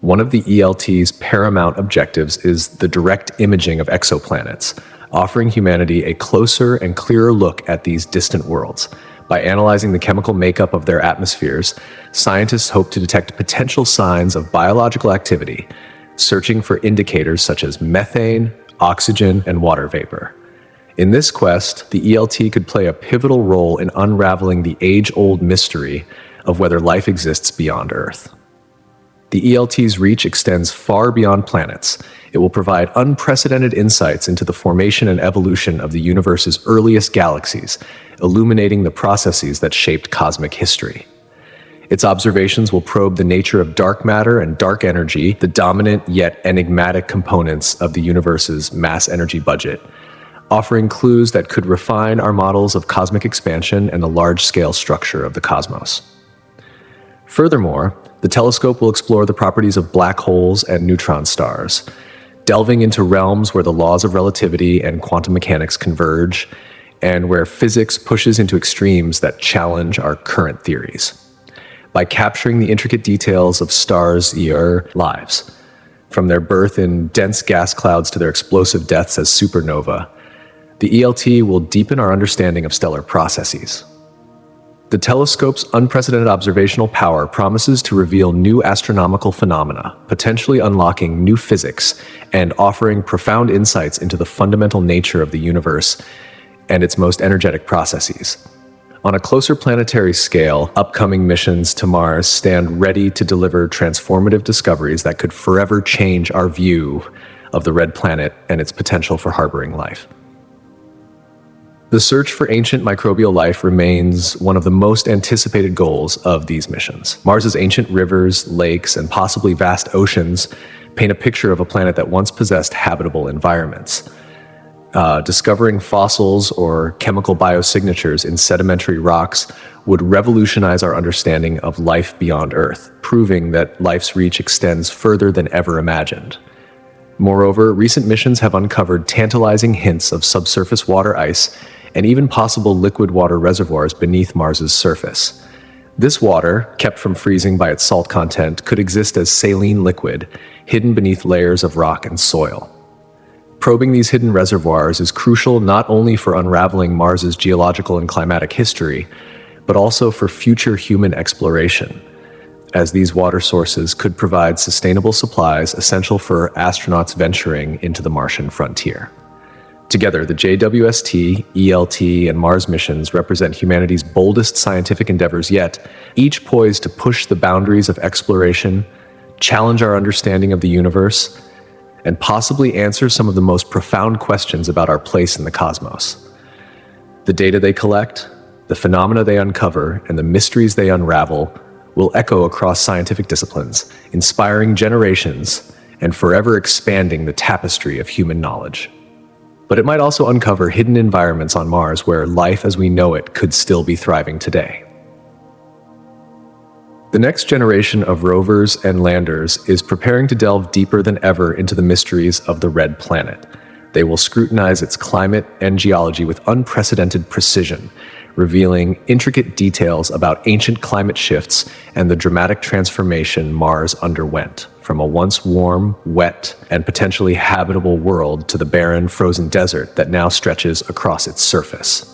One of the ELT's paramount objectives is the direct imaging of exoplanets, offering humanity a closer and clearer look at these distant worlds. By analyzing the chemical makeup of their atmospheres, scientists hope to detect potential signs of biological activity, searching for indicators such as methane, oxygen, and water vapor. In this quest, the ELT could play a pivotal role in unraveling the age-old mystery of whether life exists beyond Earth. The ELT's reach extends far beyond planets. It will provide unprecedented insights into the formation and evolution of the universe's earliest galaxies, illuminating the processes that shaped cosmic history. Its observations will probe the nature of dark matter and dark energy, the dominant yet enigmatic components of the universe's mass energy budget, offering clues that could refine our models of cosmic expansion and the large-scale structure of the cosmos. Furthermore, the telescope will explore the properties of black holes and neutron stars, delving into realms where the laws of relativity and quantum mechanics converge. and where physics pushes into extremes that challenge our current theories. By capturing the intricate details of stars' lives, from their birth in dense gas clouds to their explosive deaths as supernova, the ELT will deepen our understanding of stellar processes. The telescope's unprecedented observational power promises to reveal new astronomical phenomena, potentially unlocking new physics and offering profound insights into the fundamental nature of the universe and its most energetic processes. On a closer planetary scale, upcoming missions to Mars stand ready to deliver transformative discoveries that could forever change our view of the red planet and its potential for harboring life. The search for ancient microbial life remains one of the most anticipated goals of these missions. Mars's ancient rivers, lakes, and possibly vast oceans paint a picture of a planet that once possessed habitable environments. Discovering fossils or chemical biosignatures in sedimentary rocks would revolutionize our understanding of life beyond Earth, proving that life's reach extends further than ever imagined. Moreover, recent missions have uncovered tantalizing hints of subsurface water ice and even possible liquid water reservoirs beneath Mars's surface. This water, kept from freezing by its salt content, could exist as saline liquid, hidden beneath layers of rock and soil. Probing these hidden reservoirs is crucial not only for unraveling Mars's geological and climatic history, but also for future human exploration, as these water sources could provide sustainable supplies essential for astronauts venturing into the Martian frontier. Together, the JWST, ELT, and Mars missions represent humanity's boldest scientific endeavors yet, each poised to push the boundaries of exploration, challenge our understanding of the universe, and possibly answer some of the most profound questions about our place in the cosmos. The data they collect, the phenomena they uncover, and the mysteries they unravel will echo across scientific disciplines, inspiring generations and forever expanding the tapestry of human knowledge. But it might also uncover hidden environments on Mars where life as we know it could still be thriving today. The next generation of rovers and landers is preparing to delve deeper than ever into the mysteries of the red planet. They will scrutinize its climate and geology with unprecedented precision, revealing intricate details about ancient climate shifts and the dramatic transformation Mars underwent, from a once warm, wet, and potentially habitable world to the barren, frozen desert that now stretches across its surface.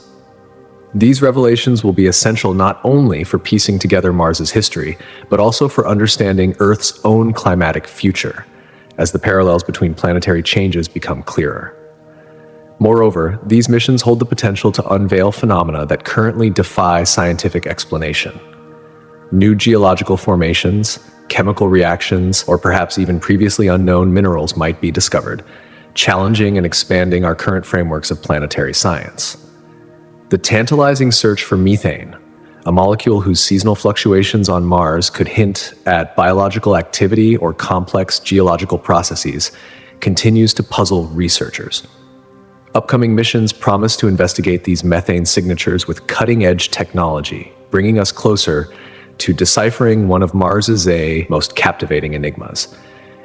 These revelations will be essential not only for piecing together Mars's history, but also for understanding Earth's own climatic future, as the parallels between planetary changes become clearer. Moreover, these missions hold the potential to unveil phenomena that currently defy scientific explanation. New geological formations, chemical reactions, or perhaps even previously unknown minerals might be discovered, challenging and expanding our current frameworks of planetary science. The tantalizing search for methane, a molecule whose seasonal fluctuations on Mars could hint at biological activity or complex geological processes, continues to puzzle researchers. Upcoming missions promise to investigate these methane signatures with cutting-edge technology, bringing us closer to deciphering one of Mars's most captivating enigmas.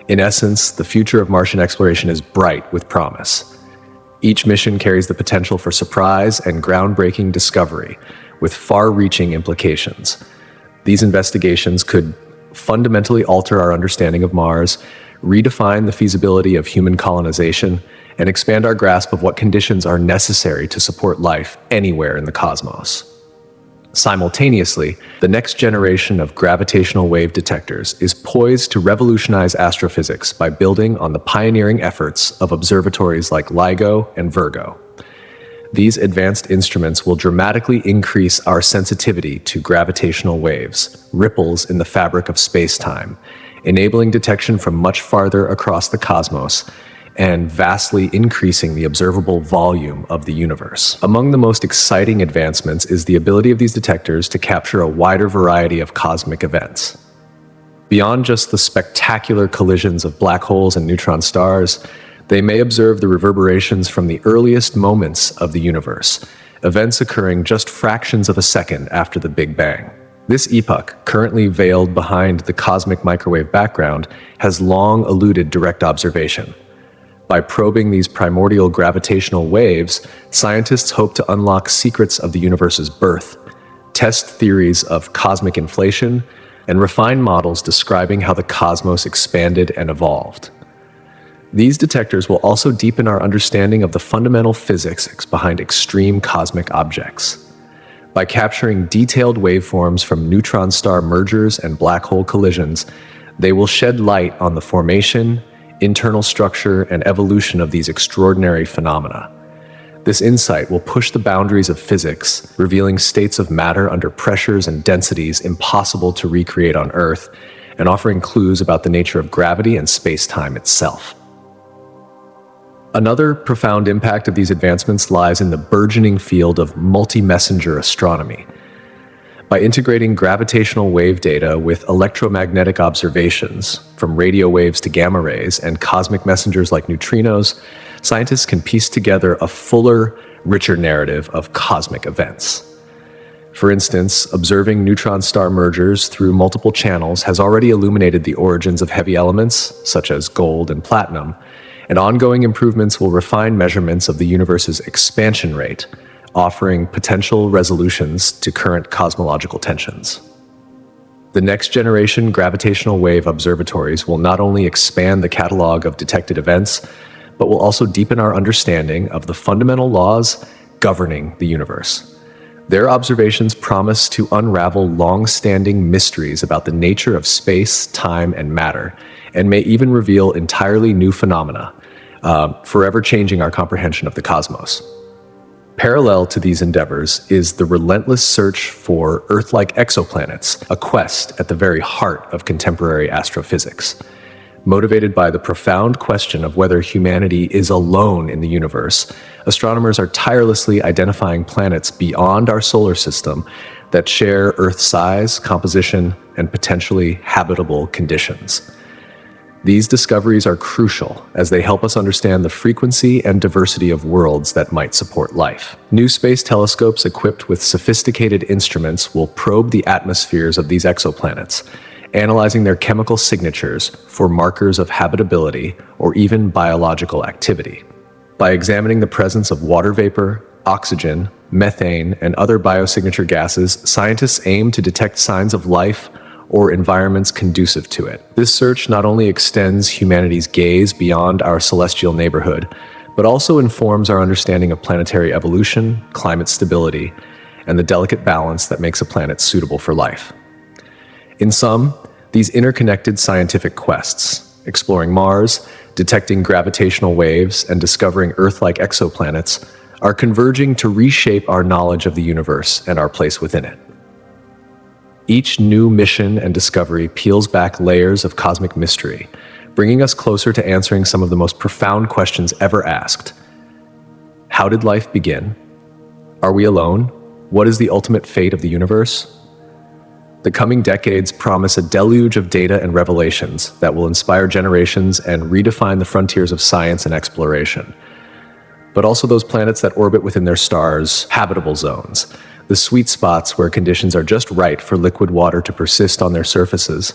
In essence, the future of Martian exploration is bright with promise. Each mission carries the potential for surprise and groundbreaking discovery, with far-reaching implications. These investigations could fundamentally alter our understanding of Mars, redefine the feasibility of human colonization, and expand our grasp of what conditions are necessary to support life anywhere in the cosmos. Simultaneously, the next generation of gravitational wave detectors is poised to revolutionize astrophysics by building on the pioneering efforts of observatories like LIGO and Virgo. These advanced instruments will dramatically increase our sensitivity to gravitational waves, ripples in the fabric of spacetime, enabling detection from much farther across the cosmos and vastly increasing the observable volume of the universe. Among the most exciting advancements is the ability of these detectors to capture a wider variety of cosmic events. Beyond just the spectacular collisions of black holes and neutron stars, they may observe the reverberations from the earliest moments of the universe, events occurring just fractions of a second after the Big Bang. This epoch, currently veiled behind the cosmic microwave background, has long eluded direct observation. By probing these primordial gravitational waves, scientists hope to unlock secrets of the universe's birth, test theories of cosmic inflation, and refine models describing how the cosmos expanded and evolved. These detectors will also deepen our understanding of the fundamental physics behind extreme cosmic objects. By capturing detailed waveforms from neutron star mergers and black hole collisions, they will shed light on the formation, internal structure, and evolution of these extraordinary phenomena. This insight will push the boundaries of physics, revealing states of matter under pressures and densities impossible to recreate on Earth, and offering clues about the nature of gravity and space-time itself. Another profound impact of these advancements lies in the burgeoning field of multi-messenger astronomy. By integrating gravitational wave data with electromagnetic observations, from radio waves to gamma rays and cosmic messengers like neutrinos, scientists can piece together a fuller, richer narrative of cosmic events. For instance, observing neutron star mergers through multiple channels has already illuminated the origins of heavy elements, such as gold and platinum, and ongoing improvements will refine measurements of the universe's expansion rate, offering potential resolutions to current cosmological tensions. The next-generation gravitational wave observatories will not only expand the catalog of detected events, but will also deepen our understanding of the fundamental laws governing the universe. Their observations promise to unravel long-standing mysteries about the nature of space, time, and matter, and may even reveal entirely new phenomena, forever changing our comprehension of the cosmos. Parallel to these endeavors is the relentless search for Earth-like exoplanets, a quest at the very heart of contemporary astrophysics. Motivated by the profound question of whether humanity is alone in the universe, astronomers are tirelessly identifying planets beyond our solar system that share Earth's size, composition, and potentially habitable conditions. These discoveries are crucial as they help us understand the frequency and diversity of worlds that might support life. New space telescopes equipped with sophisticated instruments will probe the atmospheres of these exoplanets, analyzing their chemical signatures for markers of habitability or even biological activity. By examining the presence of water vapor, oxygen, methane, and other biosignature gases, scientists aim to detect signs of life or environments conducive to it. This search not only extends humanity's gaze beyond our celestial neighborhood, but also informs our understanding of planetary evolution, climate stability, and the delicate balance that makes a planet suitable for life. In sum, these interconnected scientific quests, exploring Mars, detecting gravitational waves, and discovering Earth-like exoplanets, are converging to reshape our knowledge of the universe and our place within it. Each new mission and discovery peels back layers of cosmic mystery, bringing us closer to answering some of the most profound questions ever asked. How did life begin? Are we alone? What is the ultimate fate of the universe? The coming decades promise a deluge of data and revelations that will inspire generations and redefine the frontiers of science and exploration. But also those planets that orbit within their stars, habitable zones, the sweet spots where conditions are just right for liquid water to persist on their surfaces,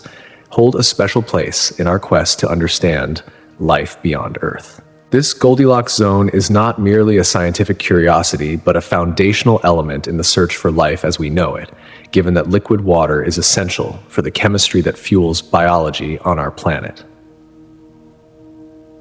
hold a special place in our quest to understand life beyond Earth. This Goldilocks zone is not merely a scientific curiosity, but a foundational element in the search for life as we know it, given that liquid water is essential for the chemistry that fuels biology on our planet.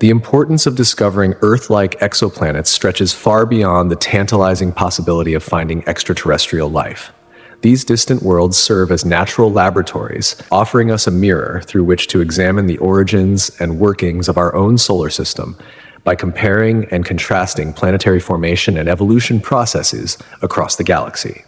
The importance of discovering Earth-like exoplanets stretches far beyond the tantalizing possibility of finding extraterrestrial life. These distant worlds serve as natural laboratories, offering us a mirror through which to examine the origins and workings of our own solar system by comparing and contrasting planetary formation and evolution processes across the galaxy.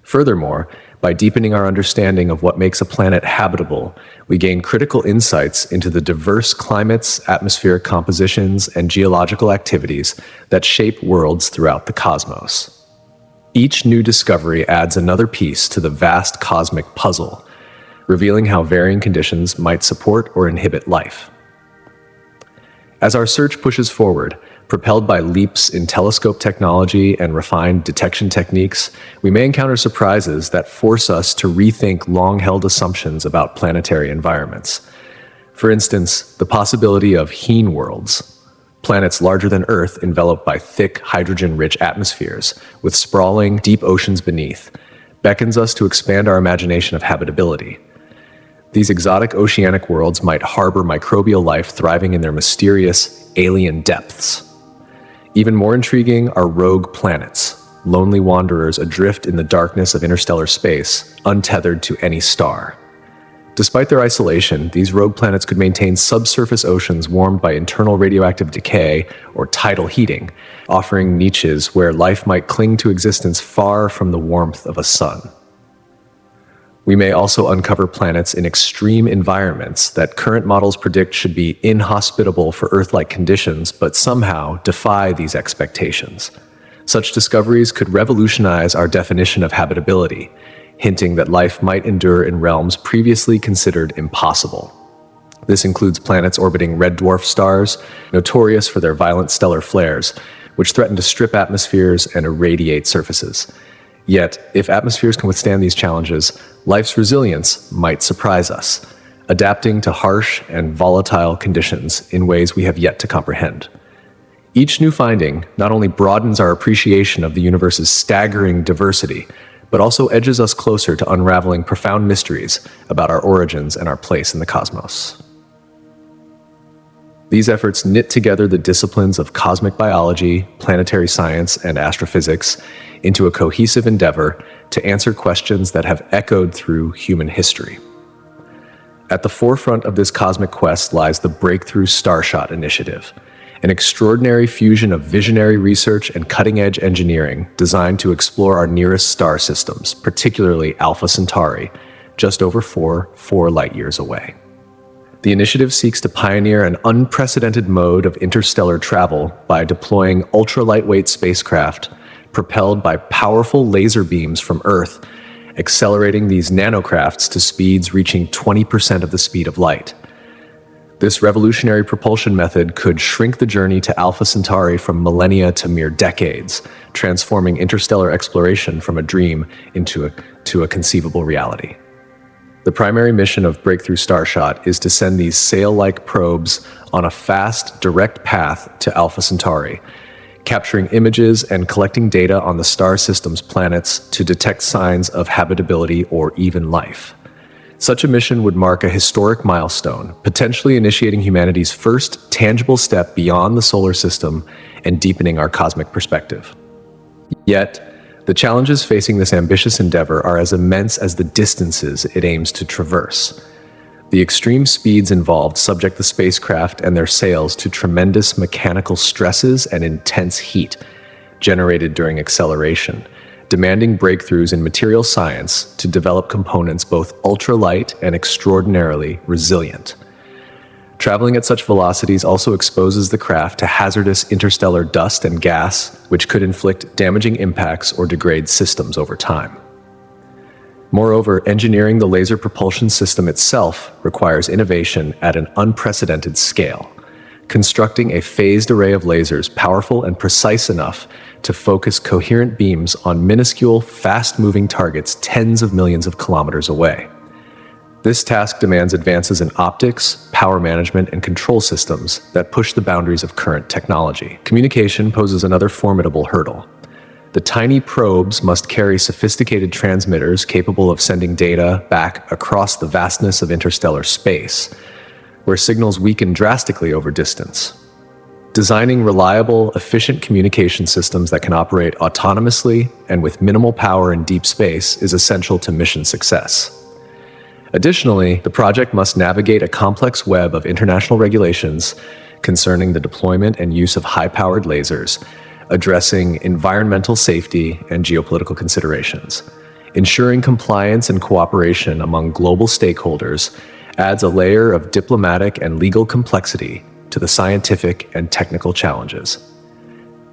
Furthermore, by deepening our understanding of what makes a planet habitable, we gain critical insights into the diverse climates, atmospheric compositions, and geological activities that shape worlds throughout the cosmos. Each new discovery adds another piece to the vast cosmic puzzle, revealing how varying conditions might support or inhibit life. As our search pushes forward, propelled by leaps in telescope technology and refined detection techniques, we may encounter surprises that force us to rethink long-held assumptions about planetary environments. For instance, the possibility of heme worlds, planets larger than Earth enveloped by thick, hydrogen-rich atmospheres, with sprawling, deep oceans beneath, beckons us to expand our imagination of habitability. These exotic oceanic worlds might harbor microbial life thriving in their mysterious, alien depths. Even more intriguing are rogue planets, lonely wanderers adrift in the darkness of interstellar space, untethered to any star. Despite their isolation, these rogue planets could maintain subsurface oceans warmed by internal radioactive decay or tidal heating, offering niches where life might cling to existence far from the warmth of a sun. We may also uncover planets in extreme environments that current models predict should be inhospitable for Earth-like conditions, but somehow defy these expectations. Such discoveries could revolutionize our definition of habitability, hinting that life might endure in realms previously considered impossible. This includes planets orbiting red dwarf stars, notorious for their violent stellar flares, which threaten to strip atmospheres and irradiate surfaces. Yet, if atmospheres can withstand these challenges, life's resilience might surprise us, adapting to harsh and volatile conditions in ways we have yet to comprehend. Each new finding not only broadens our appreciation of the universe's staggering diversity, but also edges us closer to unraveling profound mysteries about our origins and our place in the cosmos. These efforts knit together the disciplines of cosmic biology, planetary science, and astrophysics into a cohesive endeavor to answer questions that have echoed through human history. At the forefront of this cosmic quest lies the Breakthrough Starshot Initiative, an extraordinary fusion of visionary research and cutting-edge engineering designed to explore our nearest star systems, particularly Alpha Centauri, just over four light-years away. The initiative seeks to pioneer an unprecedented mode of interstellar travel by deploying ultra-lightweight spacecraft propelled by powerful laser beams from Earth, accelerating these nanocrafts to speeds reaching 20% of the speed of light. This revolutionary propulsion method could shrink the journey to Alpha Centauri from millennia to mere decades, transforming interstellar exploration from a dream into a conceivable reality. The primary mission of Breakthrough Starshot is to send these sail-like probes on a fast, direct path to Alpha Centauri, capturing images and collecting data on the star system's planets to detect signs of habitability or even life. Such a mission would mark a historic milestone, potentially initiating humanity's first tangible step beyond the solar system and deepening our cosmic perspective. Yet, the challenges facing this ambitious endeavor are as immense as the distances it aims to traverse. The extreme speeds involved subject the spacecraft and their sails to tremendous mechanical stresses and intense heat generated during acceleration, demanding breakthroughs in material science to develop components both ultralight and extraordinarily resilient. Traveling at such velocities also exposes the craft to hazardous interstellar dust and gas, which could inflict damaging impacts or degrade systems over time. Moreover, engineering the laser propulsion system itself requires innovation at an unprecedented scale. Constructing a phased array of lasers powerful and precise enough to focus coherent beams on minuscule, fast-moving targets tens of millions of kilometers away. This task demands advances in optics, power management, and control systems that push the boundaries of current technology. Communication poses another formidable hurdle. The tiny probes must carry sophisticated transmitters capable of sending data back across the vastness of interstellar space, where signals weaken drastically over distance. Designing reliable, efficient communication systems that can operate autonomously and with minimal power in deep space is essential to mission success. Additionally, the project must navigate a complex web of international regulations concerning the deployment and use of high-powered lasers, addressing environmental safety and geopolitical considerations. Ensuring compliance and cooperation among global stakeholders adds a layer of diplomatic and legal complexity to the scientific and technical challenges.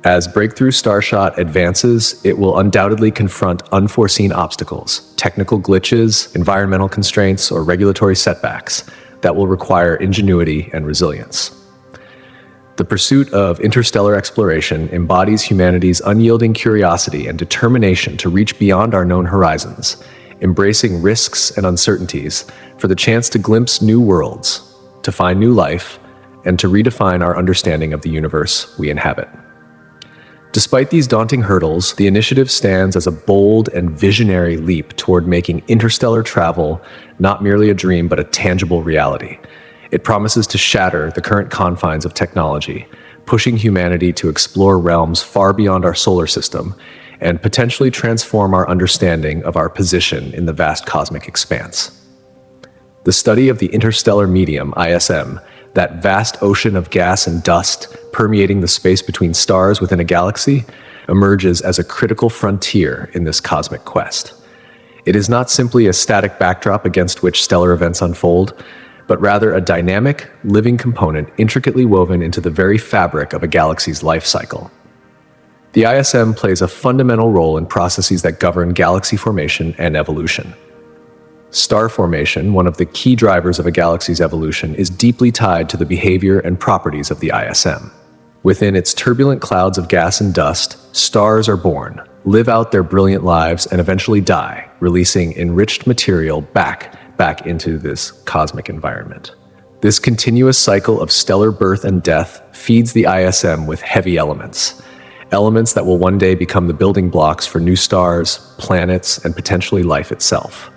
As Breakthrough Starshot advances, it will undoubtedly confront unforeseen obstacles, technical glitches, environmental constraints, or regulatory setbacks that will require ingenuity and resilience. The pursuit of interstellar exploration embodies humanity's unyielding curiosity and determination to reach beyond our known horizons, embracing risks and uncertainties for the chance to glimpse new worlds, to find new life, and to redefine our understanding of the universe we inhabit. Despite these daunting hurdles, the initiative stands as a bold and visionary leap toward making interstellar travel not merely a dream but a tangible reality. It promises to shatter the current confines of technology, pushing humanity to explore realms far beyond our solar system and potentially transform our understanding of our position in the vast cosmic expanse. The study of the interstellar medium, ISM, that vast ocean of gas and dust permeating the space between stars within a galaxy, emerges as a critical frontier in this cosmic quest. It is not simply a static backdrop against which stellar events unfold, but rather a dynamic, living component intricately woven into the very fabric of a galaxy's life cycle. The ISM plays a fundamental role in processes that govern galaxy formation and evolution. Star formation, one of the key drivers of a galaxy's evolution, is deeply tied to the behavior and properties of the ISM. Within its turbulent clouds of gas and dust, stars are born, live out their brilliant lives, and eventually die, releasing enriched material back into this cosmic environment. This continuous cycle of stellar birth and death feeds the ISM with heavy elements that will one day become the building blocks for new stars, planets, and potentially life itself.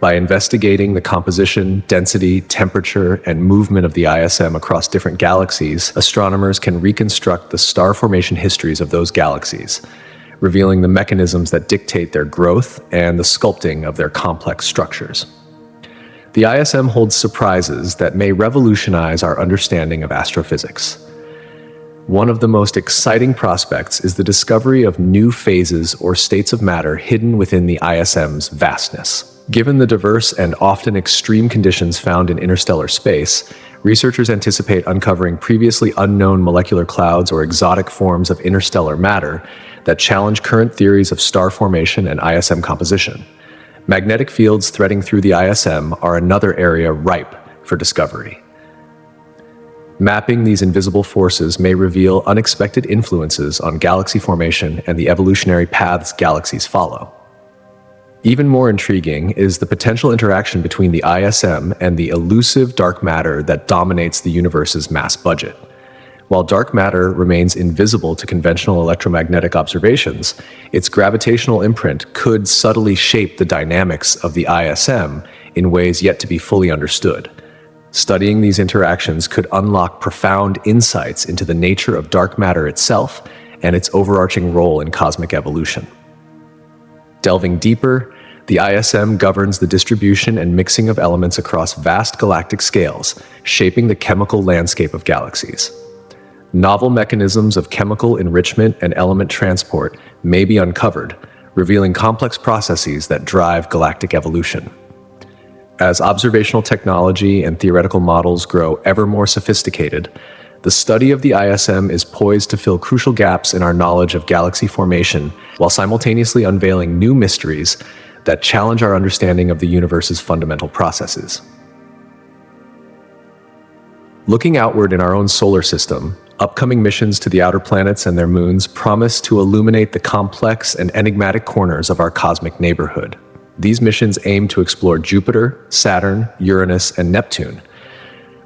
By investigating the composition, density, temperature, and movement of the ISM across different galaxies, astronomers can reconstruct the star formation histories of those galaxies, revealing the mechanisms that dictate their growth and the sculpting of their complex structures. The ISM holds surprises that may revolutionize our understanding of astrophysics. One of the most exciting prospects is the discovery of new phases or states of matter hidden within the ISM's vastness. Given the diverse and often extreme conditions found in interstellar space, researchers anticipate uncovering previously unknown molecular clouds or exotic forms of interstellar matter that challenge current theories of star formation and ISM composition. Magnetic fields threading through the ISM are another area ripe for discovery. Mapping these invisible forces may reveal unexpected influences on galaxy formation and the evolutionary paths galaxies follow. Even more intriguing is the potential interaction between the ISM and the elusive dark matter that dominates the universe's mass budget. While dark matter remains invisible to conventional electromagnetic observations, its gravitational imprint could subtly shape the dynamics of the ISM in ways yet to be fully understood. Studying these interactions could unlock profound insights into the nature of dark matter itself and its overarching role in cosmic evolution. Delving deeper, the ISM governs the distribution and mixing of elements across vast galactic scales, shaping the chemical landscape of galaxies. Novel mechanisms of chemical enrichment and element transport may be uncovered, revealing complex processes that drive galactic evolution. As observational technology and theoretical models grow ever more sophisticated, the study of the ISM is poised to fill crucial gaps in our knowledge of galaxy formation while simultaneously unveiling new mysteries that challenge our understanding of the universe's fundamental processes. Looking outward in our own solar system, upcoming missions to the outer planets and their moons promise to illuminate the complex and enigmatic corners of our cosmic neighborhood. These missions aim to explore Jupiter, Saturn, Uranus, and Neptune,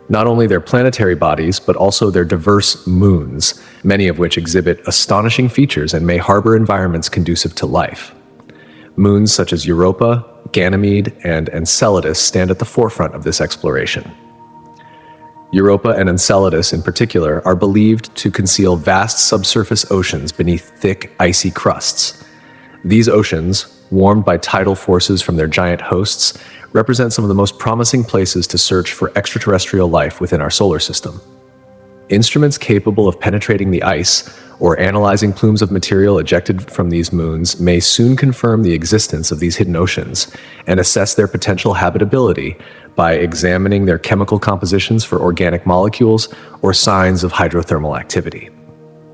not only their planetary bodies, but also their diverse moons, many of which exhibit astonishing features and may harbor environments conducive to life. Moons such as Europa, Ganymede, and Enceladus stand at the forefront of this exploration. Europa and Enceladus in particular are believed to conceal vast subsurface oceans beneath thick, icy crusts. These oceans, warmed by tidal forces from their giant hosts, represent some of the most promising places to search for extraterrestrial life within our solar system. Instruments capable of penetrating the ice or analyzing plumes of material ejected from these moons may soon confirm the existence of these hidden oceans and assess their potential habitability by examining their chemical compositions for organic molecules or signs of hydrothermal activity.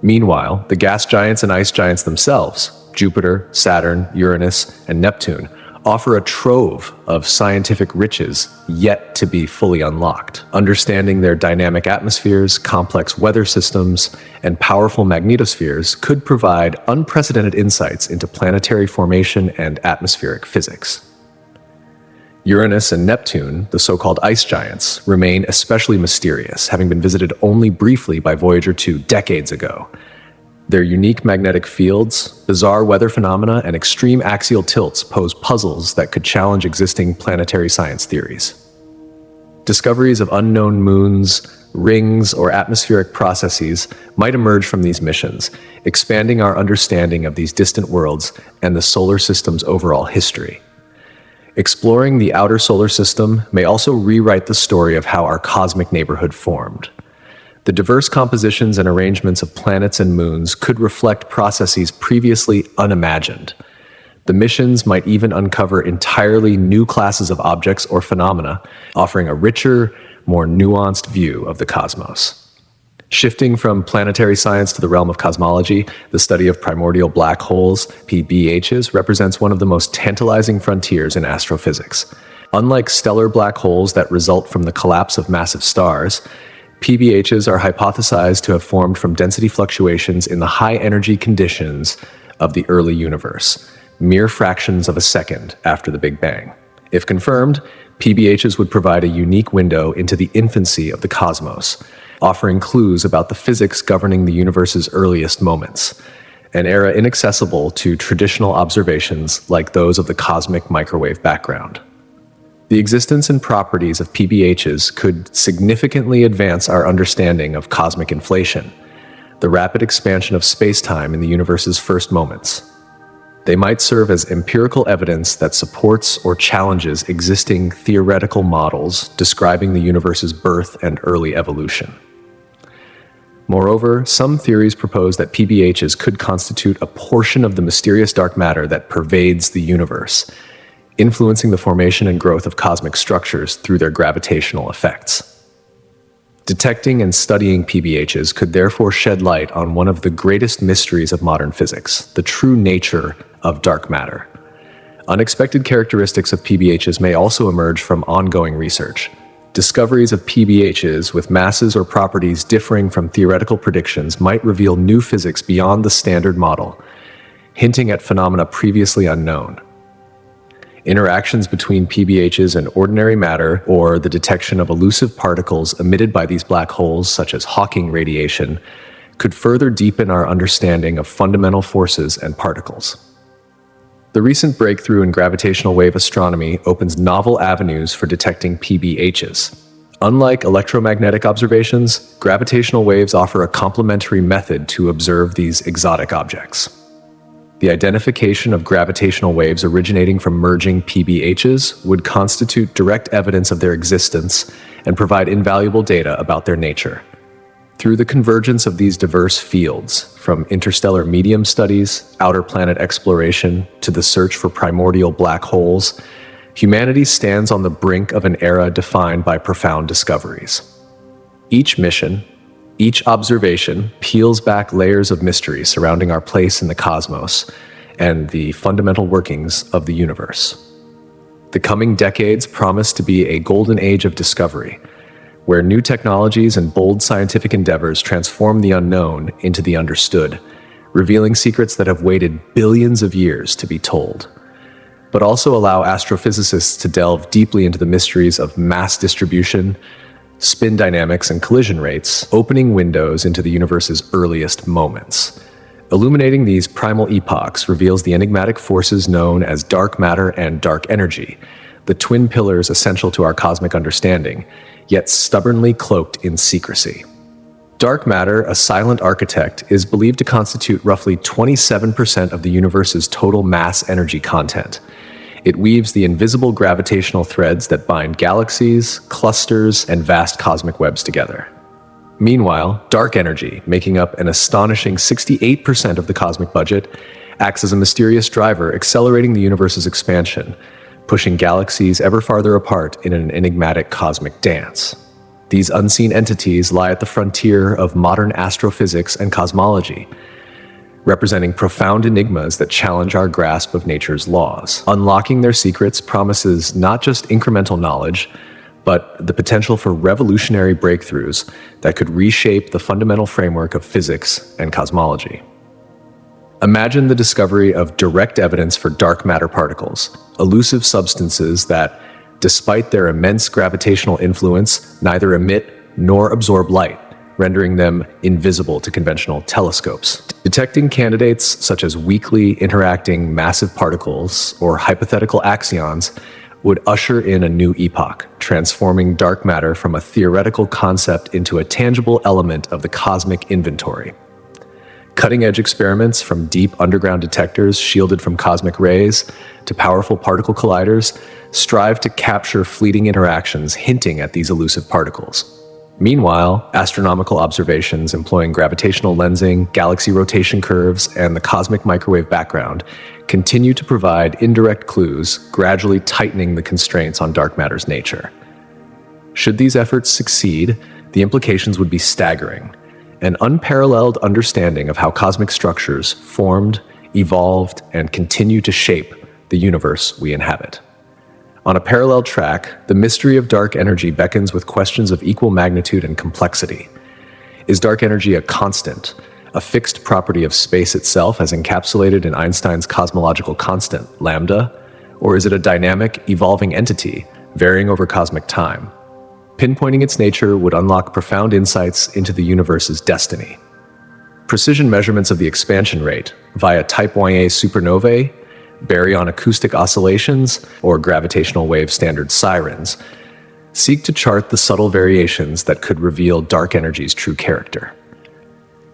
Meanwhile, the gas giants and ice giants themselves, Jupiter, Saturn, Uranus, and Neptune, offer a trove of scientific riches yet to be fully unlocked. Understanding their dynamic atmospheres, complex weather systems, and powerful magnetospheres could provide unprecedented insights into planetary formation and atmospheric physics. Uranus and Neptune, the so-called ice giants, remain especially mysterious, having been visited only briefly by Voyager 2 decades ago. Their unique magnetic fields, bizarre weather phenomena, and extreme axial tilts pose puzzles that could challenge existing planetary science theories. Discoveries of unknown moons, rings, or atmospheric processes might emerge from these missions, expanding our understanding of these distant worlds and the solar system's overall history. Exploring the outer solar system may also rewrite the story of how our cosmic neighborhood formed. The diverse compositions and arrangements of planets and moons could reflect processes previously unimagined. The missions might even uncover entirely new classes of objects or phenomena, offering a richer, more nuanced view of the cosmos. Shifting from planetary science to the realm of cosmology, the study of primordial black holes, PBHs, represents one of the most tantalizing frontiers in astrophysics. Unlike stellar black holes that result from the collapse of massive stars, PBHs are hypothesized to have formed from density fluctuations in the high-energy conditions of the early universe, mere fractions of a second after the Big Bang. If confirmed, PBHs would provide a unique window into the infancy of the cosmos, offering clues about the physics governing the universe's earliest moments, an era inaccessible to traditional observations like those of the cosmic microwave background. The existence and properties of PBHs could significantly advance our understanding of cosmic inflation, the rapid expansion of spacetime in the universe's first moments. They might serve as empirical evidence that supports or challenges existing theoretical models describing the universe's birth and early evolution. Moreover, some theories propose that PBHs could constitute a portion of the mysterious dark matter that pervades the universe, influencing the formation and growth of cosmic structures through their gravitational effects. Detecting and studying PBHs could therefore shed light on one of the greatest mysteries of modern physics, the true nature of dark matter. Unexpected characteristics of PBHs may also emerge from ongoing research. Discoveries of PBHs with masses or properties differing from theoretical predictions might reveal new physics beyond the standard model, hinting at phenomena previously unknown. Interactions between PBHs and ordinary matter, or the detection of elusive particles emitted by these black holes, such as Hawking radiation, could further deepen our understanding of fundamental forces and particles. The recent breakthrough in gravitational wave astronomy opens novel avenues for detecting PBHs. Unlike electromagnetic observations, gravitational waves offer a complementary method to observe these exotic objects. The identification of gravitational waves originating from merging PBHs would constitute direct evidence of their existence and provide invaluable data about their nature. Through the convergence of these diverse fields, from interstellar medium studies, outer planet exploration, to the search for primordial black holes, humanity stands on the brink of an era defined by profound discoveries. Each mission, each observation peels back layers of mystery surrounding our place in the cosmos and the fundamental workings of the universe. The coming decades promise to be a golden age of discovery, where new technologies and bold scientific endeavors transform the unknown into the understood, revealing secrets that have waited billions of years to be told, but also allow astrophysicists to delve deeply into the mysteries of mass distribution, spin dynamics, and collision rates, opening windows into the universe's earliest moments. Illuminating these primal epochs reveals the enigmatic forces known as dark matter and dark energy, the twin pillars essential to our cosmic understanding, yet stubbornly cloaked in secrecy. Dark matter, a silent architect, is believed to constitute roughly 27% of the universe's total mass energy content. It weaves the invisible gravitational threads that bind galaxies, clusters, and vast cosmic webs together. Meanwhile, dark energy, making up an astonishing 68% of the cosmic budget, acts as a mysterious driver accelerating the universe's expansion, pushing galaxies ever farther apart in an enigmatic cosmic dance. These unseen entities lie at the frontier of modern astrophysics and cosmology, representing profound enigmas that challenge our grasp of nature's laws. Unlocking their secrets promises not just incremental knowledge, but the potential for revolutionary breakthroughs that could reshape the fundamental framework of physics and cosmology. Imagine the discovery of direct evidence for dark matter particles, elusive substances that, Despite their immense gravitational influence, neither emit nor absorb light, rendering them invisible to conventional telescopes. Detecting candidates such as weakly interacting massive particles or hypothetical axions would usher in a new epoch, transforming dark matter from a theoretical concept into a tangible element of the cosmic inventory. Cutting-edge experiments, from deep underground detectors shielded from cosmic rays to powerful particle colliders, strive to capture fleeting interactions hinting at these elusive particles. Meanwhile, astronomical observations employing gravitational lensing, galaxy rotation curves, and the cosmic microwave background continue to provide indirect clues, gradually tightening the constraints on dark matter's nature. Should these efforts succeed, the implications would be staggering. An unparalleled understanding of how cosmic structures formed, evolved, and continue to shape the universe we inhabit. On a parallel track, the mystery of dark energy beckons with questions of equal magnitude and complexity. Is dark energy a constant, a fixed property of space itself as encapsulated in Einstein's cosmological constant, lambda, or is it a dynamic, evolving entity, varying over cosmic time? Pinpointing its nature would unlock profound insights into the universe's destiny. Precision measurements of the expansion rate via Type Ia supernovae, baryon acoustic oscillations, or gravitational wave standard sirens seek to chart the subtle variations that could reveal dark energy's true character.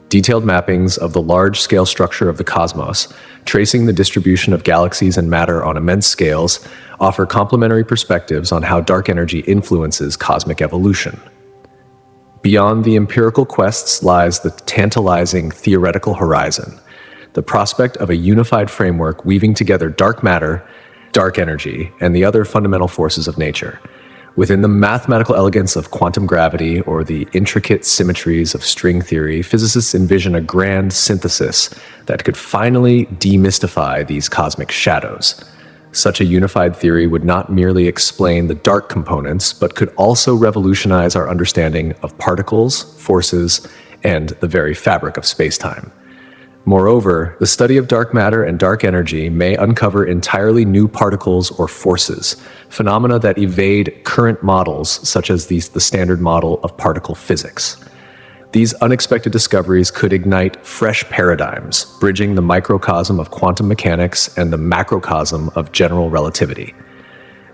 Detailed mappings of the large-scale structure of the cosmos, tracing the distribution of galaxies and matter on immense scales, offer complementary perspectives on how dark energy influences cosmic evolution. Beyond the empirical quests lies the tantalizing theoretical horizon, the prospect of a unified framework weaving together dark matter, dark energy, and the other fundamental forces of nature. Within the mathematical elegance of quantum gravity or the intricate symmetries of string theory, physicists envision a grand synthesis that could finally demystify these cosmic shadows. Such a unified theory would not merely explain the dark components, but could also revolutionize our understanding of particles, forces, and the very fabric of spacetime. Moreover, the study of dark matter and dark energy may uncover entirely new particles or forces, phenomena that evade current models such as the standard model of particle physics. These unexpected discoveries could ignite fresh paradigms, bridging the microcosm of quantum mechanics and the macrocosm of general relativity.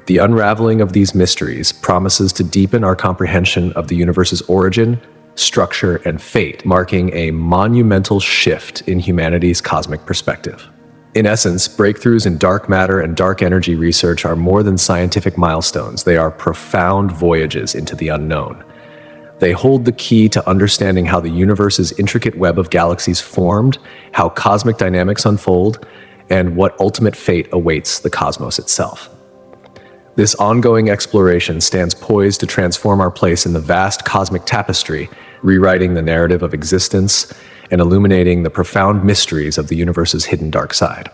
The unraveling of these mysteries promises to deepen our comprehension of the universe's origin, structure, and fate, marking a monumental shift in humanity's cosmic perspective. In essence, breakthroughs in dark matter and dark energy research are more than scientific milestones. They are profound voyages into the unknown. They hold the key to understanding how the universe's intricate web of galaxies formed, how cosmic dynamics unfold, and what ultimate fate awaits the cosmos itself. This ongoing exploration stands poised to transform our place in the vast cosmic tapestry, rewriting the narrative of existence and illuminating the profound mysteries of the universe's hidden dark side.